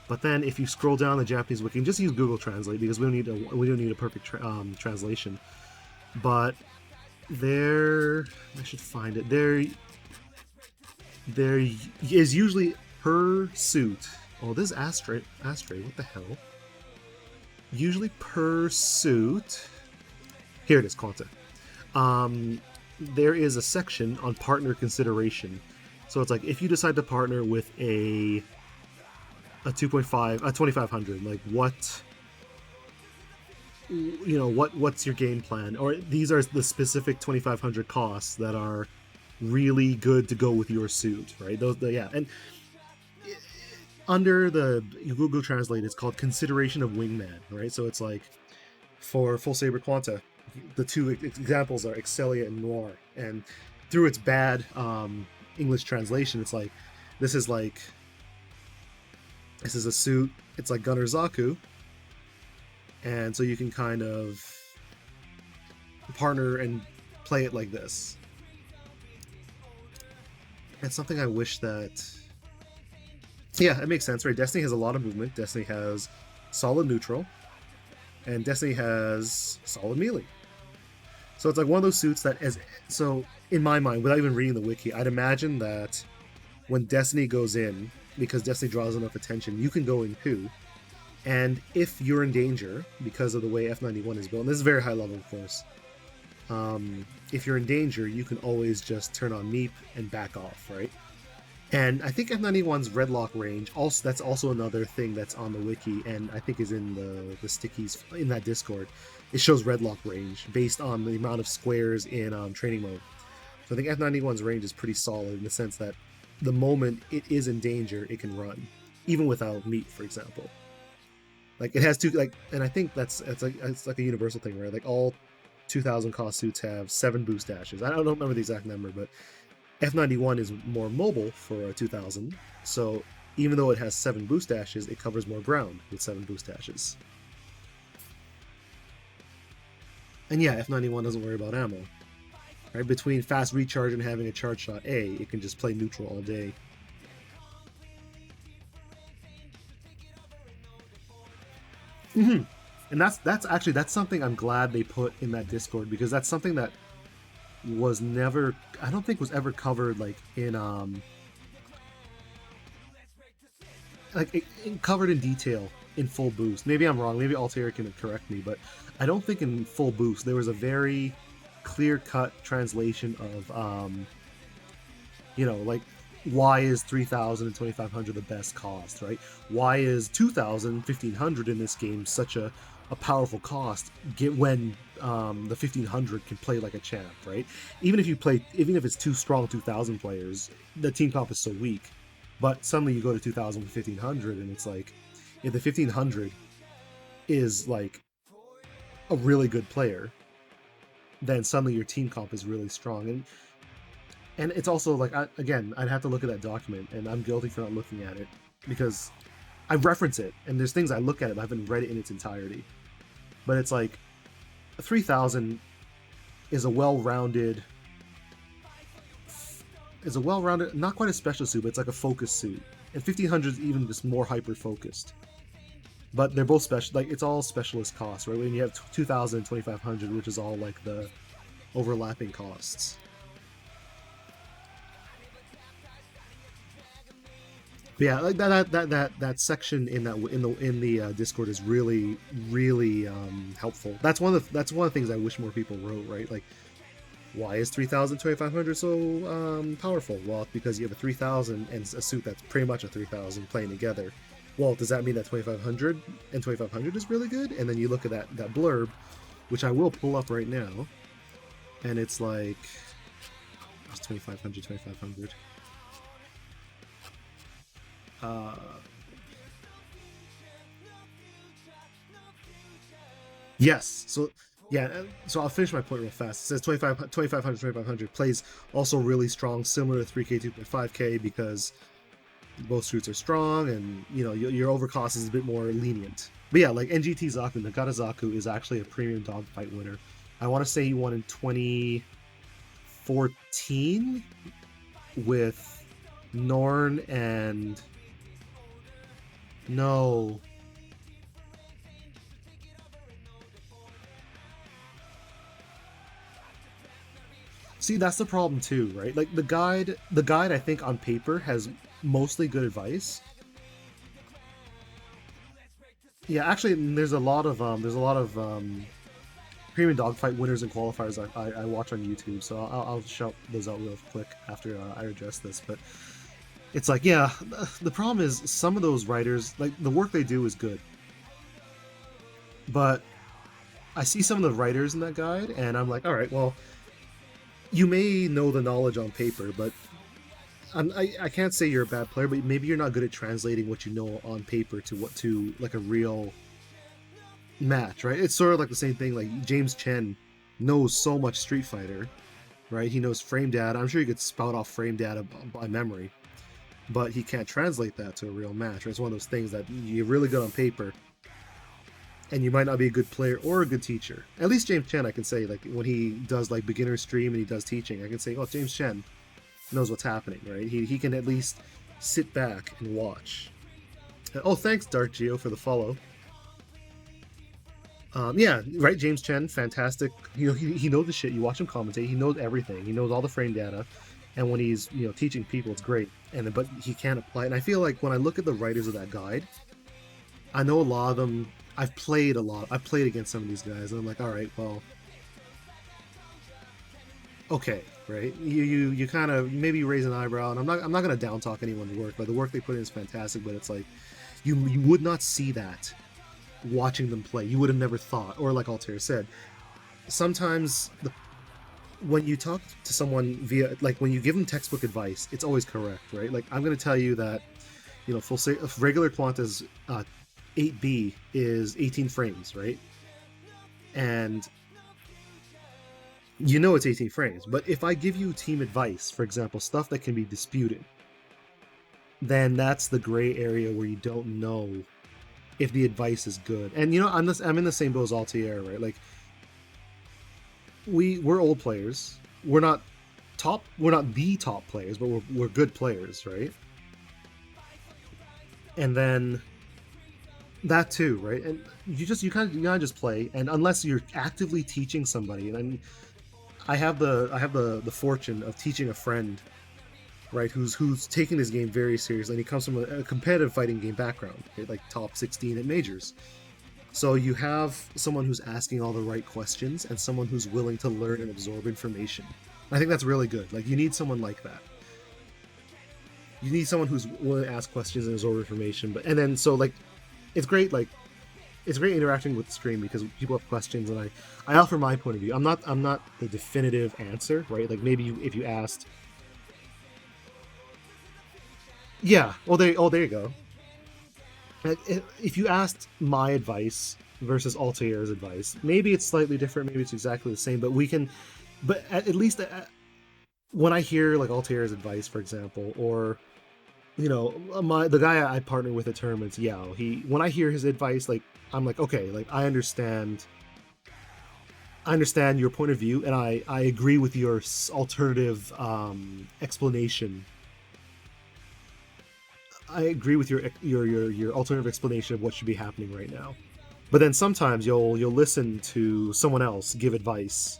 But then if you scroll down the Japanese wiki, and just use Google Translate because we don't need a perfect translation. But there, I should find it. There is usually per suit. Oh, this is Astray. What the hell? Usually per suit. Here it is, Quanta. There is a section on partner consideration. So it's like if you decide to partner with a 2.5, a 2500, like what, you know, what's your game plan? Or these are the specific 2500 costs that are really good to go with your suit, right? Yeah, and under the Google Translate, it's called consideration of wingman, right? So it's like for Full Saber Quanta, the two examples are Excelia and Noir, and through its bad English translation, it's like this is a suit. It's like Gunner Zaku, and so you can kind of partner and play it like this. It's something I wish that... yeah, it makes sense, right? Destiny has a lot of movement. Destiny has solid neutral, and Destiny has solid melee. So it's like one of those suits that, so in my mind, without even reading the wiki, I'd imagine that when Destiny goes in, because Destiny draws enough attention, you can go in too. And if you're in danger, because of the way F91 is built, and this is very high level, of course, if you're in danger, you can always just turn on Meep and back off, right? And I think F91's red lock range, that's also another thing that's on the wiki, and I think is in the stickies in that Discord. It shows red lock range based on the amount of squares in training mode. So I think F91's range is pretty solid in the sense that the moment it is in danger, it can run, even without meat, for example. Like it has two, like, and I think it's like a universal thing, right? Like all 2000 cost suits have 7 boost dashes. I don't remember the exact number, but F91 is more mobile for a 2000, so even though it has 7 boost dashes, it covers more ground with 7 boost dashes. And yeah, F91 doesn't worry about ammo. Right? Between fast recharge and having a charge shot A, it can just play neutral all day. And that's something I'm glad they put in that Discord, because that's something that was never, I don't think was ever covered like in covered in detail in full boost. Maybe I'm wrong, maybe Altair can correct me, but I don't think in full boost there was a very clear-cut translation of you know, like why is 3000 and 2500 the best cost, right? Why is 2000 1500 in this game such a powerful cost when the 1500 can play like a champ, right? Even if it's 2 strong 2000 players, the team comp is so weak. But suddenly you go to 2000 with 1500 and it's like, if the 1500 is like a really good player, then suddenly your team comp is really strong. And it's also like, again, I'd have to look at that document, and I'm guilty for not looking at it because I reference it, and there's things I look at it, but I haven't read it in its entirety. But it's like, 3000 is a well-rounded, not quite a special suit, but it's like a focus suit. And 1500 is even just more hyper-focused. But they're both special, like, it's all specialist costs, right? When you have 2000 and 2500, which is all like the overlapping costs. But yeah, like that section in the Discord is really helpful. That's one of the things I wish more people wrote, right? Like, why is 3000 2500 so powerful? Well, because you have a 3000 and a suit that's pretty much a 3000 playing together. Well, does that mean that 2500 and 2500 is really good? And then you look at that blurb, which I will pull up right now, and it's like, it's 2500, 2500. Yes, so yeah, so I'll finish my point real fast. It says 2500, 2500 plays also really strong, similar to 3K, 2.5K, because both suits are strong, and you know your overcost is a bit more lenient. But yeah, like NGT Zaku, Nagata Zaku is actually a premium dogfight winner. I want to say he won in 2014 with Norn and no. See, that's the problem too, right? Like the guide I think on paper has mostly good advice. Yeah, actually, there's a lot of premium dogfight winners and qualifiers I watch on YouTube, so I'll shout those out real quick after I address this. But it's like, yeah, the problem is some of those writers, like the work they do is good, but I see some of the writers in that guide, and I'm like, all right, well, you may know the knowledge on paper, but I can't say you're a bad player, but maybe you're not good at translating what you know on paper to like a real match, right? It's sort of like the same thing. Like James Chen knows so much Street Fighter, right? He knows frame data. I'm sure he could spout off frame data by memory, but he can't translate that to a real match. Right? It's one of those things that you're really good on paper, and you might not be a good player or a good teacher. At least James Chen, I can say, like when he does like beginner stream and he does teaching, I can say, oh, James Chen knows what's happening, right? He can at least sit back and watch. Oh, thanks Dark Geo for the follow. Yeah, right, James Chen, fantastic. You know, he knows the shit. You watch him commentate, he knows everything. He knows all the frame data, and when he's teaching people, it's great. But he can't apply it. And I feel like when I look at the writers of that guide, I know a lot of them. I've played against some of these guys, and I'm like, all right, well, okay, right? You kind of maybe raise an eyebrow, and I'm not gonna down talk anyone's work, but the work they put in is fantastic. But it's like you would not see that watching them play. You would have never thought, or like Altair said, sometimes when you talk to someone via, like when you give them textbook advice, it's always correct, right? Like I'm gonna tell you that regular Quanta's 8B is 18 frames, right? And it's 18 frames. But if I give you team advice, for example, stuff that can be disputed, then that's the gray area where you don't know if the advice is good. And I'm in the same boat as Altair, right? Like we're old players. We're not the top players, but we're good players, right? And then that too, right? And you kind of just play, and unless you're actively teaching somebody, and I have the fortune of teaching a friend, right, who's taking this game very seriously, and he comes from a competitive fighting game background, right? Like top 16 at majors. So you have someone who's asking all the right questions and someone who's willing to learn and absorb information. I think that's really good. Like you need someone like that. You need someone who's willing to ask questions and absorb information. It's great. Like it's great interacting with the stream because people have questions, and I offer my point of view. I'm not the definitive answer, right? Like maybe if you asked, yeah. There you go. If you asked my advice versus Altair's advice, maybe it's slightly different, maybe it's exactly the same, but at least when I hear like Altair's advice, for example, or the guy I partner with at tournaments, Yao, when I hear his advice, like I'm like, okay, like I understand your point of view, and I agree with your alternative explanation. I agree with your alternative explanation of what should be happening right now. But then sometimes you'll listen to someone else give advice,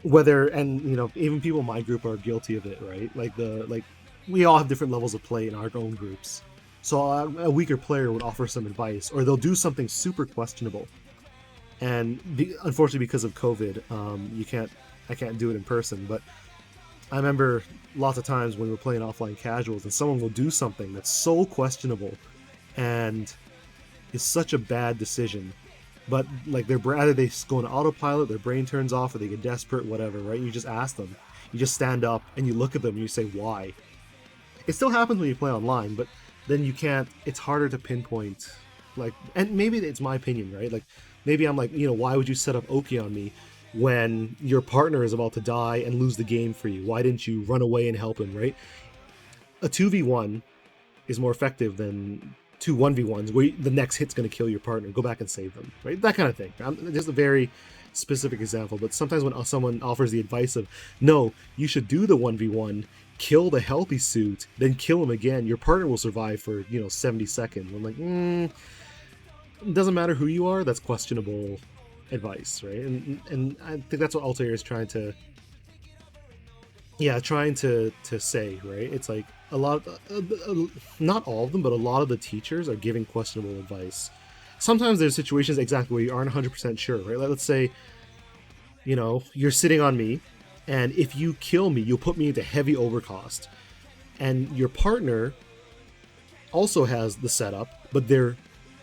even people in my group are guilty of it, right? Like we all have different levels of play in our own groups. So a weaker player would offer some advice, or they'll do something super questionable. And unfortunately, because of COVID, I can't do it in person. But I remember lots of times when we were playing offline casuals, and someone will do something that's so questionable, and is such a bad decision. But like either they go on autopilot, their brain turns off, or they get desperate, whatever. Right? You just ask them. You just stand up and you look at them and you say why. It still happens when you play online, but then you can't. It's harder to pinpoint. Like, and maybe it's my opinion, right? Like, maybe I'm like, why would you set up Oki on me when your partner is about to die and lose the game for you? Why didn't you run away and help him, right? A 2v1 is more effective than two 1v1s where the next hit's going to kill your partner. Go back and save them, right? That kind of thing. Just a very specific example, but sometimes when someone offers the advice of, no, you should do the 1v1, kill the healthy suit, then kill him again, your partner will survive for, 70 seconds. I'm like, it doesn't matter who you are, that's questionable advice, right? And I think that's what Altair is trying to say, right? It's like a lot of, not all of them, but a lot of the teachers are giving questionable advice. Sometimes there's situations exactly where you aren't 100% sure, right? Like, let's say, you're sitting on me, and if you kill me, you'll put me into heavy overcost. And your partner also has the setup, but they're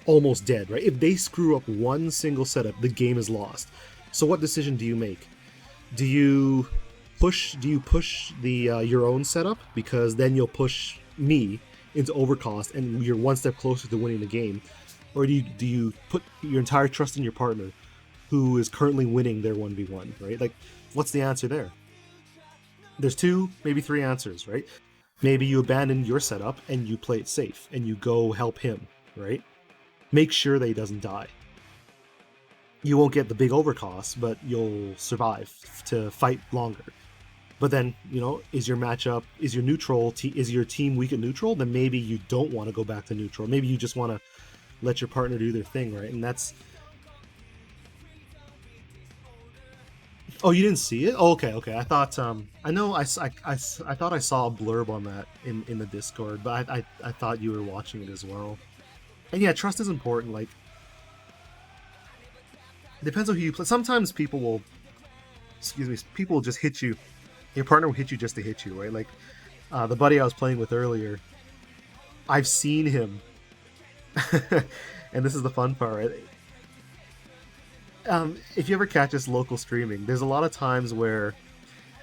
almost dead, right? If they screw up one single setup, the game is lost. So what decision do you make? Do you push the your own setup, because then you'll push me into overcost and you're one step closer to winning the game? Or do you put your entire trust in your partner, who is currently winning their 1v1, right? Like, what's the answer there? There's 2, maybe 3 answers, right? Maybe you abandon your setup and you play it safe and you go help him, right? Make sure that he doesn't die. You won't get the big overcost, but you'll survive to fight longer. But then, is your matchup, is your team weak at neutral? Then maybe you don't want to go back to neutral. Maybe you just want to let your partner do their thing, right? And that's... Oh, you didn't see it? Oh, okay. I thought, I know I thought I saw a blurb on that in the Discord, but I thought you were watching it as well. And yeah, trust is important. Like, it depends on who you play. Sometimes people will just hit you. Your partner will hit you just to hit you, right? Like, the buddy I was playing with earlier, I've seen him. And this is the fun part, right? If you ever catch us local streaming, there's a lot of times where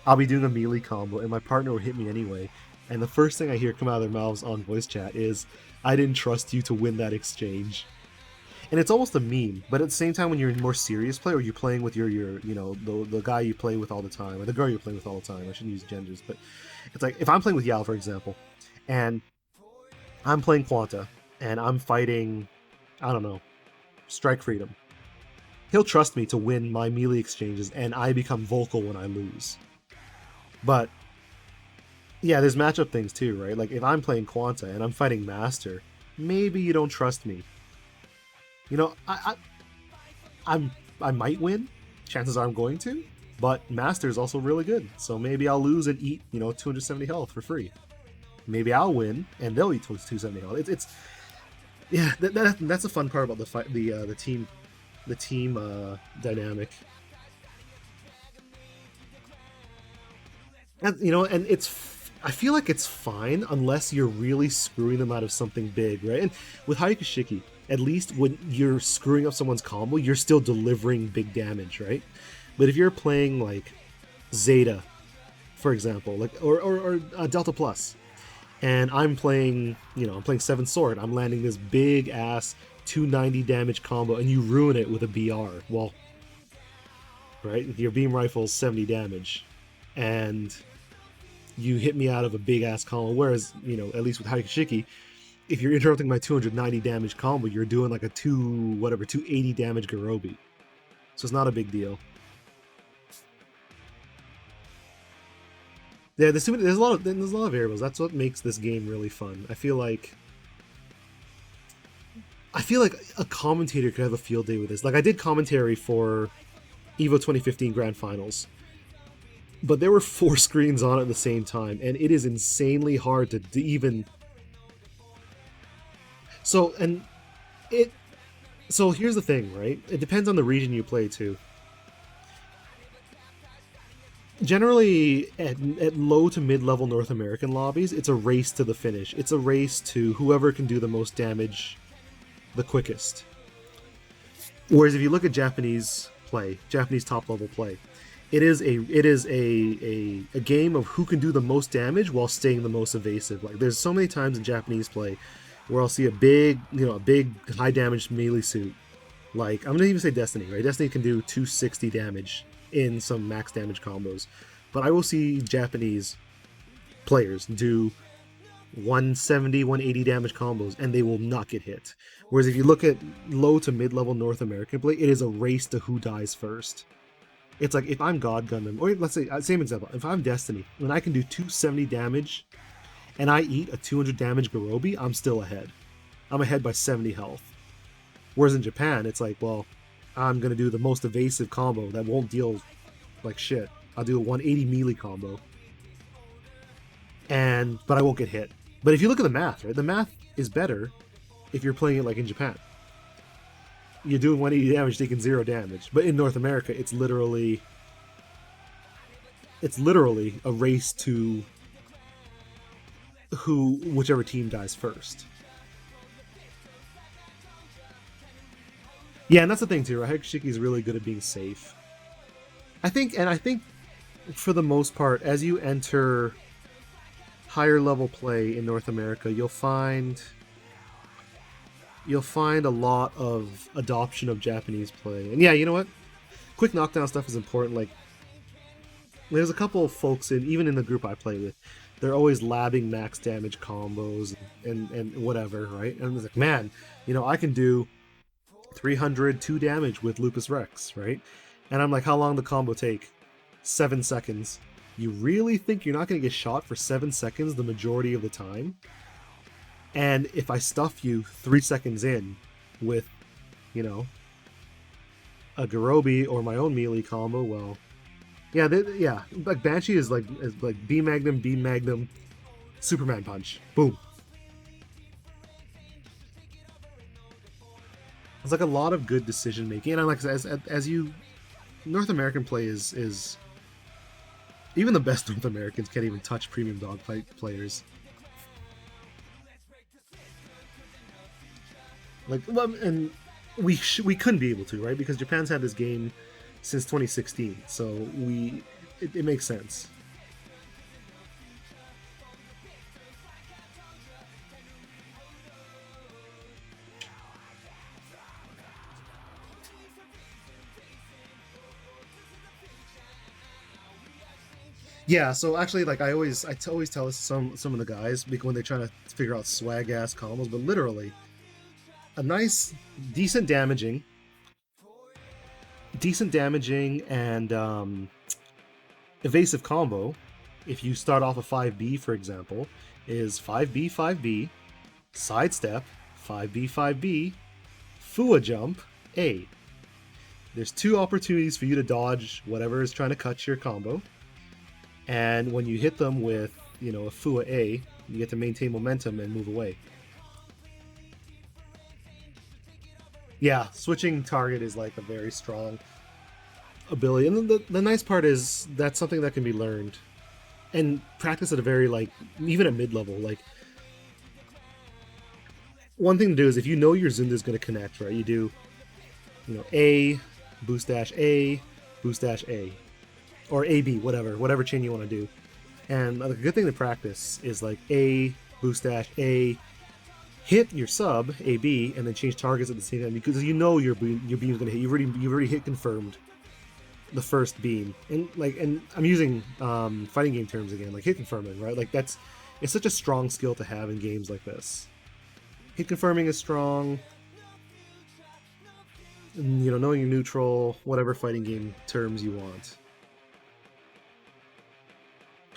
I'll be doing a melee combo and my partner will hit me anyway, and the first thing I hear come out of their mouths on voice chat is, "I didn't trust you to win that exchange." And it's almost a meme, but at the same time, when you're in more serious play, or you're playing with your the guy you play with all the time, or the girl you play with all the time, I shouldn't use genders, but it's like, if I'm playing with Yao, for example, and I'm playing Quanta, and I'm fighting, I don't know, Strike Freedom, he'll trust me to win my melee exchanges, and I become vocal when I lose. But yeah, there's matchup things too, right? Like, if I'm playing Quanta and I'm fighting Master, maybe you don't trust me. I might win. Chances are I'm going to. But Master is also really good, so maybe I'll lose and eat 270 health for free. Maybe I'll win and they'll eat 270 health. It's yeah, that's the fun part about the fight, the team dynamic. And I feel like it's fine unless you're really screwing them out of something big, right? And with Hayakashiki, at least when you're screwing up someone's combo, you're still delivering big damage, right? But if you're playing like Zeta, for example, like or Delta Plus, and I'm playing 7 Sword, I'm landing this big ass 290 damage combo, and you ruin it with a BR. Well, right? Your beam rifle's 70 damage, and you hit me out of a big ass combo. Whereas, at least with Hayakashiki, if you're interrupting my 290 damage combo, you're doing like a 280 damage Garobi. So it's not a big deal. Yeah, there's a lot of variables. That's what makes this game really fun. I feel like a commentator could have a field day with this. Like, I did commentary for EVO 2015 Grand Finals, but there were 4 screens on at the same time, and it is insanely hard to even. So here's the thing, right? It depends on the region you play too. Generally, at low to mid-level North American lobbies, it's a race to the finish. It's a race to whoever can do the most damage the quickest. Whereas if you look at Japanese play, Japanese top-level play, it is a game of who can do the most damage while staying the most evasive. Like, there's so many times in Japanese play where I'll see a big high damage melee suit. Like, I'm gonna even say Destiny, right? Destiny can do 260 damage in some max damage combos, but I will see Japanese players do 170, 180 damage combos, and they will not get hit. Whereas if you look at low to mid-level North American play, it is a race to who dies first. It's like, if I'm God Gundam, or let's say, same example, if I'm Destiny, when I can do 270 damage, and I eat a 200 damage Garobi, I'm still ahead. I'm ahead by 70 health. Whereas in Japan, it's like, well, I'm going to do the most evasive combo that won't deal like shit. I'll do a 180 melee combo. But I won't get hit. But if you look at the math, right? The math is better if you're playing it like in Japan. You're doing 180 damage, taking 0 damage. But in North America, it's literally a race to whichever team dies first. Yeah, and that's the thing too, right? Shiki is really good at being safe. I think for the most part, as you enter higher level play in North America, you'll find a lot of adoption of Japanese play. And yeah, you know what? Quick knockdown stuff is important. Like, there's a couple of folks even in the group I play with, they're always labbing max damage combos and whatever, right? And it's like, man, I can do 302 damage with Lupus Rex, right? And I'm like, how long the combo take? 7 seconds. You really think you're not going to get shot for 7 seconds the majority of the time? And if I stuff you 3 seconds in with, a Garobi or my own melee combo, well, yeah, like Banshee is like B Magnum, Superman punch, boom. It's like a lot of good decision making, and like as you, North American play is even the best North Americans can't even touch premium dogfight players. Like, well, and we couldn't be able to, right? Because Japan's had this game since 2016, so it makes sense. Yeah, so actually, like, I always tell this to some of the guys when they're trying to figure out swag ass combos, but literally, a nice, decent damaging and evasive combo, if you start off a 5B, for example, is 5B, 5B, sidestep, 5B, 5B, Fua jump, A. There's 2 opportunities for you to dodge whatever is trying to cut your combo. And when you hit them with, a Fua A, you get to maintain momentum and move away. Yeah, switching target is like a very strong ability. And the nice part is that's something that can be learned. And practice at a very, even at mid-level. Like, one thing to do is if you know your Zunda's going to connect, right? You do, A, boost dash A, boost dash A. Or AB, whatever chain you want to do. And a good thing to practice is like A, boost dash A, hit your sub, AB, and then change targets at the same time, because your beam's going to hit. You've already hit confirmed the first beam. And I'm using fighting game terms again, like hit confirming, right? Like it's such a strong skill to have in games like this. Hit confirming is strong. And, knowing your neutral, whatever fighting game terms you want.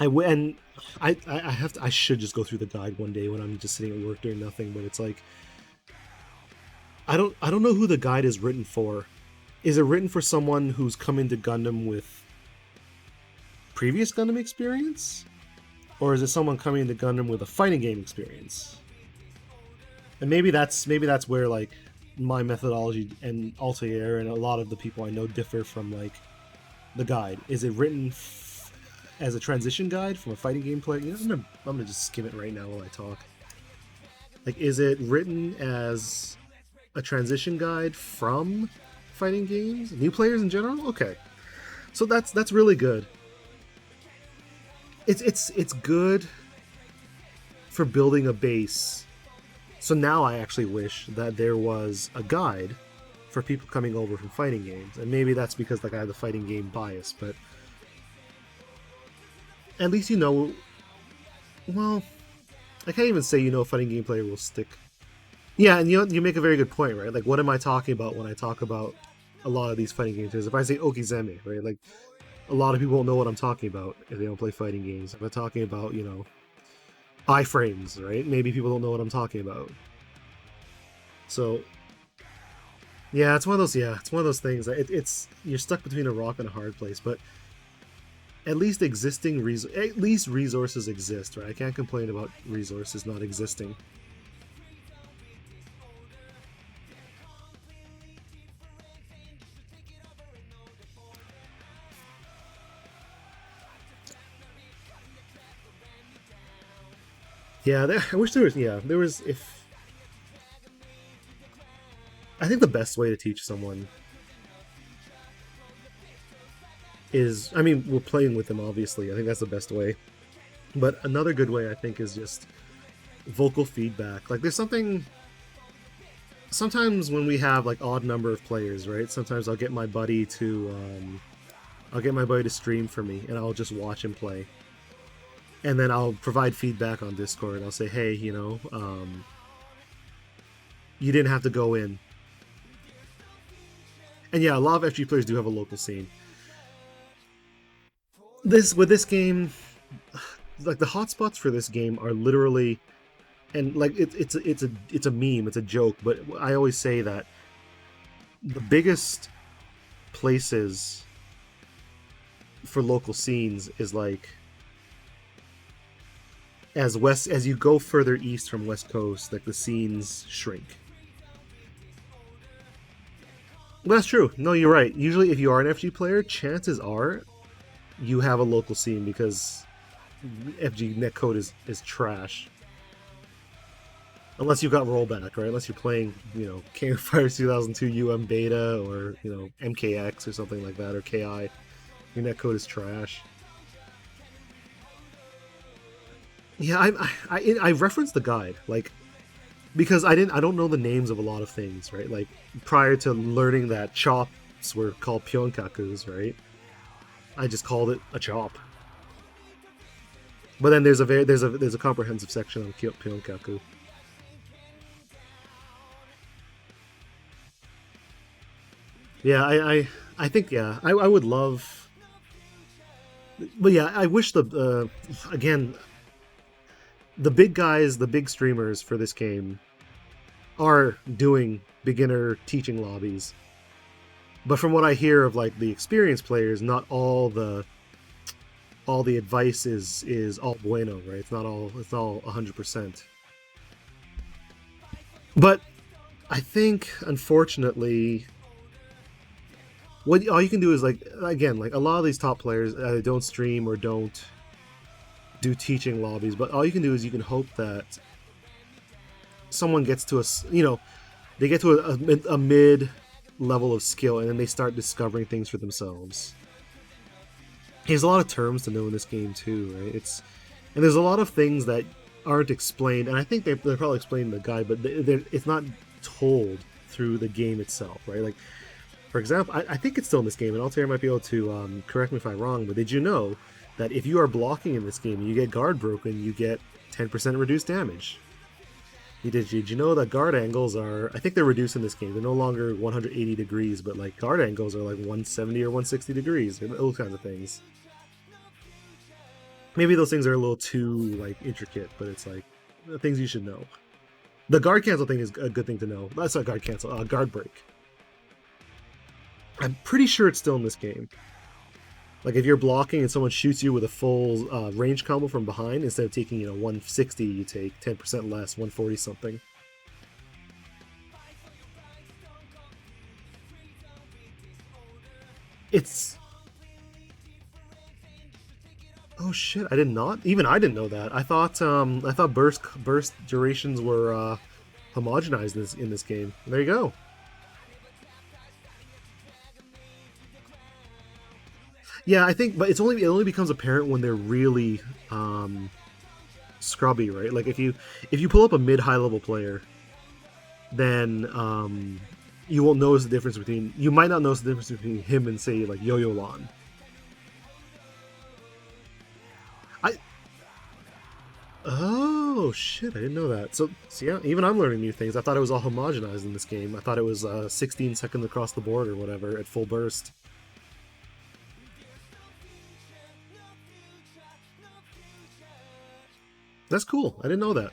I should just go through the guide one day when I'm just sitting at work doing nothing, but it's like, I don't know who the guide is written for. Is it written for someone who's come into Gundam with previous Gundam experience? Or is it someone coming into Gundam with a fighting game experience? And maybe that's where like my methodology and Altair and a lot of the people I know differ from like the guide. Is it written as a transition guide from a fighting game player? You know, I'm gonna just skim it right now while I talk. Like, is it written as a transition guide from fighting games, new players in general? Okay, so that's really good. It's good for building a base. So now I actually wish that there was a guide for people coming over from fighting games, and maybe that's because like I have the fighting game bias, but at least you know. Well, I can't even say you know a fighting game player will stick. Yeah, and you make a very good point, right? Like, what am I talking about when I talk about a lot of these fighting games? If I say Okizeme, right, like a lot of people won't know what I'm talking about if they don't play fighting games. If I'm talking about, you know, iframes, right? Maybe people don't know what I'm talking about. So, yeah, it's one of those. Yeah, it's one of those things. It's you're stuck between a rock and a hard place. But at least resources exist, right? I can't complain about resources not existing. Yeah, I wish there was. Yeah, there was. If I think the best way to teach someone is, I mean, we're playing with them, obviously. I think that's the best way. But another good way, I think, is just vocal feedback. Like, there's something. Sometimes when we have like odd number of players, right? Sometimes I'll get my buddy to, stream for me, and I'll just watch him play. And then I'll provide feedback on Discord. I'll say, hey, you know, you didn't have to go in. And yeah, a lot of FG players do have a local scene. With this game, like the hotspots for this game are literally, and like it's a meme, it's a joke, but I always say that the biggest places for local scenes is like as you go further east from West Coast, like the scenes shrink. Well, that's true. No, you're right. Usually, if you are an FG player, chances are you have a local scene because FG netcode is trash. Unless you've got rollback, right? Unless you're playing, you know, King of Fighters 2002 UM beta or, you know, MKX or something like that, or KI. Your netcode is trash. Yeah, I referenced the guide, like, because I don't know the names of a lot of things, right? Like, prior to learning that chops were called pionkakus, right? I just called it a chop. But then there's a comprehensive section on pionkaku. Yeah, I think, yeah, I would love, but yeah, I wish again, the big guys, the big streamers for this game are doing beginner teaching lobbies. But from what I hear of like the experienced players, not all the advice is all bueno, right? It's all 100%. But I think, unfortunately, all you can do is, like, again, like a lot of these top players either don't stream or don't do teaching lobbies, but all you can do is you can hope that someone gets to they get to a mid level of skill, and then they start discovering things for themselves. There's a lot of terms to know in this game too, right? And there's a lot of things that aren't explained, and I think they're probably explained in the guide, but it's not told through the game itself, right? Like, for example, I think it's still in this game, and Altair might be able to correct me if I'm wrong, but did you know that if you are blocking in this game and you get guard broken, you get 10% reduced damage? Did you know that guard angles are, I think they're reduced in this game. They're no longer 180 degrees, but like guard angles are like 170 or 160 degrees, those kinds of things. Maybe those things are a little too like intricate, but it's like things you should know. The guard cancel thing is a good thing to know. That's not guard cancel, guard break. I'm pretty sure it's still in this game. Like if you're blocking and someone shoots you with a full range combo from behind, instead of taking 160, you take 10% less, 140 something. It's... Oh shit! I did not. Even I didn't know that. I thought burst durations were homogenized in this game. There you go. Yeah, I think, but it only becomes apparent when they're really scrubby, right? Like if you pull up a mid-high level player, then you won't notice the difference between. You might not notice the difference between him and say like Yo-Yo Lan. Oh shit! I didn't know that. So yeah, even I'm learning new things. I thought it was all homogenized in this game. I thought it was 16 seconds across the board or whatever at full burst. That's cool. I didn't know that.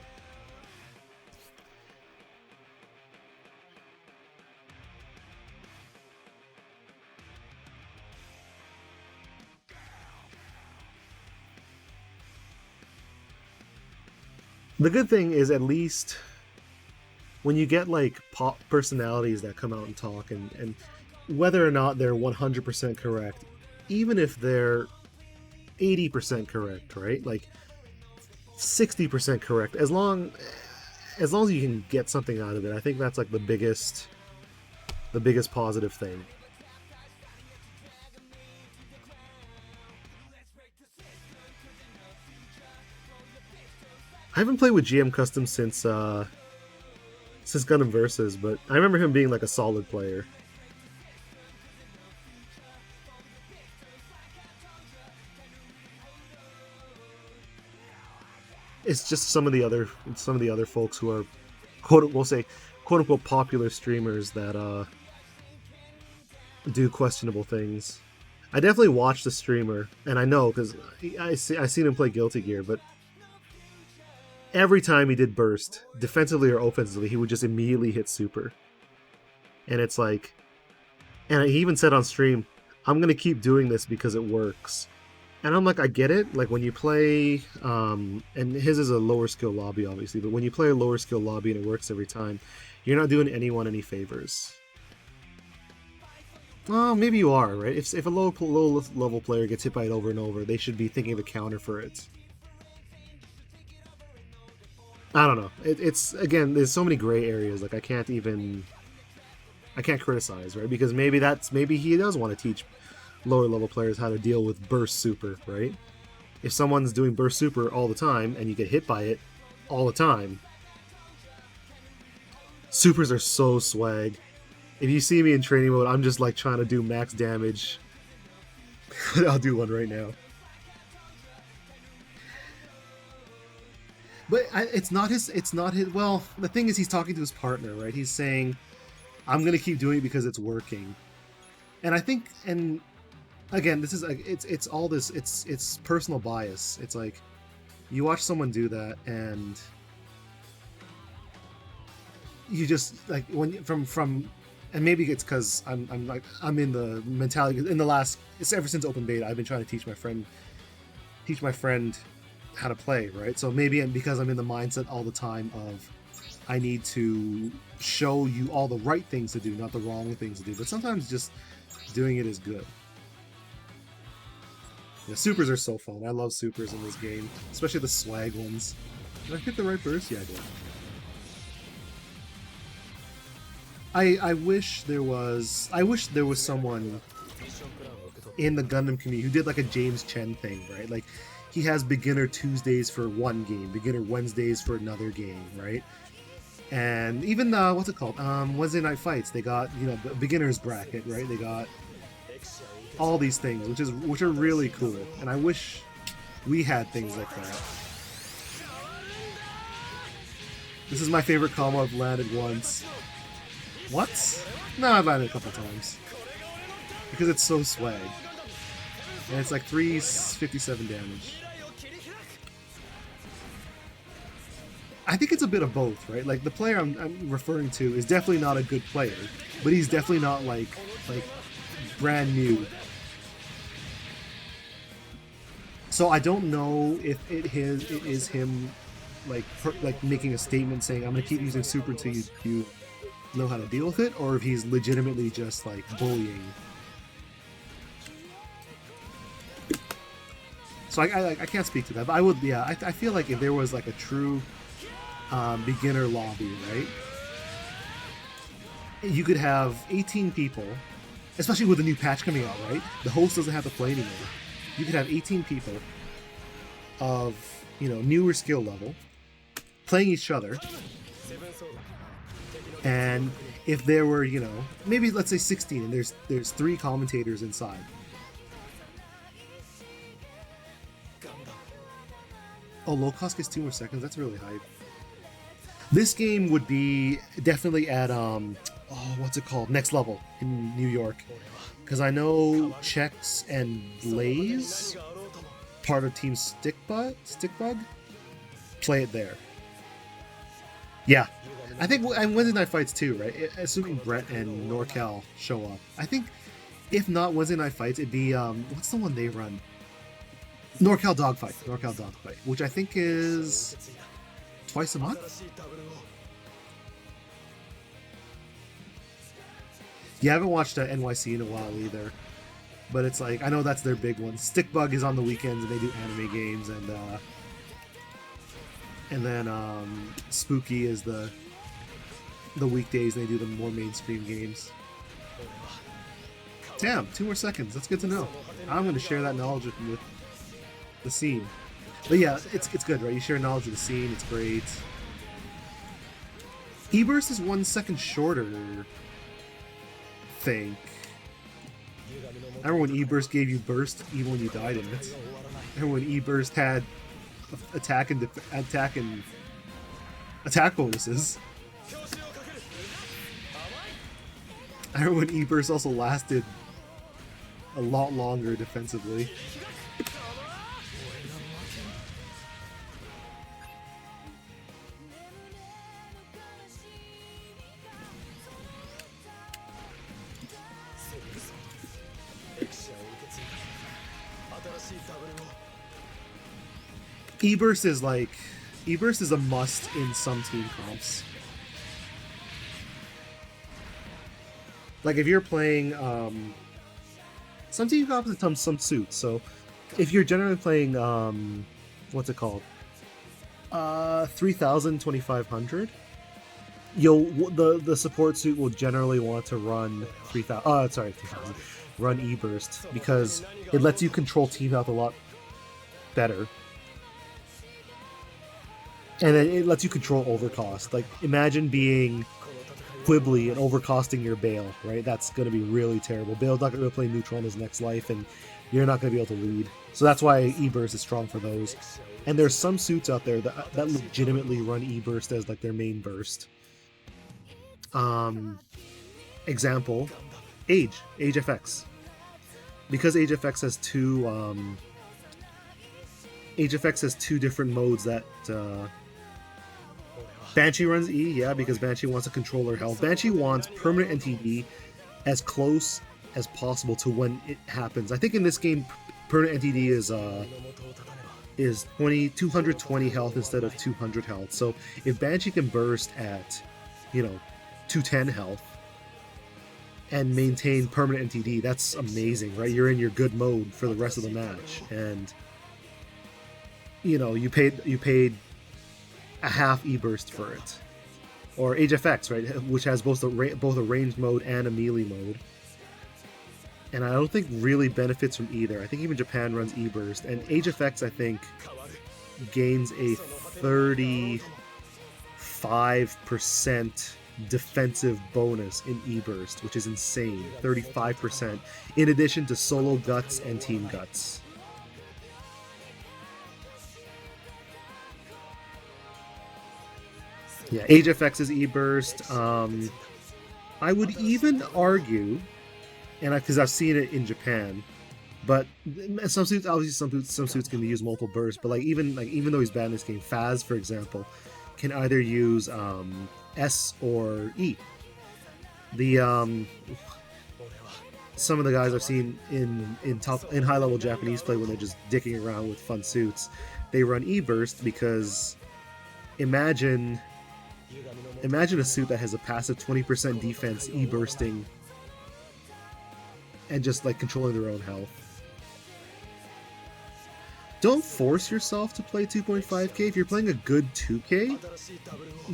The good thing is, at least when you get like pop personalities that come out and talk, and whether or not they're 100% correct, even if they're 80% correct, right? Like 60% correct, as long as you can get something out of it, I think that's like the biggest positive thing. I haven't played with GM Custom since Gundam Versus, but I remember him being like a solid player. It's just some of the other folks who are we'll say quote unquote popular streamers that do questionable things. I definitely watched the streamer, and I know because I seen him play Guilty Gear, but every time he did burst, defensively or offensively, he would just immediately hit super. And it's like, and he even said on stream, I'm gonna keep doing this because it works. And I'm like, I get it. Like when you play, and his is a lower skill lobby, obviously, but when you play a lower skill lobby and it works every time, you're not doing anyone any favors. Well, maybe you are, right? If a low level player gets hit by it over and over, they should be thinking of a counter for it. I don't know. It's again, there's so many gray areas. Like I can't criticize, right? Because maybe he does want to teach lower level players how to deal with burst super, right? If someone's doing burst super all the time and you get hit by it all the time, supers are so swag. If you see me in training mode, I'm just like trying to do max damage. I'll do one right now. But it's not his. Well, the thing is, he's talking to his partner, right? He's saying, "I'm gonna keep doing it because it's working," and I think, and again, this is it's all this. It's personal bias. It's like you watch someone do that, and you just like when from, and maybe it's because I'm in the mentality in the last. It's ever since open beta, I've been trying to teach my friend how to play, right? So maybe because I'm in the mindset all the time of I need to show you all the right things to do, not the wrong things to do, but sometimes just doing it is good. The supers are so fun. I love supers in this game, especially the swag ones. Did I hit the right burst? Yeah, I did. I wish there was someone in the Gundam community who did like a James Chen thing, right? Like he has beginner Tuesdays for one game, beginner Wednesdays for another game, right? And even what's it called? Wednesday Night Fights. They got the beginners bracket, right? They got all these things, which are really cool. And I wish we had things like that. This is my favorite combo I've landed once. What? No, I've landed a couple times because it's so swag. And it's like 357 damage. I think it's a bit of both, right? Like the player I'm referring to is definitely not a good player, but he's definitely not like brand new. So I don't know if it is him like making a statement saying I'm gonna keep using super until you know how to deal with it, or if he's legitimately just like bullying. So I can't speak to that, but I would, yeah, I feel like if there was like a true beginner lobby, right? You could have 18 people, especially with the new patch coming out, right? The host doesn't have to play anymore. You could have 18 people of, you know, newer skill level playing each other, and if there were, you know, maybe let's say 16, and there's 3 commentators inside. Oh, low cost gets 2 more seconds. That's really hype. This game would be definitely at what's it called? Next Level in New York, because I know Chex and Blaze, part of Team Stickbug, play it there. Yeah, I think and Wednesday Night Fights too, right? Assuming Brett and NorCal show up. I think if not Wednesday Night Fights, it'd be what's the one they run? NorCal Dogfight, which I think is twice a month. Yeah, I haven't watched NYC in a while either, but it's like I know that's their big one. Stickbug is on the weekends and they do anime games, and then Spooky is the weekdays. They do the more mainstream games. Damn, 2 more seconds. That's good to know. I'm going to share that knowledge with the scene. But yeah, it's good, right? You share knowledge of the scene. It's great. E-Burst is 1 second shorter, I think. I remember when E-Burst gave you burst even when you died in it. I remember when E-Burst had attack bonuses. I remember when E-Burst also lasted a lot longer defensively. E-Burst is a must in some team comps. Like if you're playing some team comps and some suits. So if you're generally playing what's it called? 3000, 2500, the support suit will generally want to run 3000 run E-Burst because it lets you control team health a lot better. And then it lets you control overcost. Like, imagine being Quibbly and overcosting your Bale, right? That's going to be really terrible. Bale's not going to be able to play neutral in his next life, and you're not going to be able to lead. So that's why E-Burst is strong for those. And there's some suits out there that legitimately run E-Burst as, like, their main burst. Example, Age FX. Because Age FX has two different modes that Banshee runs E, yeah, because Banshee wants to control her health. Banshee wants permanent NTD as close as possible to when it happens. I think in this game, permanent NTD is 220 health instead of 200 health. So if Banshee can burst at, 210 health and maintain permanent NTD, that's amazing, right? You're in your good mode for the rest of the match, and you paid a half E-Burst for it. Or Age FX, right, which has both a ranged mode and a melee mode. And I don't think really benefits from either. I think even Japan runs E-Burst. And Age FX, I think, gains a 35% defensive bonus in E-Burst, which is insane. 35%, in addition to solo guts and team guts. Yeah, Age FX is E-Burst. I would even argue, and because I've seen it in Japan, but some suits, obviously some suits can use multiple bursts. But even though he's bad in this game, Faz, for example, can either use S or E. The some of the guys I've seen in high level Japanese play when they're just dicking around with fun suits, they run E-Burst because imagine a suit that has a passive 20% defense E-Bursting and just like controlling their own health. Don't force yourself to play 2.5k. If you're playing a good 2k,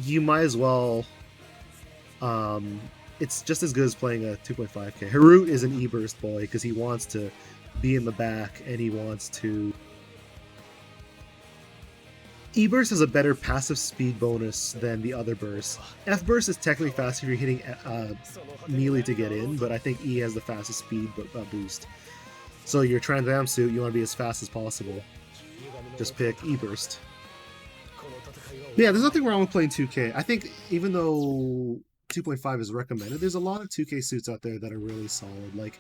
you might as well. It's just as good as playing a 2.5k. Harut is an E-Burst boy because he wants to be in the back and he wants to. E-Burst has a better passive speed bonus than the other bursts. F-Burst is technically fast if you're hitting melee to get in, but I think E has the fastest speed boost. So your Trans Am suit, you want to be as fast as possible. Just pick E-Burst. Yeah, there's nothing wrong with playing 2K. I think even though 2.5 is recommended, there's a lot of 2K suits out there that are really solid. Like,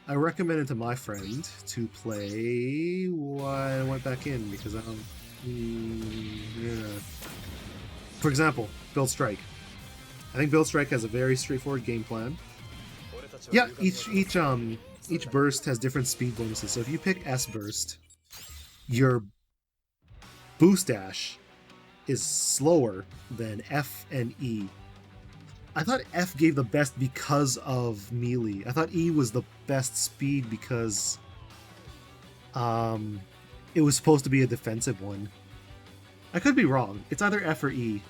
I recommended to my friend to play... Why I went back in, because I don't... yeah. For example, Build Strike. I think Build Strike has a very straightforward game plan. Yeah, each burst has different speed bonuses. So if you pick S burst, your boost dash is slower than F and E. I thought F gave the best because of melee. I thought E was the best speed because it was supposed to be a defensive one. I could be wrong. It's either F or E.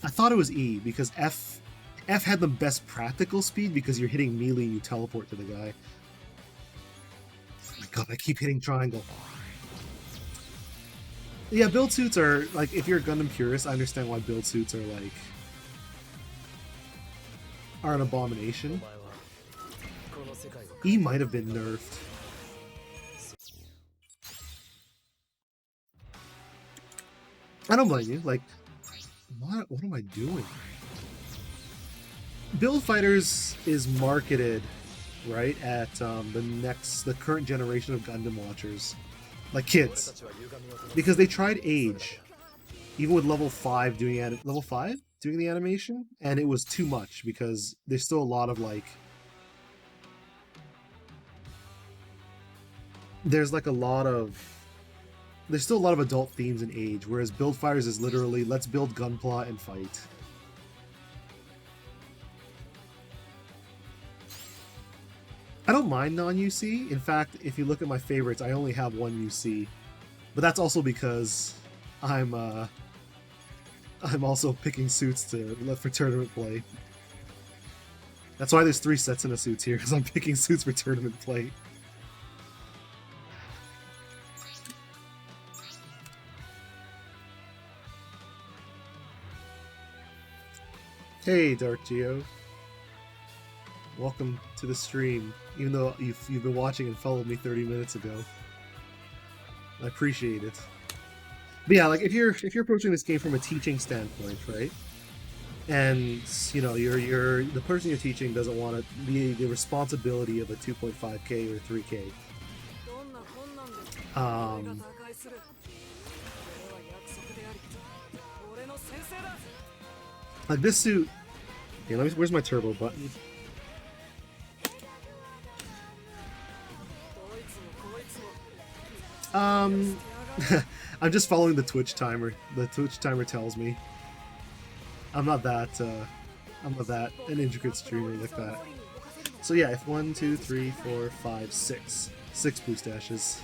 I thought it was E because F had the best practical speed because you're hitting melee and you teleport to the guy. Oh my god, I keep hitting triangle. Yeah, build suits are, like, if you're a Gundam purist, I understand why build suits are, like, are an abomination. E might have been nerfed. I don't blame you, like, what am I doing? Build Fighters is marketed, right, at the current generation of Gundam watchers, like kids, because they tried Age, even with level 5 doing the animation, and it was too much because there's still a lot of like, there's still a lot of adult themes in Age, whereas Build Fighters is literally let's build Gunpla and fight. I don't mind non-UC. In fact, if you look at my favorites, I only have one UC. But that's also because I'm also picking suits for tournament play. That's why there's 3 sets in a suits here, because I'm picking suits for tournament play. Hey, Dark Geo. Welcome to the stream, even though you've been watching and followed me 30 minutes ago. I appreciate it. But yeah, like if you're approaching this game from a teaching standpoint, right? And you know you're the person you're teaching doesn't want to be the responsibility of a 2.5k or 3k. Like this suit. Yeah, where's my turbo button? I'm just following the Twitch timer. The Twitch timer tells me. I'm not that an intricate streamer like that. So yeah, if 1, 2, 3, 4, 5, 6 boost dashes.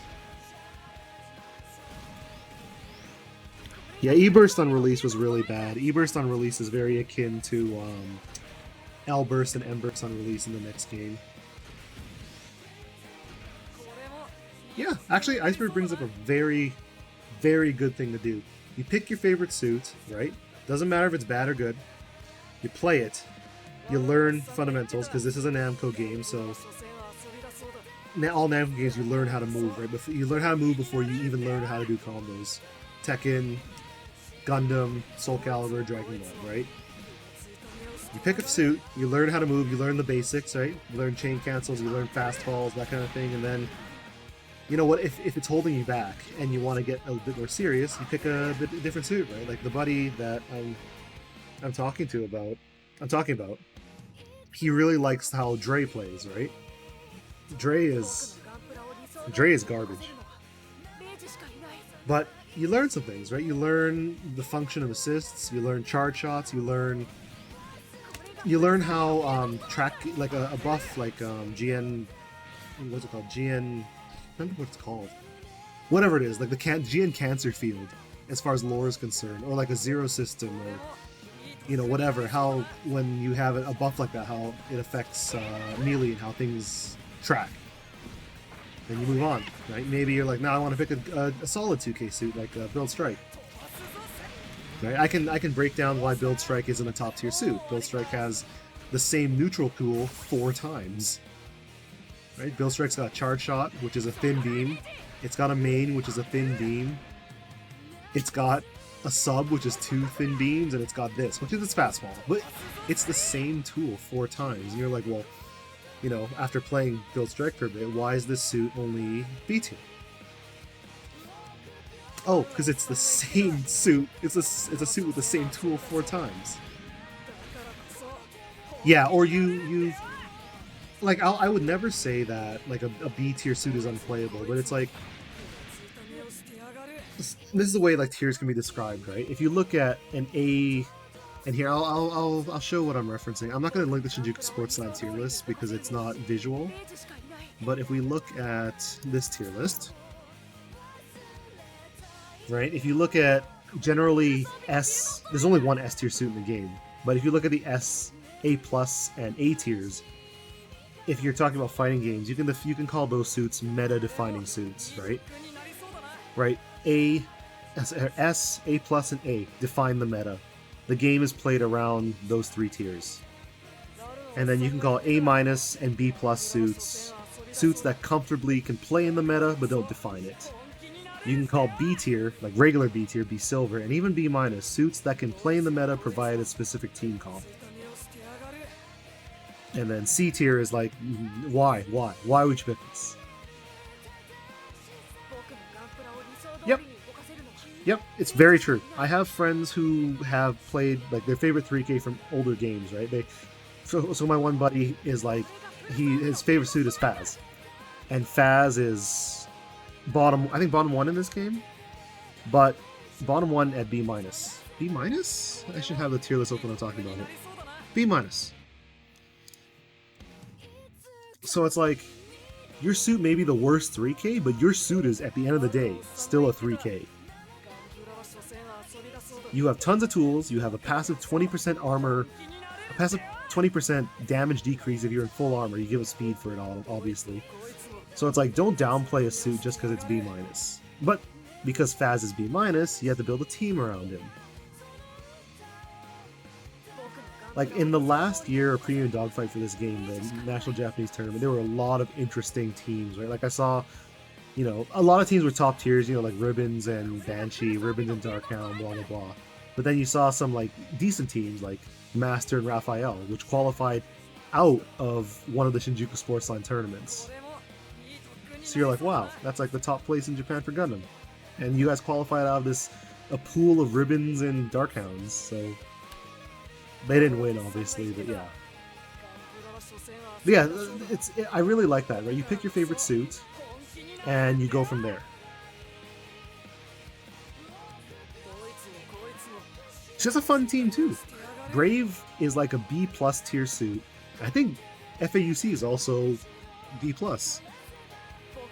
Yeah, E-Burst on release was really bad. E-Burst on release is very akin to L-Burst and M-Burst on release in the next game. Yeah, actually, Iceberg brings up a very, very good thing to do. You pick your favorite suit, right? Doesn't matter if it's bad or good. You play it. You learn fundamentals, because this is a Namco game, so all Namco games you learn how to move, right? You learn how to move before you even learn how to do combos. Tekken, Gundam, Soul Calibur, Dragon Ball, right? You pick a suit, you learn how to move, you learn the basics, right? You learn chain cancels, you learn fast falls, that kind of thing, and then you know what, if it's holding you back and you want to get a bit more serious, you pick a different suit, right? Like the buddy that I'm talking about. he really likes how Dre plays, right? Dre is garbage. But you learn some things, right? You learn the function of assists, you learn charge shots, you learn how track, like a buff like GN, what's it called? GN, I don't know what it's called. Whatever it is, like the GN Cancer Field, as far as lore is concerned, or like a zero system, or you know, whatever. How when you have a buff like that, how it affects melee and how things track. Then you move on, right? Maybe you're like, no, I want to pick a solid 2K suit like Build Strike. Right? I can break down why Build Strike isn't a top tier suit. Build Strike has the same neutral pool 4 times. Right? Build Strike's got Charge Shot, which is a thin beam. It's got a main, which is a thin beam. It's got a sub, which is 2 thin beams, and it's got this, which is its fastball. But it's the same tool 4 times, and you're like, well, you know, after playing Build Strike for a bit, why is this suit only B tier? Oh, because it's the same suit. It's a suit with the same tool 4 times. Yeah, or you like I would never say that like a B tier suit is unplayable, but it's like this is the way like tiers can be described, right? If you look at an A, and here I'll show what I'm referencing. I'm not going to link the Shinjuku Sportsline tier list because it's not visual, but if we look at this tier list, right? If you look at generally S, there's only one S tier suit in the game, but if you look at the S, A+, and A tiers, if you're talking about fighting games, you can call those suits meta-defining suits, right? Right? S, A+, and A define the meta. The game is played around those 3 tiers. And then you can call A- and B+ suits that comfortably can play in the meta but don't define it. You can call B tier, like regular B tier, B silver, and even B-, suits that can play in the meta provided a specific team comp. And then C tier is like, why would you pick this? Yep, it's very true. I have friends who have played like their favorite 3K from older games, right? So my one buddy is like, his favorite suit is Faz, and Faz is bottom 1 in this game, but bottom 1 at B-. B-? I should have the tier list open when I'm talking about it. B-. So it's like, your suit may be the worst 3K, but your suit is, at the end of the day, still a 3K. You have tons of tools, you have a passive 20% armor, a passive 20% damage decrease if you're in full armor, you give a speed for it all, obviously. So it's like, don't downplay a suit just because it's B-. But because Faz is B-, you have to build a team around him. Like, in the last year of Premium Dogfight for this game, the National Japanese Tournament, there were a lot of interesting teams, right? Like, I saw, you know, a lot of teams were top tiers, you know, like Ribbons and Banshee, Ribbons and Darkhound, blah, blah, blah. But then you saw some, like, decent teams, like Master and Raphael, which qualified out of one of the Shinjuku Sportsline tournaments. So you're like, wow, that's like the top place in Japan for Gundam. And you guys qualified out of a pool of Ribbons and Darkhounds, so... They didn't win, obviously, but yeah. But yeah, I really like that, right? You pick your favorite suit, and you go from there. It's just a fun team, too. Brave is like a B+ tier suit. I think FAUC is also B+.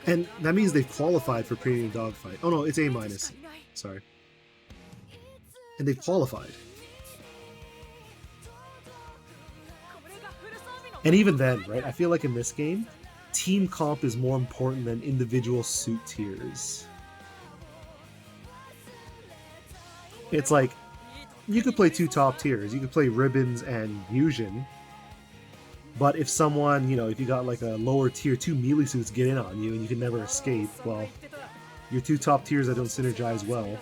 And that means they've qualified for Premium Dogfight. Oh no, it's A-. Sorry. And they've qualified. And even then, right, I feel like in this game, team comp is more important than individual suit tiers. It's like, you could play 2 top tiers. You could play Ribbons and Fusion. But if someone, you know, if you got like a lower tier 2 melee suits get in on you and you can never escape, well, your 2 top tiers that don't synergize well.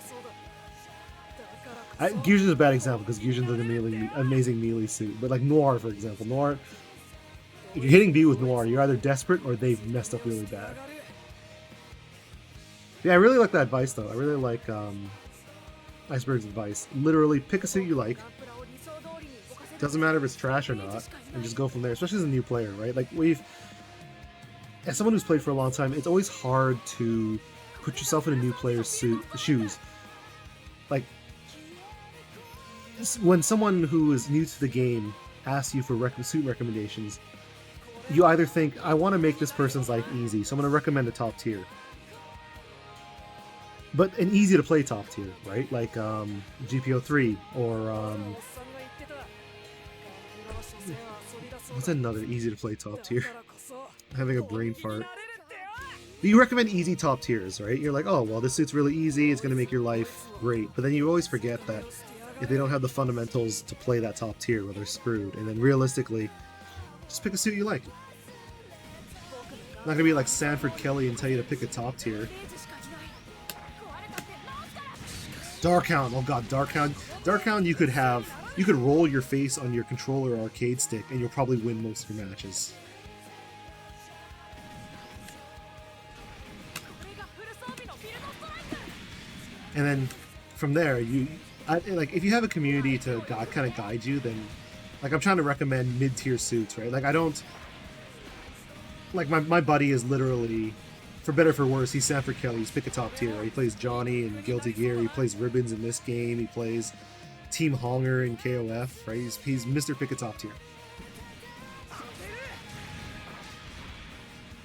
Fusion's a bad example because Fusion's an amazing melee suit. But like Noir, for example. Noir... If you're hitting B with Noir, you're either desperate or they've messed up really bad. Yeah, I really like that advice, though. I really like Iceberg's advice. Literally, pick a suit you like, Doesn't matter if it's trash or not, and just go from there. Especially as a new player, right? Like as someone who's played for a long time, it's always hard to put yourself in a new player's shoes. Like when someone who is new to the game asks you for suit recommendations, you either think, I want to make this person's life easy, so I'm going to recommend a top tier. But an easy to play top tier, right? Like GPO3 or what's another easy to play top tier? I'm having a brain fart. But you recommend easy top tiers, right? You're like, oh, well, this suit's really easy, it's going to make your life great. But then you always forget that if they don't have the fundamentals to play that top tier, well, they're screwed. And then realistically, just pick a suit you like. Not going to be like Sanford Kelly and tell you to pick a top tier. Darkhound, oh god, Darkhound. Darkhound you could roll your face on your controller or arcade stick and you'll probably win most of your matches. And then from there, like if you have a community to kind of guide you, then like I'm trying to recommend mid-tier suits, right? Like I don't like my buddy is literally, for better or for worse, he's Sanford Kelly. He's pick a top tier. Right? He plays Johnny in Guilty Gear. He plays Ribbons in this game. He plays Team Honger in KOF. Right? He's Mr. Pick a top tier.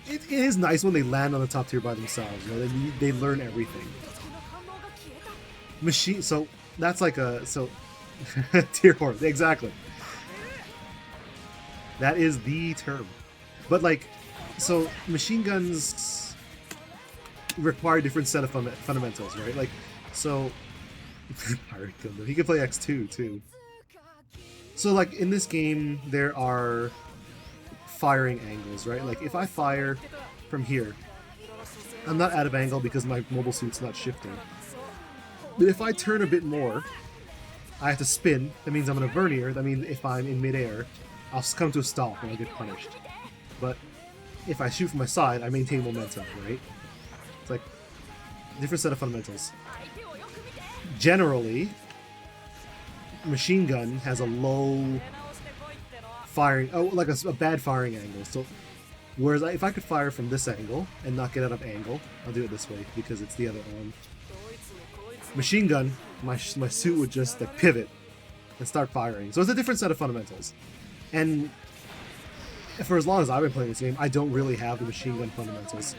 It is nice when they land on the top tier by themselves. You know, they learn everything. Machine. So that's like tier 4. Exactly. That is the term. But like, so machine guns require a different set of fundamentals, right? Like, so Pirate Gundam. He can play X2 too. So like in this game, there are firing angles, right? Like if I fire from here, I'm not out of angle because my mobile suit's not shifting. But if I turn a bit more, I have to spin. That means I'm in a vernier. That means if I'm in midair, I'll come to a stop and I'll get punished. But if I shoot from my side, I maintain momentum, right? It's like a different set of fundamentals. Generally, machine gun has a low firing, like a bad firing angle. So, whereas if I could fire from this angle and not get out of angle, I'll do it this way because it's the other arm. Machine gun, my suit would just like pivot and start firing. So it's a different set of fundamentals. And for as long as I've been playing this game, I don't really have the machine gun fundamentals.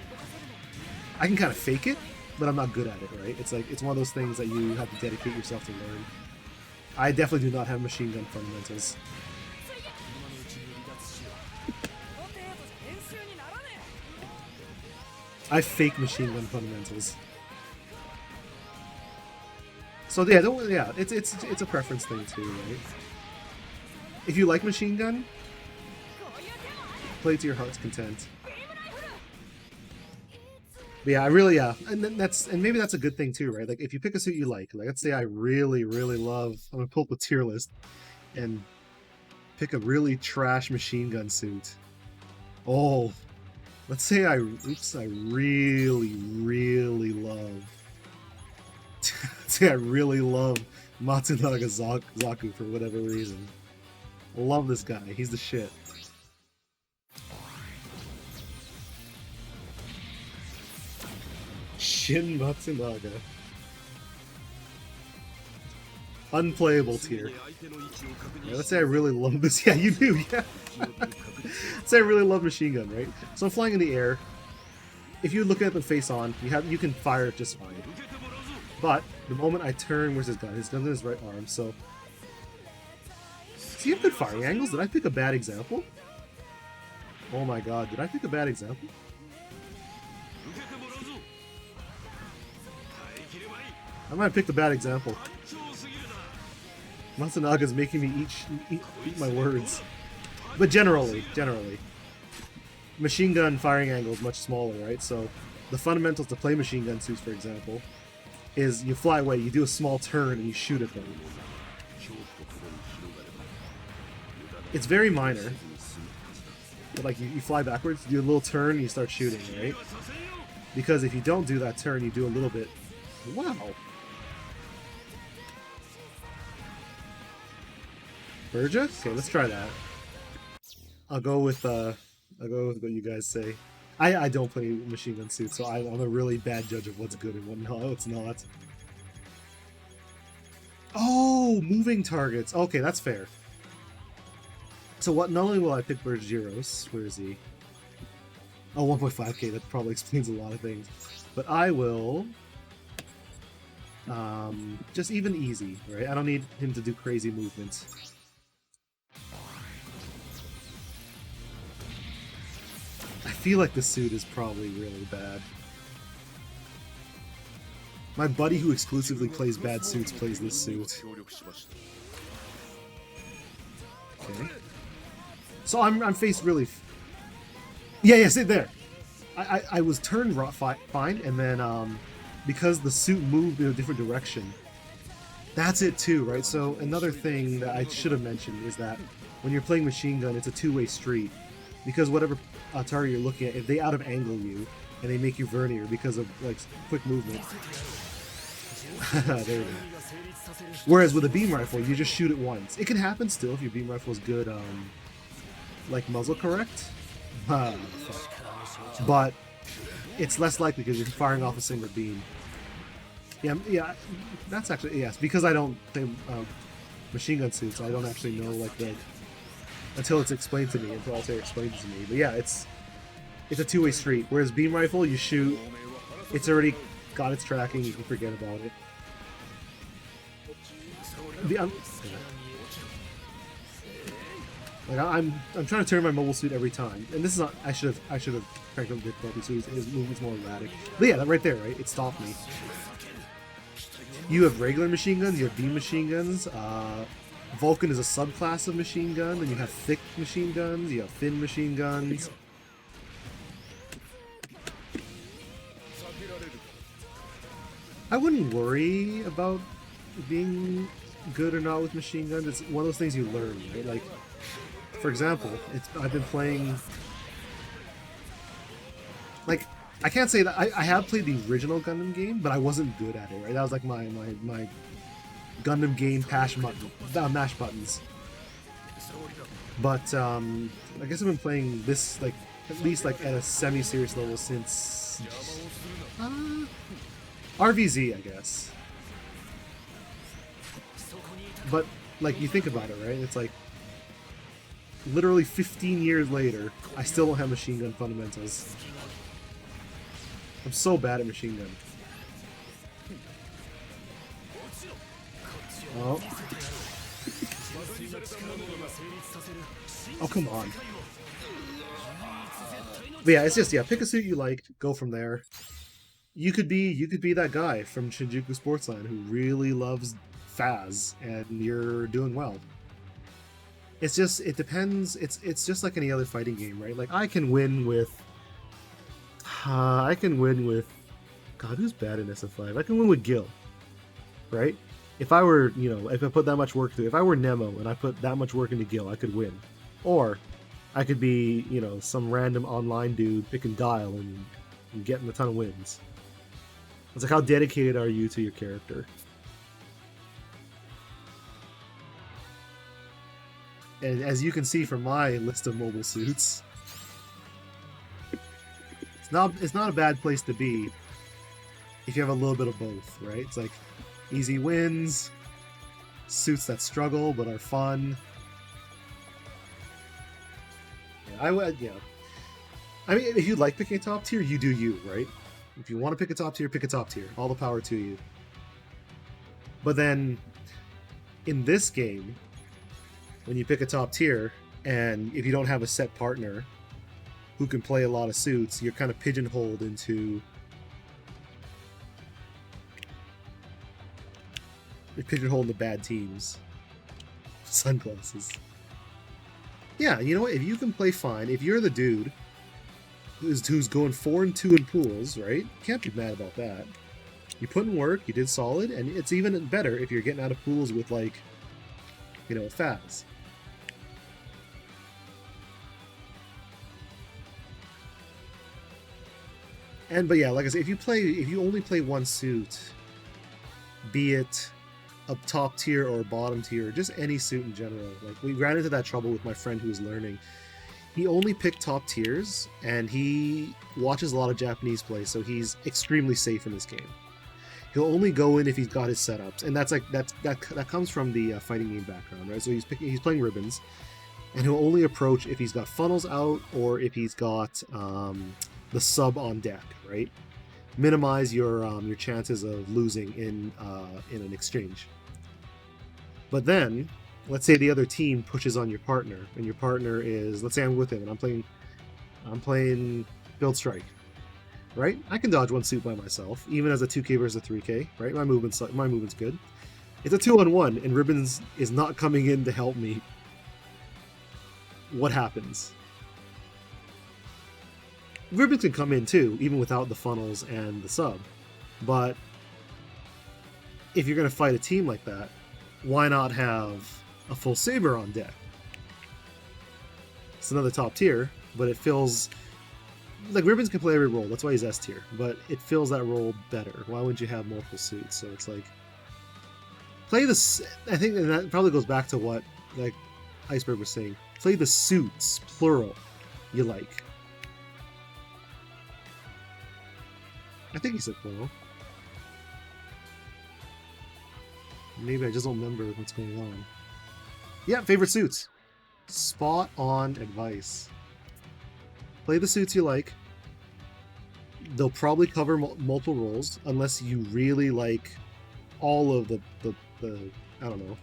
I can kind of fake it, but I'm not good at it, right? It's like, it's one of those things that you have to dedicate yourself to learn. I definitely do not have machine gun fundamentals. I fake machine gun fundamentals. So yeah, it's a preference thing too, right? If you like machine gun, play to your heart's content. But yeah, and maybe that's a good thing too, right? Like if you pick a suit you like let's say I really, really love, I'm gonna pull up a tier list and pick a really trash machine gun suit. Oh, let's say I really, really love. Say I really love Matsunaga Zaku for whatever reason. I love this guy. He's the shit. Shin Matsunaga. Unplayable tier. Yeah, let's say I really love this. Yeah, you do, yeah. Let's say I really love machine gun, right? So I'm flying in the air. If you look at them face on, you can fire it just fine. But the moment I turn, where's his gun? His gun's in his right arm, so... Does he have good firing angles? Did I pick a bad example? Oh my god, did I pick a bad example? I might have picked a bad example. Matsunaga's making me eat my words. But generally, machine gun firing angle is much smaller, right? So the fundamentals to play machine gun suits, for example, is you fly away, you do a small turn, and you shoot at them. It's very minor. But like you fly backwards, you do a little turn, and you start shooting, right? Because if you don't do that turn, you do a little bit. Wow. Burgess? Okay, let's try that. I'll go with what you guys say. I don't play machine gun suits, so I'm a really bad judge of what's good and what no, it's not. Oh, moving targets. Okay, that's fair. So what? Not only will I pick Bergeros, where is he? Oh, 1.5k. That probably explains a lot of things. But I will just even easy, right? I don't need him to do crazy movements. I feel like the suit is probably really bad. My buddy who exclusively plays bad suits plays this suit. Okay. So I'm faced really... Yeah, sit there! I was turned fine, and then because the suit moved in a different direction. That's it too, right? So another thing that I should have mentioned is that when you're playing machine gun, it's a two-way street. Because whatever target you're looking at, if they out of angle you, and they make you vernier because of like quick movement. There we go. Whereas with a beam rifle, you just shoot it once. It can happen still if your beam rifle is good, like muzzle correct. But it's less likely because you're firing off a single beam. Yeah, that's actually, yes, because I don't play machine gun suits, I don't actually know like the, until it's explained to me, until Altair explains it to me. But yeah, it's a two-way street. Whereas beam rifle, you shoot, it's already got its tracking, you can forget about it. Like I'm trying to turn my mobile suit every time, and this is not. I should have cranked up the difficulty so his movement's more erratic. But yeah, that right there, right? It stopped me. You have regular machine guns. You have beam machine guns. Vulcan is a subclass of machine gun. Then you have thick machine guns. You have thin machine guns. I wouldn't worry about being good or not with machine guns. It's one of those things you learn, right? Like, for example, I've been playing... Like, I can't say that... I have played the original Gundam game, but I wasn't good at it, right? That was like my Gundam game mash buttons. But, I guess I've been playing this, like, at least, like, at a semi-serious level since... RVZ, I guess. But, like, you think about it, right? It's like, literally 15 years later, I still don't have machine gun fundamentals. I'm so bad at machine gun. Oh. Oh, come on. But yeah, it's just, yeah, pick a suit you like, go from there. You could be that guy from Shinjuku Sportsline who really loves Faz, and you're doing well. It's just, it depends. It's just like any other fighting game, right? Like I can win with God, who's bad in SF5? I can win with Gil, right? If I were, you know, if I put that much work into it, if I were Nemo and I put that much work into Gil, I could win. Or I could be, you know, some random online dude picking dial and getting a ton of wins. It's like, how dedicated are you to your character? And as you can see from my list of mobile suits, it's not a bad place to be if you have a little bit of both, right? It's like easy wins, suits that struggle but are fun. Yeah, I mean, if you like picking a top tier, you do you, right? If you want to pick a top tier, pick a top tier. All the power to you. But then, in this game, when you pick a top tier, and if you don't have a set partner who can play a lot of suits, you're kind of pigeonholed into... You're pigeonholed into bad teams. Sunglasses. Yeah, you know what? If you can play fine, if you're the dude who's going 4-2 in pools, right? Can't be mad about that. You put in work, you did solid, and it's even better if you're getting out of pools with, like, you know, Faz. But yeah, like I said, if you only play one suit, be it a top tier or a bottom tier, just any suit in general. Like, we ran into that trouble with my friend who was learning. He only picked top tiers, and he watches a lot of Japanese play, so he's extremely safe in this game. He'll only go in if he's got his setups, and that comes from the fighting game background, right? So he's playing ribbons, and he'll only approach if he's got funnels out or if he's got the sub on deck, right? Minimize your chances of losing in an exchange. But then, let's say the other team pushes on your partner, and your partner is, let's say I'm with him and I'm playing Build Strike, right? I can dodge one suit by myself, even as a 2K versus a 3K, right? My movement's good. It's a 2-on-1, and Ribbons is not coming in to help me. What happens? Ribbons can come in too, even without the funnels and the sub. But if you're going to fight a team like that, why not have a full saber on deck? It's another top tier, but it feels like Ribbons can play every role. That's why he's S tier, but it fills that role better. Why wouldn't you have multiple suits? So it's like, play this. I think that probably goes back to what like Iceberg was saying. Play the suits, plural, you like. I think he said plural. Maybe I just don't remember what's going on. Yeah, favorite suits. Spot on advice. Play the suits you like. They'll probably cover multiple roles, unless you really like all of the I don't know,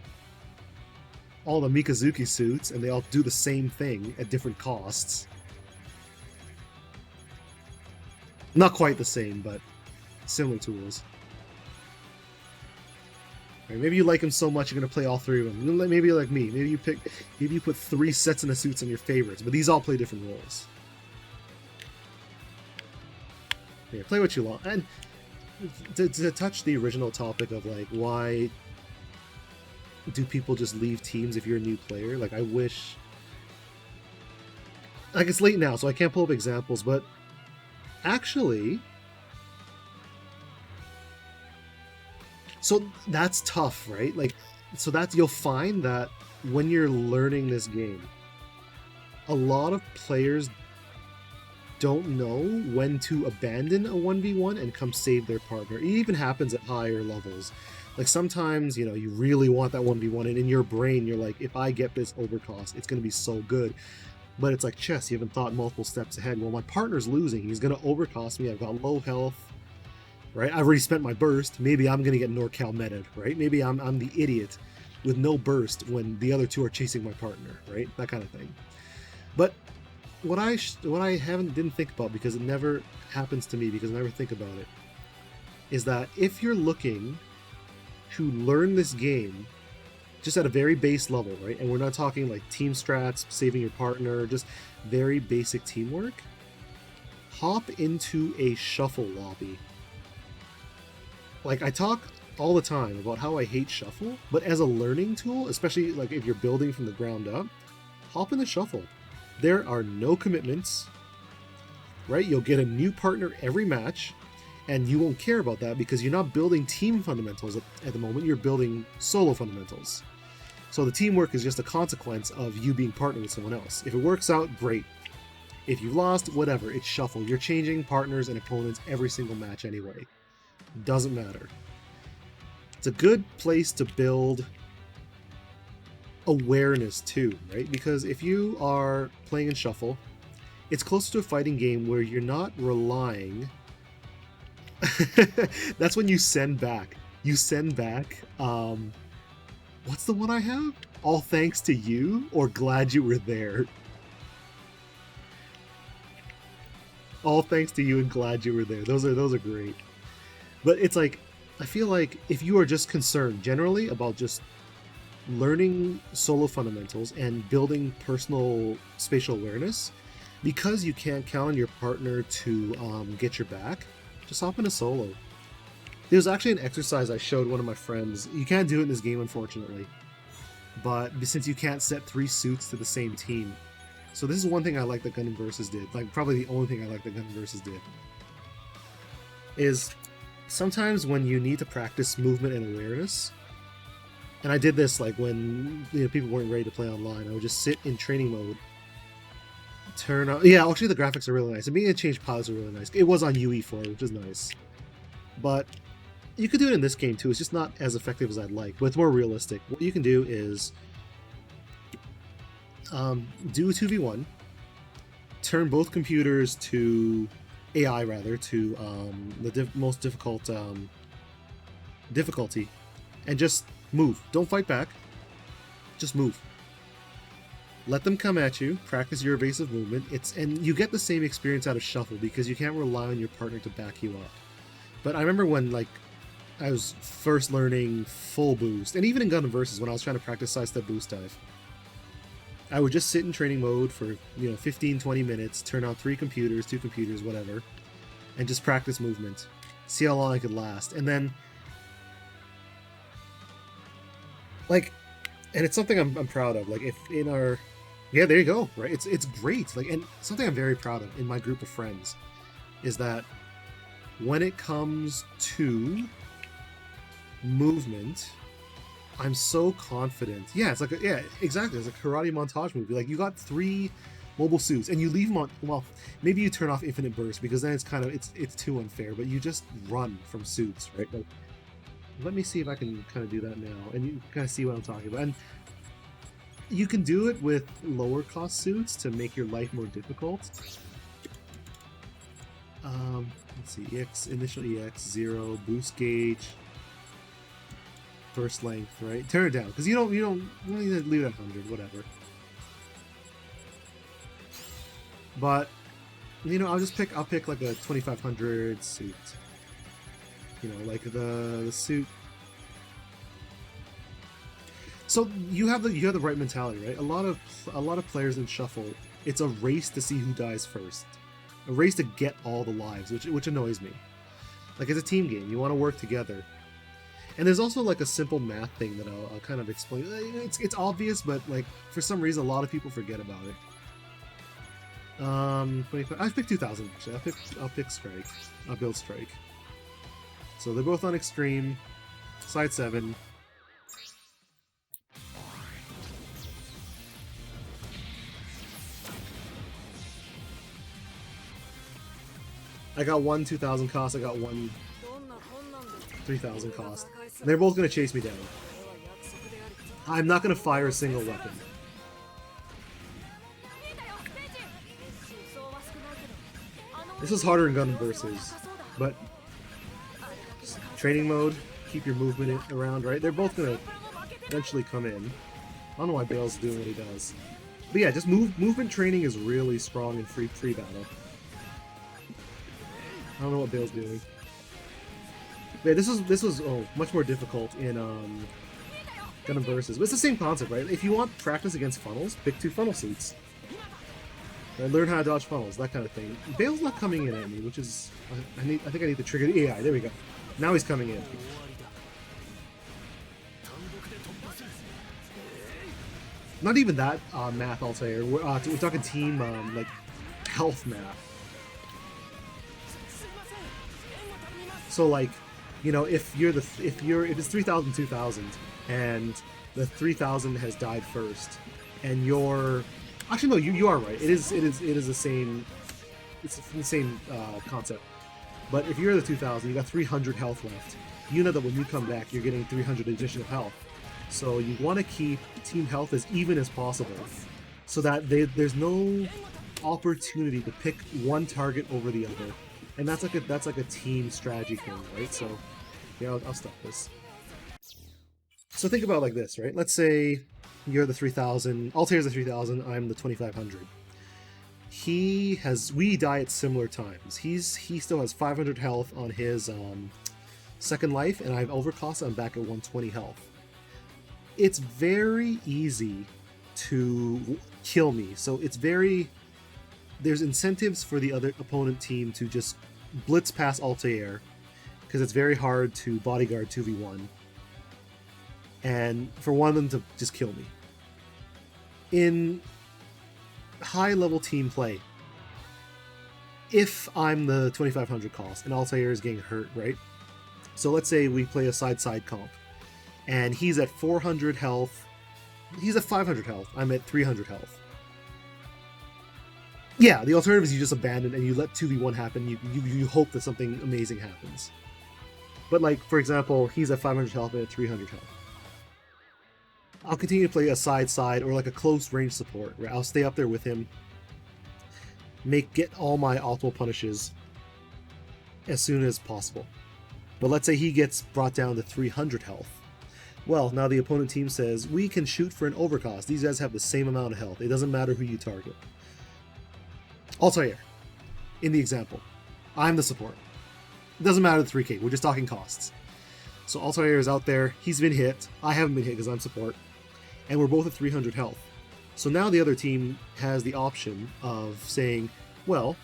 all the Mikazuki suits, and they all do the same thing at different costs. Not quite the same, but similar tools. Right, maybe you like them so much you're gonna play all three of them. Maybe you're like me. Maybe you put 3 sets of the suits on your favorites, but these all play different roles. Yeah, play what you want. And to touch the original topic of like, why do people just leave teams if you're a new player? Like, I wish, like, it's late now, so I can't pull up examples, but actually, so that's tough, right? Like, so that's, you'll find that when you're learning this game, a lot of players don't know when to abandon a 1v1 and come save their partner. It even happens at higher levels. Like, sometimes, you know, you really want that 1v1, and in your brain, you're like, if I get this overcost, it's going to be so good. But it's like chess, you haven't thought multiple steps ahead. Well, my partner's losing. He's going to overcost me. I've got low health, right? I've already spent my burst. Maybe I'm going to get NorCal meted, right? Maybe I'm the idiot with no burst when the other two are chasing my partner, right? That kind of thing. But what I didn't think about, because it never happens to me, because I never think about it, is that if you're looking to learn this game just at a very base level, right? And we're not talking like team strats, saving your partner, just very basic teamwork. Hop into a shuffle lobby. Like, I talk all the time about how I hate shuffle, but as a learning tool, especially like if you're building from the ground up, hop in the shuffle. There are no commitments, right? You'll get a new partner every match, and you won't care about that because you're not building team fundamentals at the moment, you're building solo fundamentals. So the teamwork is just a consequence of you being partnered with someone else. If it works out, great. If you lost, whatever, it's shuffle. You're changing partners and opponents every single match anyway. Doesn't matter. It's a good place to build awareness too, right? Because if you are playing in shuffle, it's closer to a fighting game where you're not relying. That's when you send back. You send back, what's the one I have? All thanks to you, or glad you were there. All thanks to you and glad you were there. Those are great. But it's like, I feel like if you are just concerned generally about just learning solo fundamentals and building personal spatial awareness, because you can't count on your partner to get your back, just hop in a solo. There's actually an exercise I showed one of my friends. You can't do it in this game, unfortunately, but since you can't set 3 suits to the same team. So this is one thing I like that Gundam Versus did, like probably the only thing I like that Gundam Versus did, is sometimes when you need to practice movement and awareness, And I did this like when people weren't ready to play online. I would just sit in training mode, turn on. Yeah, actually the graphics are really nice. And being able to change pilots are really nice. It was on UE4, which is nice. But you could do it in this game too. It's just not as effective as I'd like, but it's more realistic. What you can do is do a 2v1, turn both computers to AI rather to the most difficult difficulty, and just move. Don't fight back. Just move. Let them come at you. Practice your evasive movement. And you get the same experience out of Shuffle because you can't rely on your partner to back you up. But I remember when like I was first learning full boost, and even in Gundam Versus when I was trying to practice sidestep boost dive, I would just sit in training mode for 15-20 minutes, turn on 3 computers, 2 computers, whatever, and just practice movement. See how long I could last. And then like, and it's something I'm proud of. Like if in our, yeah, there you go, right? It's great. Like, and something I'm very proud of in my group of friends is that when it comes to movement, I'm so confident. Yeah, it's like yeah, exactly. It's a karate montage movie. Like you got 3 mobile suits and you leave them on. Well, maybe you turn off infinite burst because then it's kind of it's too unfair. But you just run from suits, right? Like, let me see if I can kind of do that now, and you kind of see what I'm talking about. And you can do it with lower cost suits to make your life more difficult. Let's see, EX, initial EX, 0, boost gauge, burst length, right? Turn it down, because you don't need to leave it at 100, whatever. But, I'll pick like a 2500 suit. Like the suit. So you have the right mentality, right? A lot of players in Shuffle, it's a race to see who dies first, a race to get all the lives, which annoys me. Like it's a team game, you want to work together. And there's also like a simple math thing that I'll kind of explain. It's obvious, but like for some reason a lot of people forget about it. 25. I picked 2000 actually. I'll pick Strike. I'll build Strike. So they're both on Extreme, side 7. I got one 2000 cost, I got one 3000 cost. And they're both going to chase me down. I'm not going to fire a single weapon. This is harder in Gundam Versus, but training mode, keep your movement around, right? They're both gonna eventually come in. I don't know why Bale's doing what he does. But yeah, just movement training is really strong in free battle. I don't know what Bale's doing. But yeah, this was much more difficult in Gundam Versus. But it's the same concept, right? If you want practice against funnels, pick 2 funnel suits. And learn how to dodge funnels, that kind of thing. Bale's not coming in at me, which is I think I need to trigger the AI. There we go. Now he's coming in. Not even that math, I'll say. We're talking team like health math. So like, if it's 3000 2000 and the 3000 has died first, and you're actually no, you are right. It is the same. It's the same concept. But if you're the 2000, you got 300 health left. You know that when you come back, you're getting 300 additional health. So you want to keep team health as even as possible, so that there's no opportunity to pick one target over the other. And that's like a team strategy thing, right? So yeah, I'll stop this. So think about it like this, right? Let's say you're the 3000, Altair's the 3000, I'm the 2500. We die at similar times. He still has 500 health on his second life, and I've overcost, I'm back at 120 health. It's very easy to kill me, so there's incentives for the other opponent team to just blitz past Altair, because it's very hard to bodyguard 2v1, and for one of them to just kill me. In high-level team play, if I'm the 2500 cost and Altair is getting hurt, right? So let's say we play a side-side comp, and he's at 400 health. He's at 500 health. I'm at 300 health. Yeah, the alternative is you just abandon and you let 2v1 happen. You hope that something amazing happens. But like, for example, he's at 500 health and at 300 health. I'll continue to play a side or like a close range support, where I'll stay up there with him, get all my optimal punishes as soon as possible. But let's say he gets brought down to 300 health. Well, now the opponent team says, we can shoot for an overcost. These guys have the same amount of health. It doesn't matter who you target. Altair, in the example, I'm the support. It doesn't matter the 3k, we're just talking costs. So Altair is out there, he's been hit, I haven't been hit because I'm support, and we're both at 300 health. So now the other team has the option of saying, well,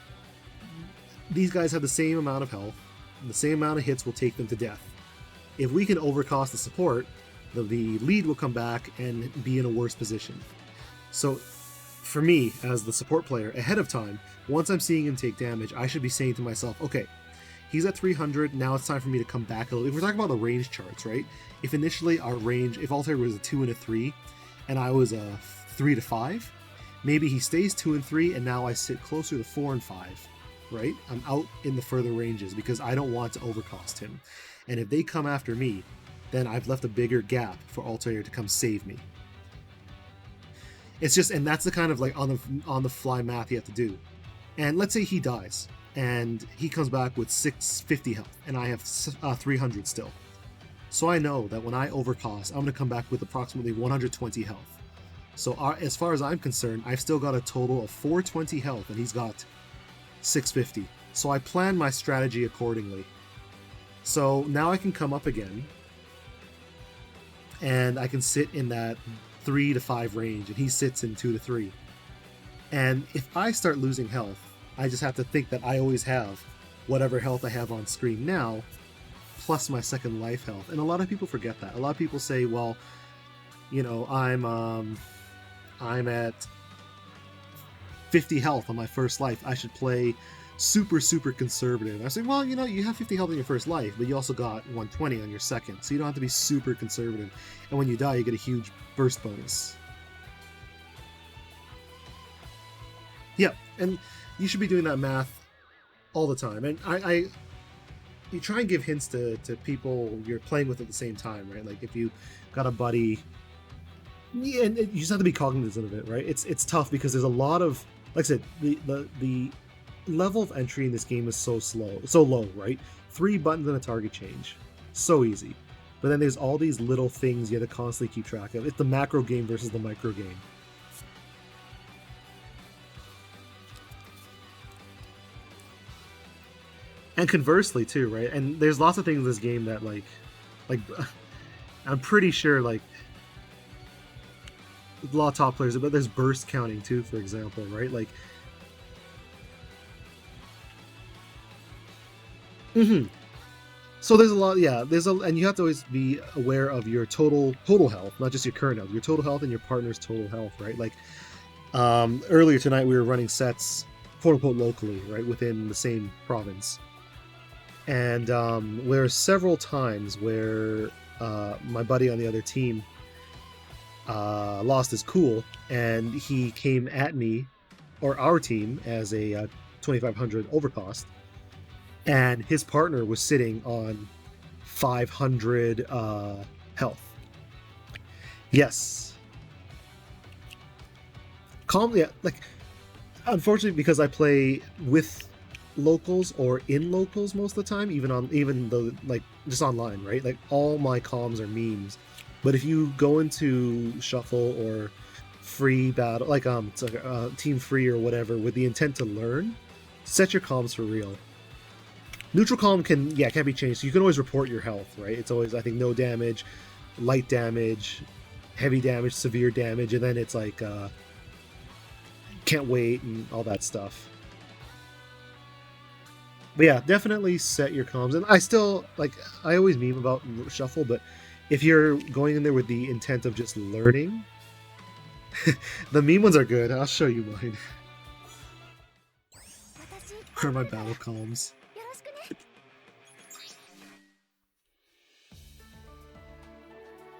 these guys have the same amount of health, the same amount of hits will take them to death. If we can overcost the support, the lead will come back and be in a worse position. So for me, as the support player, ahead of time, once I'm seeing him take damage, I should be saying to myself, okay, he's at 300, now it's time for me to come back a little. If we're talking about the range charts, right? If initially our range, if Altair was a 2 and a 3, and I was a 3 to 5, maybe he stays 2 and 3, and now I sit closer to 4 and 5, right? I'm out in the further ranges because I don't want to overcost him. And if they come after me, then I've left a bigger gap for Altair to come save me. It's just, and that's the kind of like on the fly math you have to do. And let's say he dies, and he comes back with 650 health, and I have 300 still. So I know that when I overcost, I'm going to come back with approximately 120 health. So as far as I'm concerned, I've still got a total of 420 health, and he's got 650. So I plan my strategy accordingly. So now I can come up again, and I can sit in that 3 to 5 range, and he sits in 2 to 3. And if I start losing health, I just have to think that I always have whatever health I have on screen now, plus my second life health. And a lot of people forget that. A lot of people say, well, you know, I'm at 50 health on my first life. I should play super conservative. I say, well, you know, you have 50 health in your first life, but you also got 120 on your second, so you don't have to be super conservative. And when you die, you get a huge burst bonus. Yeah, and you should be doing that math all the time. And you try and give hints to people you're playing with at the same time, right? Like if you got a buddy, yeah, and you just have to be cognizant of it, right? It's tough because there's a lot of, like I said, the level of entry in this game is so low, right? 3 buttons and a target change, so easy. But then there's all these little things you have to constantly keep track of. It's the macro game versus the micro game. And conversely too, right? And there's lots of things in this game that like I'm pretty sure like a lot of top players, but there's burst counting too, for example, right? Like so there's a lot, yeah, and you have to always be aware of your total health, not just your current health, your total health and your partner's total health, right? Like earlier tonight we were running sets quote unquote locally, right, within the same province. And there are several times where my buddy on the other team lost his cool, and he came at me, or our team, as a 2500 overcost, and his partner was sitting on 500 health. Yes. Calmly, like, unfortunately, because I play with locals or in locals most of the time, even though like just online, right? Like all my comms are memes. But if you go into shuffle or free battle, like it's like team free or whatever, with the intent to learn, set your comms for real. Neutral comm can't be changed. So you can always report your health, right? It's always, I think, no damage, light damage, heavy damage, severe damage, and then it's like can't wait and all that stuff. But yeah, definitely set your comms. And I still, like, I always meme about shuffle, but if you're going in there with the intent of just learning, the meme ones are good. I'll show you mine. Where are my battle comms? Yes. よろしくね。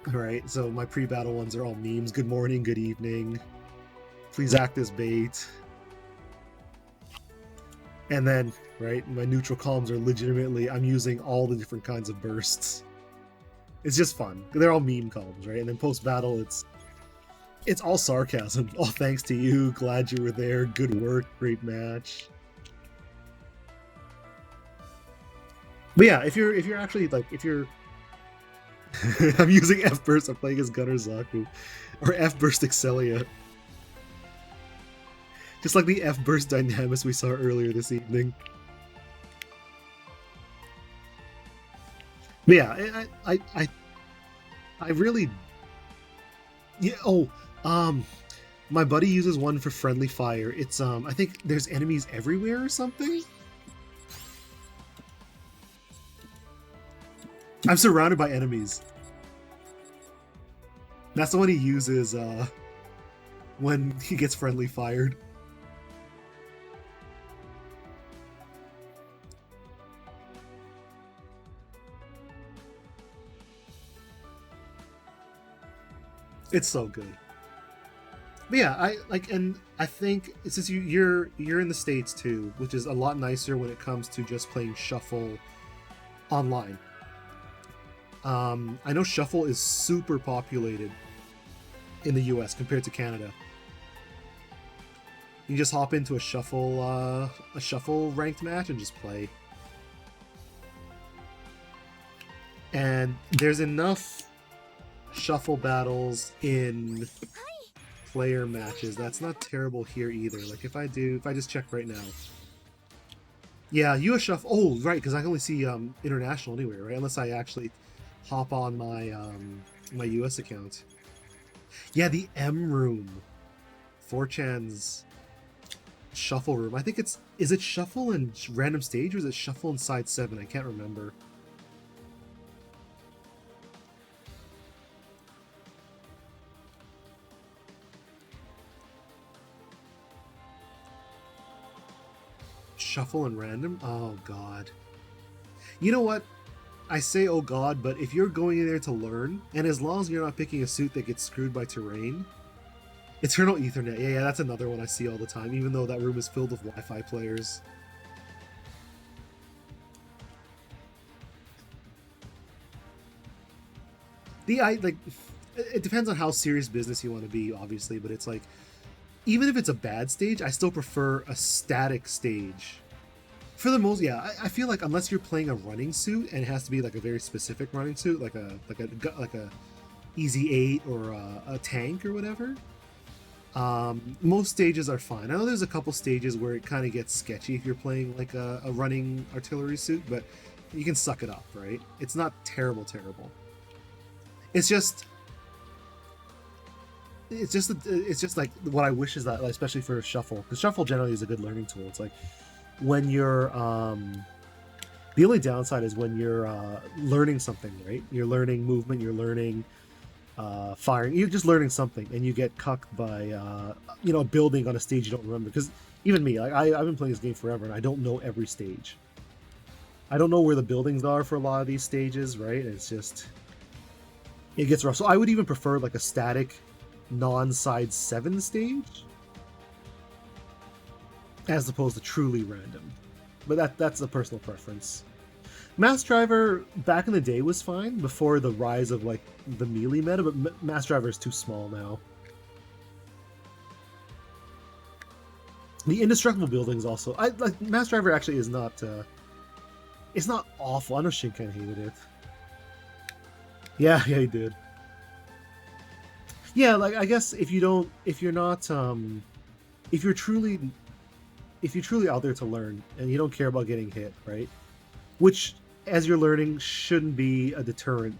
I Right, so my pre-battle ones are all memes. Good morning, good evening. Please act as bait. And then, right, my neutral columns are legitimately, I'm using all the different kinds of bursts. It's just fun. They're all meme columns, right? And then post-battle, it's all sarcasm. Oh, thanks to you. Glad you were there. Good work. Great match. But yeah, if you're actually like, if you're I'm using F burst, I'm playing as Gunner Zaku. Or F burst Excelia. Just like the F burst dynamics we saw earlier this evening. But yeah, I really, yeah. Oh, my buddy uses one for friendly fire. It's I think there's enemies everywhere or something. I'm surrounded by enemies. That's the one he uses when he gets friendly fired. It's so good. But yeah, I think since you're in the States too, which is a lot nicer when it comes to just playing Shuffle online. I know Shuffle is super populated in the US compared to Canada. You just hop into a Shuffle ranked match and just play. And there's enough Shuffle battles in player matches. That's not terrible here either. Like if I just check right now. Yeah, US Shuffle. Oh, right, because I can only see international anyway, right? Unless I actually hop on my my US account. Yeah, the M room. 4chan's Shuffle room. I think is it Shuffle and Random Stage or is it Shuffle and Side 7? I can't remember. Shuffle and Random? Oh god. You know what? I say oh god, but if you're going in there to learn, and as long as you're not picking a suit that gets screwed by terrain, Eternal Ethernet, yeah, that's another one I see all the time, even though that room is filled with Wi-Fi players. It depends on how serious business you want to be, obviously, but it's like, even if it's a bad stage, I still prefer a static stage. For the most, yeah, I feel like unless you're playing a running suit and it has to be like a very specific running suit, like a Easy 8 or a tank or whatever, most stages are fine. I know there's a couple stages where it kind of gets sketchy if you're playing like a running artillery suit, but you can suck it up, right? It's not terrible. It's just like what I wish is that, especially for Shuffle, because Shuffle generally is a good learning tool. It's like when you're the only downside is when you're learning something, right? You're learning movement, you're learning firing, you're just learning something, and you get cucked by a building on a stage you don't remember. Because even me, like I've been playing this game forever, and I don't know every stage. I don't know where the buildings are for a lot of these stages, right? It's just, it gets rough. So I would even prefer like a static non-side 7 stage as opposed to truly random, but that's a personal preference. Mass Driver back in the day was fine before the rise of like the melee meta, but Mass Driver is too small now. The indestructible buildings also, I like Mass Driver actually is not it's not awful. I know Shinken hated it. Yeah, he did. Yeah, like I guess if you're truly out there to learn and you don't care about getting hit, right? Which, as you're learning, shouldn't be a deterrent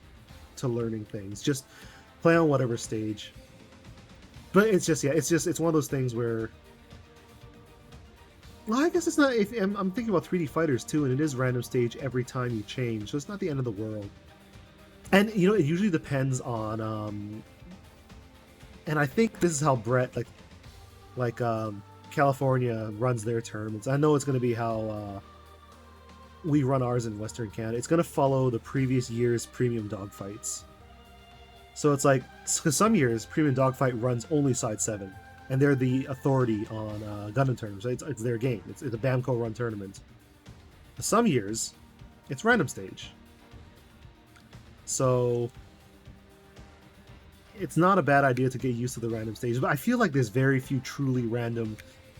to learning things. Just play on whatever stage. But it's one of those things where, well, I guess it's not. I'm thinking about 3D fighters too, and it is random stage every time you change, so it's not the end of the world. And it usually depends on and I think this is how Brett like California runs their tournaments. I know it's going to be how we run ours in Western Canada. It's going to follow the previous year's premium dogfights. So it's like, because some years Premium Dogfight runs only side 7, and they're the authority on Gundam tournaments. It's their game. It's a Bamco run tournament. Some years, it's random stage. So it's not a bad idea to get used to the random stage, but I feel like there's very few truly random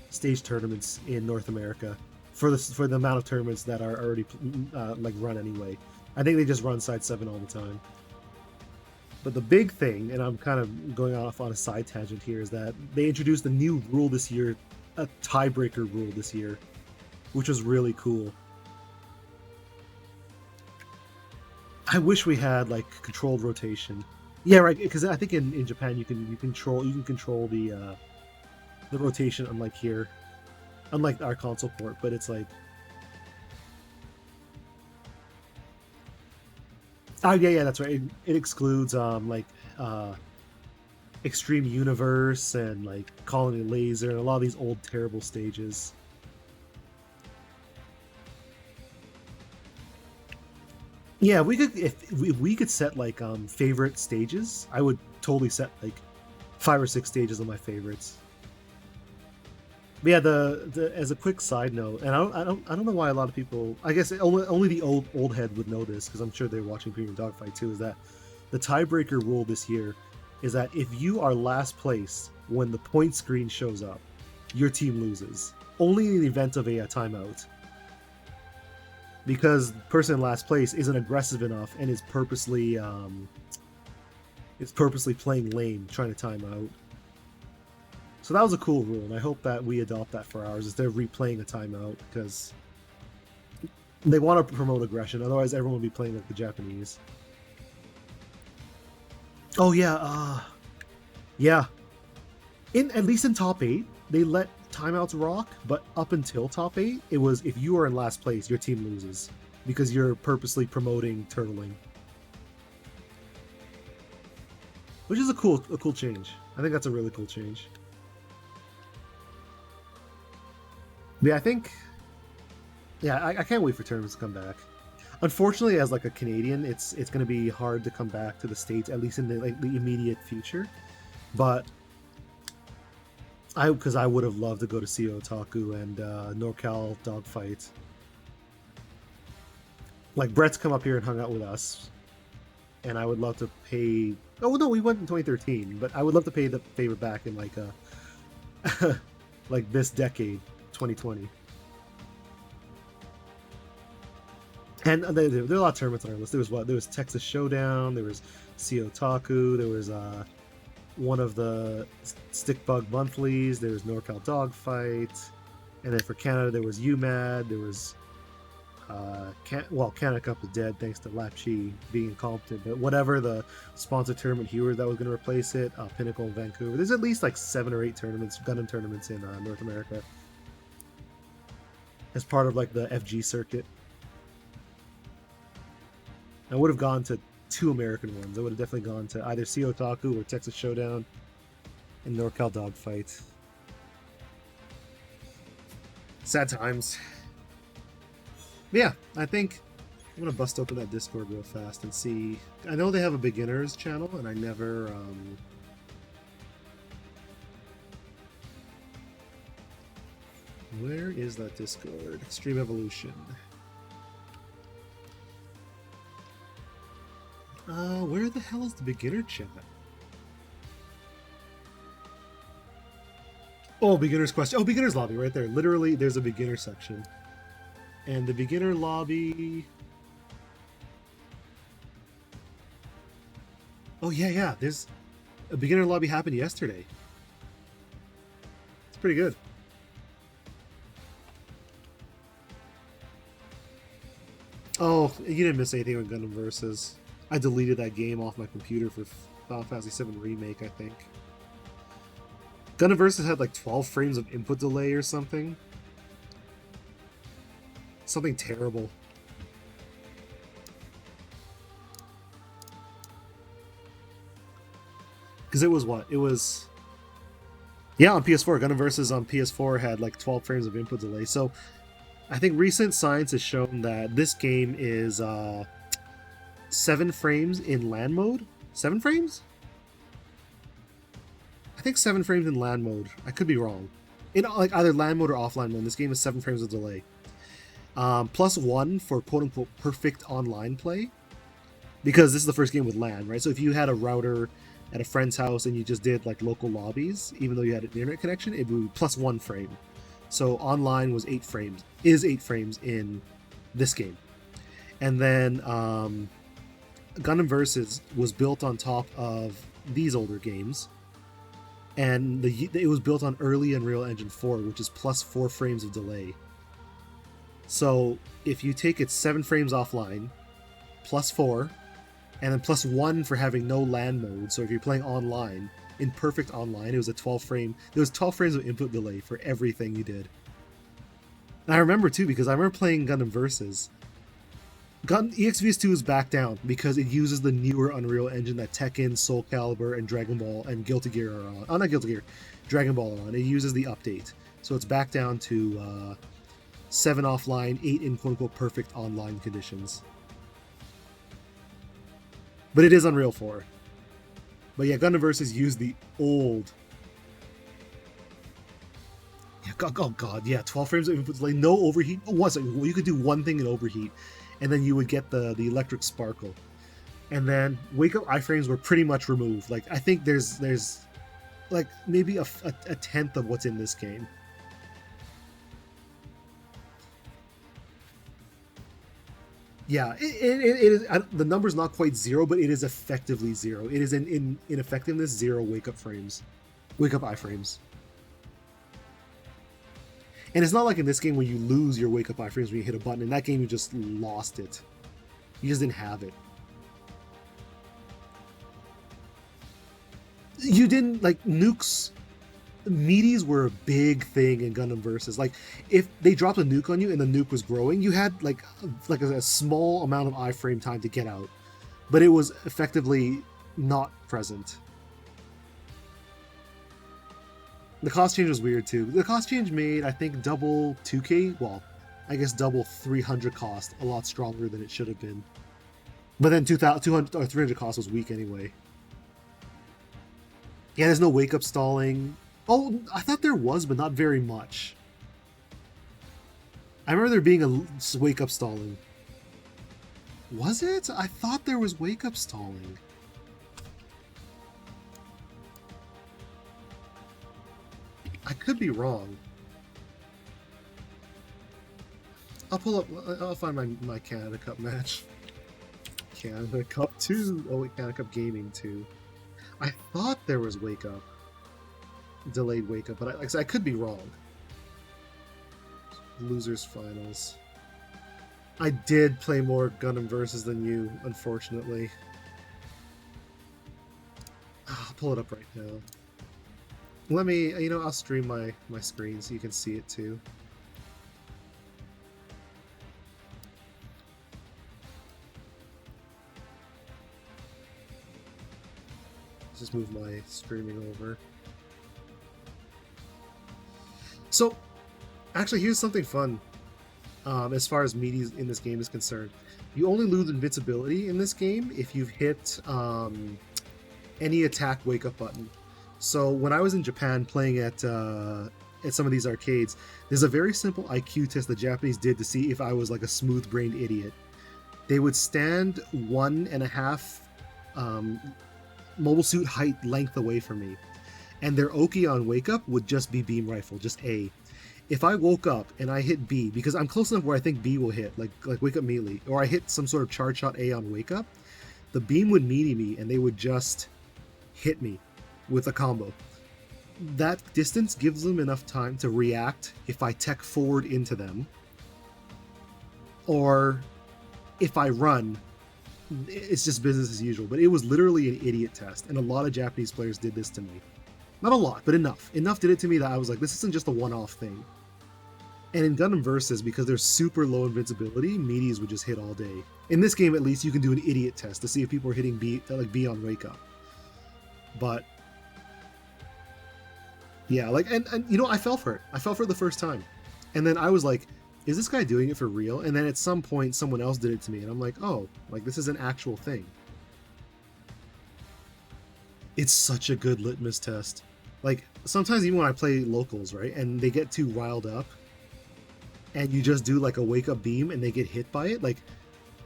stage tournaments in North America for the amount of tournaments that are already like run anyway. I think they just run side 7 all the time. But the big thing, and I'm kind of going off on a side tangent here, is that they introduced a new rule this year, a tiebreaker rule this year, which was really cool. I wish we had like controlled rotation. Yeah, right. Because I think in Japan you can control the rotation, unlike here, unlike our console port. But it's like, oh yeah, that's right. It excludes Extreme Universe and like Colony Laser and a lot of these old terrible stages. Yeah, if we could set like favorite stages, I would totally set like 5 or 6 stages of my favorites. But yeah, the as a quick side note, and I don't know why a lot of people, I guess only the old head would know this, because I'm sure they're watching Premium Dogfight too, is that the tiebreaker rule this year is that if you are last place when the point screen shows up, your team loses. Only in the event of a timeout. Because the person in last place isn't aggressive enough and is purposely playing lame, trying to time out. So that was a cool rule, and I hope that we adopt that for ours instead of replaying a timeout, because they want to promote aggression. Otherwise, everyone will be playing like the Japanese. Oh yeah, yeah. At least in top 8, they let timeouts rock, but up until top 8, it was if you are in last place, your team loses because you're purposely promoting turtling, which is a cool change. I think that's a really cool change. Yeah, I can't wait for tournaments to come back. Unfortunately, as like a Canadian, it's going to be hard to come back to the States, at least in the immediate future. But because I would have loved to go to see Otaku and NorCal Dogfight. Like, Brett's come up here and hung out with us, and I would love to pay. Oh no, we went in 2013, but I would love to pay the favor back in like like this decade, 2020. And there are a lot of tournaments on our list. There was Texas Showdown, there was Sea Otaku, there was one of the Stickbug Monthlies, there was NorCal Dogfight, and then for Canada there was UMAD, there was Canada Cup is dead thanks to Lapchi being incompetent, but whatever the sponsored tournament here that was going to replace it, Pinnacle in Vancouver. There's at least like 7 or 8 tournaments, Gundam tournaments in North America as part of like the FG circuit. I would have gone to 2 American ones. I would have definitely gone to either Sea Otaku or Texas Showdown and NorCal Dogfight. Sad times. But yeah, I think I'm gonna bust open that Discord real fast and see. I know they have a beginners channel, and I never where is that Discord? Extreme Evolution. Where the hell is the beginner chat? Oh, beginner's question. Oh, beginner's lobby right there. Literally, there's a beginner section. And the beginner lobby... Oh, yeah. There's a beginner lobby happened yesterday. It's pretty good. Oh, you didn't miss anything with Gundam Versus. I deleted that game off my computer for Final Fantasy VII Remake, I think. Gundam Versus had like 12 frames of input delay or something. Something terrible. Because it was what? It was... Yeah, on PS4. Gundam Versus on PS4 had like 12 frames of input delay. So I think recent science has shown that this game is 7 frames in LAN mode 7 frames? I think 7 frames in LAN mode. I could be wrong. In like either LAN mode or offline mode, this game is 7 frames of delay. +1 for quote-unquote perfect online play. Because this is the first game with LAN, right? So if you had a router at a friend's house and you just did like local lobbies, even though you had an internet connection, it would be +1 frame. So online was 8 frames, is 8 frames in this game. And then Gundam Versus was built on top of these older games. And it was built on early Unreal Engine 4, which is +4 frames of delay. So if you take it 7 frames offline, +4, and then +1 for having no LAN mode. So if you're playing online, in perfect online, it was a 12 frame. There was 12 frames of input delay for everything you did. And I remember too, because I remember playing Gundam Versus. EXVS2 is back down because it uses the newer Unreal Engine that Tekken, Soul Calibur, and Dragon Ball and Guilty Gear are on. Oh, not Guilty Gear, Dragon Ball are on. It uses the update. So it's back down to 7 offline, 8 in quote-unquote perfect online conditions. But it is Unreal 4. But yeah, Gundam Versus used the old... Yeah, oh god, yeah, 12 frames of input delay, no overheat. Oh, one second, well, you could do one thing in overheat, and then you would get the electric sparkle. And then wake-up iframes were pretty much removed. Like, I think there's like, maybe a tenth of what's in this game. Yeah, it is. The number's not quite 0, but it is effectively 0. It is in effectiveness 0 wake-up frames. Wake-up iframes. And it's not like in this game where you lose your wake-up iframes when you hit a button. In that game, you just lost it. You just didn't have it. You didn't, like, nukes... Meaties were a big thing in Gundam Versus. Like, if they dropped a nuke on you and the nuke was growing, you had like a small amount of iframe time to get out, but it was effectively not present. The cost change was weird too. The cost change made, I think, double 2K, well, I guess double 300 cost a lot stronger than it should have been. But then 200 or 300 cost was weak anyway. Yeah, there's no wake up stalling. Oh, I thought there was, but not very much. I remember there being a wake-up stalling. Was it? I thought there was wake-up stalling. I could be wrong. I'll find my Canada Cup match. Canada Cup 2. Oh wait, Canada Cup Gaming 2. I thought there was wake-up. Delayed wake up, but like I said, I could be wrong. Losers finals. I did play more Gundam Versus than you, unfortunately. I'll pull it up right now. Let me, I'll stream my screen so you can see it too. Just move my streaming over. So, actually, here's something fun. As far as meaties in this game is concerned, you only lose invincibility in this game if you've hit any attack wake-up button. So when I was in Japan playing at some of these arcades, there's a very simple IQ test the Japanese did to see if I was like a smooth-brained idiot. They would stand 1.5 mobile suit height length away from me. And their Oki on wake up would just be beam rifle, just A. If I woke up and I hit B, because I'm close enough where I think B will hit, like wake up melee, or I hit some sort of charge shot A on wake up, the beam would meaty me and they would just hit me with a combo. That distance gives them enough time to react if I tech forward into them, or if I run, it's just business as usual. But it was literally an idiot test, and a lot of Japanese players did this to me. Not a lot, but enough. Enough did it to me that I was like, this isn't just a one-off thing. And in Gundam Versus, because there's super low invincibility, meaties would just hit all day. In this game, at least, you can do an idiot test to see if people are hitting B, like B on wake up. But yeah, like, and I fell for it. I fell for it the first time, and then I was like, is this guy doing it for real? And then at some point, someone else did it to me, and I'm like, oh, like this is an actual thing. It's such a good litmus test. Like, sometimes even when I play locals, right, and they get too riled up, and you just do like a wake up beam and they get hit by it, like,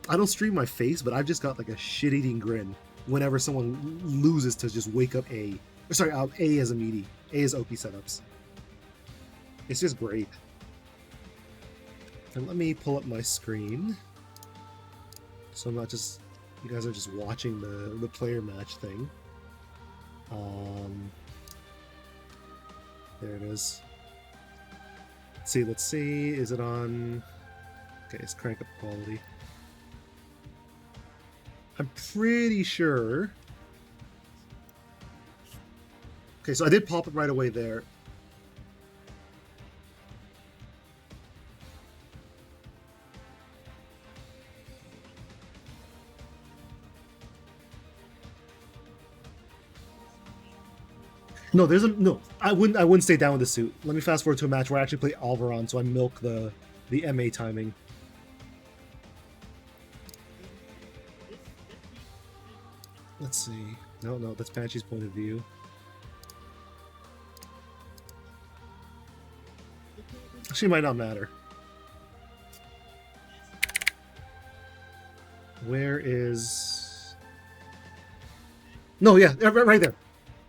I don't stream my face, but I've just got like a shit-eating grin whenever someone loses to just wake up A. Sorry, A as a meaty. A as OP setups. It's just great. And let me pull up my screen. So I'm not just... You guys are just watching the player match thing. There it is. Let's see. Is it on... Okay, let's crank up quality. I'm pretty sure... Okay, so I did pop it right away there. No, there's a no. I wouldn't stay down with the suit. Let me fast forward to a match where I actually play Alvaron, so I milk the MA timing. Let's see. No, that's Patchy's point of view. Actually, might not matter. Where is... No, yeah, right there.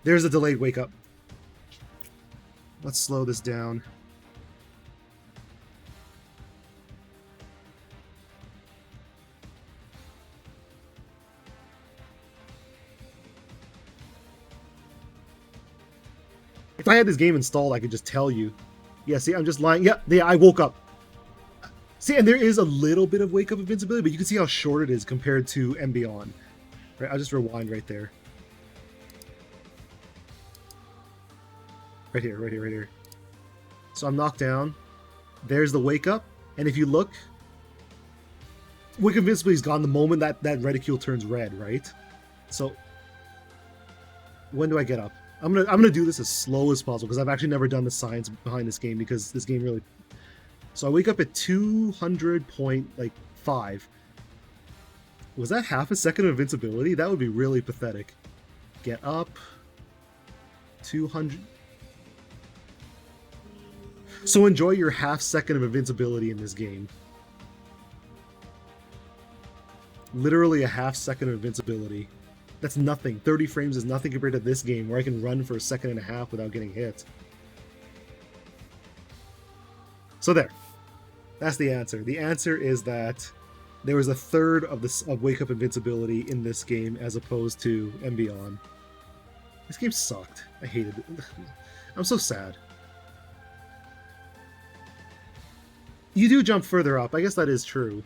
There's a delayed wake up. Let's slow this down. If I had this game installed, I could just tell you. Yeah, see, I'm just lying. Yeah, I woke up. See, and there is a little bit of wake up invincibility, but you can see how short it is compared to EXVSMBON. Right, I'll just rewind right there. Right here. So I'm knocked down. There's the wake up, and if you look, wake invincibility is gone the moment that reticule turns red, right? So when do I get up? I'm gonna do this as slow as possible because I've actually never done the science behind this game because this game really. So I wake up at 200.5. Was that half a second of invincibility? That would be really pathetic. Get up. 200. So enjoy your half second of invincibility in this game. Literally a half second of invincibility. That's nothing. 30 frames is nothing compared to this game where I can run for a second and a half without getting hit. So there. That's the answer. The answer is that there was a third of wake up invincibility in this game as opposed to EXVSMBON. This game sucked. I hated it. I'm so sad. You do jump further up. I guess that is true.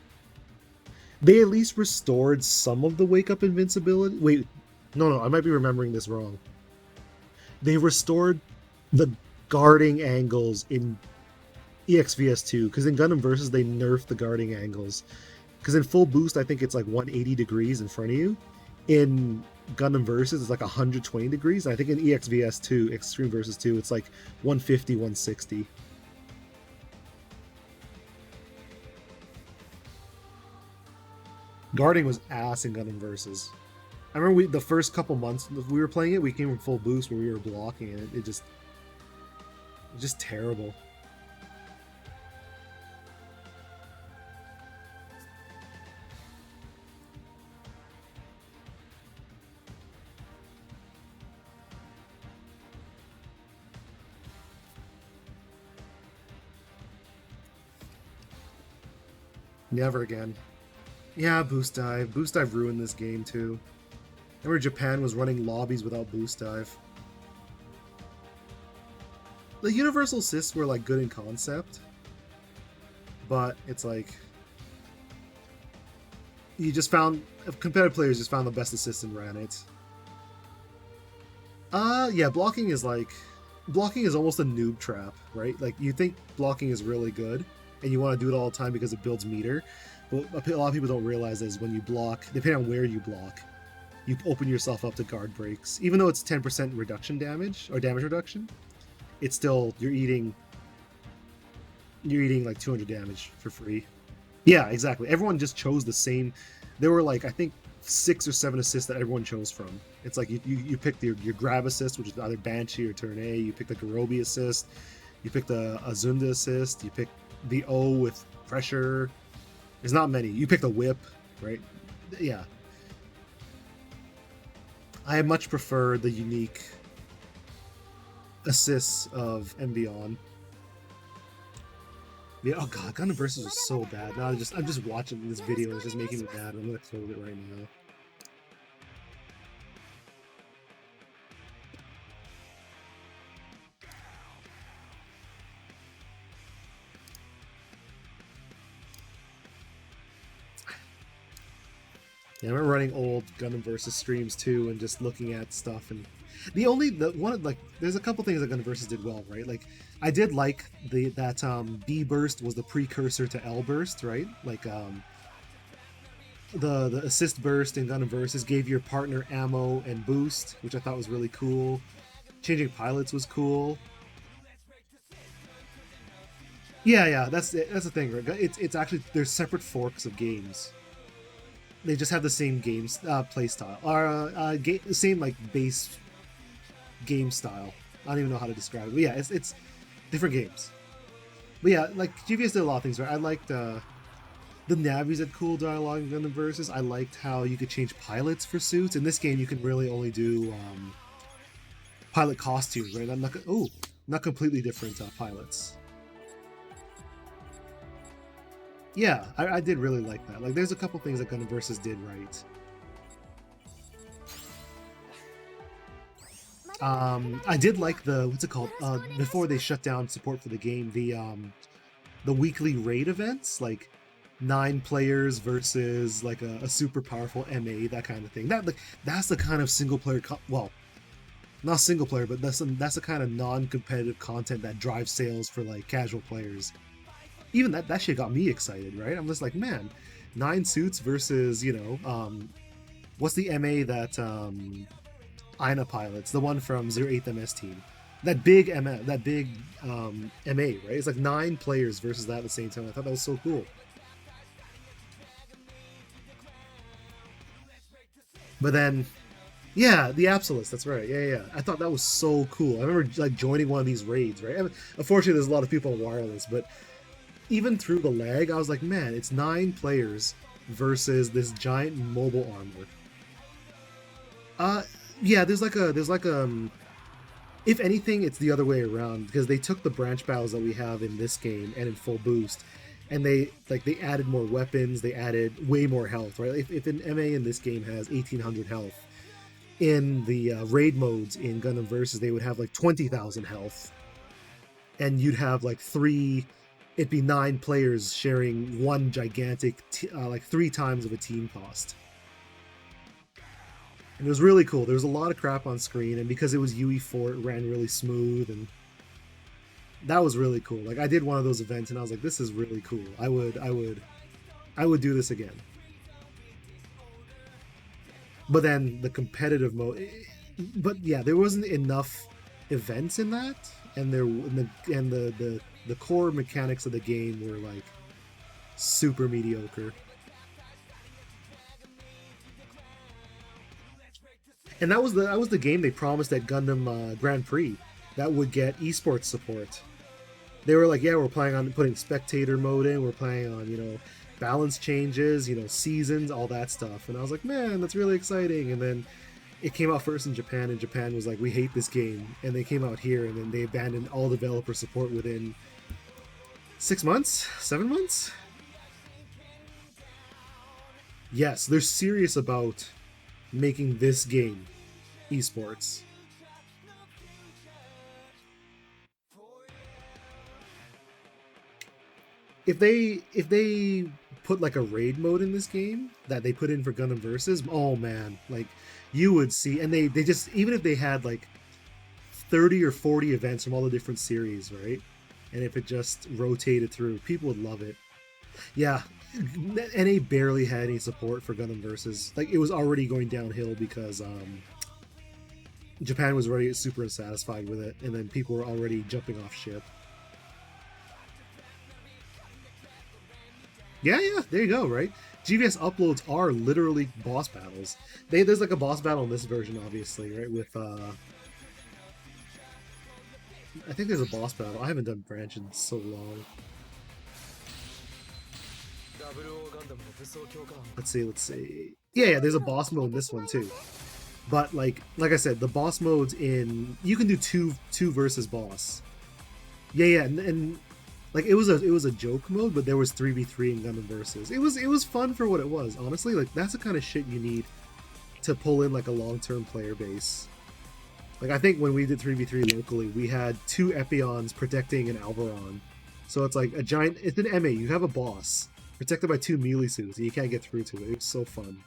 They at least restored some of the wake up invincibility. Wait, no, I might be remembering this wrong. They restored the guarding angles in EXVS2 because in Gundam Versus they nerfed the guarding angles. Because in full boost I think it's like 180 degrees in front of you. In Gundam Versus it's like 120 degrees. I think in EXVS2, Extreme Versus 2, it's like 150, 160. Guarding was ass in Gundam Versus. I remember the first couple months we were playing it, we came from full boost where we were blocking it. It was just terrible. Never again. Yeah, boost dive. Boost dive ruined this game too. Remember Japan was running lobbies without boost dive. The universal assists were like good in concept, but it's like you just found competitive players just found the best assist and ran it. Yeah, blocking is almost a noob trap, right? Like you think blocking is really good and you want to do it all the time because it builds meter. But a lot of people don't realize is when you block, depending on where you block, you open yourself up to guard breaks. Even though it's 10% reduction damage or damage reduction, it's still you're eating like 200 damage for free. Yeah, exactly. Everyone just chose the same. There were like I think 6 or 7 assists that everyone chose from. It's like you pick your grab assist, which is either Banshee or Turn A. You pick the Garobi assist. You pick the Azunda assist. You pick the O with pressure. There's not many. You pick the whip, right? Yeah. I much prefer the unique assists of EXVSMBON. Yeah, oh god, Gundam Versus was so bad. Now I'm just watching this video. It's just making me mad. I'm gonna close it right now. Yeah, I remember running old Gundam Versus streams too, and just looking at stuff. And there's a couple things that Gundam Versus did well, right? Like, I did like that B burst was the precursor to L burst, right? Like, the assist burst in Gundam Versus gave your partner ammo and boost, which I thought was really cool. Changing pilots was cool. Yeah, that's the thing, right? It's actually, there's separate forks of games. They just have the same games play style, or same like base game style. I don't even know how to describe it. But yeah, it's different games. But yeah, like GVS did a lot of things, right? I liked the Navis had cool dialogue in Gundam Versus. I liked how you could change pilots for suits. In this game, you can really only do pilot costumes, right? Not completely different pilots. Yeah, I did really like that. Like, there's a couple things that Gundam Versus did right. I did like what's it called? Before they shut down support for the game, the weekly raid events, like 9 players versus like a super powerful MA, that kind of thing. That's the kind of single player, well, not single player, but that's the kind of non-competitive content that drives sales for like casual players. Even that shit got me excited, right? I'm just like, man, 9 suits versus, you know, what's the MA that Aina pilots, the one from 08th MS team, that big MA, right? It's like 9 players versus that at the same time. I thought that was so cool. But then, yeah, the Absolus, that's right. Yeah. I thought that was so cool. I remember like joining one of these raids, right? I mean, unfortunately, there's a lot of people on wireless, but even through the lag, I was like, man, it's 9 players versus this giant mobile armor. Yeah, there's like if anything, it's the other way around, because they took the branch battles that we have in this game and in full boost, and they added more weapons, they added way more health, right? If an MA in this game has 1800 health, in the raid modes in Gundam Versus, they would have like 20,000 health, and you'd have like it'd be 9 players sharing one gigantic, like 3 times of a team cost. And it was really cool. There was a lot of crap on screen, and because it was UE4, it ran really smooth, and that was really cool. Like, I did one of those events, and I was like, this is really cool. I would do this again. But then the competitive mode, but yeah, there wasn't enough events in that, and the core mechanics of the game were like super mediocre. And that was the game they promised at Gundam Grand Prix that would get esports support. They were like, yeah, we're planning on putting spectator mode in, we're planning on, you know, balance changes, you know, seasons, all that stuff. And I was like, man, that's really exciting. And then it came out first in Japan, and Japan was like, we hate this game. And they came out here, and then they abandoned all developer support within 6 months? 7 months? Yes, they're serious about making this game esports. If they put like a raid mode in this game that they put in for Gundam Versus, oh man, like you would see, and they just, even if they had like 30 or 40 events from all the different series, right? And if it just rotated through, people would love it. Yeah, NA barely had any support for Gundam Versus. Like, it was already going downhill because Japan was already super unsatisfied with it, and then people were already jumping off ship. Yeah, yeah, there you go, right? GVS uploads are literally boss battles. There's like a boss battle in this version, obviously, right? With I think there's a boss battle. I haven't done branch in so long. Let's see. Yeah, there's a boss mode in this one too. But like I said, the boss modes in you can do two versus boss. Yeah, and like it was a joke mode, but there was 3v3 in Gundam Versus. It was fun for what it was. Honestly, like that's the kind of shit you need to pull in like a long-term player base. Like I think when we did 3v3 locally, we had 2 Epions protecting an Alberon. So it's like a giant. It's an MA. You have a boss protected by 2 melee suits, and you can't get through to it. It was so fun.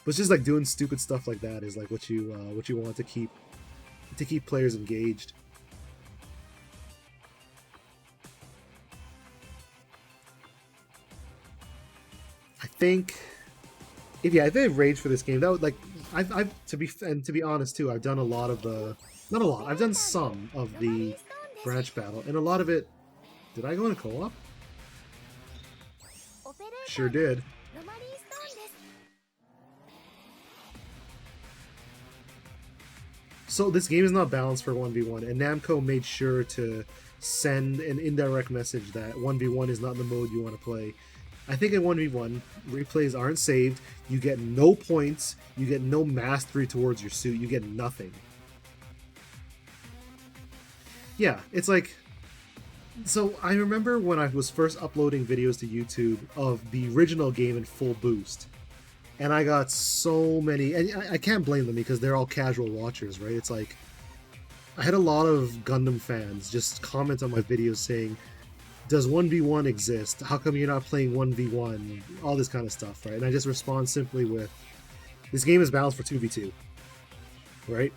But it's just like doing stupid stuff like that is like what you want to keep players engaged. I think if I have rage for this game, that would like I've to be honest too, I've done a lot of the not a lot. I've done some of the branch battle, and a lot of it. Did I go in a co-op? Sure did. So this game is not balanced for 1v1, and Namco made sure to send an indirect message that 1v1 is not the mode you want to play. I think in 1v1, replays aren't saved, you get no points, you get no mastery towards your suit, you get nothing. Yeah, it's like... So I remember when I was first uploading videos to YouTube of the original game in full boost, and I got so many, and I can't blame them because they're all casual watchers, right? It's like, I had a lot of Gundam fans just comment on my videos saying, does 1v1 exist? How come you're not playing 1v1? All this kind of stuff, right? And I just respond simply with, this game is balanced for 2v2, right?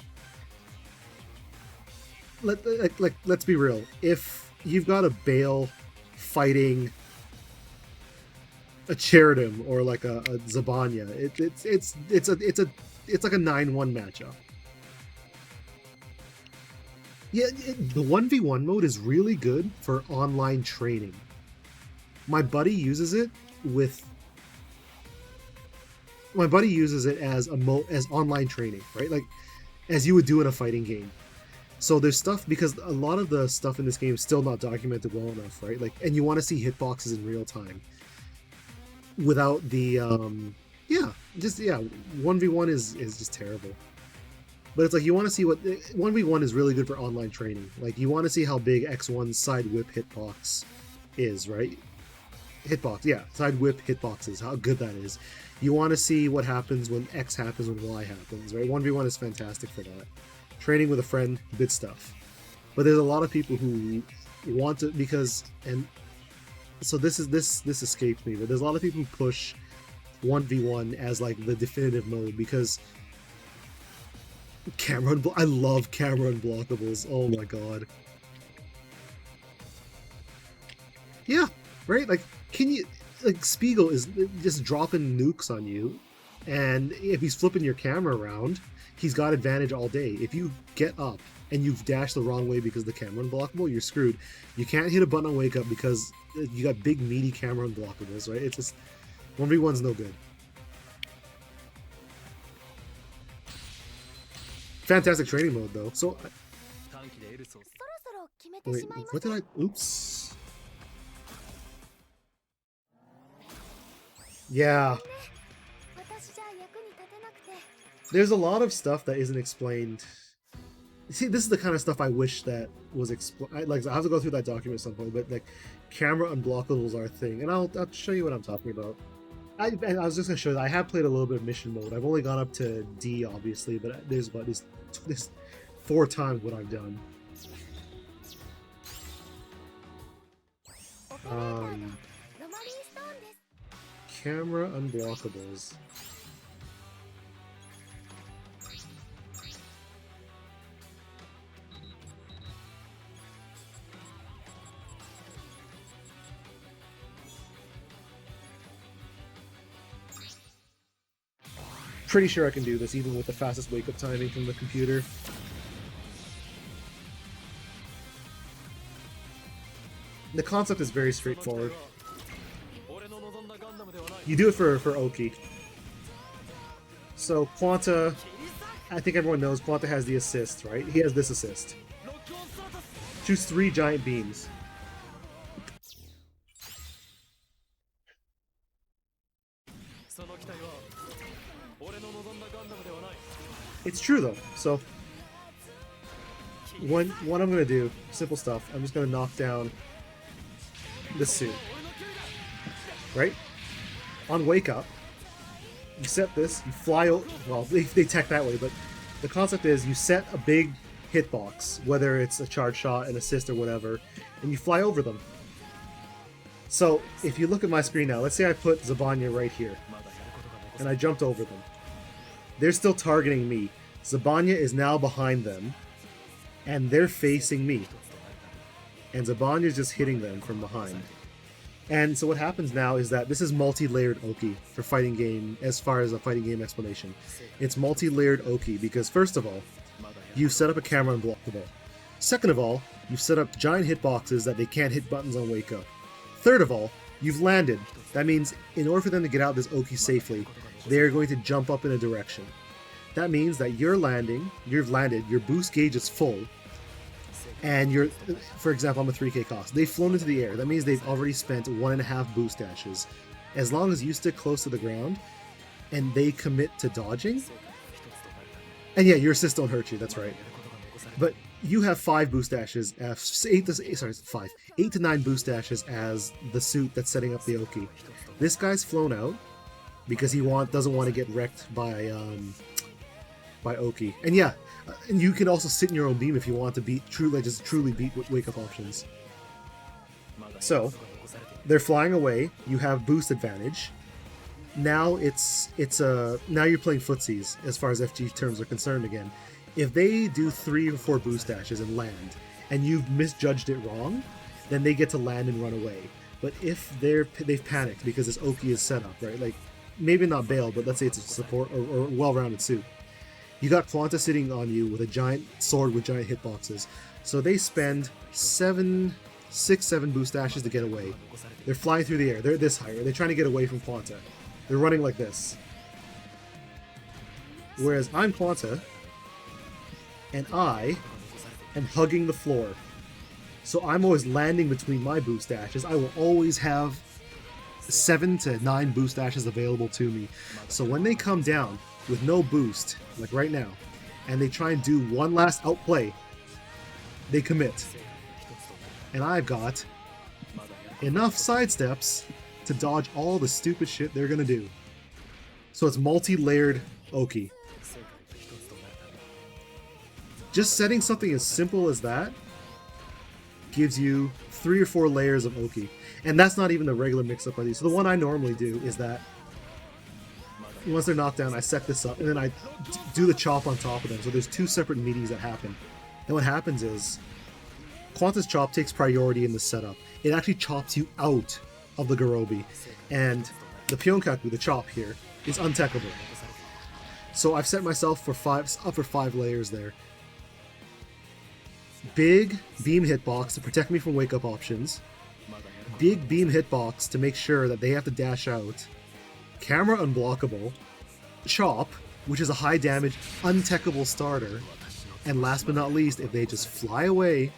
Let's be real. If you've got a Bale fighting a Cheridum or like a Zabanya, it's like a 9-1 matchup. Yeah, the 1v1 mode is really good for online training. My buddy uses it as as online training, right? Like as you would do in a fighting game. So there's stuff, because a lot of the stuff in this game is still not documented well enough, right? Like, and you want to see hitboxes in real time without the 1v1 is just terrible. But it's like you want to see what 1v1 is really good for online training. Like you want to see how big X1's side whip hitbox is, right? Hitbox, yeah, side whip hitboxes, how good that is. You want to see what happens when X happens, when Y happens, right? 1v1 is fantastic for that. Training with a friend, good stuff. But there's a lot of people who want to, because, and so this escaped me, but there's a lot of people who push 1v1 as like the definitive mode because I love camera unblockables. Oh my god. Yeah, right? Like, can you, like, Spiegel is just dropping nukes on you, and if he's flipping your camera around, he's got advantage all day. If you get up and you've dashed the wrong way because the camera unblockable, you're screwed. You can't hit a button on wake up because you got big meaty camera unblockables, right? It's just 1v1's no good. Fantastic training mode though. So wait, what did I oops. Yeah. There's a lot of stuff that isn't explained. See, this is the kind of stuff I wish that was explained. Like, I have to go through that document at some point, but like, camera unblockables are a thing, and I'll show you what I'm talking about. I was just gonna show that I have played a little bit of mission mode. I've only gone up to D, obviously, but there's 4 times what I've done. Camera unblockables. Pretty sure I can do this even with the fastest wake up timing from the computer. The concept is very straightforward. You do it for Oki. So Quanta, I think everyone knows Quanta has the assist, right? He has this assist. Shoots 3 giant beams. It's true though. So what I'm gonna do, simple stuff. I'm just gonna knock down this suit. Right? On wake up, you set this, you fly over. Well, they tech that way, but the concept is you set a big hitbox, whether it's a charge shot, an assist, or whatever, and you fly over them. So if you look at my screen now, let's say I put Zabanya right here, and I jumped over them. They're still targeting me. Zabanya is now behind them, and they're facing me. And Zabanya is just hitting them from behind. And so what happens now is that this is multi-layered Oki for fighting game, as far as a fighting game explanation. It's multi-layered Oki because first of all, you've set up a camera unblockable. Second of all, you've set up giant hitboxes that they can't hit buttons on wake up. Third of all, you've landed. That means in order for them to get out of this Oki safely, they're going to jump up in a direction. That means that you've landed, your boost gauge is full, and you're, for example, I'm a 3k cost. They've flown into the air. That means they've already spent 1.5 boost dashes. As long as you stick close to the ground, and they commit to dodging, and yeah, your assist don't hurt you, that's right. But you have 5 boost dashes, 8 to 9 boost dashes as the suit that's setting up the Oki. This guy's flown out because he doesn't want to get wrecked by Oki. And yeah, and you can also sit in your own beam if you want to truly beat wake up options. So they're flying away. You have boost advantage. Now now you're playing footsies as far as FG terms are concerned again. If they do 3 or 4 boost dashes and land, and you've misjudged it wrong, then they get to land and run away. But if they've panicked because this Oki is set up, right? Like maybe not bail, but let's say it's a support or well-rounded suit. You got Quanta sitting on you with a giant sword with giant hitboxes. So they spend 7 boost dashes to get away. They're flying through the air. They're this high. They're trying to get away from Quanta. They're running like this. Whereas I'm Quanta, and I am hugging the floor. So I'm always landing between my boost dashes. I will always have 7 to 9 boost dashes available to me. So when they come down with no boost, like right now, and they try and do one last outplay, they commit. And I've got enough sidesteps to dodge all the stupid shit they're gonna do. So it's multi-layered Oki. Just setting something as simple as that gives you 3 or 4 layers of Oki. And that's not even the regular mix-up of these. So the one I normally do is that once they're knocked down, I set this up, and then I do the chop on top of them. So there's 2 separate meaties that happen. And what happens is, Quanta's chop takes priority in the setup. It actually chops you out of the Garobi. And the Pyonkaku, the chop here, is untechable. So I've set myself for 5 layers there. Big beam hitbox to protect me from wake-up options. Big beam hitbox to make sure that they have to dash out. Camera unblockable. Chop, which is a high damage, untechable starter. And last but not least, if they just fly away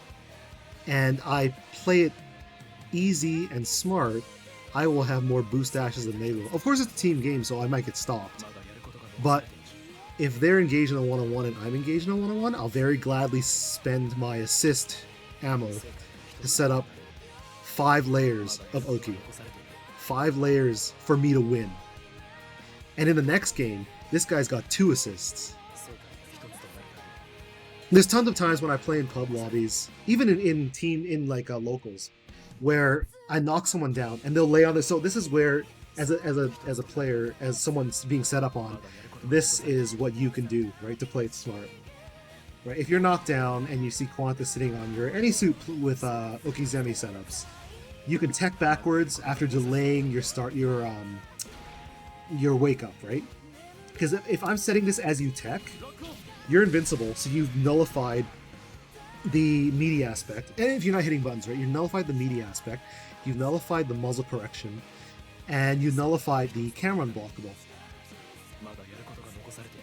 and I play it easy and smart, I will have more boost dashes than they will. Of course, it's a team game, so I might get stopped. But if they're engaged in a one-on-one and I'm engaged in a one-on-one, I'll very gladly spend my assist ammo to set up 5 layers of Oki. 5 layers for me to win. And in the next game, this guy's got 2 assists. There's tons of times when I play in pub lobbies, even in locals, where I knock someone down and they'll lay on this. So this is where, as a player, as someone's being set up on, this is what you can do, right, to play it smart. Right, if you're knocked down and you see Quanta sitting on any suit with Okizeme setups, you can tech backwards after delaying your wake up, right? Because if I'm setting this as you tech, you're invincible, so you've nullified the meaty aspect. And if you're not hitting buttons, right, you've nullified the meaty aspect, you've nullified the muzzle correction, and you nullify the camera unblockable.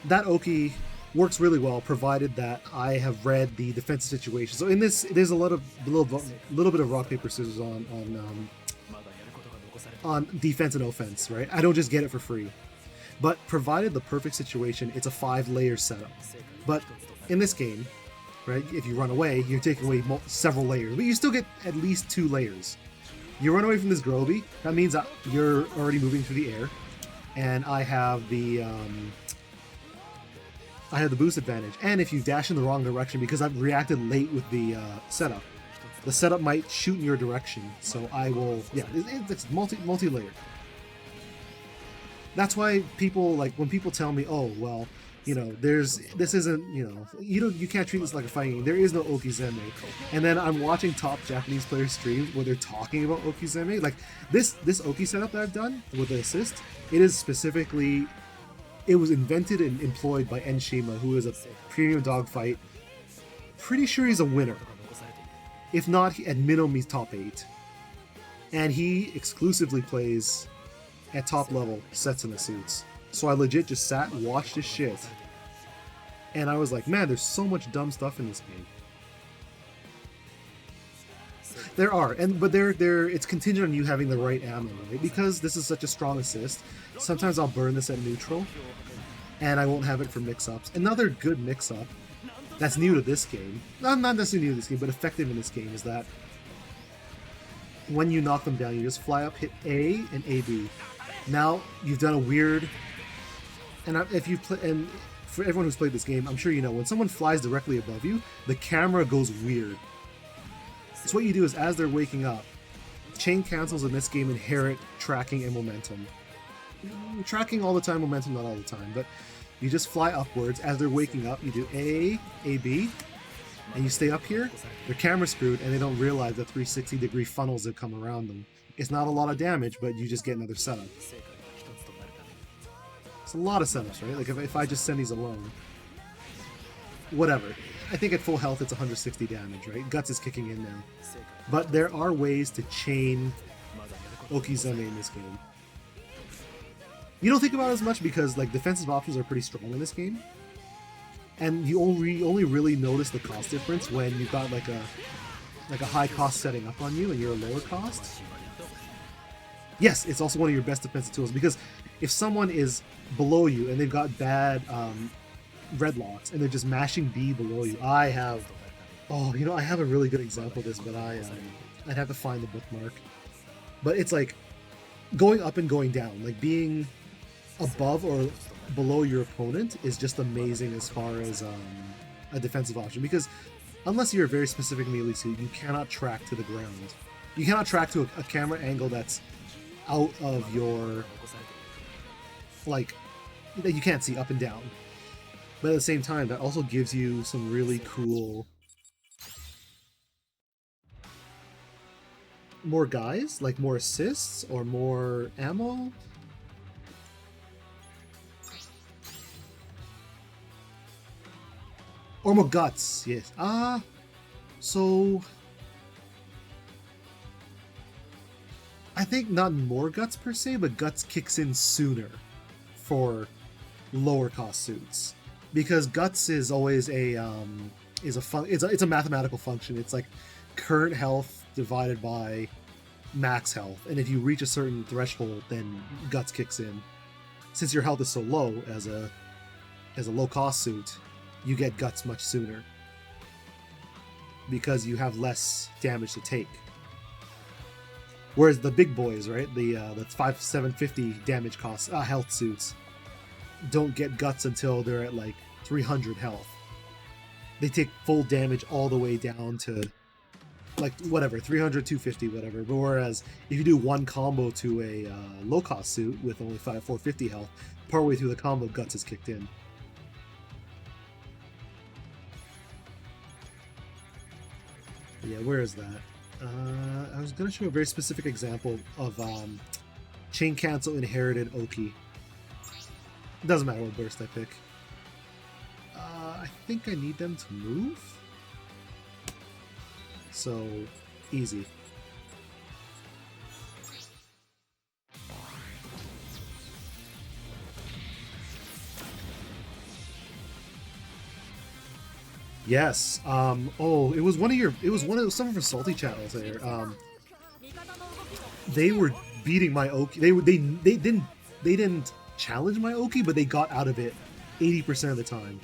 That Oki works really well, provided that I have read the defensive situation. So in this, there's a little bit of rock paper scissors on defense and offense, right? I don't just get it for free, but provided the perfect situation, it's a 5-layer setup. But in this game, right, if you run away, you're taking away several layers, but you still get at least 2 layers. You run away from this Groby, that means that you're already moving through the air, and I have the boost advantage. And if you dash in the wrong direction, because I've reacted late with the setup might shoot in your direction. So I will, yeah, it's multi-layered. That's why people, like, when people tell me, oh, well, you know, this isn't, you can't treat this like a fighting game. There is no Okizeme. And then I'm watching top Japanese players stream where they're talking about Okizeme. Like, this Oki setup that I've done with the assist, it is specifically, it was invented and employed by Enshima, who is a premium dogfight. Pretty sure he's a winner. If not, at minimum, he's top 8. And he exclusively plays at top level sets in the suits. So I legit just sat and watched his shit. And I was like, man, there's so much dumb stuff in this game. There are, but it's contingent on you having the right ammo, right? Because this is such a strong assist, sometimes I'll burn this at neutral, and I won't have it for mix-ups. Another good mix-up that's new to this game, not necessarily new to this game, but effective in this game, is that when you knock them down, you just fly up, hit A and AB. Now you've done a weird, and for everyone who's played this game, I'm sure you know, when someone flies directly above you, the camera goes weird. So what you do is, as they're waking up, chain cancels in this game inherit tracking and momentum. Tracking all the time, momentum not all the time, but you just fly upwards. As they're waking up, you do A, B, and you stay up here. Their camera's screwed, and they don't realize the 360-degree funnels that come around them. It's not a lot of damage, but you just get another setup. It's a lot of setups, right? Like, if I just send these alone, whatever. I think at full health it's 160 damage, right? Guts is kicking in now. But there are ways to chain Okizeme in this game. You don't think about it as much because, like, defensive options are pretty strong in this game. And you only really notice the cost difference when you've got like a high cost setting up on you and you're a lower cost. Yes, it's also one of your best defensive tools, because if someone is below you and they've got bad red locks and they're just mashing B below you, I have a really good example of this, but I'd have to find the bookmark. But it's like going up and going down, like being above or below your opponent is just amazing as far as a defensive option, because unless you're a very specific melee suit, you cannot track to the ground. You cannot track to a camera angle that's out of your, like, that you can't see up and down. But at the same time, that also gives you some really cool more guys, like more assists or more ammo. Or more guts, yes. So I think not more guts per se, but guts kicks in sooner for lower cost suits, because guts is always it's a mathematical function. It's like current health divided by max health, and if you reach a certain threshold, then guts kicks in. Since your health is so low as a low cost suit, you get guts much sooner because you have less damage to take. Whereas the big boys, right, the 750 damage cost health suits don't get guts until they're at like 300 health. They take full damage all the way down to like whatever, 300, 250, whatever. But whereas if you do one combo to a low cost suit with only 450 health, partway through the combo, guts is kicked in. Yeah, where is that? I was going to show a very specific example of chain cancel inherited Oki. It doesn't matter what burst I pick. I think I need them to move. So, easy. Yes. Oh, it was one of your. It was one of some of our salty channels there. They were beating my Oki. They didn't challenge my Oki, but they got out of it 80% of the time.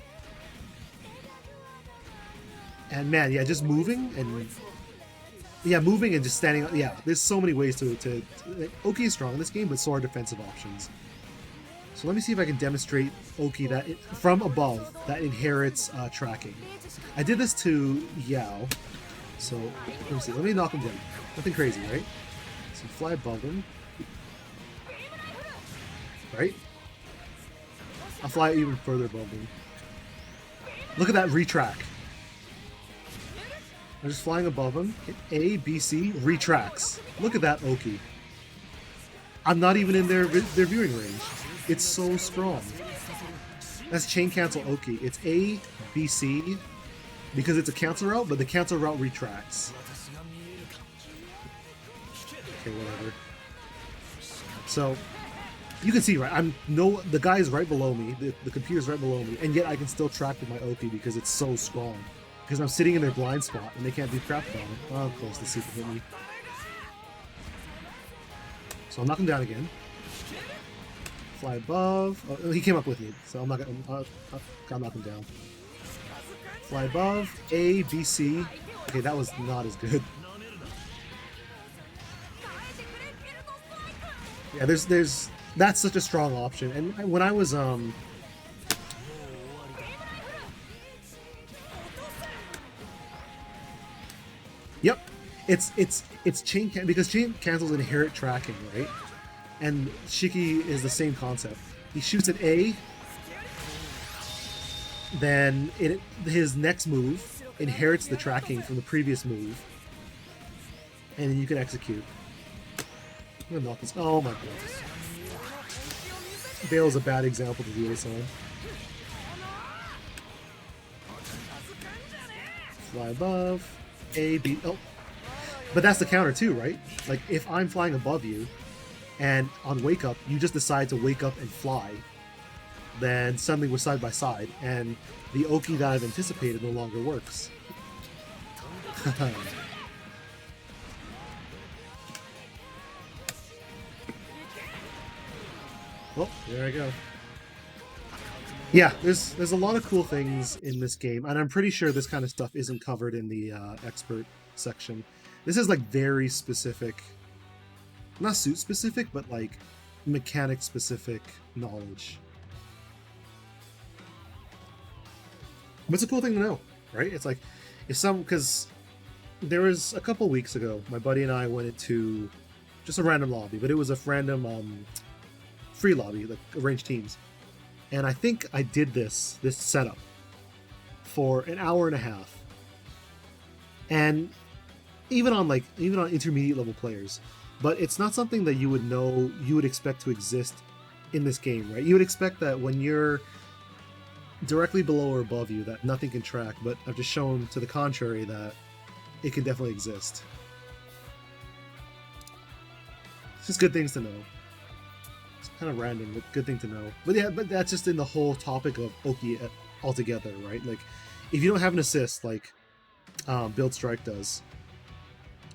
And man, yeah, just moving and just standing. Yeah, there's so many ways to Oki is strong in this game, but so are defensive options. So let me see if I can demonstrate Oki that from above that inherits tracking. I did this to Yao, so let me see. Let me knock him down. Nothing crazy, right? So fly above him, right? I'll fly even further above him. Look at that retrack. I'm just flying above him. Hit A, B, C, retracts. Look at that Oki. I'm not even in their viewing range. It's so strong. That's chain cancel Oki. It's A, B, C, because it's a cancel route, but the cancel route retracts. Okay, whatever. So, you can see, right? the guy is right below me. The computer's right below me, and yet I can still track with my Oki because it's so strong. Because I'm sitting in their blind spot, and they can't do crap about it. Oh, close to see if it hit me. So I'll knock him down again. Fly above. Oh, he came up with me, so I'm not gonna. I'll knock him down. Fly above. A, B, C. Okay, that was not as good. Yeah, that's such a strong option. And when I was Yep, it's chain because chain cancels inherit tracking, right? And Shiki is the same concept. He shoots at A, then his next move inherits the tracking from the previous move, and then you can execute. I'm gonna knock this. Oh my god. Bale's a bad example to do this on. Fly above. A, B, oh. But that's the counter too, right? Like, if I'm flying above you, and on wake up, you just decide to wake up and fly, then suddenly we're side by side, and the Oki that I've anticipated no longer works. Oh, there I go. Yeah, there's a lot of cool things in this game, and I'm pretty sure this kind of stuff isn't covered in the expert section. This is like very specific, not suit specific, but like mechanic specific knowledge. But it's a cool thing to know, right? It's like because there was a couple weeks ago, my buddy and I went into just a random lobby, but it was a random free lobby, like arranged teams. And I think I did this setup for an hour and a half. And even on intermediate level players, but it's not something that you would expect to exist in this game, right? You would expect that when you're directly below or above you that nothing can track, but I've just shown to the contrary that it can definitely exist. It's just good things to know. Kind of random, but good thing to know. But yeah, but that's just in the whole topic of Oki altogether, right? Like, if you don't have an assist like Build Strike does,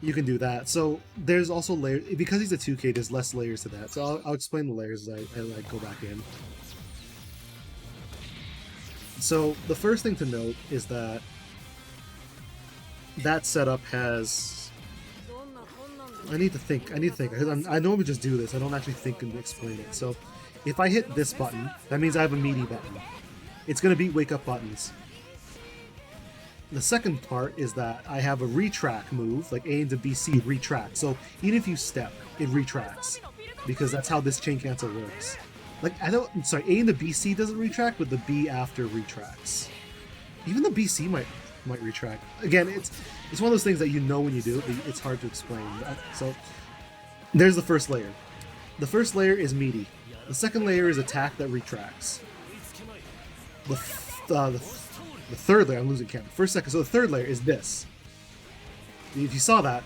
you can do that. So there's also layers, because he's a 2K, there's less layers to that. So I'll explain the layers as I like go back in. So the first thing to note is that setup has... I need to think. I normally just do this. I don't actually think and explain it. So, if I hit this button, that means I have a meaty button. It's going to be wake up buttons. The second part is that I have a retrack move, like A into BC retract. So, even if you step, it retracts. Because that's how this chain cancel works. Like, A into BC doesn't retract, but the B after retracts. Even the BC might retract. Again, it's one of those things that you know when you do it, but it's hard to explain. So there's the first layer. The first layer is meaty. The second layer is attack that retracts. The third layer, I'm losing count. First, second. So the third layer is this. If you saw that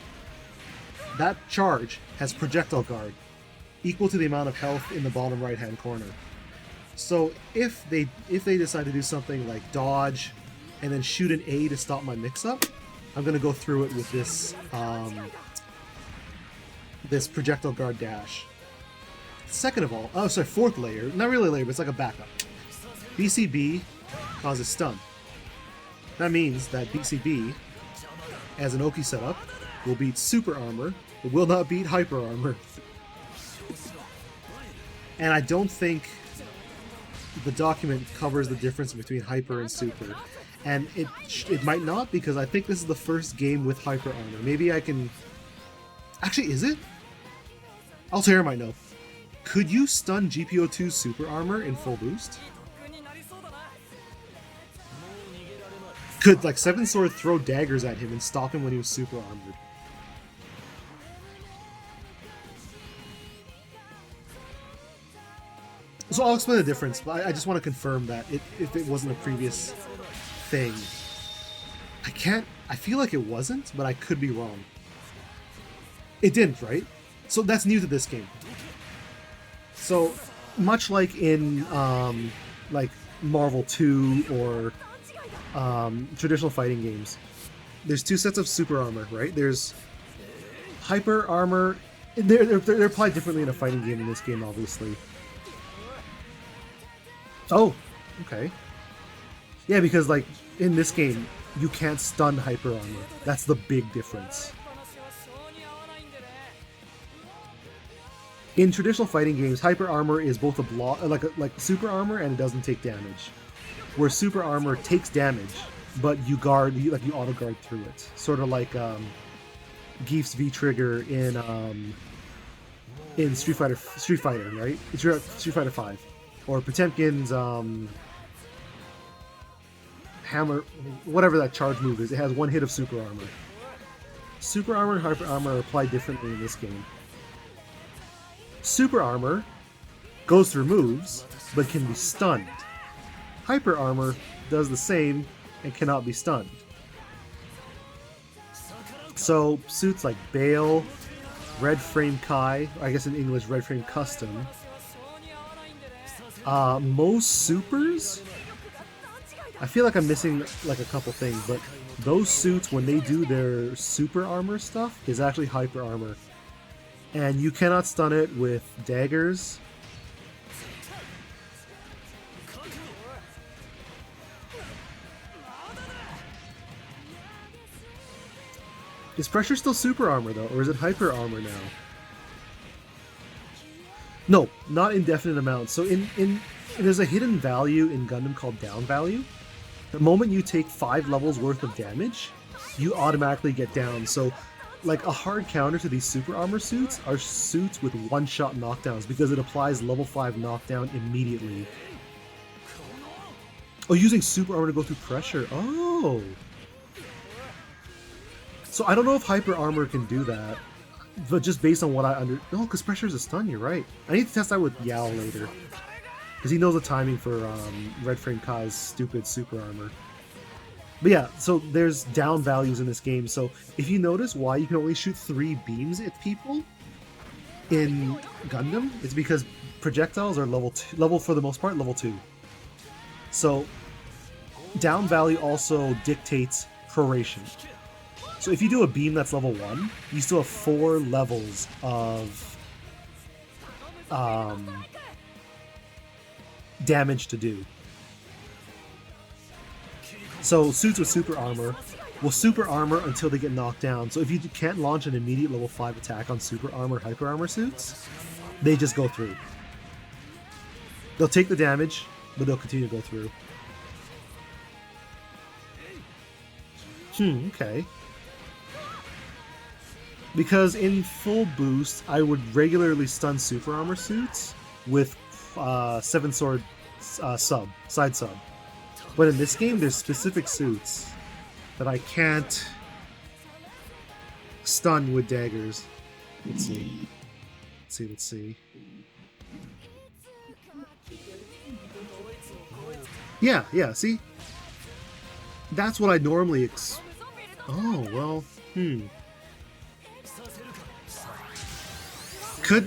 charge has projectile guard, equal to the amount of health in the bottom right hand corner. So if they decide to do something like dodge, and then shoot an A to stop my mix-up, I'm gonna go through it with this this projectile guard dash. Second of all, oh sorry, fourth layer, not really a layer, but it's like a backup. BCB causes stun. That means that BCB, as an Oki setup, will beat Super Armor, but will not beat Hyper Armor. And I don't think the document covers the difference between Hyper and Super. And it might not, because I think this is the first game with Hyper Armor. Maybe I can... Actually, is it? Altair might know. Could you stun GPO2's Super Armor in full boost? Could, like, Seven Sword throw daggers at him and stop him when he was super armored? So I'll explain the difference, but I just want to confirm that if it wasn't a previous thing. I feel like it wasn't, but I could be wrong. It didn't, right? So that's new to this game. So, much like in, like, Marvel 2 or traditional fighting games, there's two sets of super armor, right? There's hyper armor. They're applied differently in a fighting game in this game, obviously. Oh, okay. Yeah, because, like, in this game, you can't stun hyper armor. That's the big difference. In traditional fighting games, hyper armor is both a block, like super armor, and it doesn't take damage. Where super armor takes damage, but you auto guard through it. Sort of like Geef's V trigger in Street Fighter, right? Street Fighter 5, or Potemkin's hammer, whatever that charge move is. It has one hit of super armor. Super armor and hyper armor are applied differently in this game. Super armor goes through moves, but can be stunned. Hyper armor does the same and cannot be stunned. So suits like Bale, Red Frame Kai, I guess in English Red Frame Custom, most supers, I feel like I'm missing like a couple things, but those suits, when they do their super armor stuff, is actually hyper armor. And you cannot stun it with daggers. Is pressure still super armor though, or is it hyper armor now? No, not indefinite amounts. So there's a hidden value in Gundam called down value. The moment you take 5 levels worth of damage, you automatically get down. So like a hard counter to these super armor suits are suits with one-shot knockdowns, because it applies level 5 knockdown immediately. Oh, using super armor to go through pressure. Oh. So I don't know if hyper armor can do that, but just based on what no, because pressure is a stun, you're right. I need to test that with Yao later, because he knows the timing for Red Frame Kai's stupid super armor. But yeah, so there's down values in this game. So if you notice why you can only shoot 3 beams at people in Gundam, it's because projectiles are level for the most part, level 2. So down value also dictates proration. So if you do a beam that's level 1, you still have 4 levels of damage to do. So suits with super armor will super armor until they get knocked down. So if you can't launch an immediate level 5 attack on super armor, hyper armor suits, they just go through. They'll take the damage, but they'll continue to go through. Okay. Because in full boost, I would regularly stun super armor suits with Seven Sword side sub. But in this game, there's specific suits that I can't stun with daggers. Let's see. Yeah, see? That's what I normally oh, well,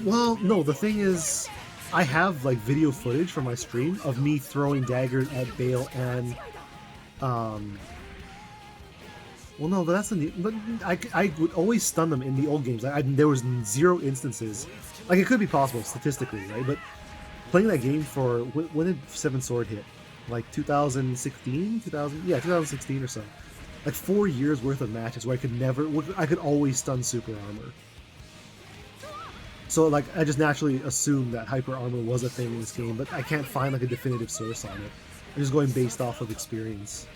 well, no, the thing is, I have, like, video footage from my stream of me throwing daggers at Bale and Well, no, but that's the new. But I would always stun them in the old games. There was 0 instances. Like, it could be possible statistically, right? But playing that game for when did Seven Sword hit? Like 2016, 2016 or so. Like 4 years worth of matches where I could always stun super armor. So like I just naturally assumed that hyper armor was a thing in this game, but I can't find like a definitive source on it. I'm just going based off of experience.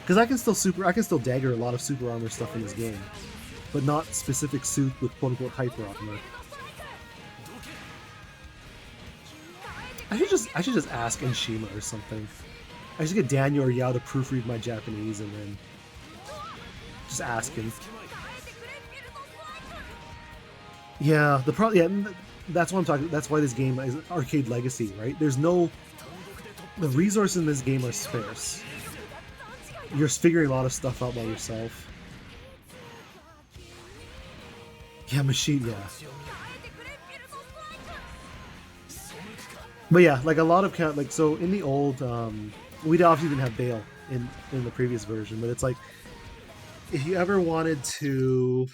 Because I can still dagger a lot of super armor stuff in this game, but not specific suit with quote unquote hyper armor. I should just ask Enshima or something. I should get Daniel or Yao to proofread my Japanese and then just ask him. Yeah, that's what I'm talking. That's why this game is arcade legacy, right? The resources in this game are sparse. You're figuring a lot of stuff out by yourself. Yeah, machine, yeah. But yeah, like a lot of so in the old, we obviously didn't have Bale in the previous version, but it's like if you ever wanted to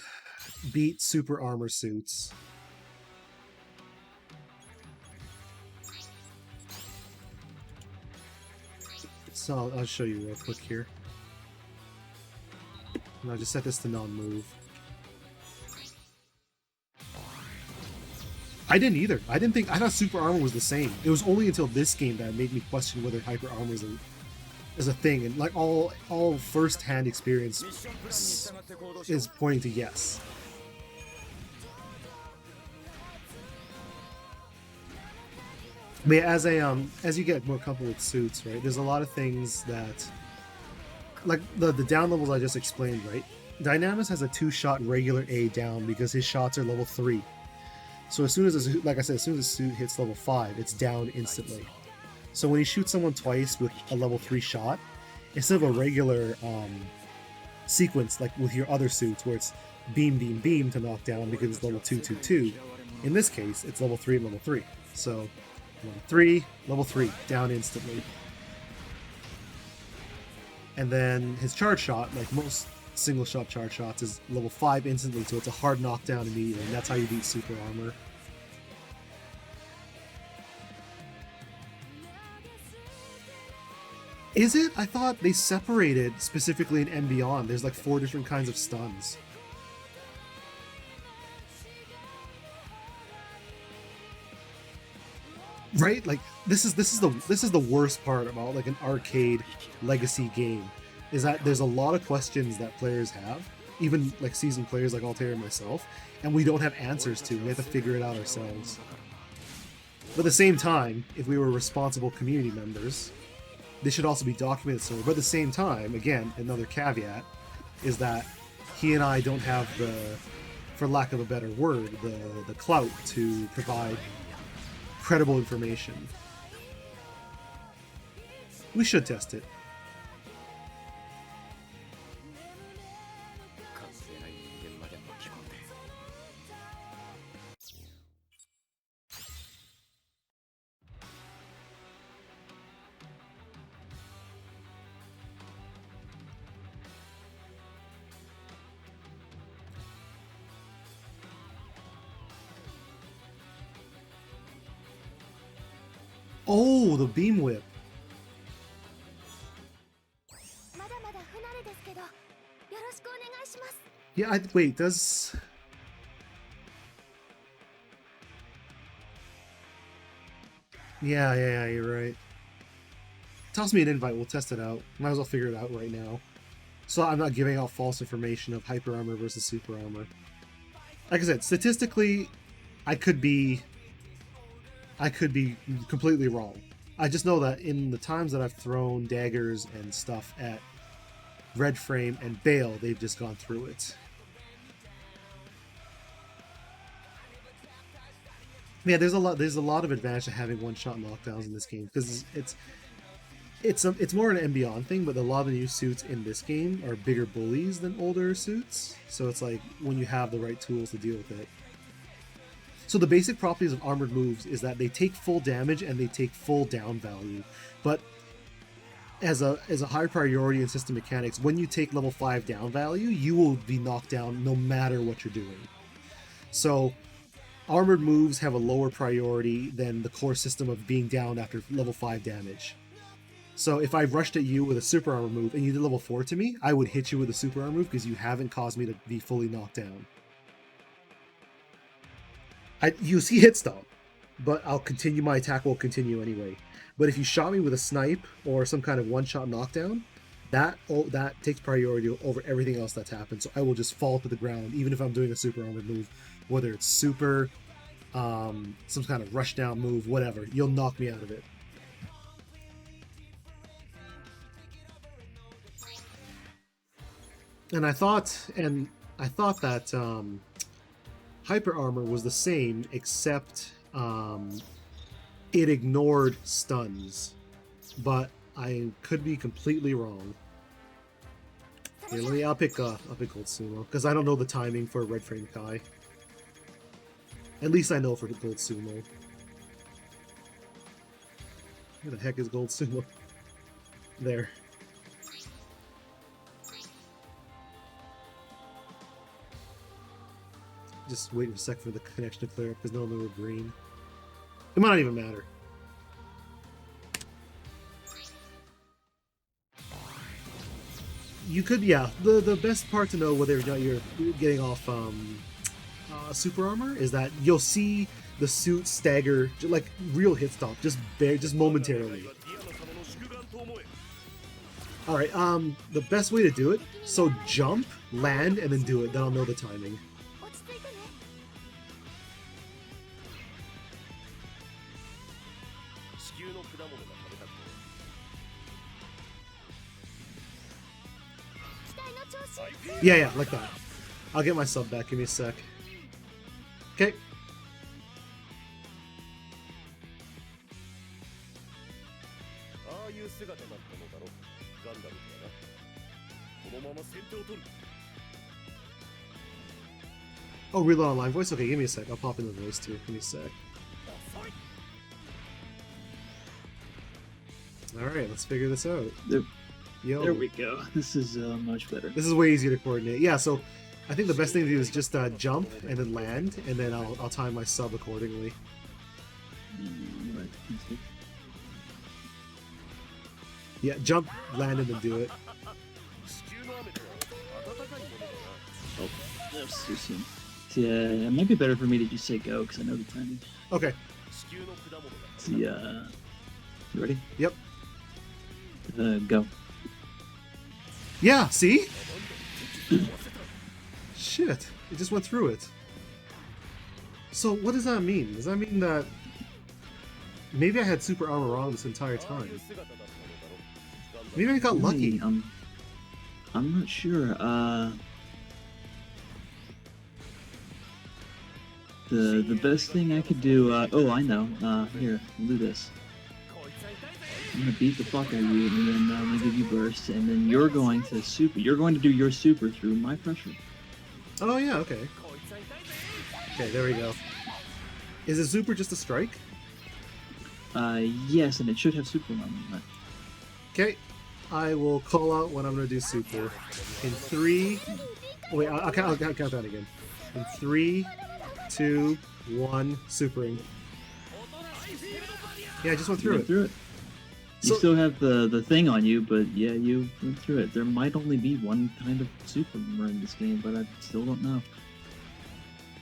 beat super armor suits, so I'll show you real quick here. And I'll just set this to non-move. I didn't either. I thought super armor was the same. It was only until this game that made me question whether hyper armor is a thing, and like all first-hand experience is pointing to yes. But yeah, as you get more comfortable with suits, right? There's a lot of things that, like the down levels I just explained, right? Dynamis has a 2-shot regular A down because his shots are level 3. So as soon as the suit hits level 5, it's down instantly. So when you shoot someone twice with a level 3 shot, instead of a regular sequence like with your other suits where it's beam, beam, beam to knock down because it's level 2, 2, 2, in this case it's level 3 and level 3. So level 3, down instantly. And then his charge shot, like most single shot charge shots, is level 5 instantly, so it's a hard knockdown immediately, and that's how you beat super armor. Is it? I thought they separated specifically in EXVSMBON. There's like 4 different kinds of stuns. Right? Like this is the worst part about like an arcade legacy game, is that there's a lot of questions that players have, even like seasoned players like Altair and myself, and we don't have answers to. We have to figure it out ourselves. But at the same time, if we were responsible community members, they should also be documented somewhere. But at the same time, again, another caveat is that he and I don't have the, for lack of a better word, the clout to provide credible information. We should test it. Oh, the beam whip. Yeah, wait, does... Yeah, you're right. Toss me an invite, we'll test it out. Might as well figure it out right now. So I'm not giving out false information of hyper armor versus super armor. Like I said, statistically, I could be completely wrong. I just know that in the times that I've thrown daggers and stuff at Red Frame and Bale, they've just gone through it. Yeah, there's a lot of advantage to having one-shot knockdowns in this game, because it's more an EXVSMBON thing, but a lot of the new suits in this game are bigger bullies than older suits. So it's like when you have the right tools to deal with it. So the basic properties of armored moves is that they take full damage and they take full down value. But as a high priority in system mechanics, when you take level 5 down value, you will be knocked down no matter what you're doing. So armored moves have a lower priority than the core system of being down after level 5 damage. So if I rushed at you with a super armor move and you did level 4 to me, I would hit you with a super armor move because you haven't caused me to be fully knocked down. You see hit stop, but I'll continue, my attack will continue anyway. But if you shot me with a snipe or some kind of one-shot knockdown, that takes priority over everything else that's happened. So I will just fall to the ground, even if I'm doing a super armored move, whether it's super, some kind of rush down move, whatever. You'll knock me out of it. And I thought that hyper armor was the same, except it ignored stuns, but I could be completely wrong. Here, I'll pick Gold Sumo because I don't know the timing for Red Frame Kai. At least I know for Gold Sumo. Where the heck is Gold Sumo? There. Just waiting a sec for the connection to clear up because normally we're green. It might not even matter. You could, yeah. The best part to know whether or not you're getting off super armor is that you'll see the suit stagger like real hit stop, just momentarily. All right. The best way to do it: so jump, land, and then do it. Then I'll know the timing. Yeah, like that. I'll get my sub back. Give me a sec. Okay. Oh, reload online voice? Okay, give me a sec. I'll pop in the voice too. Give me a sec. Alright, let's figure this out. Yo. There we go. This is much better. This is way easier to coordinate. Yeah, so I think the best thing to do is just jump and then land, and then I'll time my sub accordingly. Yeah, jump, land, and then do it. Oh, that's too soon. Yeah, it might be better for me to just say go because I know the timing. Okay. See, you ready? Yep. Go. Yeah, see? Shit, it just went through it. So what does that mean? Does that mean that maybe I had super armor wrong this entire time? Maybe I got lucky. I'm not sure. The best thing I could do. Oh, I know. Here, we'll do this. I'm gonna beat the fuck out of you, and then I'm gonna give you burst, and then you're going to super. You're going to do your super through my pressure. Oh yeah, okay. Okay, there we go. Is a super just a strike? Yes, and it should have super on it. Okay, I will call out when I'm gonna do super. In 3. Wait, I'll count that again. In 3, 2, 1, supering. Yeah, I just went through it. You still have the thing on you, but yeah, you went through it. There might only be one kind of super armor in this game, but I still don't know.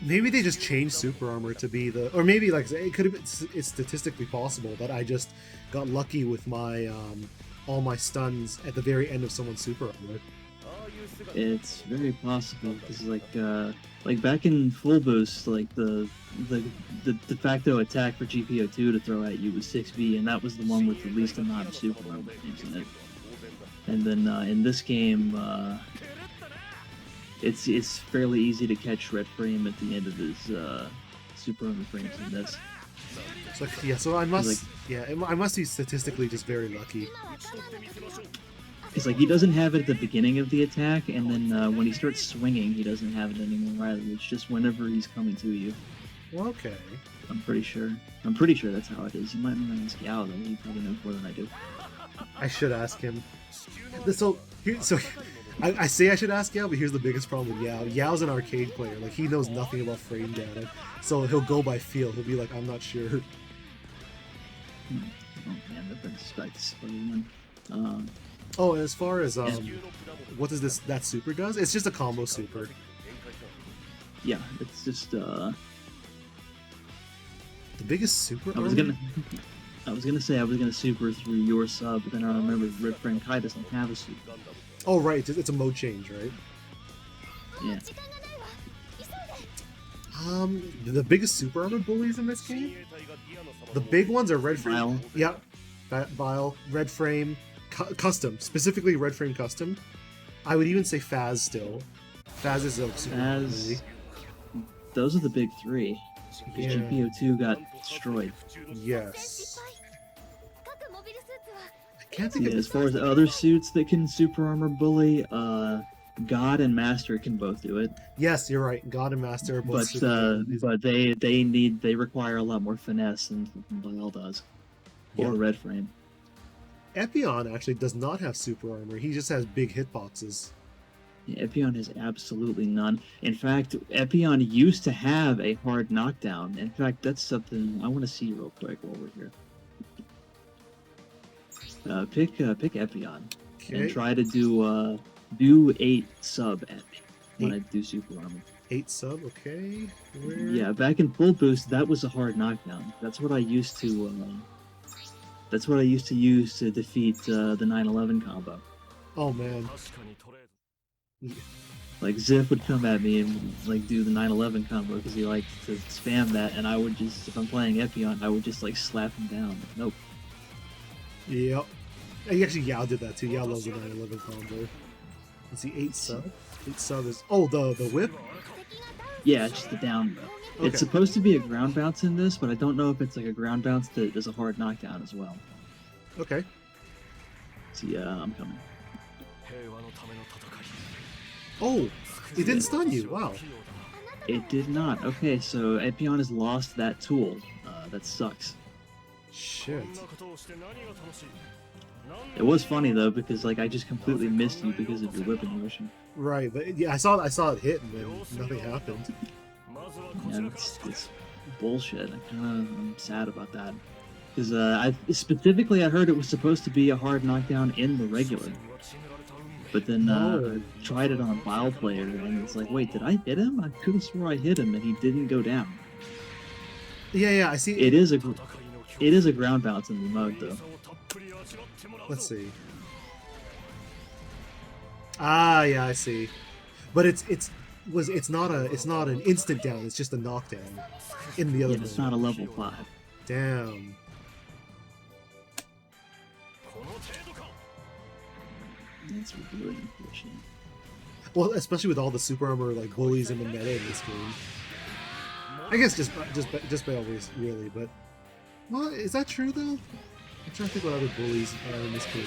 Maybe they just changed super armor to be the, or maybe like it could have been. It's statistically possible that I just got lucky with my all my stuns at the very end of someone's super armor. It's very possible because like back in full boost, like the de facto attack for GPO2 to throw at you was 6B, and that was the one with the least amount of super armor frames in it. And then in this game, it's fairly easy to catch red frame at the end of his super armor frames in this. So yeah, so I must I must be statistically just very lucky. It's like he doesn't have it at the beginning of the attack, and then when he starts swinging, he doesn't have it anymore either. It's just whenever he's coming to you. Okay. I'm pretty sure. I'm pretty sure that's how it is. You might want to ask Yao, though. He probably knows more than I do. I should ask him. So I say I should ask Yao, but here's the biggest problem with Yao. Yao's an arcade player. Like, he knows nothing about frame data, so he'll go by feel. He'll be like, I'm not sure. Oh man, that brings us back to Spider-Man. Oh, and as far as what does that super does? It's just a combo super. Yeah, it's just The biggest super. I was gonna say I was gonna super through your sub, but then I remembered Red Friend Kai doesn't have a super. Oh right, it's a mode change, right? Yeah. The biggest super armor bullies in this game. The big ones are Red Frame. Vile. Yep, Vile, Red Frame, Custom, specifically Red Frame Custom. I would even say Faz still. Faz is a super armor bully. Those are the big three. Because Yeah. GPO2 got destroyed. Yes. I can't think Yeah, of as far as other suits that can super armor bully, God and Master can both do it. Yes, you're right. God and Master are both But super bullies. they require a lot more finesse than Bile does. Or Yeah. Red Frame. Epion actually does not have super armor. He just has big hitboxes. Yeah, Epion has absolutely none. In fact, Epion used to have a hard knockdown. In fact, that's something I want to see real quick while we're here. Pick Epion and Okay. try to do 8 sub Epi when I do super armor. 8 sub, okay. Where? Yeah, back in full boost, that was a hard knockdown. That's what I used to. That's what I used to use to defeat the 9/11 combo. Oh man. Like Ziff would come at me and like do the 9/11 combo because he liked to spam that, and I would just, if I'm playing Epion, I would just like slap him down. Nope. Yep. Actually, Yao did that too. Yao loves the 9/11 combo. Let's see, 8 sub. 8 sub is the whip. Yeah, it's just the down throw. Okay. It's supposed to be a ground bounce in this, but I don't know if it's like a ground bounce that does a hard knockdown as well. Okay. See, I'm coming. Oh, it didn't stun you. Wow. It did not. Okay, so Epion has lost that tool. That sucks. Shit. It was funny though because like I just completely missed you because of your whipping motion. Right, but yeah, I saw it hit and then nothing happened. Yeah, it's bullshit. I'm sad about that because I heard it was supposed to be a hard knockdown in the regular, but then I tried it on a Bile player and it's like, wait, did I hit him? I could have swore I hit him and he didn't go down. Yeah, I see. It is a ground bounce in the mode though. Let's see. Ah, yeah, I see. But it's not an instant down. It's just a knockdown in the other. Yeah, it's not a level 5. Damn. That's really unfortunate. Well, especially with all the super armor like bullies in the meta in this game. I guess just by always really, but well, is that true though? I'm trying to think what other bullies are in this game.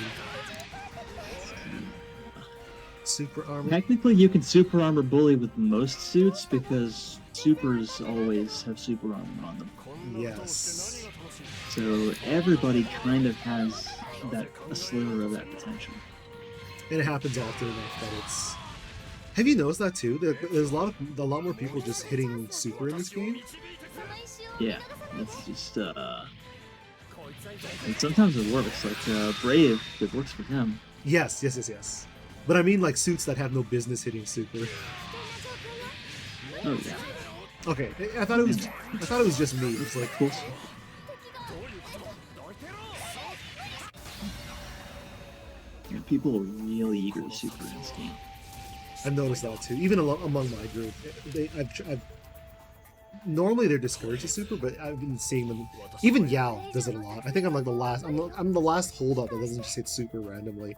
Super armor. Technically, you can super armor bully with most suits because supers always have super armor on them. Yes. So everybody kind of has a sliver of that potential. And it happens often enough that it's. Have you noticed that too? There's a lot more people just hitting super in this game. Yeah, that's just and sometimes it works. Like Brave, it works for him. Yes. But I mean like suits that have no business hitting super. Oh yeah. Okay, I thought it was just me. It's like Cool. Yeah, people are really eager to super in this game. I've noticed that too. Even among my group, normally they're discouraged to super, but I've been seeing them. Even Yao does it a lot. I think I'm like the last. I'm the last holdup that doesn't just hit super randomly,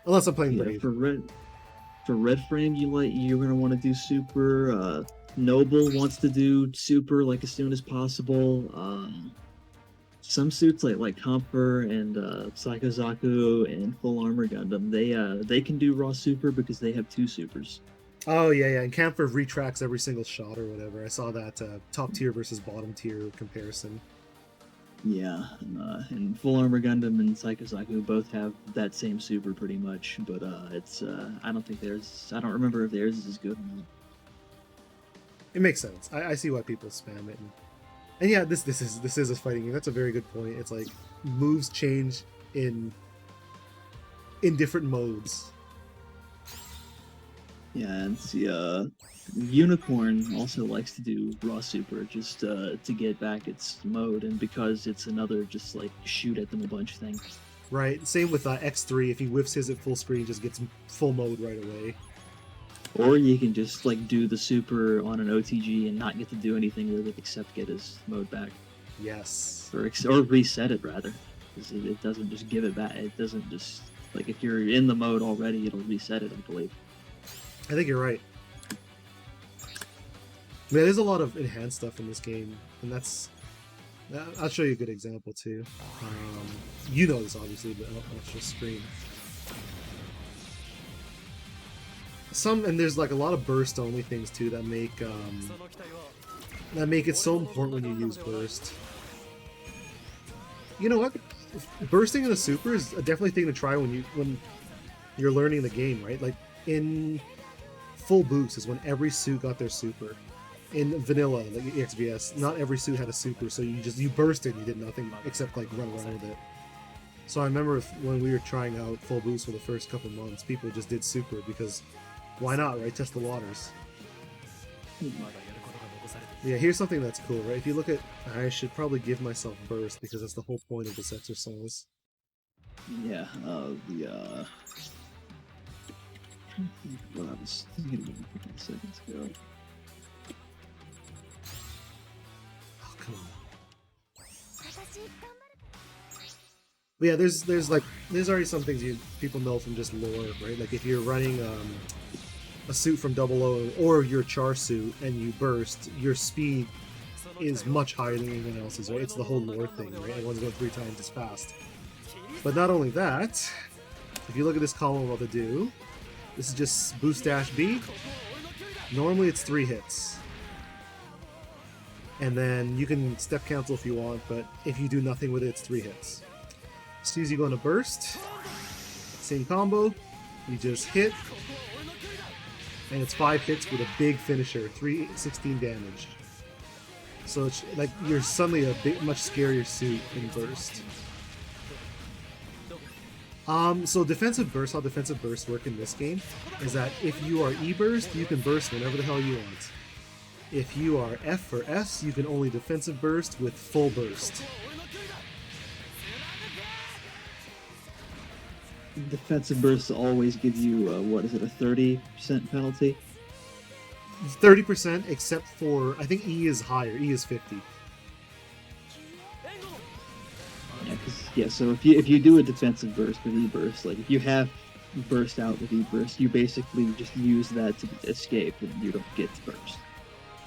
unless I'm playing Yeah, Brave. for red frame, you're gonna want to do super. Noble wants to do super like as soon as possible. Some suits like Comper and Psycho Zaku and Full Armor Gundam, they can do raw super because they have 2 supers. Oh yeah, and Camper retracts every single shot or whatever. I saw that top tier versus bottom tier comparison. Yeah, and Full Armor Gundam and Psychosaku both have that same super pretty much, but it's I don't think theirs. I don't remember if theirs is as good or not. It makes sense. I see why people spam it. And yeah, this is a fighting game. That's a very good point. It's like moves change in different modes. Yeah, and see, Unicorn also likes to do raw super just to get back its mode, and because it's another just like shoot at them a bunch thing. Right. Same with X3. If he whiffs his at full screen, just gets full mode right away. Or you can just like do the super on an OTG and not get to do anything with it except get his mode back, Yes. or reset it rather, because it doesn't just give it back. It doesn't just like if you're in the mode already, it'll reset it, I believe. I think you're right. Yeah, there's a lot of enhanced stuff in this game, and that's. I'll show you a good example too. You know this obviously, but I'll just screen. And there's like a lot of burst only things too that make it so important when you use burst. You know what? Bursting in a super is a definitely thing to try when you're learning the game, right? Like in full boost is when every suit got their super. In vanilla, like EXVS, not every suit had a super, so you bursted and you did nothing except like run around with it. So I remember when we were trying out full boost for the first couple months, people just did super because why not, right? Test the waters. Yeah, here's something that's cool, right? If you look at, I should probably give myself burst because that's the whole point of this exercise. Yeah, what I was thinking a couple seconds ago. Oh, come on. But yeah, there's already some things people know from just lore, right? Like if you're running a suit from 00 or your char suit and you burst, your speed is much higher than anyone else's, right? It's the whole lore thing, right? Everyone's going 3 times as fast. But not only that, if you look at this column of what to do, this is just boost dash B. Normally it's 3 hits. And then you can step cancel if you want, but if you do nothing with it, it's 3 hits. As soon as you go into burst, same combo, you just hit, and it's 5 hits with a big finisher, 316 damage. So it's like you're suddenly a much scarier suit in burst. So defensive burst, how defensive bursts work in this game is that if you are E burst, you can burst whenever the hell you want. If you are F or S, you can only defensive burst with full burst. Defensive bursts always give you, what is it, a 30% penalty? 30%, except for, I think E is higher. E is 50. So if you do a defensive burst with E-burst, like if you have burst out with E-burst, you basically just use that to escape and you don't get to burst.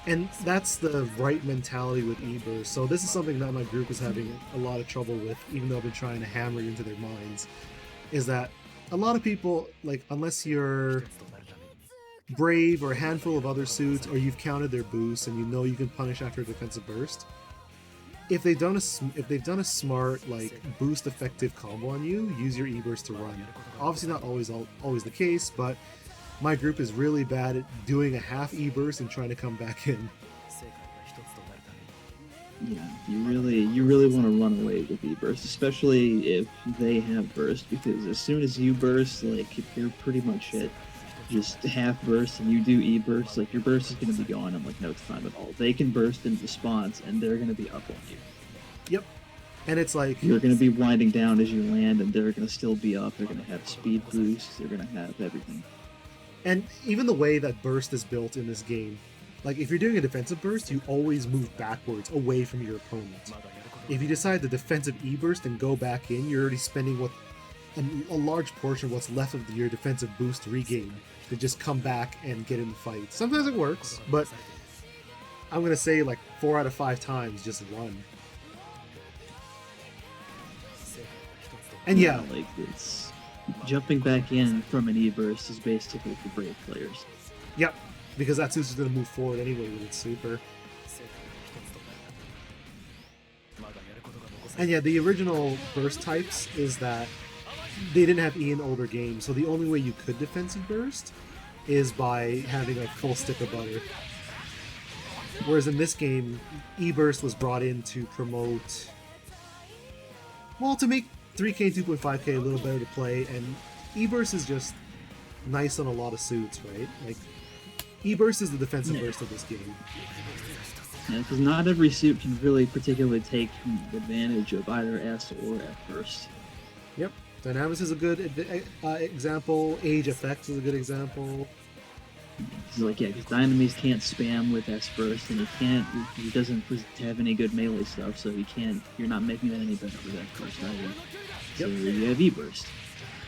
And that's the right mentality with E-burst. So this is something that my group is having a lot of trouble with, even though I've been trying to hammer it into their minds, is that a lot of people, like, unless you're Brave or a handful of other suits, or you've counted their boosts and you know you can punish after a defensive burst, if they've done a smart, like, boost effective combo on you, use your E-burst to run. Obviously not always the case, but my group is really bad at doing a half E-burst and trying to come back in. Yeah, you really want to run away with E-burst, especially if they have burst, because as soon as you burst, like, you're pretty much hit. Just half burst and you do E-burst, like, your burst is going to be gone in like no time at all. They can burst into spawns and they're going to be up on you. Yep. And it's like, you're going to be winding down as you land and they're going to still be up. They're going to have speed boosts. They're going to have everything. And even the way that burst is built in this game, like, if you're doing a defensive burst, you always move backwards away from your opponent. If you decide to defensive E-burst and go back in, you're already spending a large portion of what's left of your defensive boost to regain to just come back and get in the fight. Sometimes it works, but I'm going to say like 4 out of 5 times just run. And yeah, like, it's jumping back in from an E-burst is basically for Brave players. Yep, because that suit's going to move forward anyway with its super. And yeah, the original burst types is that they didn't have E in older games, so the only way you could defensive burst is by having a full stick of butter. Whereas in this game, E-burst was brought in to promote, well, to make 3K and 2.5K a little better to play, and E-burst is just nice on a lot of suits, right? Like, E-burst is the defensive burst of this game. Yeah, because not every suit can really particularly take advantage of either S or F burst. Yep. Dynamics is a good example. Age Effects is a good example. It's like, yeah, because Dynamis can't spam with S burst, and he doesn't have any good melee stuff, so you're not making that any better with F burst either. So you have E burst.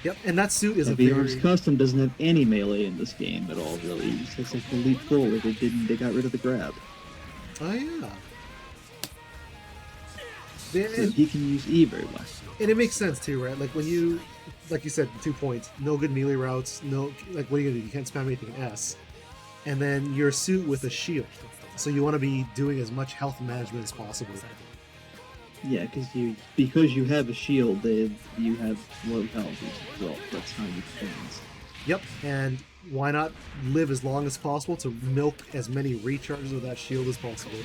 Yep, and that suit is the Arms Custom doesn't have any melee in this game at all, really. It's like the leap forward. They got rid of the grab. Oh yeah. So he can use E very well. And it makes sense too, right? Like when you, like you said, 2 points, no good melee routes, no, like what are you gonna do? You can't spam anything in S. And then your suit with a shield. So you want to be doing as much health management as possible. Yeah, because you have a shield, you have low health as well. That's how you defend. Yep, and why not live as long as possible to milk as many recharges of that shield as possible?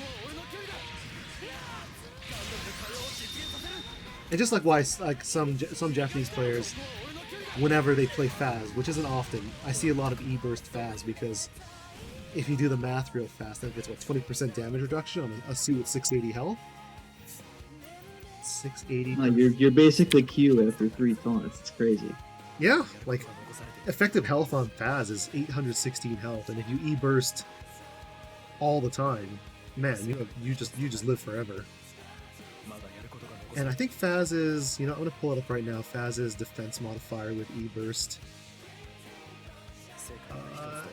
And just like why, like some Japanese players, whenever they play Faz, which isn't often, I see a lot of E-burst Faz because if you do the math real fast, then it's what 20% damage reduction on a suit with 680 health. 680. You're basically Q after 3 taunts. It's crazy. Yeah, like effective health on Faz is 816 health, and if you E-burst all the time, man, you just live forever. And I think Faz is, I'm gonna pull it up right now. Faz's defense modifier with E-burst.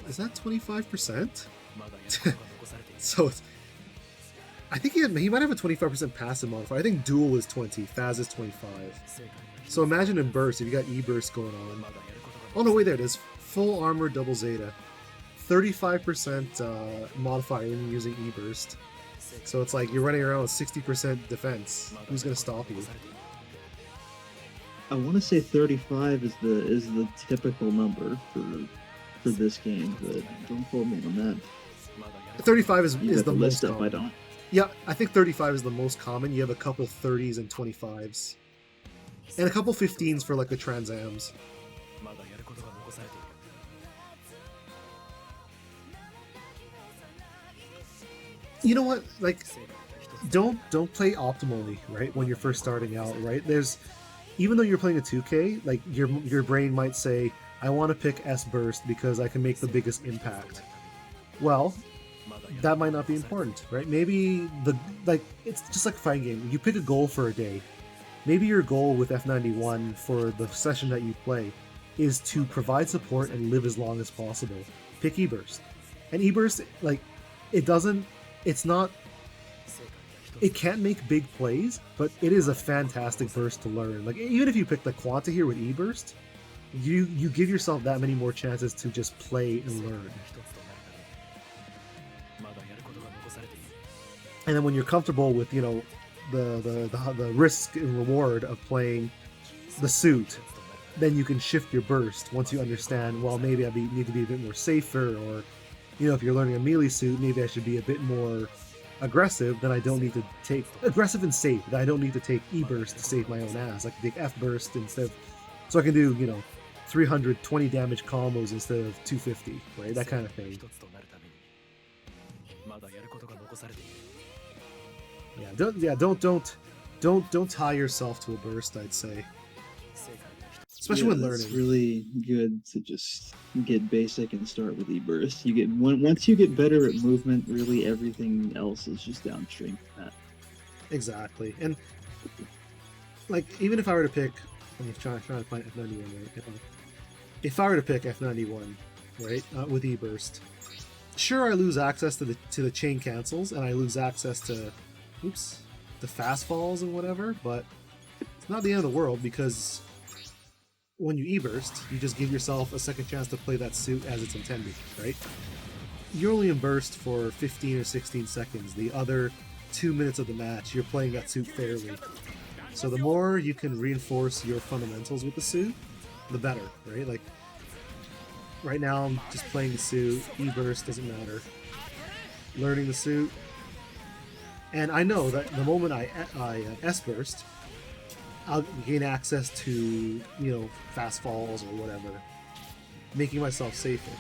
Is that 25%? So I think he might have a 25% passive modifier. I think dual is 20, Faz is 25. So imagine in burst if you got E-burst going on. Oh no, wait, there it is. Full armor double Zeta. 35% modifier when you're using E-burst. So it's like you're running around with 60% defense. Who's gonna stop you? I want to say 35 is the typical number for this game, but don't quote me on that. 35 is the most up, common. I don't. Yeah, I think 35 is the most common. You have a couple 30s and 25s. And a couple 15s for like the Transams. You know what? Like, don't play optimally, right? When you're first starting out, right? Even though you're playing a 2K, like your brain might say, I want to pick S burst because I can make the biggest impact. Well, that might not be important, right? Maybe it's just like a fighting game. You pick a goal for a day. Maybe your goal with F91 for the session that you play is to provide support and live as long as possible. Pick E-burst. And E-burst, like, it can't make big plays, but it is a fantastic burst to learn. Like, even if you pick the Quanta here with E-burst, you give yourself that many more chances to just play and learn. And then when you're comfortable with, the risk and reward of playing the suit, then you can shift your burst once you understand, well, maybe I need to be a bit more safer, or, if you're learning a melee suit, maybe I should be a bit more aggressive, then I don't need to take aggressive and safe. Then I don't need to take E-burst to save my own ass. I can take F-burst instead of, so I can do 320 damage combos instead of 250, right? That kind of thing. Don't tie yourself to a burst, I'd say. Especially when learning. It's really good to just get basic and start with E-burst. Once you get better at movement, really everything else is just downstream from that. Exactly. And like, even if I were to pick, I'm trying to find F91 right. If I were to pick F91, right, with E-burst, sure, I lose access to the chain cancels, and I lose access to the fast falls and whatever, but it's not the end of the world, because when you E-burst, you just give yourself a second chance to play that suit as it's intended, right? You're only in burst for 15 or 16 seconds. The other 2 minutes of the match, you're playing that suit fairly. So the more you can reinforce your fundamentals with the suit, the better, right? Like, right now I'm just playing the suit, E-burst doesn't matter. Learning the suit. And I know that the moment I S-burst, I'll gain access to, you know, fast falls or whatever, making myself safer.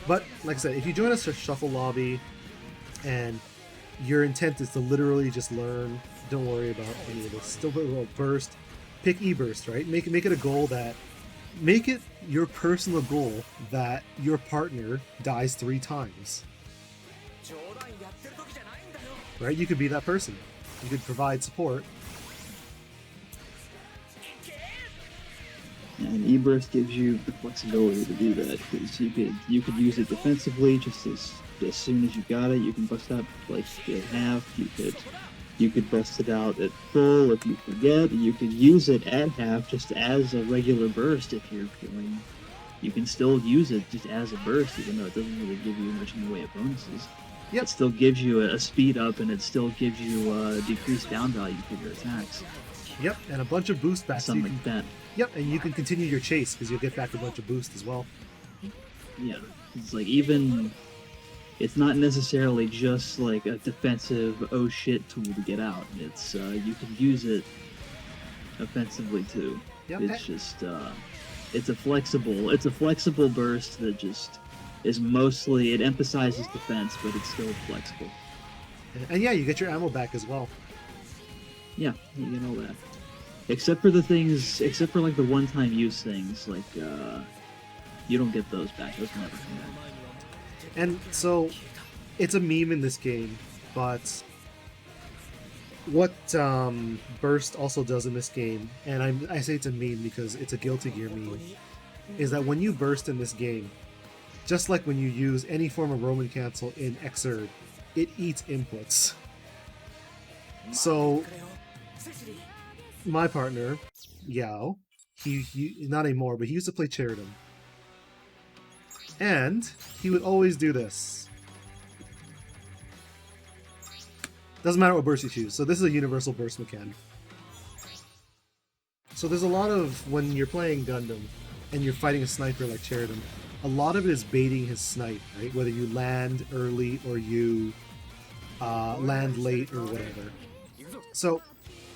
But, like I said, if you join us for Shuffle Lobby, and your intent is to literally just learn, don't worry about any of this. Still put a burst, pick E-burst, right? Make it a goal that, make it your personal goal that your partner dies 3 times. Right? You could be that person. You could provide support. And E-burst gives you the flexibility to do that, because you could use it defensively just as soon as you got it. You can bust out like at half. You could bust it out at full if you forget. You could use it at half just as a regular burst if you're feeling. You can still use it just as a burst, even though it doesn't really give you much in the way of bonuses. Yep. It still gives you a speed up, and it still gives you decreased down value for your attacks. Yep, and a bunch of boost back. Something like that. Yep, and you can continue your chase because you'll get back a bunch of boost as well. Yeah, it's like even. It's not necessarily just like a defensive oh shit tool to get out. It's you can use it offensively too. Yep. It's just it's a flexible burst that just is mostly, it emphasizes defense, but it's still flexible. And yeah, you get your ammo back as well. Yeah, you get all that. Except for like the one-time use things, like you don't get those back. Those never come back. And so, it's a meme in this game, but what Burst also does in this game, and I say it's a meme because it's a Guilty Gear meme, is that when you burst in this game, just like when you use any form of Roman cancel in Xrd, it eats inputs. So, my partner, Yao, he not anymore, but he used to play Sheridan. And he would always do this. Doesn't matter what burst you choose. So this is a universal burst mechanic. So there's a lot of, when you're playing Gundam and you're fighting a sniper like Sheridan, a lot of it is baiting his snipe, right? Whether you land early or you land late or whatever. So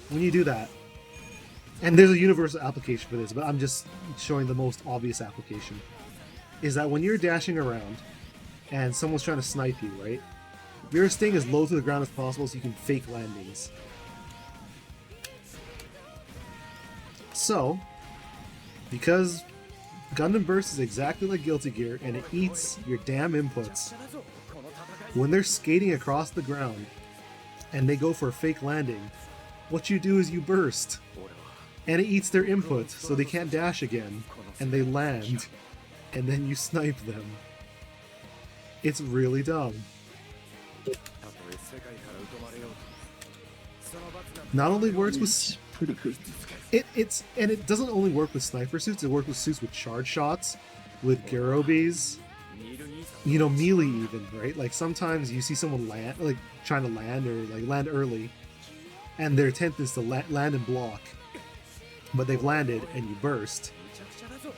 when you do that, and there's a universal application for this, but I'm just showing the most obvious application, is that when you're dashing around and someone's trying to snipe you, right? You're staying as low to the ground as possible so you can fake landings. So, because Gundam Burst is exactly like Guilty Gear and it eats your damn inputs, when they're skating across the ground and they go for a fake landing, what you do is you burst. And it eats their input so they can't dash again, and they land. And then you snipe them. It's really dumb. Not only works with Pretty cool. it doesn't only work with sniper suits. It works with suits with charge shots, with Garobis, you know, melee even, right? Like sometimes you see someone land, like trying to land or like land early, and their intent is to land and block, but they've landed and you burst.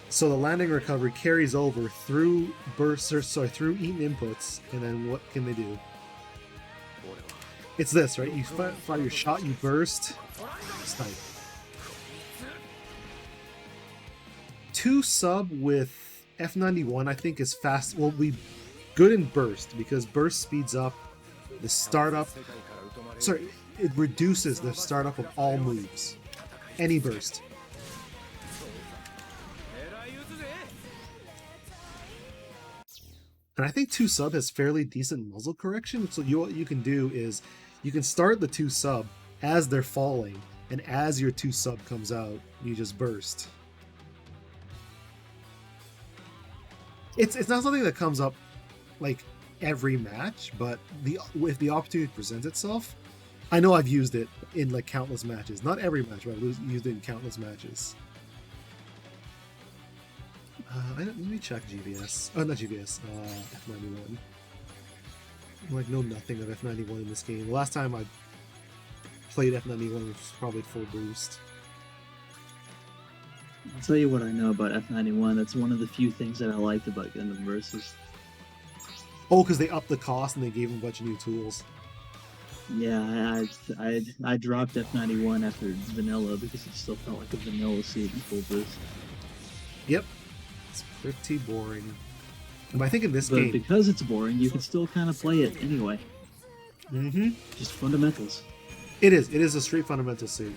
So the landing recovery carries over through bursts, or sorry, through eaten inputs, and then what can they do? It's this, right? You fire your shot, you burst, snipe. 2 sub with F91 I think is fast, will be good in burst, because burst speeds up the startup, sorry, it reduces the startup of all moves. Any burst. And I think 2 sub has fairly decent muzzle correction, so what you can do is you can start the 2 sub as they're falling, and as your 2 sub comes out, you just burst. It's not something that comes up like every match, but if the opportunity presents itself, I know I've used it in like countless matches. Not every match, but I've used it in countless matches. Let me check GVS. Oh, not GVS. F91. I like know nothing of F91 in this game. The last time I played F91, which is probably full boost. I'll tell you what I know about F91. That's one of the few things that I liked about Gundam Versus. Oh, because they upped the cost and they gave him a bunch of new tools. Yeah, I dropped F91 after vanilla because it still felt like a vanilla suit in full boost. Yep. It's pretty boring. And I think in this But game... because it's boring, you can still kind of play it anyway. Mm-hmm. Just fundamentals. It is. It is a straight fundamental suit.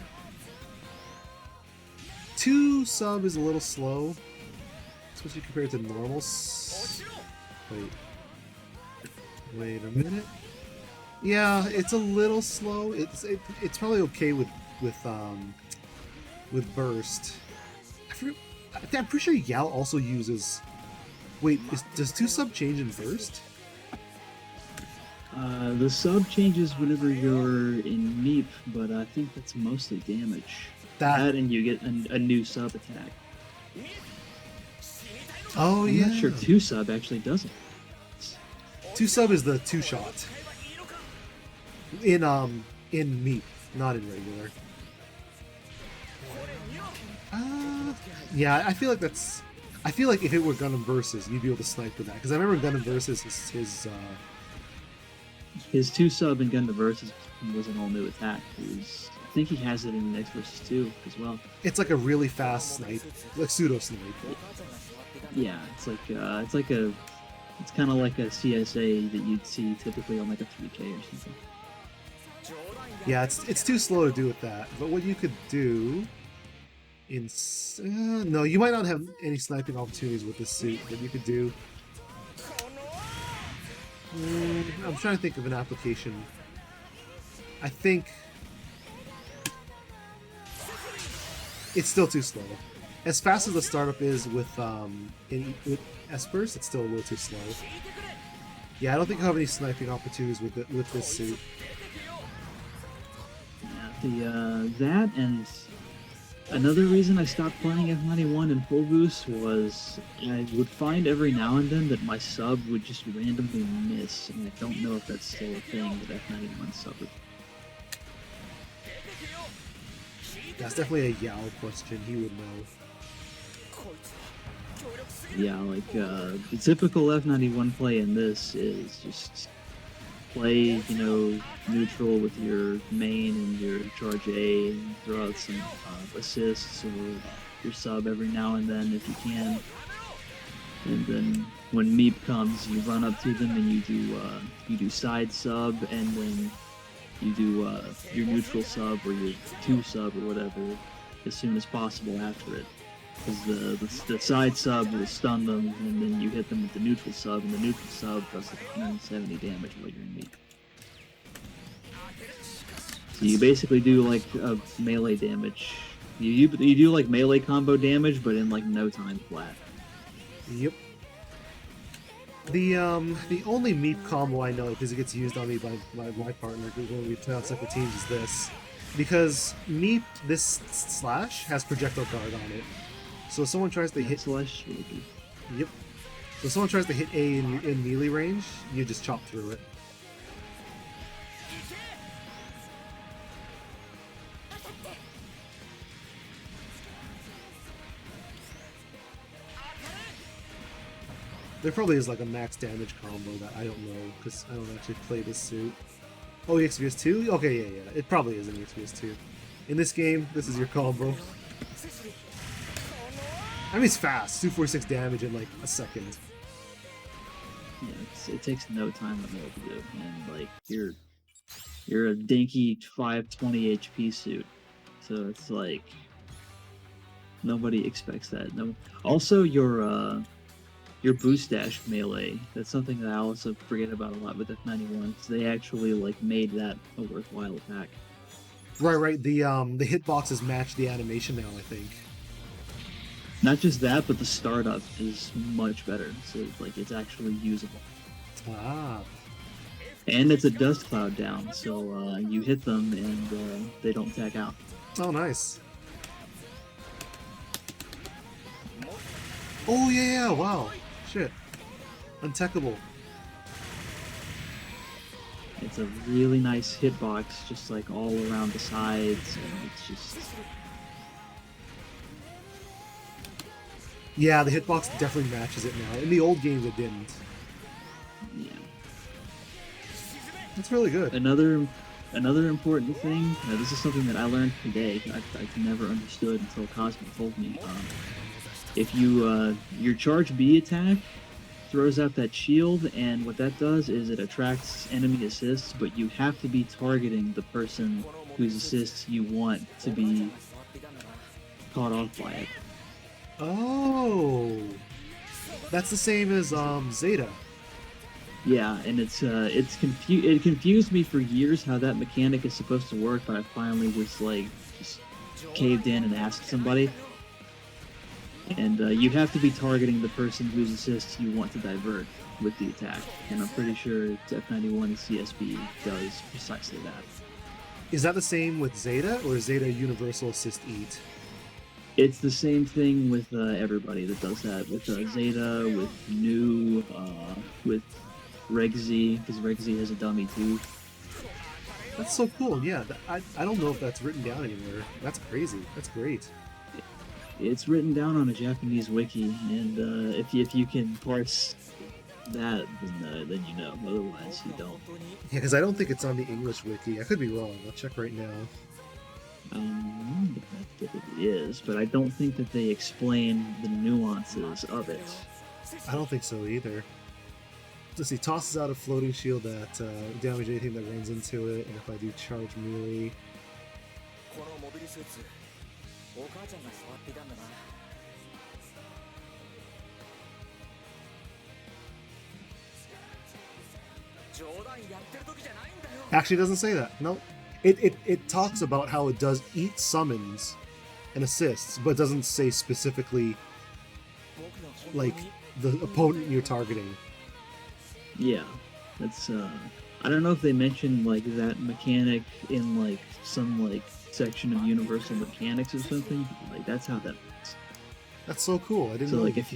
2 sub is a little slow, especially compared to normal. Wait a minute. Yeah, it's a little slow. It's probably okay with burst. I'm pretty sure Yao also uses. Wait, does 2 sub change in burst? The sub changes whenever you're in Meep, but I think that's mostly damage. That and you get a new sub attack. Oh I'm yeah. not sure 2 sub actually doesn't. 2 sub is the 2 shot. In Meep, not in regular. Yeah, I feel like that's. I feel like if it were Gundam Versus, you'd be able to snipe with that because I remember Gundam Versus his 2 sub in Gundam Versus was an all new attack. I think he has it in Next Versus 2 as well. It's like a really fast snipe, like pseudo snipe. Yeah, it's kind of like a CSA that you'd see typically on like a 3K or something. Yeah, it's too slow to do with that. But what you could do no, you might not have any sniping opportunities with this suit, but you could do. I'm trying to think of an application. I think it's still too slow. As fast as the startup is with Espers, it's still a little too slow. Yeah, I don't think I have any sniping opportunities with this suit. Yeah, that and another reason I stopped playing F91 in full boost was I would find every now and then that my sub would just randomly miss, and I don't know if that's still a thing that F91 suffered. That's definitely a Yao question. He would know. Yeah, like the typical F91 play in this is just play, neutral with your main and your charge A, and throw out some assists or your sub every now and then if you can. And then when Meep comes, you run up to them and you do side sub, and then you do your neutral sub or your 2 sub or whatever as soon as possible after it. Because the side sub will stun them, and then you hit them with the neutral sub, and the neutral sub does like 170 damage while you're in Meep. So you basically do like a melee damage. You do like melee combo damage, but in like no time flat. Yep. The only Meep combo I know, because it gets used on me by my partner when we play on separate teams, is this. Because Meep, this slash has projectile guard on it. So if someone tries to hit slash. Yep. So if someone tries to hit A in melee range, you just chop through it. There probably is like a max damage combo that I don't know because I don't actually play this suit. Oh, EXVS2? Okay, yeah. It probably is an EXVS2. In this game, this is your combo. I mean, it's fast. 246 damage in like a second. Yeah, it takes no time to be able to do, and like you're a dinky 520 HP suit, so it's like nobody expects that. No. Also, your boost dash melee. That's something that I also forget about a lot with F91. So they actually like made that a worthwhile attack. Right. The hitboxes match the animation now, I think. Not just that, but the startup is much better. So like it's actually usable. Ah. And it's a dust cloud down, so you hit them and they don't tag out. Oh, nice. Oh yeah, wow. Shit. Untechable. It's a really nice hitbox, just like all around the sides, and it's just Yeah, the hitbox definitely matches it now. In the old games, it didn't. yeah. It's really good. Another important thing. This is something that I learned today. I've never understood until Cosmo told me. If you your charge B attack throws out that shield, and what that does is it attracts enemy assists, but you have to be targeting the person whose assists you want to be caught off by it. Oh, that's the same as Zeta. Yeah, and it confused me for years how that mechanic is supposed to work, but I finally was like just caved in and asked somebody. And you have to be targeting the person whose assists you want to divert with the attack, and I'm pretty sure F91 and CSB does precisely that. Is that the same with Zeta, or is Zeta Universal Assist Eat? It's the same thing with everybody that does that, with Zeta, with New, with Regzi, because Regzi has a dummy too. That's so cool. Yeah, I don't know if that's written down anywhere. That's crazy. That's great. It's written down on a Japanese wiki, and if you can parse that, then you know. Otherwise, you don't. Yeah, because I don't think it's on the English wiki. I could be wrong. I'll check right now. That typically is, but I don't think that they explain the nuances of it. I don't think so either. Let's see, tosses out a floating shield that damage anything that runs into it, and if I do charge melee, このモビルスーツお母ちゃんが触っていたんだな冗談やってる時じゃないんだよ actually it doesn't say that. No, it talks about how it does eat summons and assists, but it doesn't say specifically like the opponent you're targeting. Yeah, that's I don't know if they mentioned like that mechanic in like some like section of Universal Mechanics or something. Like that's how that works. That's so cool. I didn't So know. like if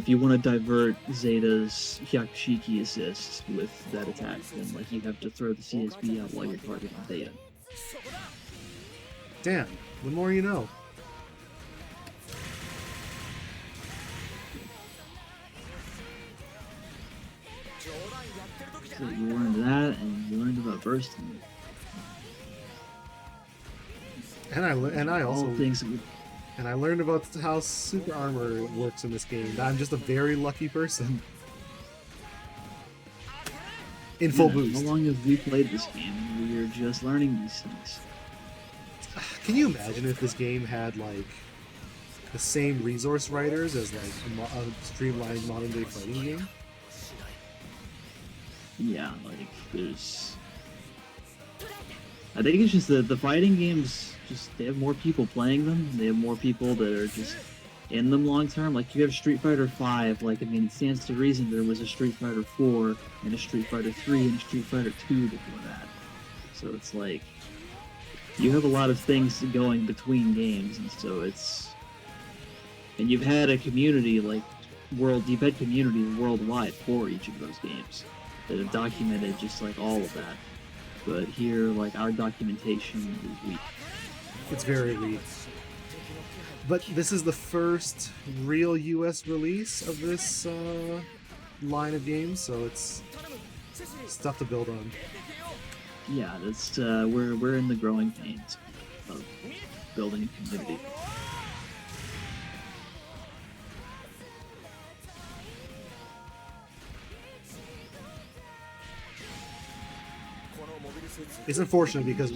you want to divert Zeta's Hyakushiki assist with that attack, then like you have to throw the CSB out while you're targeting Zeta. Damn, the more you know. So you learned that, and you learned about bursting. And I also All things that we and I learned about how super armor works in this game. I'm just a very lucky person. In full boost. How long have we played this game? We're just learning these things. Can you imagine if this game had like the same resource writers as like a streamlined modern day fighting game? Yeah, like there's. I think it's just the fighting games. Just they have more people playing them. They have more people that are just in them long term. Like you have Street Fighter V. Like I mean, it stands to reason there was a Street Fighter 4 and a Street Fighter 3 and a Street Fighter 2 before that. So it's like you have a lot of things going between games, and so it's. And you've had a community like you've had communities worldwide for each of those games that have documented just like all of that. But here, like our documentation is weak. It's very weak. But this is the first real US release of this line of games, so it's stuff to build on. Yeah, that's we're in the growing pains of building a community. It's unfortunate because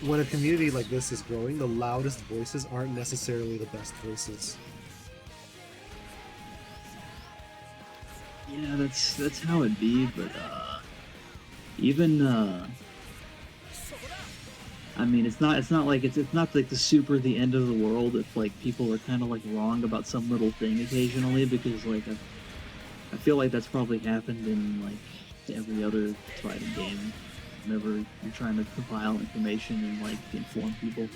when a community like this is growing, the loudest voices aren't necessarily the best voices. Yeah, that's how it be, but even I mean it's not like the super the end of the world if like people are kind of like wrong about some little thing occasionally, because like I feel like that's probably happened in like every other fighting game whenever you're trying to compile information and like inform people.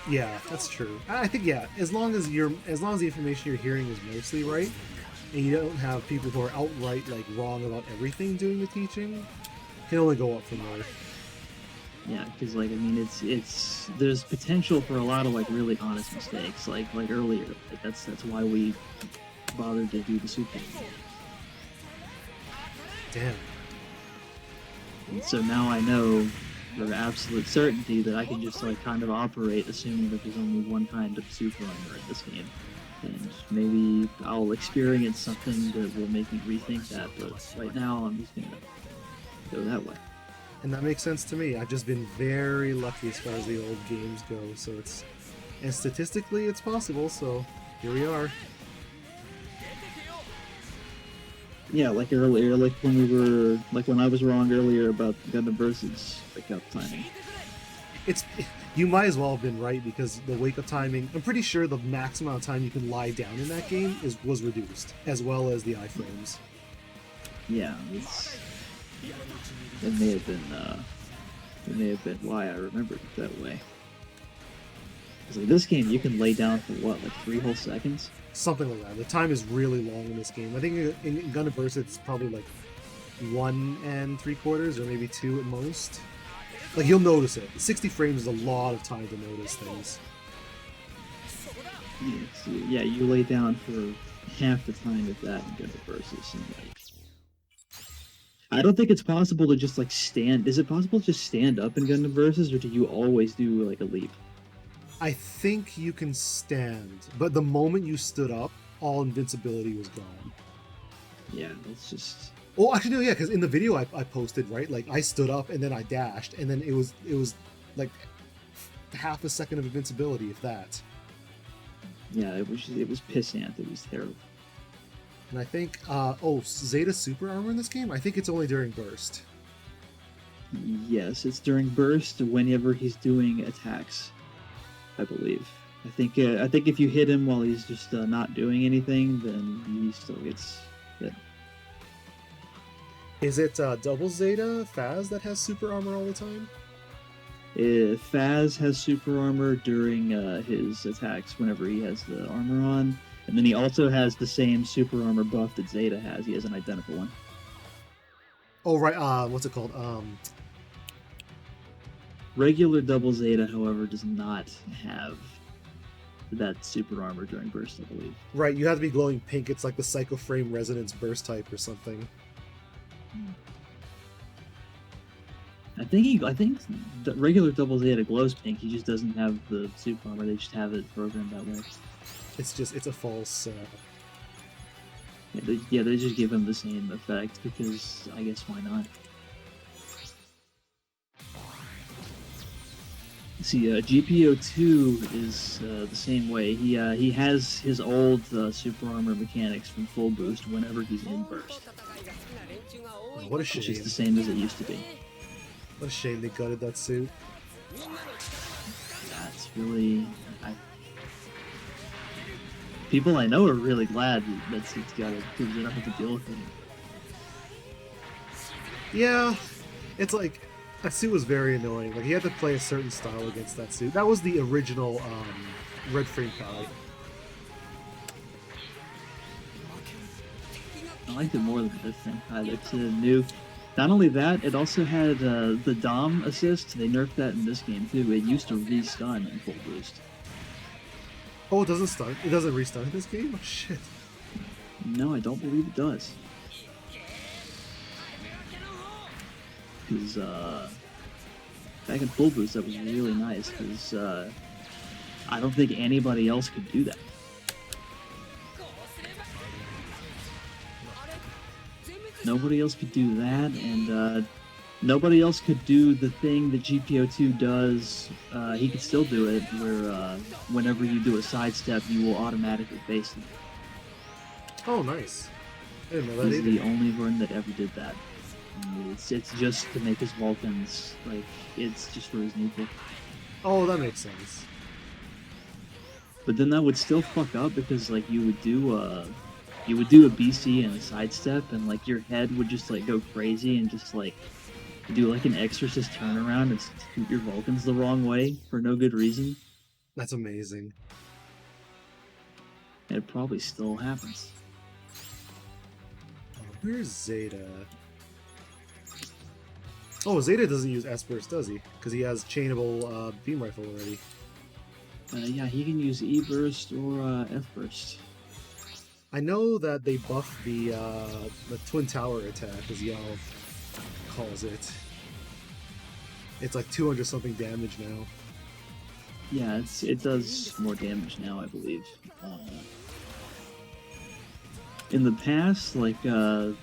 Yeah, that's true. I think yeah, as long as the information you're hearing is mostly right, and you don't have people who are outright like wrong about everything doing the teaching, it can only go up from there. Yeah, because like I mean, it's there's potential for a lot of like really honest mistakes, like earlier. Like that's why we bothered to do the super. Damn. And so now I know for absolute certainty that I can just like kind of operate assuming that there's only one kind of super armor in this game. And maybe I'll experience something that will make me rethink that, but right now I'm just gonna go that way. And that makes sense to me. I've just been very lucky as far as the old games go, so it's... And statistically it's possible, so here we are. Yeah, like earlier, like when I was wrong earlier about Gundam versus wake up timing. It's... You might as well have been right, because the wake-up timing... I'm pretty sure the max amount of time you can lie down in that game was reduced, as well as the iframes. Yeah, it may have been why I remembered it that way. Because like this game, you can lay down for what, like 3 whole seconds? Something like that. The time is really long in this game. I think in Gundam Burst it's probably like 1 3/4 or maybe 2 at most. Like you'll notice it. 60 frames is a lot of time to notice things. Yeah, so, yeah, you lay down for half the time of that in Gundam Versus, and like, I don't think it's possible to just like stand. Is it possible to just stand up in Gundam Versus, or do you always do like a leap? I think you can stand, but the moment you stood up, all invincibility was gone. Yeah, it's just. Oh, actually, no, yeah, because in the video I posted, right, like I stood up and then I dashed, and then it was like half a second of invincibility, if that. Yeah, it was pissant. It was terrible. And I think, Zeta super armor in this game? I think it's only during burst. Yes, it's during burst whenever he's doing attacks, I believe. I think if you hit him while he's just not doing anything, then he still gets hit. Is it double Zeta Phaz that has super armor all the time? Phaz has super armor during his attacks whenever he has the armor on, and then he also has the same super armor buff that Zeta has. He has an identical one. Oh, right, what's it called? Regular double Zeta, however, does not have that super armor during burst, I believe. Right, you have to be glowing pink. It's like the Psycho Frame Resonance burst type or something. I think the regular double Zeta glows pink. He just doesn't have the super armor. They just have it programmed that way. It's a false. They just give him the same effect because I guess why not? See, GPO2 is the same way. He has his old super armor mechanics from full boost whenever he's in burst. What a shame. Which is the same as it used to be. What a shame they gutted that suit. That's really... People I know are really glad that suit's got it because they don't have to deal with it. Yeah, it's like... That suit was very annoying. Like, he had to play a certain style against that suit. That was the original Red Frame Pally. I liked it more than this thing. I liked the new... Not only that, it also had the Dom assist. They nerfed that in this game too. It used to re-stun in full boost. Oh, it doesn't stun? It doesn't restun in this game? Oh, shit. No, I don't believe it does. Because back in full boost, that was really nice. Because I don't think anybody else could do that. Nobody else could do that, and nobody else could do the thing that GPO2 does. He could still do it, where whenever you do a sidestep, you will automatically face him. Oh, nice. I didn't know that He's either. the only one that ever did that. And it's just to make his Vulcans, like, it's just for his neutral. Oh, that makes sense. But then that would still fuck up, because, like, you would do a BC and a sidestep, and, like, your head would just, like, go crazy and just, like, do, like, an Exorcist turnaround and scoot your Vulcans the wrong way for no good reason. That's amazing. And it probably still happens. Where's Zeta? Oh, Zeta doesn't use S-Burst, does he? Because he has chainable beam rifle already. Yeah, he can use E burst or F burst. I know that they buffed the Twin Tower attack, as Yao calls it. It's like 200 something damage now. Yeah, it does more damage now, I believe. In the past, like you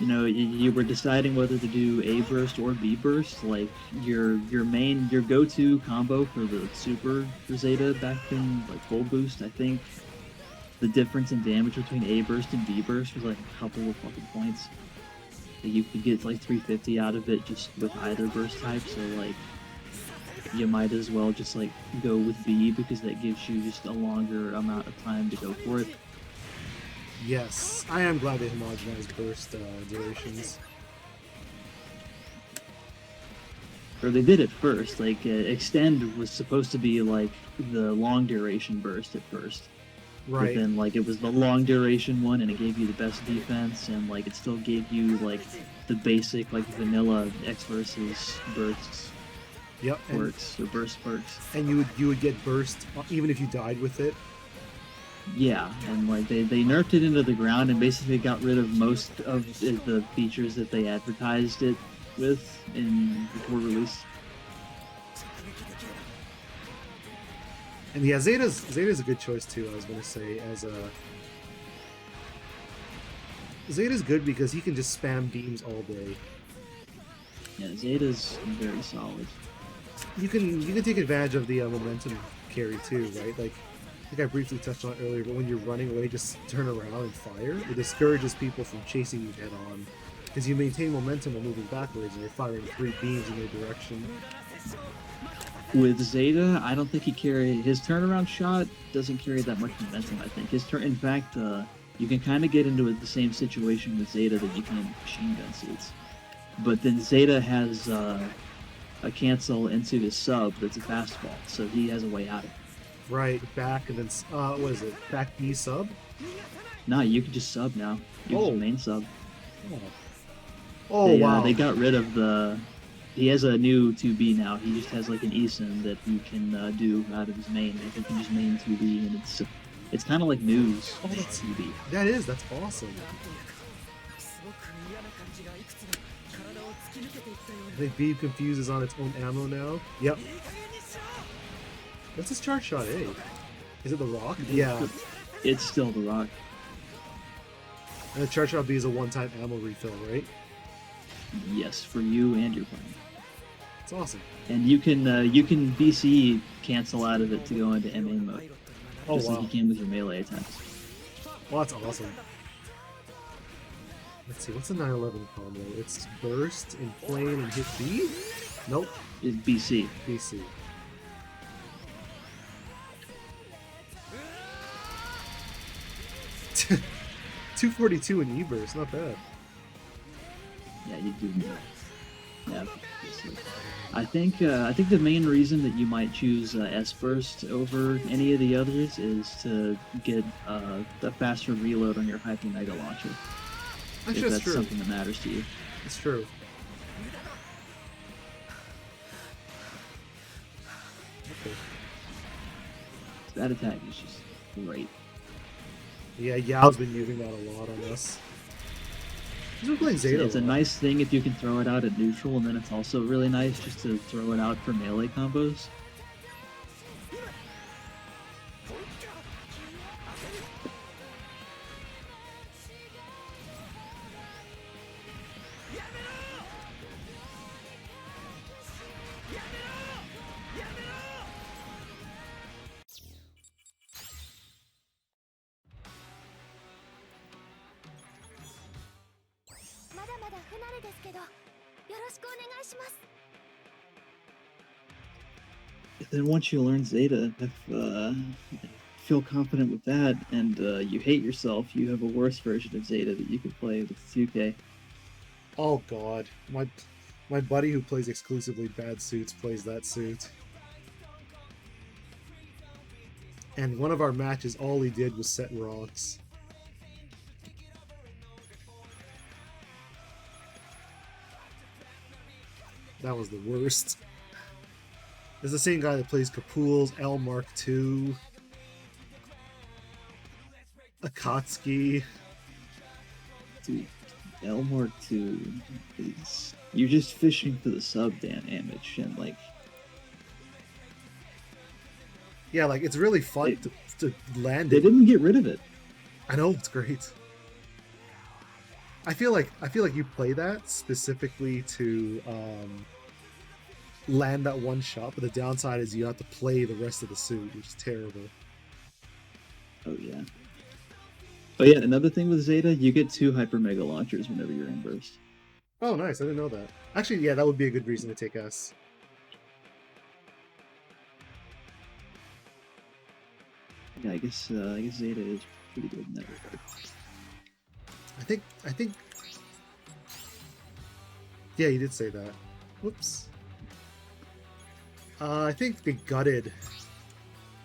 know, you were deciding whether to do A burst or B burst. Like your go-to combo for the super for Zeta back in like full boost, I think the difference in damage between A burst and B burst was like a couple of fucking points. Like, you could get like 350 out of it just with either burst type. So like you might as well just like go with B because that gives you just a longer amount of time to go for it. Yes, I am glad they homogenized burst durations. Or they did it first. Like extend was supposed to be like the long duration burst at first. Right. But then like it was the long duration one and it gave you the best defense and like it still gave you like the basic like vanilla X versus bursts Yep. And, perks or burst perks. and you would get burst even if you died with it. Yeah, and like they nerfed it into the ground and basically got rid of most of the features that they advertised it with before release. And yeah, Zeta's a good choice too. I was gonna say Zeta's good because he can just spam beams all day. Yeah, Zeta's very solid. You can take advantage of the momentum carry too, right? Like I think I briefly touched on it earlier, but when you're running away, just turn around and fire. It discourages people from chasing you head on because you maintain momentum while moving backwards and you're firing 3 beams in their direction. With Zeta, I don't think his turnaround shot doesn't carry that much momentum. I think in fact, you can kind of get into the same situation with Zeta that you can with machine gun suits. But then Zeta has a cancel into his sub that's a fastball, so he has a way out of it. Right, back and then what is it? Back B sub? No, you can just sub now. You Oh. can main sub. Oh wow! They got rid of the. He has a new 2B now. He just has like an eSIM that you can do out of his main. I think you can just main 2B, and it's kind of like news. Oh, that's 2B. that's awesome. I think B confuses on its own ammo now. Yep. What's his charge shot A? Is it the rock? Yeah. It's still the rock. And the charge shot B is a one-time ammo refill, right? Yes, for you and your partner. It's awesome. And you can BC cancel out of it to go into MA mode. Oh just wow. like you can with your melee attacks. Well, that's awesome. Let's see, what's the 9/11 combo? It's burst, inflame, and hit B? Nope, It's BC. BC. $242 in E-burst, not bad. Yeah, you do. Yeah. I think the main reason that you might choose S-Burst over any of the others is to get a faster reload on your Hyper Mega Launcher. Actually, If that's that's true. something that matters to you. It's true. Okay. That attack is just great. Yeah, Yao's been using that a lot on us. He's been playing Zeta. It's a nice thing if you can throw it out at neutral, and then it's also really nice just to throw it out for melee combos. Then once you learn Zeta, if feel confident with that, and you hate yourself, you have a worse version of Zeta that you could play with 2K. Oh god, my buddy who plays exclusively bad suits plays that suit. And one of our matches, all he did was set rocks. That was the worst. It's the same guy that plays Kapul's L Mark II, Akatsuki. Dude, Elmore 2 is... You're just fishing for the sub damage, and like... Yeah, like, it's really fun to land They it. didn't get rid of it. I know, it's great. I feel like you play that specifically to land that one shot, but the downside is you have to play the rest of the suit, which is terrible. Oh yeah. Oh yeah, another thing with Zeta, you get 2 Hyper Mega Launchers whenever you're in burst. Oh, nice. I didn't know that. Actually, yeah, that would be a good reason to take S. Yeah, I guess Zeta is pretty good in that regard. I think. Yeah, you did say that. Whoops. I think they gutted.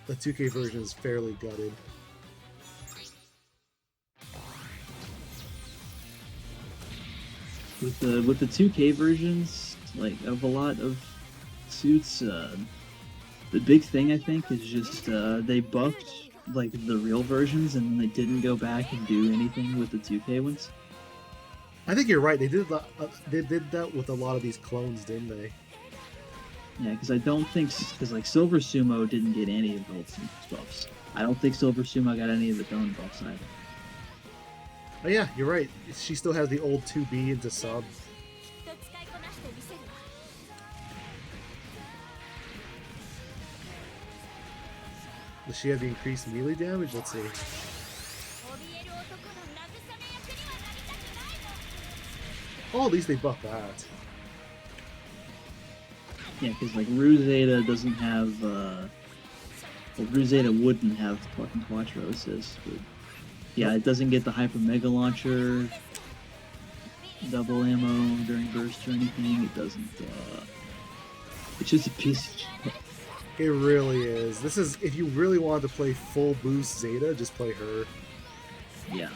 The 2K version is fairly gutted. With the 2K versions, like of a lot of suits, the big thing I think is just they buffed like the real versions and they didn't go back and do anything with the 2K ones. I think you're right. They did that with a lot of these clones, didn't they? Yeah, because I don't think like Silver Sumo didn't get any of those buffs. I don't think Silver Sumo got any of the Dawn buffs either. Oh yeah, you're right. She still has the old 2B into sub. と使いこなしてみせるわ Does she have the increased melee damage? Let's see. 怯える男の慰め役にはなりたくないの Oh, at least they buffed that. Yeah, because like Rue Zeta doesn't have well, Rue Zeta wouldn't have fucking Quattro assist, but yeah, it doesn't get the Hyper Mega Launcher, double ammo during burst or anything. It doesn't. It's just a piece of shit. It really is. This is if you really wanted to play full boost Zeta, just play her. Yeah.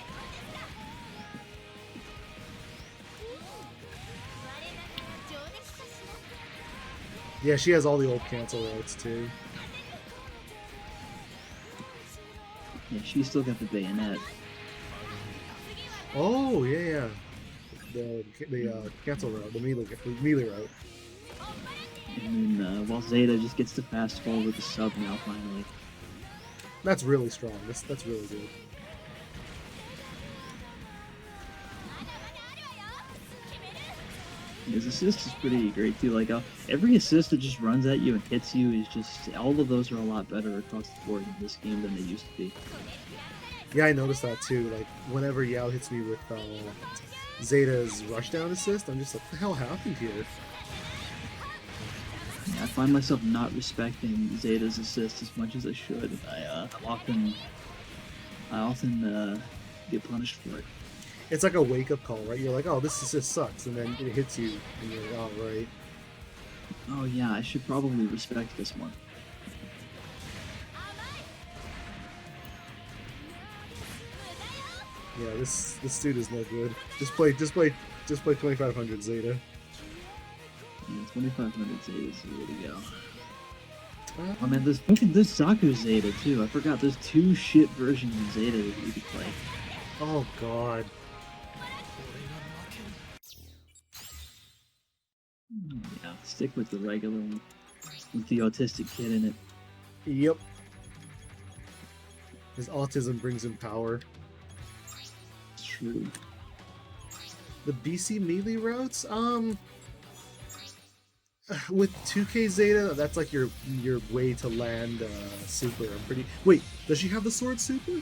我ながら情熱かしら Yeah, she has all the old cancel routes too. Yeah, she's still got the bayonet. Oh yeah, yeah. The cancel route, the melee route. And then while Zeta just gets to fast fall with the sub now finally. That's really strong. That's really good. まだまだあるわよ決める His assist is pretty great too. Like every assist that just runs at you and hits you is just all of those are a lot better across the board in this game than they used to be. Yeah, I noticed that too. Like whenever Yao hits me with Zeta's rushdown assist, I'm just like, what the hell happened here? I find myself not respecting Zeta's assist as much as I should. I often get punished for it. It's like a wake-up call, right? You're like, oh, this assist sucks, and then it hits you, and you're like, oh, right. Oh yeah, I should probably respect this one. Yeah, this dude is no good. Just play 2500 Zeta. Yeah, 2500 Zeta is the way to go. Oh man, there's Zaku Zeta too. I forgot there's 2 shit versions of Zeta that you could play. Oh god. Yeah, stick with the regular one with the autistic kid in it. Yep. His autism brings him power. It's true. The BC melee routes, with 2K Zeta, that's like your way to land super. I'm pretty. Wait, does she have the sword super?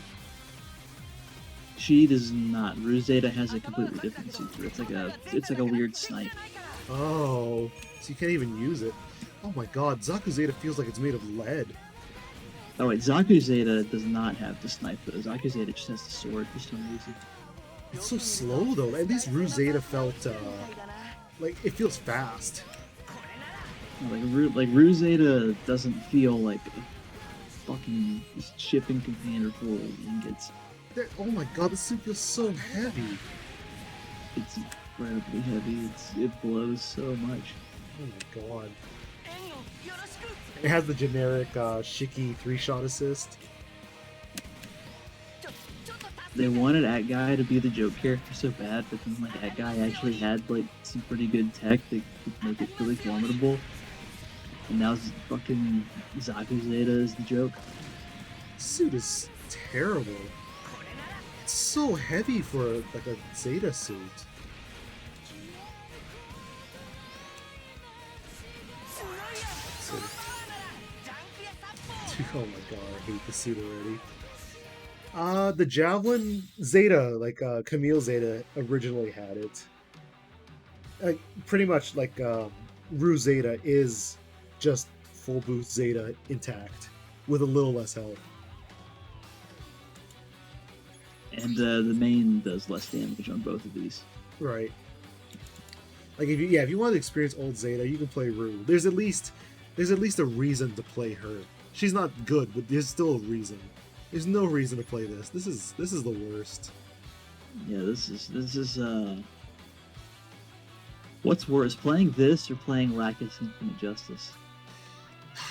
She does not. Rue Zeta has a completely different super. It's like a weird snipe. Oh, so you can't even use it. Oh my god, Zaku Zeta feels like it's made of lead. Oh wait, Zaku Zeta does not have the snipe, but Zaku Zeta just has the sword for some reason. It's so slow though. At least Rue Zeta felt like it feels fast. Like Rue Zeta doesn't feel like a fucking shipping container full of ingots. Oh my god, this suit feels so heavy. It's incredibly heavy. It blows so much. Oh my god. It has the generic Shiki 3-shot assist. They wanted that guy to be the joke character so bad, but then like that guy actually had like some pretty good tech that could make it really formidable. And now fucking Zaku Zeta is the joke. This suit is terrible. It's so heavy for like a Zeta suit. So, oh my god, I hate the suit already. The Javelin Zeta, like Camille Zeta originally had it. Pretty much like Rue Zeta is just full boost Zeta intact with a little less health. And the main does less damage on both of these. Right. Like if you want to experience old Zeta, you can play Rue. There's at least a reason to play her. She's not good, but there's still a reason. There's no reason to play this. This is the worst. Yeah, this is what's worse, playing this or playing Lacus Infinite Justice?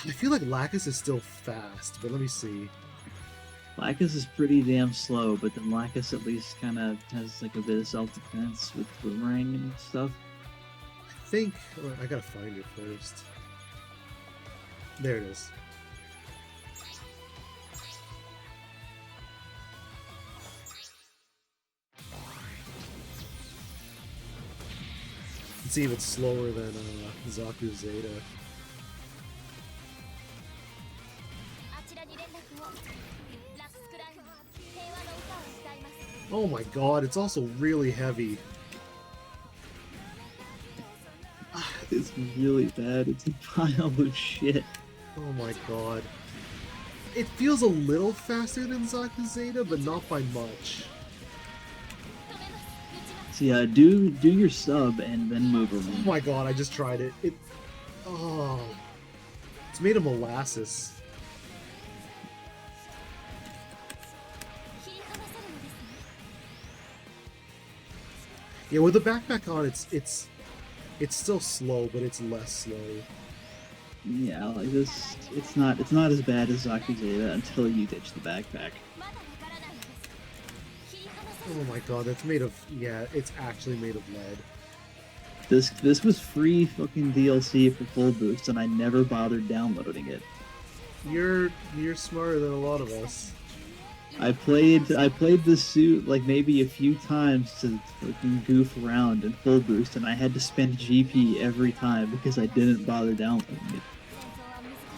I feel like Lacus is still fast, but let me see. Lacus is pretty damn slow, but then Lacus at least kind of has like a bit of self-defense with boomerang and stuff. I think I gotta find it first. There it is. It's even slower than Zaku Zeta. Oh my god, it's also really heavy. It's really bad. It's a pile of shit. Oh my god. It feels a little faster than Zaku Zeta, but not by much. So yeah, do your sub and then move Oh around. my god, I just tried it. It's made of molasses. Yeah, with the backpack on, it's still slow, but it's less slow. Yeah, like this, it's not as bad as Zaku Zeta until you ditch the backpack. Oh my god, that's made of, yeah, it's actually made of lead. This was free fucking DLC for full boost, and I never bothered downloading it. You're smarter than a lot of us. I played this suit like maybe a few times to fucking goof around in full boost, and I had to spend GP every time because I didn't bother downloading it.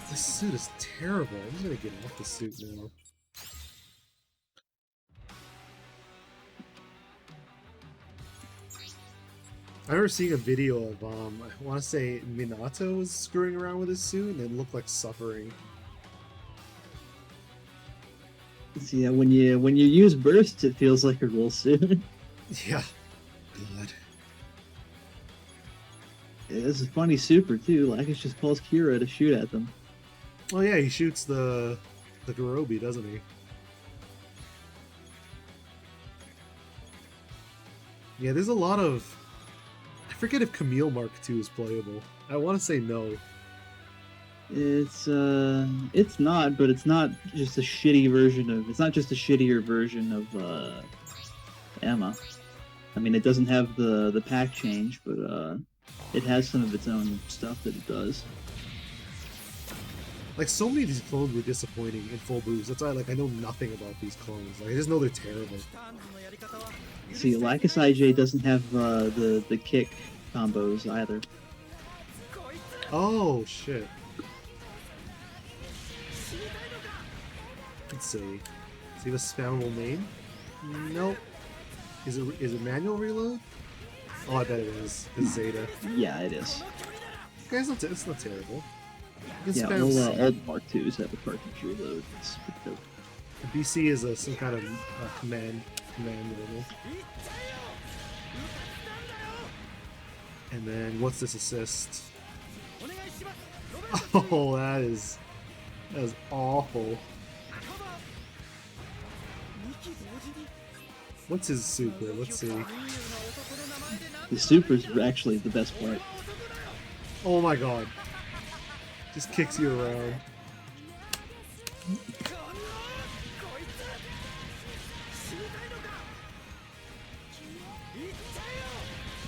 This suit is terrible. I'm just gonna get off the suit now. I remember seeing a video of I want to say Minato was screwing around with his suit, and it looked like suffering. So yeah, when you use bursts, it feels like a real suit. Yeah. God. It's a funny super too. Lacus just calls Kira to shoot at them. Oh yeah, he shoots the Garobi, doesn't he? Yeah, there's a lot of... I forget if Camille Mark II is playable. I want to say no. It's not, but it's not just a shitty version of. It's not just a shittier version of Emma. I mean, it doesn't have the pack change, but it has some of its own stuff that it does. Like, so many of these clones were disappointing in full boost. That's why, like, I know nothing about these clones. Like, I just know they're terrible. See, Lacus IJ doesn't have the kick combos either. Oh, shit. Let's see. Does he have a spammable main? Nope. Is it manual reload? Oh, I bet it is. It's Zeta. Yeah, it is. Okay, it's not terrible. You can Yeah, spam all Mark IIs have a cartridge reload. It's pretty dope. The BC is some kind of command level. And then what's this assist? Oh, that is awful. What's his super? Let's see. The super is actually the best part. Oh my god. Just kicks you around.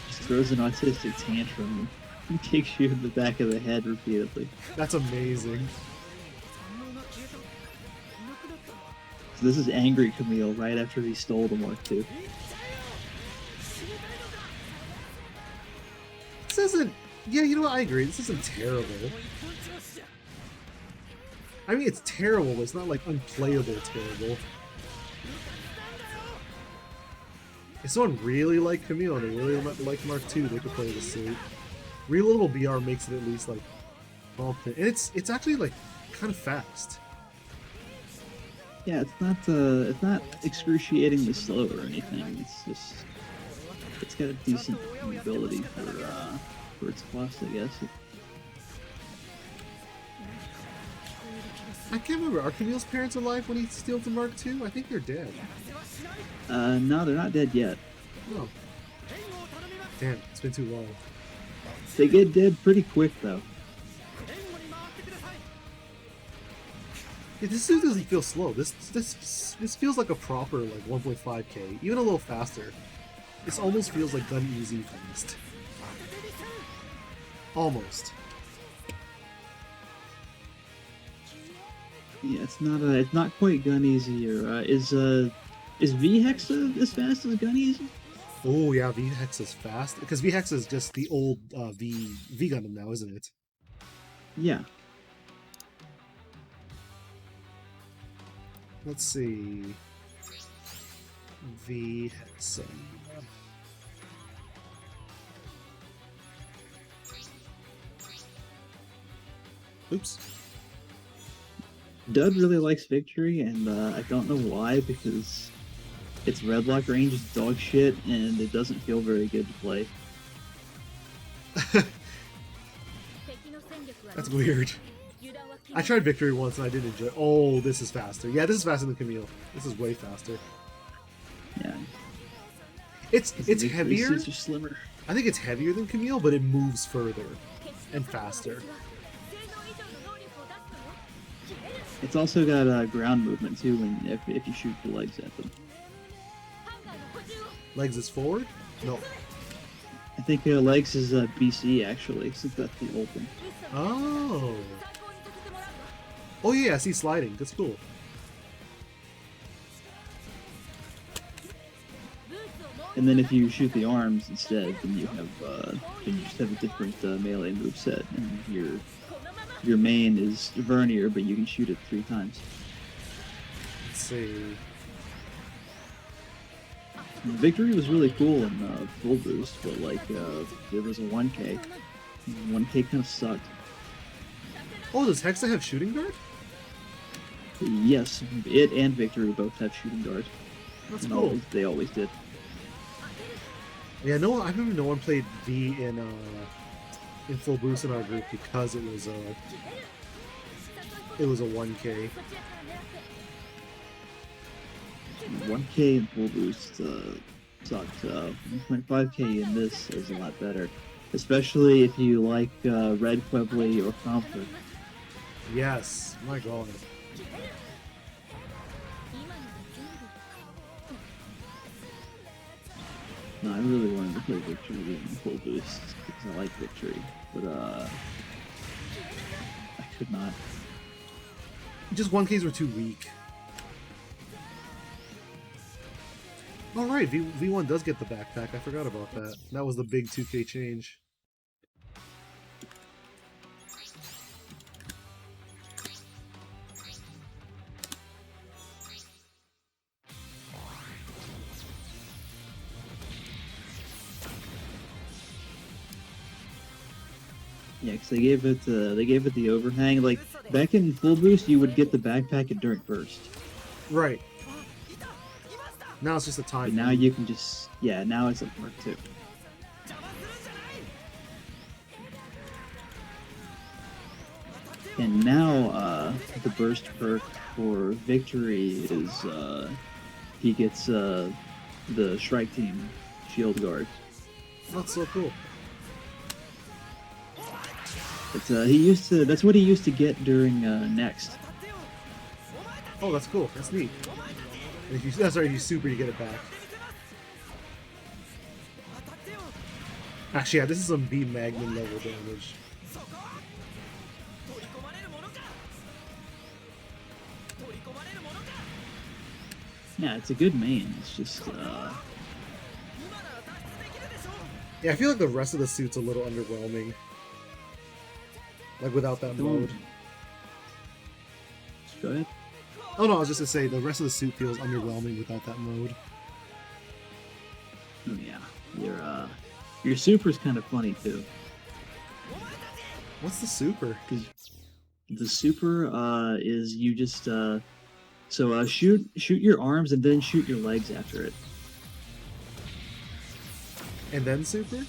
Just throws an autistic tantrum and kicks you in the back of the head repeatedly. That's amazing. So this is angry Camille right after he stole the Mark II. This isn't... Yeah, you know what? I agree. This isn't terrible. I mean, it's terrible, but it's not, like, unplayable terrible. If someone really liked Camille and they really like Mark II, they could play this suit. Real Little BR makes it at least, like, competent. And it's actually, like, kind of fast. Yeah, it's not excruciatingly slow or anything. It's just, it's got a decent ability for its class, I guess. I can't remember. Are Camille's parents alive when he steals the Mark II? I think they're dead. No, they're not dead yet. Oh. Damn, it's been too long. They get dead pretty quick, though. Yeah, this suit doesn't feel slow. This feels like a proper like 1.5k, even a little faster. This almost feels like gun easy fast. Almost. Yeah, it's not quite gun easy. Or is V Hexa as fast as gun easy? Oh yeah, V Hex is fast because V Hex is just the old V Gundam now, isn't it? Yeah. Let's see. V Hexa. Oops. Dud really likes Victory, and I don't know why, because its red lock range is dog shit, and it doesn't feel very good to play. That's weird. I tried Victory once and I didn't enjoy it. Oh, this is faster. Yeah, this is faster than Camille. This is way faster. Yeah. It's heavier. Suits are slimmer. I think it's heavier than Camille, but it moves further and faster. It's also got ground movement too, when if you shoot the legs at them. Legs is forward? No. I think legs is BC actually, since that's the old one. Oh. Oh yeah, I see sliding. That's cool. And then if you shoot the arms instead, then you just have a different melee moveset, and your main is Vernier, but you can shoot it 3 times. Let's see. Victory was really cool in full boost, but like there was a 1K. 1K kind of sucked. Oh, does Hexa have shooting guard? Yes, it and Victory both have shooting guard. That's and cool. They always did. Yeah, no, I remember no one played V in full boost in our group because it was a 1K. 1K in full boost sucked. 1.5K in this is a lot better, especially if you like Red Quibbly or Comfort. Yes, my god. No, I really wanted to play Victory in full boost because I like Victory, but I could not. Just 1Ks were too weak. Alright, V1 does get the backpack. I forgot about that. That was the big 2K change. Yeah, because they gave it the overhang. Like back in full boost, you would get the backpack at during burst. Right. Now it's just a time. But now you can just now it's like Mark II. And now the burst perk for Victory is he gets the Shrike Team shield guard. That's so cool. But he used to. That's what he used to get during Next. Oh, that's cool. That's neat. And if you, that's right, if you super, you get it back. Actually, yeah, this is some B Magnum level damage. Yeah, it's a good main. It's just. Yeah, I feel like the rest of the suit's a little underwhelming. Like without that mode. Go ahead. Oh no, I was just gonna say the rest of the suit feels underwhelming without that mode. Oh yeah, your super's kind of funny too. What's the super? Cause the super is you just shoot your arms and then shoot your legs after it. And then super?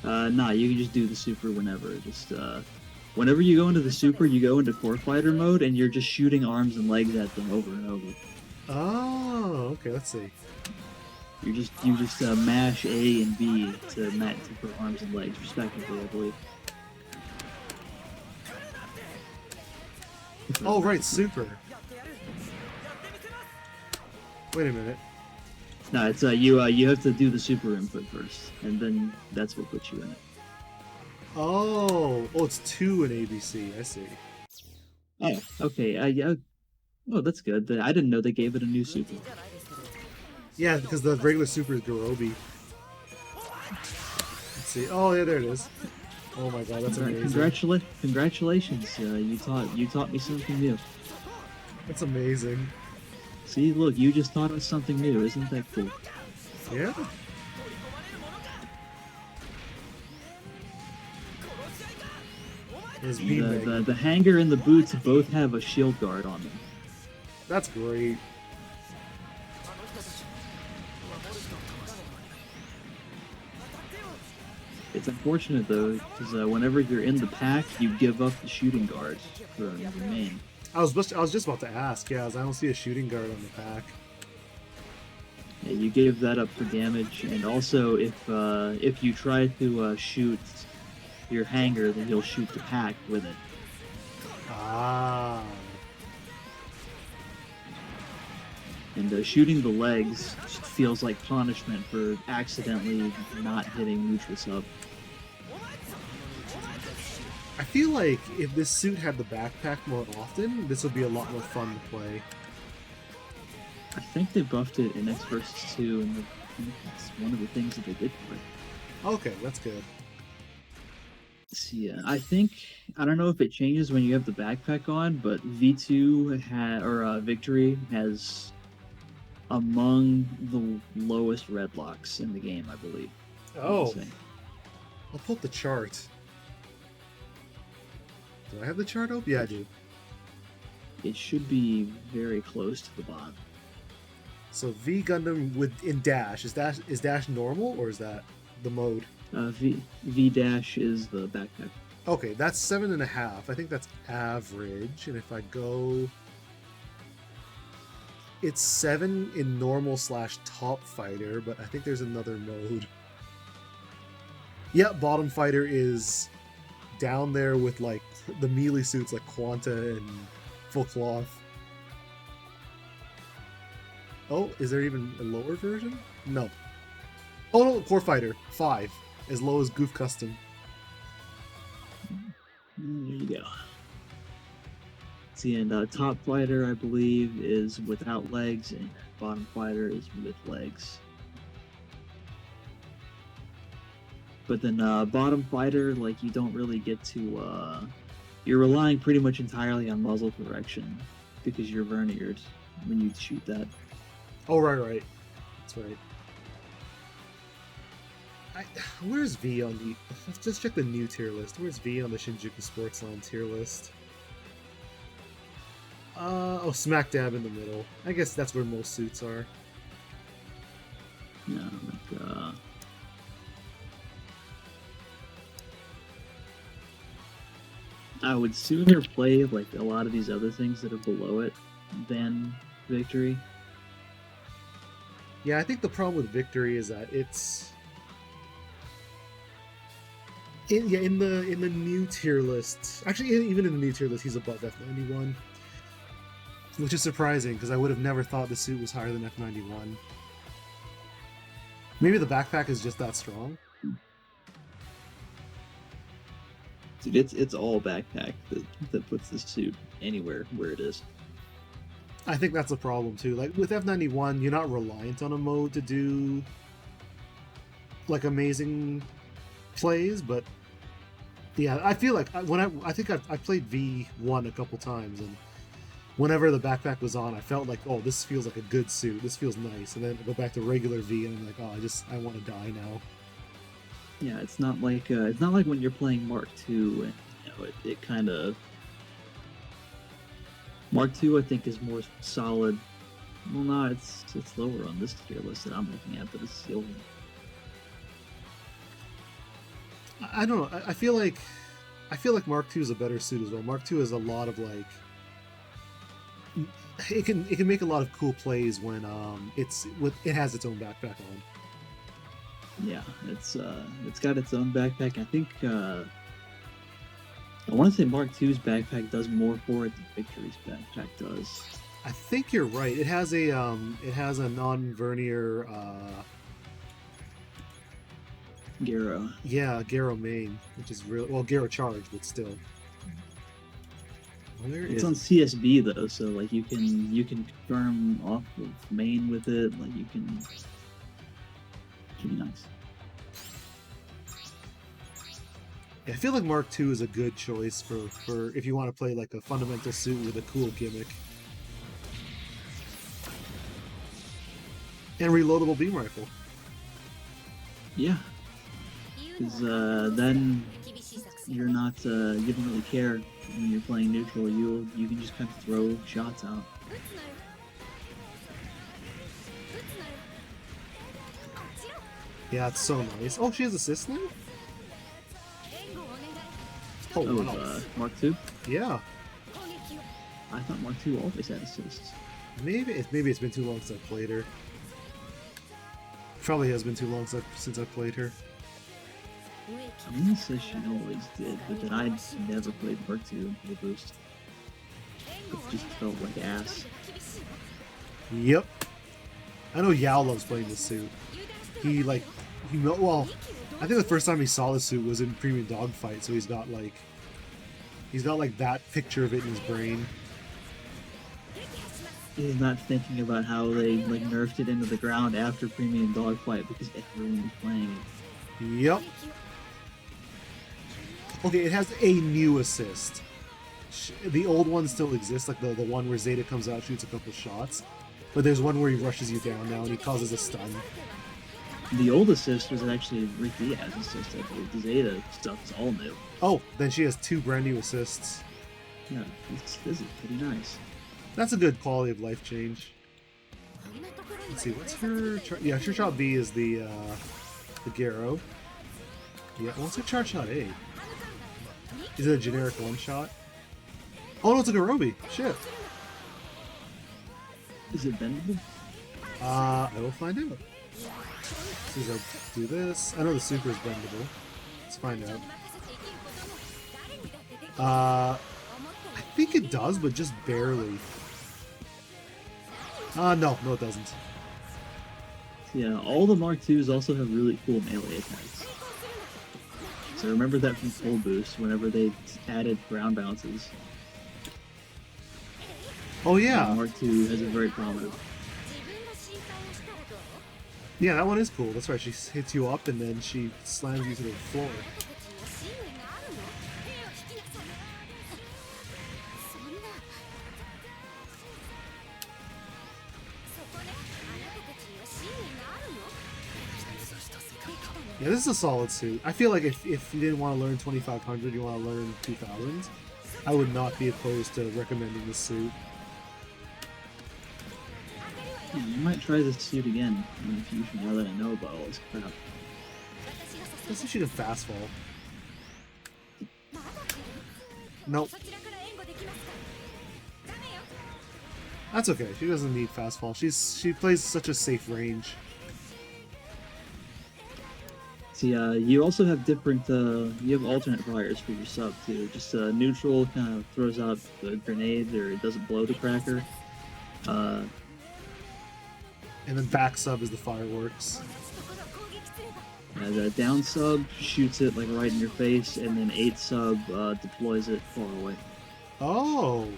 Nah, you can just do the super whenever. Just whenever you go into the super, you go into core fighter mode and you're just shooting arms and legs at them over and over. Oh, okay. Let's see. You just mash A and B to for arms and legs respectively, I believe. Oh right, super. Wait a minute. No, it's you have to do the super input first, and then that's what puts you in it. Oh, it's 2 in ABC. I see. Oh, okay. Yeah. Oh, that's good. I didn't know they gave it a new super. Yeah, because the regular super is Garobi. Let's see. Oh yeah, there it is. Oh my god, that's amazing. Congratulations! You taught me something new. That's amazing. See, look, you just taught us something new. Isn't that cool? Yeah. The hanger and the boots both have a shield guard on them. That's great. It's unfortunate though, because whenever you're in the pack, you give up the shooting guard for another main. I was just about to ask. Yeah, I don't see a shooting guard on the pack. Yeah, you gave that up for damage, and also if you try to shoot your hanger, then you'll shoot the pack with it. Ah. And shooting the legs just feels like punishment for accidentally not hitting neutral sub. I feel like if this suit had the backpack more often, this would be a lot more fun to play. I think they buffed it in X vs 2, and I think that's one of the things that they did for it. Okay, that's good. See, I don't know if it changes when you have the backpack on, but V2 Victory has among the lowest red locks in the game, I believe. Oh, I'll pull up the chart. Do I have the chart open? Yeah, I do. It should be very close to the bottom. So V Gundam in dash is dash normal or is that the mode? V dash is the backpack. Okay, that's 7.5. I think that's average. And if I go, it's 7 in normal / top fighter, but I think there's another mode. Yeah, bottom fighter is down there with like the melee suits like Quanta and Full Cloth. Oh, is there even a lower version? No. Oh no, Core Fighter 5, as low as Goof Custom. There you go. See, and top fighter, I believe, is without legs, and bottom fighter is with legs. But then bottom fighter, like, you don't really get to, you're relying pretty much entirely on muzzle correction because you're verniered when you shoot that. Oh, right. That's right. Where's V on the... Let's just check the new tier list. Where's V on the Shinjuku Sports Line tier list? Oh, smack dab in the middle. I guess that's where most suits are. Yeah, like, I would sooner play, like, a lot of these other things that are below it than Victory. Yeah, I think the problem with Victory is that it's in the new tier list, actually, even in the new tier list, he's above F91, which is surprising because I would have never thought the suit was higher than F91. Maybe the backpack is just that strong. Dude, it's all backpack that puts this suit anywhere where it is. I think that's a problem too. Like with F91, you're not reliant on a mode to do like amazing plays, but yeah, I feel like I think I played V1 a couple times, and whenever the backpack was on, I felt like, oh, this feels like a good suit. This feels nice. And then I go back to regular V, and I'm like, oh, I want to die now. Yeah, it's not like when you're playing Mark II, and it kind of Mark II I think is more solid. Well, no, it's lower on this tier list that I'm looking at, but it's still. I don't know. I feel like Mark II is a better suit as well. Mark II has a lot of like. It can make a lot of cool plays when it has its own backpack on. Yeah, it's got its own backpack. I think I want to say Mark II's backpack does more for it than Victory's backpack does. I think you're right. It has a non-vernier Garo. Yeah, Garo main, which is real well Garo charge, but still. It's on CSB though, so like you can confirm off of main with it. Like you can. Should be nice. Yeah, I feel like Mark II is a good choice for if you want to play like a fundamental suit with a cool gimmick. And reloadable beam rifle. Yeah. Because then you're not you don't really care when you're playing neutral. You can just kind of throw shots out. Yeah, it's so nice. Oh, she has assist now? Oh, wow. Mark II? Yeah. I thought Mark II always had assists. Maybe it's been too long since I played her. Probably has been too long since I played her. I'm gonna say she always did, but then I never played Mark II in full boost. It just felt like ass. Yep. I know Yao loves playing this suit. Well, I think the first time he saw the suit was in Premium Dogfight, so he's got like that picture of it in his brain. He's not thinking about how they like nerfed it into the ground after Premium Dogfight because everyone was playing it. Yep. Okay, it has a new assist. The old one still exists, like the one where Zeta comes out, shoots a couple shots. But there's one where he rushes you down now and he causes a stun. The old assist was actually Rick Diaz's assist, I believe. The Zeta stuff is all new. Oh, then she has 2 brand new assists. Yeah, this is pretty nice. That's a good quality of life change. Let's see, what's her... Yeah, her shot B is the Garo. Yeah, what's her charge shot A? Is it a generic one-shot? Oh no, it's a Garobi! Shit! Is it bendable? I will find out. As soon as I do this... I know the super is bendable. Let's find out. I think it does, but just barely. No, it doesn't. Yeah, all the Mark IIs also have really cool melee attacks. So remember that from Full Boost, whenever they added ground bounces. Oh yeah! Mark II has a very prominent. Yeah, that one is cool. That's right, she hits you up and then she slams you to the floor. Yeah, this is a solid suit. I feel like if you didn't want to learn 2500, you want to learn 2000, I would not be opposed to recommending this suit. Yeah, you might try this suit again in the future now that I know about all this crap. Let's see if she can fast fall. Nope. That's okay. She doesn't need fast fall. She plays such a safe range. See, you also have different, you have alternate fires for your sub too. Just neutral kind of throws out the grenade, or it doesn't blow the cracker. And then back sub is the fireworks. The down sub shoots it like right in your face, and then 8 sub deploys it far away. Oh.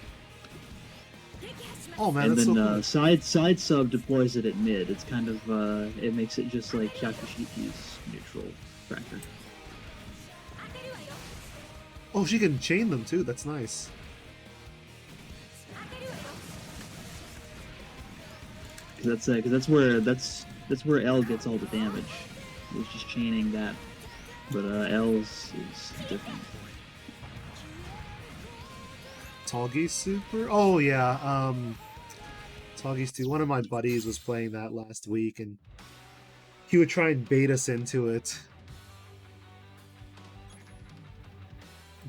Oh man, And that's then so cool. side sub deploys it at mid. It's kind of it makes it just like Kyakushiki's neutral cracker. Oh, she can chain them too. That's nice. Cause that's where L gets all the damage. It's just chaining that, but L's is different. Tall Geese Super? Oh yeah, Tall Geese 2. One of my buddies was playing that last week, and he would try and bait us into it.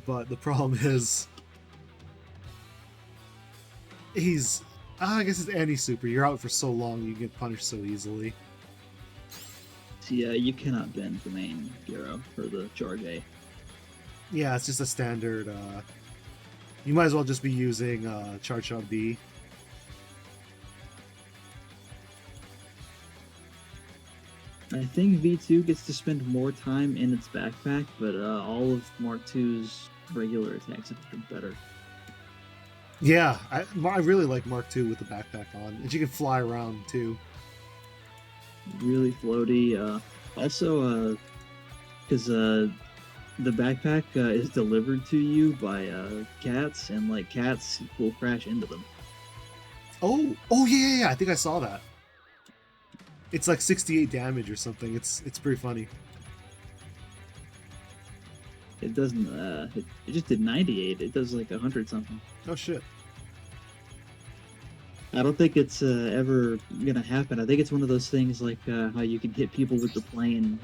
But the problem is, he's... I guess it's anti-super. You're out for so long, you get punished so easily. See, you cannot bend the main Gyro for the charge A. Yeah, it's just a standard, you might as well just be using Charge Shot B. I think V2 gets to spend more time in its backpack, but all of Mark II's regular attacks have been better. Yeah, I really like Mark II with the backpack on, and she can fly around too. Really floaty. Also, because the backpack is delivered to you by cats, and like cats will crash into them. Oh yeah. I think I saw that. It's like 68 damage or something. It's pretty funny. It doesn't. It just did 98. It does like 100 something. Oh shit. I don't think it's ever gonna happen. I think it's one of those things like how you can hit people with the plane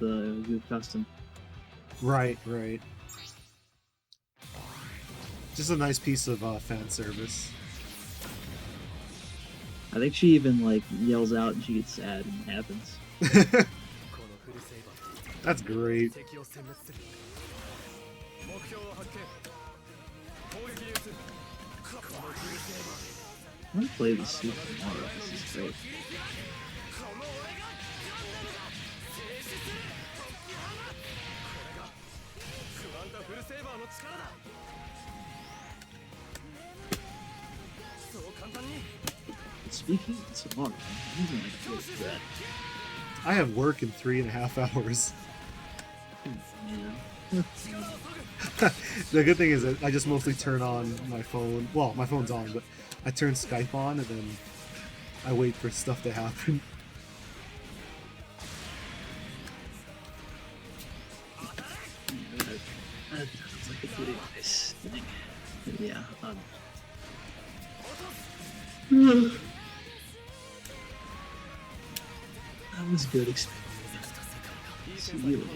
with custom. Right. Just a nice piece of fan service. I think she even like yells out and she gets sad and it happens. That's great. I want to play this Super Mario. This is great. Speaking of Samara, I'm gonna get that. I have work in 3.5 hours. Yeah. The good thing is that I just mostly turn on my phone. Well, my phone's on, but I turn Skype on and then I wait for stuff to happen. That sounds like a good advice thing. Yeah. That was a good experience. See you later.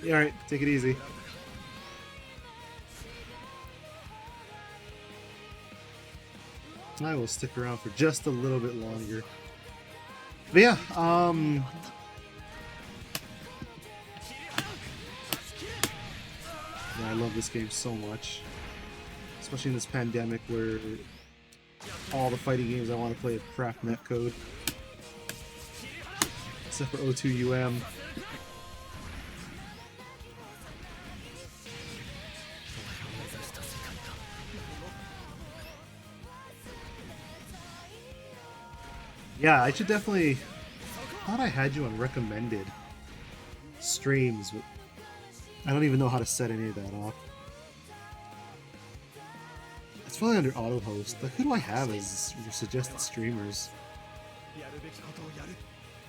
Yeah, alright, take it easy. I will stick around for just a little bit longer. But yeah, yeah, I love this game so much. Especially in this pandemic where all the fighting games I want to play have crap netcode. Except for O2UM. Yeah, I should definitely... I thought I had you on recommended streams, but I don't even know how to set any of that up. It's probably under auto host. Like, who do I have as your suggested streamers?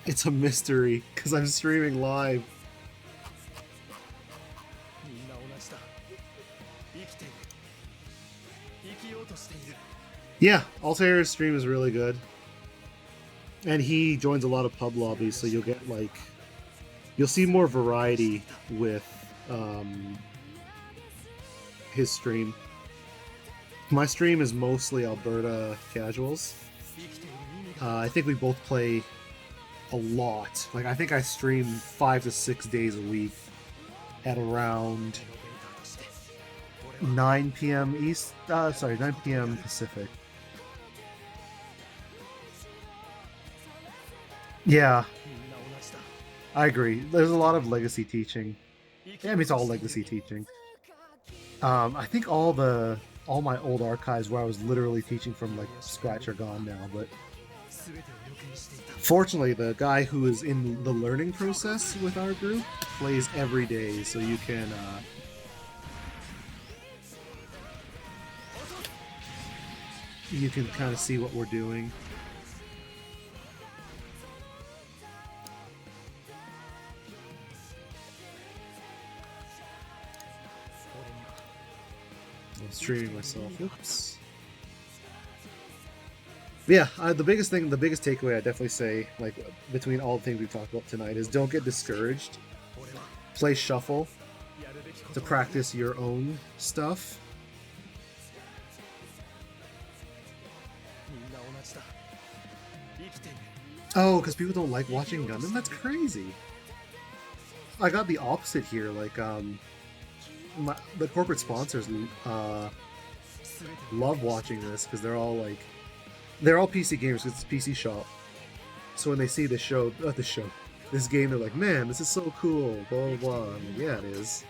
It's a mystery, because I'm streaming live. Yeah, Altair's stream is really good. And he joins a lot of pub lobbies, so you'll get, like... You'll see more variety with his stream. My stream is mostly Alberta casuals. I think we both play a lot. Like, I think I stream 5 to 6 days a week at around 9 p.m. East. 9 p.m. Pacific. Yeah, I agree. There's a lot of legacy teaching. Yeah, I mean, it's all legacy teaching. I think all my old archives where I was literally teaching from like scratch are gone now, but fortunately the guy who is in the learning process with our group plays every day, so you can kind of see what we're doing. I'm streaming myself. Oops. But yeah, the biggest takeaway I definitely say, like, between all the things we've talked about tonight, is don't get discouraged. Play shuffle to practice your own stuff. Oh, because people don't like watching Gundam? That's crazy. I got the opposite here. Like, the corporate sponsors love watching this because they're all PC gamers. It's a PC shop. So when they see this game, they're like, man, this is so cool, blah, blah, blah. I'm like, yeah, it is.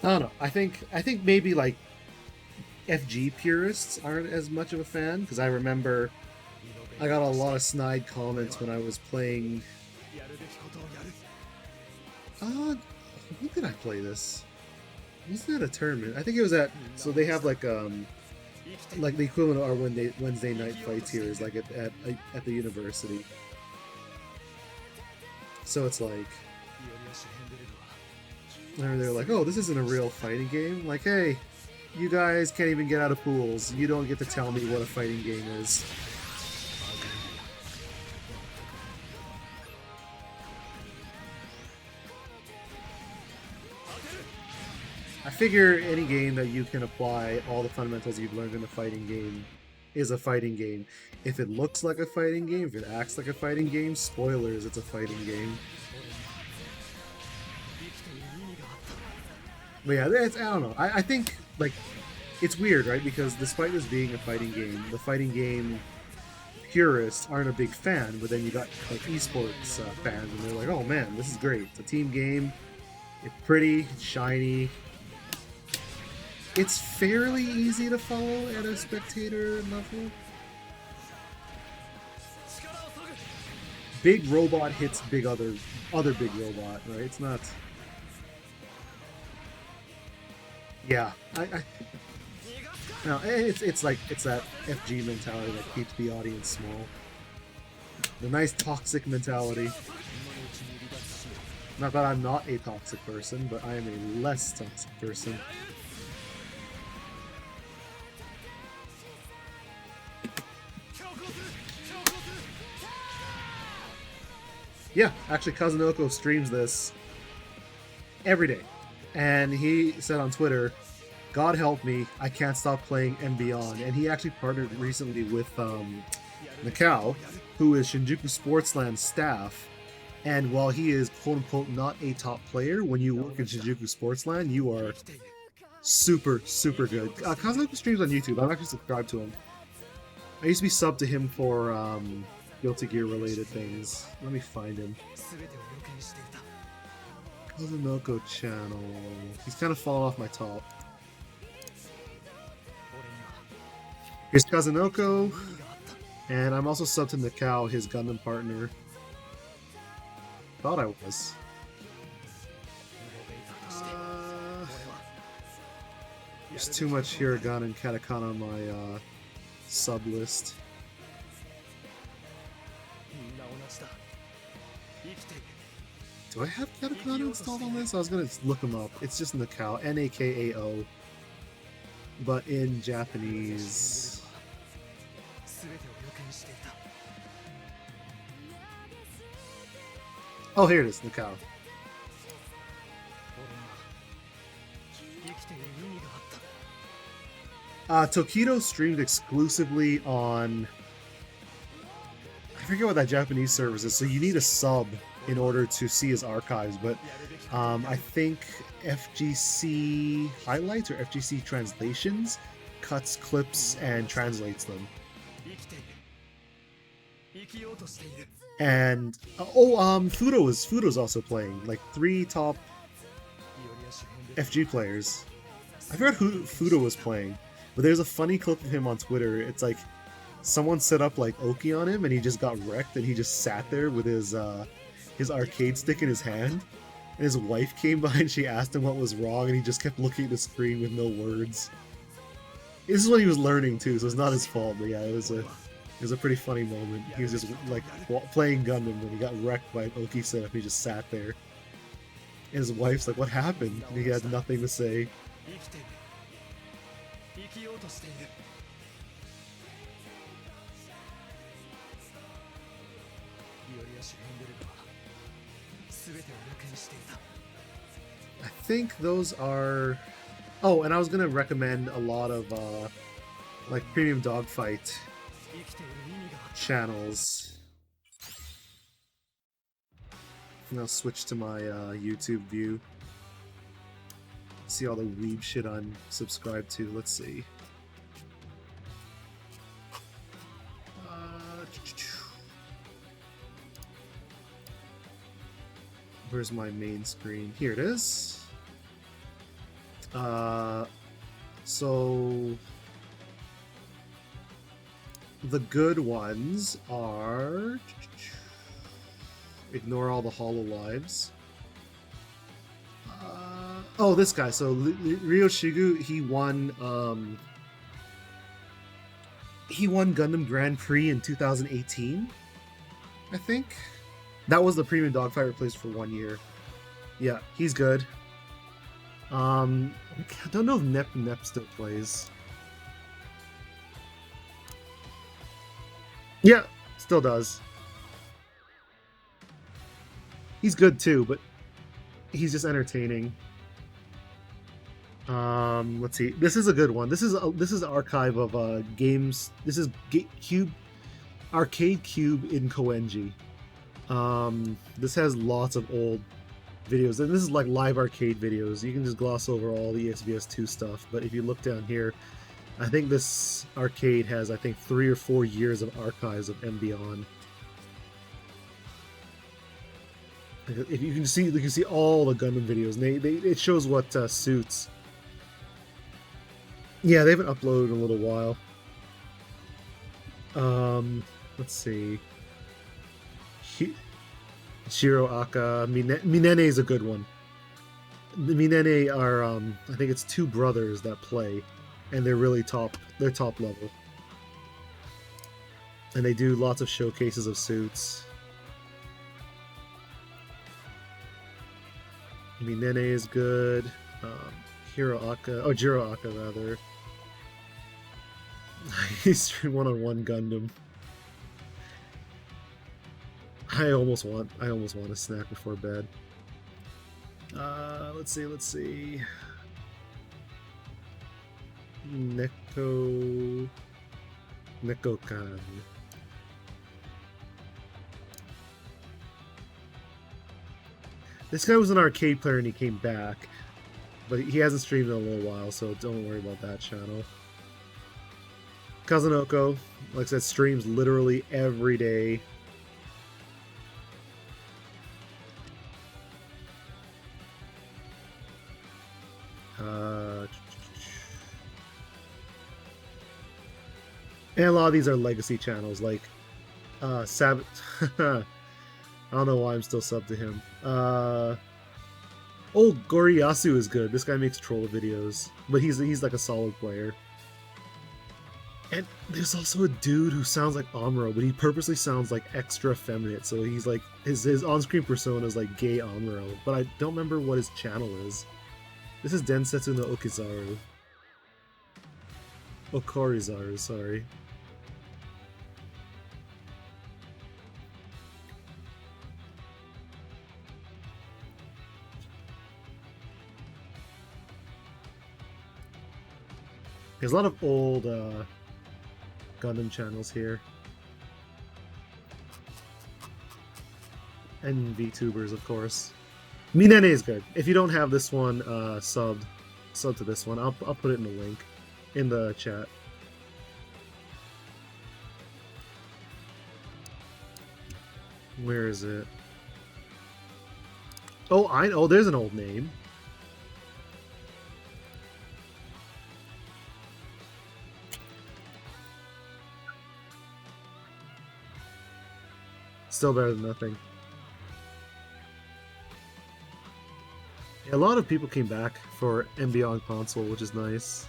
I don't know. I think maybe like FG purists aren't as much of a fan, because I remember I got a lot of snide comments when I was playing. When did I play this? Wasn't that a tournament? I think it was at. So they have like the equivalent of our Wednesday night fights here is like at the university. So it's like. And they're like, oh, this isn't a real fighting game. Like, hey, you guys can't even get out of pools. You don't get to tell me what a fighting game is. I figure any game that you can apply all the fundamentals you've learned in a fighting game is a fighting game. If it looks like a fighting game, if it acts like a fighting game, spoilers, it's a fighting game. But yeah, I don't know. I think, like, it's weird, right? Because despite this being a fighting game, the fighting game purists aren't a big fan, but then you got, like, esports fans, and they're like, oh man, this is great. It's a team game. It's pretty, it's shiny. It's fairly easy to follow at a spectator level. Big robot hits big other big robot, right? It's not... Yeah, no, it's that FG mentality that keeps the audience small. The nice toxic mentality. Not that I'm not a toxic person, but I am a less toxic person. Yeah, actually Kazunoko streams this every day. And he said on Twitter, God help me, I can't stop playing EXVSMBON. And he actually partnered recently with Nakao, who is Shinjuku Sportsland's staff. And while he is quote-unquote not a top player, when you work in Shinjuku Sportsland, you are super, super good. Kazunoko streams on YouTube. I'm actually subscribed to him. I used to be subbed to him for Guilty Gear related things. Let me find him. Kazunoko channel. He's kind of fallen off my top. Here's Kazunoko, and I'm also subbed to Nakao, his Gundam partner. Thought I was. There's too much hiragana and katakana on my sub list. みんな同じだ生きている Do I have katakana installed on this? I was gonna look them up. It's just Nakao, Nakao, but in Japanese. 全てを予見していた Oh, here it is, Nakao. 俺には生きている意味があった Tokido streamed exclusively on. I forget what that Japanese service is, so you need a sub in order to see his archives, but I think FGC highlights or FGC translations cuts clips and translates them. 生きている生きようとしている And Fudo's also playing, like 3 top 日和や周辺で FG players. I forgot who Fudo was playing, but there's a funny clip of him on Twitter. It's like someone set up like Oki on him and he just got wrecked and he just sat there with his arcade stick in his hand. And his wife came by and she asked him what was wrong and he just kept looking at the screen with no words. This is what he was learning too, so it's not his fault, but yeah, it was a pretty funny moment. He was just like playing Gundam when he got wrecked by an Oki setup. He just sat there. And his wife's like, what happened? And he had nothing to say. 生きている生きようとしている日和や周辺ベルトは全てを予見していた I think those are... Oh, and I was gonna recommend a lot of like premium dogfight 生きている意味があった channels. And I'll switch to my YouTube view. See all the weeb shit I'm subscribed to. Let's see. Where's my main screen? Here it is. So the good ones are ignore all the hollow lives. Oh, this guy. So Ryoshigu, he won Gundam Grand Prix in 2018, I think. That was the premium dogfight replaced for 1 year. Yeah, he's good. I don't know if Nep still plays. Yeah, still does. He's good too, but he's just entertaining. Let's see. This is a good one. This is an archive of games. This is Arcade Cube in Koenji. This has lots of old videos, and this is like live arcade videos. You can just gloss over all the EXVS2 stuff, but if you look down here, I think this arcade has 3 or 4 years of archives of MBON. If you can see all the Gundam videos, and it shows what suits. Yeah, they haven't uploaded in a little while. Let's see. Shiro Aka, Minene is a good one. The Minene are, I think it's 2 brothers that play, and they're really top. They're top level, and they do lots of showcases of suits. Minene is good. Jiro Aka rather. He's streamed 1-on-1 Gundam. I almost want a snack before bed. Let's see. Neko-kan. This guy was an arcade player and he came back, but he hasn't streamed in a little while, so don't worry about that channel. Kazunoko, like I said, streams literally every day. And a lot of these are legacy channels, like I don't know why I'm still subbed to him. Oh, Goriyasu is good. This guy makes troll videos, but he's like a solid player. And there's also a dude who sounds like Amuro, but he purposely sounds like extra effeminate. So he's like his on-screen persona is like gay Amuro, but I don't remember what his channel is. This is Densetsu no Okizaru. Okorizaru, sorry. There's a lot of old Gundam channels here. And VTubers, of course. Minene is good. If you don't have this one, sub to this one. I'll put it in the link in the chat. Where is it? Oh, I know. There's an old name. Still better than nothing. A lot of people came back for MBO on console, which is nice.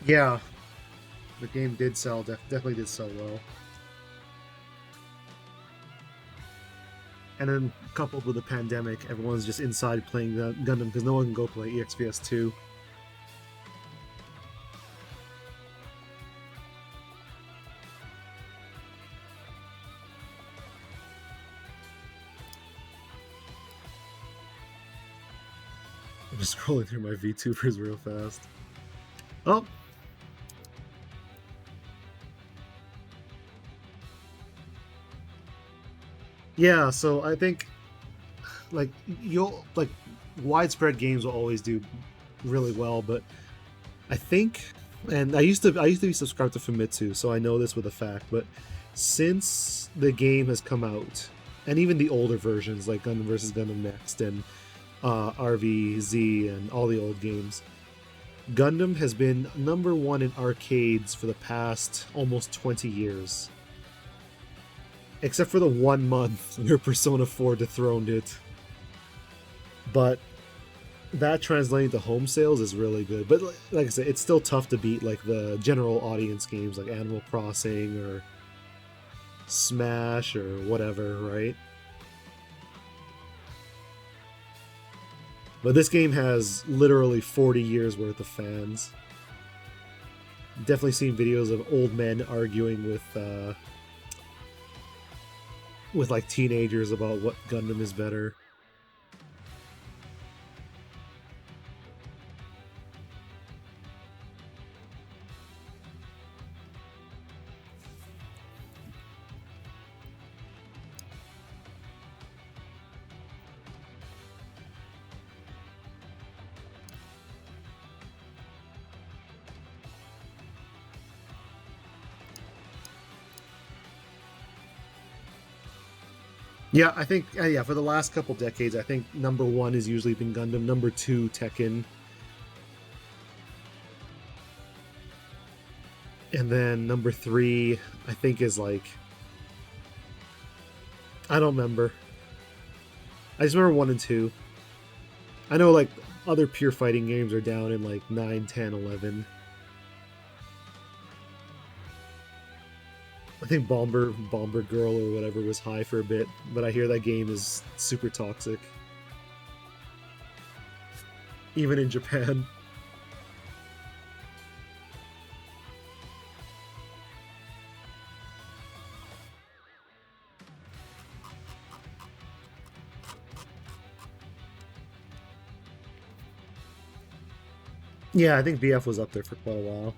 Yeah, the game did sell, definitely did sell well. And then coupled with the pandemic, everyone's just inside playing the Gundam because no one can go play EXVS 2. I'm just scrolling through my VTubers real fast. Oh! Yeah, so I think like widespread games will always do really well, but I think, and I used to be subscribed to Famitsu, so I know this with a fact, but since the game has come out, and even the older versions like Gundam vs. Gundam Next and RVZ and all the old games, Gundam has been #1 in arcades for the past almost 20 years. Except for the 1 month where Persona 4 dethroned it. But that translating to home sales is really good. But like I said, it's still tough to beat like the general audience games like Animal Crossing or Smash or whatever, right? But this game has literally 40 years worth of fans. Definitely seen videos of old men arguing with like teenagers about what Gundam is better. Yeah, I think, yeah, for the last couple decades, I think #1 has usually been Gundam, #2, Tekken. And then #3, I think, is like, I don't remember. I just remember 1 and 2. I know, like, other pure fighting games are down in, like, 9, 10, 11. I think Bomber Girl or whatever was high for a bit, but I hear that game is super toxic. Even in Japan. Yeah, I think BF was up there for quite a while.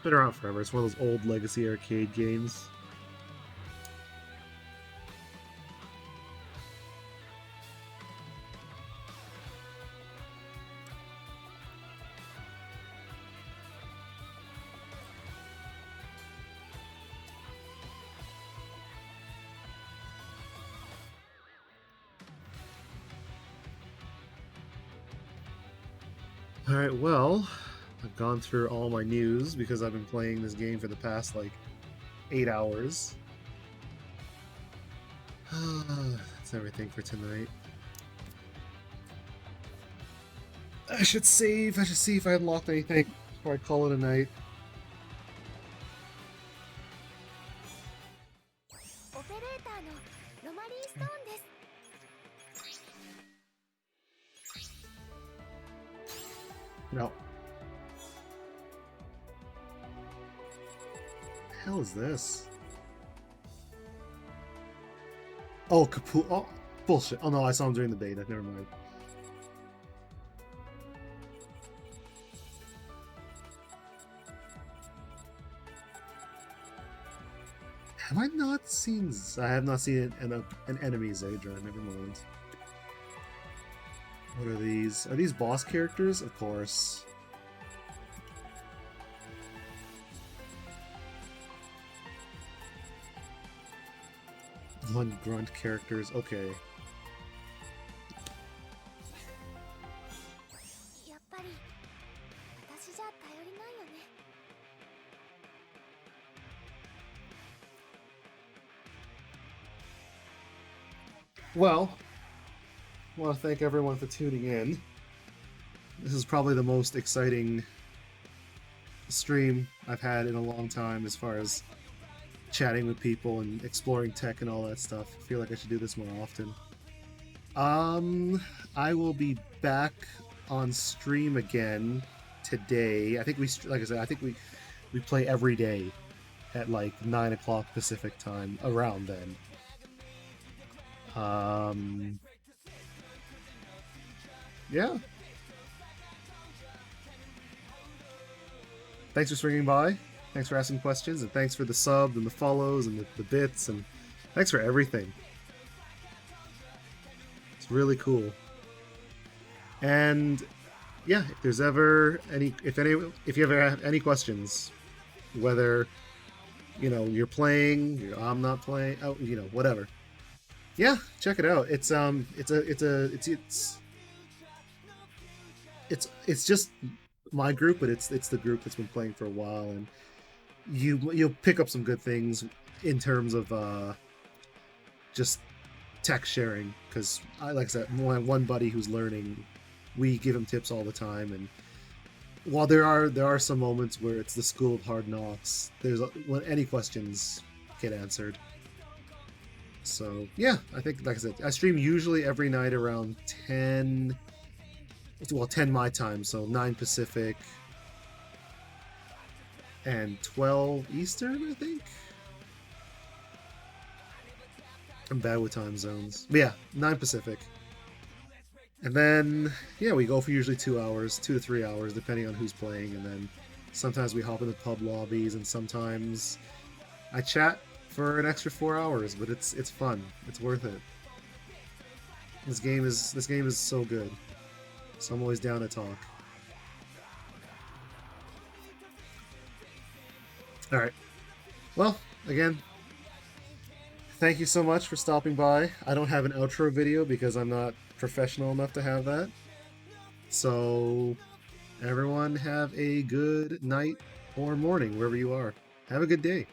Been around forever. It's one of those old legacy arcade games. Alright, well, I've gone through all my news because I've been playing this game for the past, like, 8 hours. That's everything for tonight. I should save. I should see if I unlocked anything before I call it a night. オペレーターのロマリー・ストーンです。 No. The hell is this? Oh, Kapu. Oh, bullshit. Oh no, I saw him during the beta. Never mind. Have I not seen? I have not seen an enemy Zadra. Never mind. What are these? Are these boss characters? Of course. One grunt characters. Okay. やっぱり私じゃ頼りないよね。 Well, I want to thank everyone for tuning in. This is probably the most exciting stream I've had in a long time as far as chatting with people and exploring tech and all that stuff. I feel like I should do this more often. I will be back on stream again today. I think like I said, I think we play every day at like 9 o'clock Pacific time, around then. Yeah. Thanks for swinging by. Thanks for asking questions, and thanks for the sub and the follows and the bits, and thanks for everything. It's really cool. And yeah, if there's ever if you ever have any questions, whether you're playing, I'm not playing, whatever. Yeah, check it out. It's just my group, but it's the group that's been playing for a while, and you'll pick up some good things in terms of just tech sharing, because like I said, one buddy who's learning, we give him tips all the time, and while there are some moments where it's the school of hard knocks, when any questions get answered. So yeah, I think, like I said, I stream usually every night around 10 my time, so 9 Pacific and 12 Eastern, I think. I'm bad with time zones. But yeah, 9 Pacific. And then, yeah, we go for usually 2 hours, 2 to 3 hours, depending on who's playing, and then sometimes we hop into pub lobbies, and sometimes I chat for an extra 4 hours, but it's fun. It's worth it. This game is so good. So I'm always down to talk. Alright. Well, again, thank you so much for stopping by. I don't have an outro video because I'm not professional enough to have that. So, everyone have a good night or morning wherever you are. Have a good day.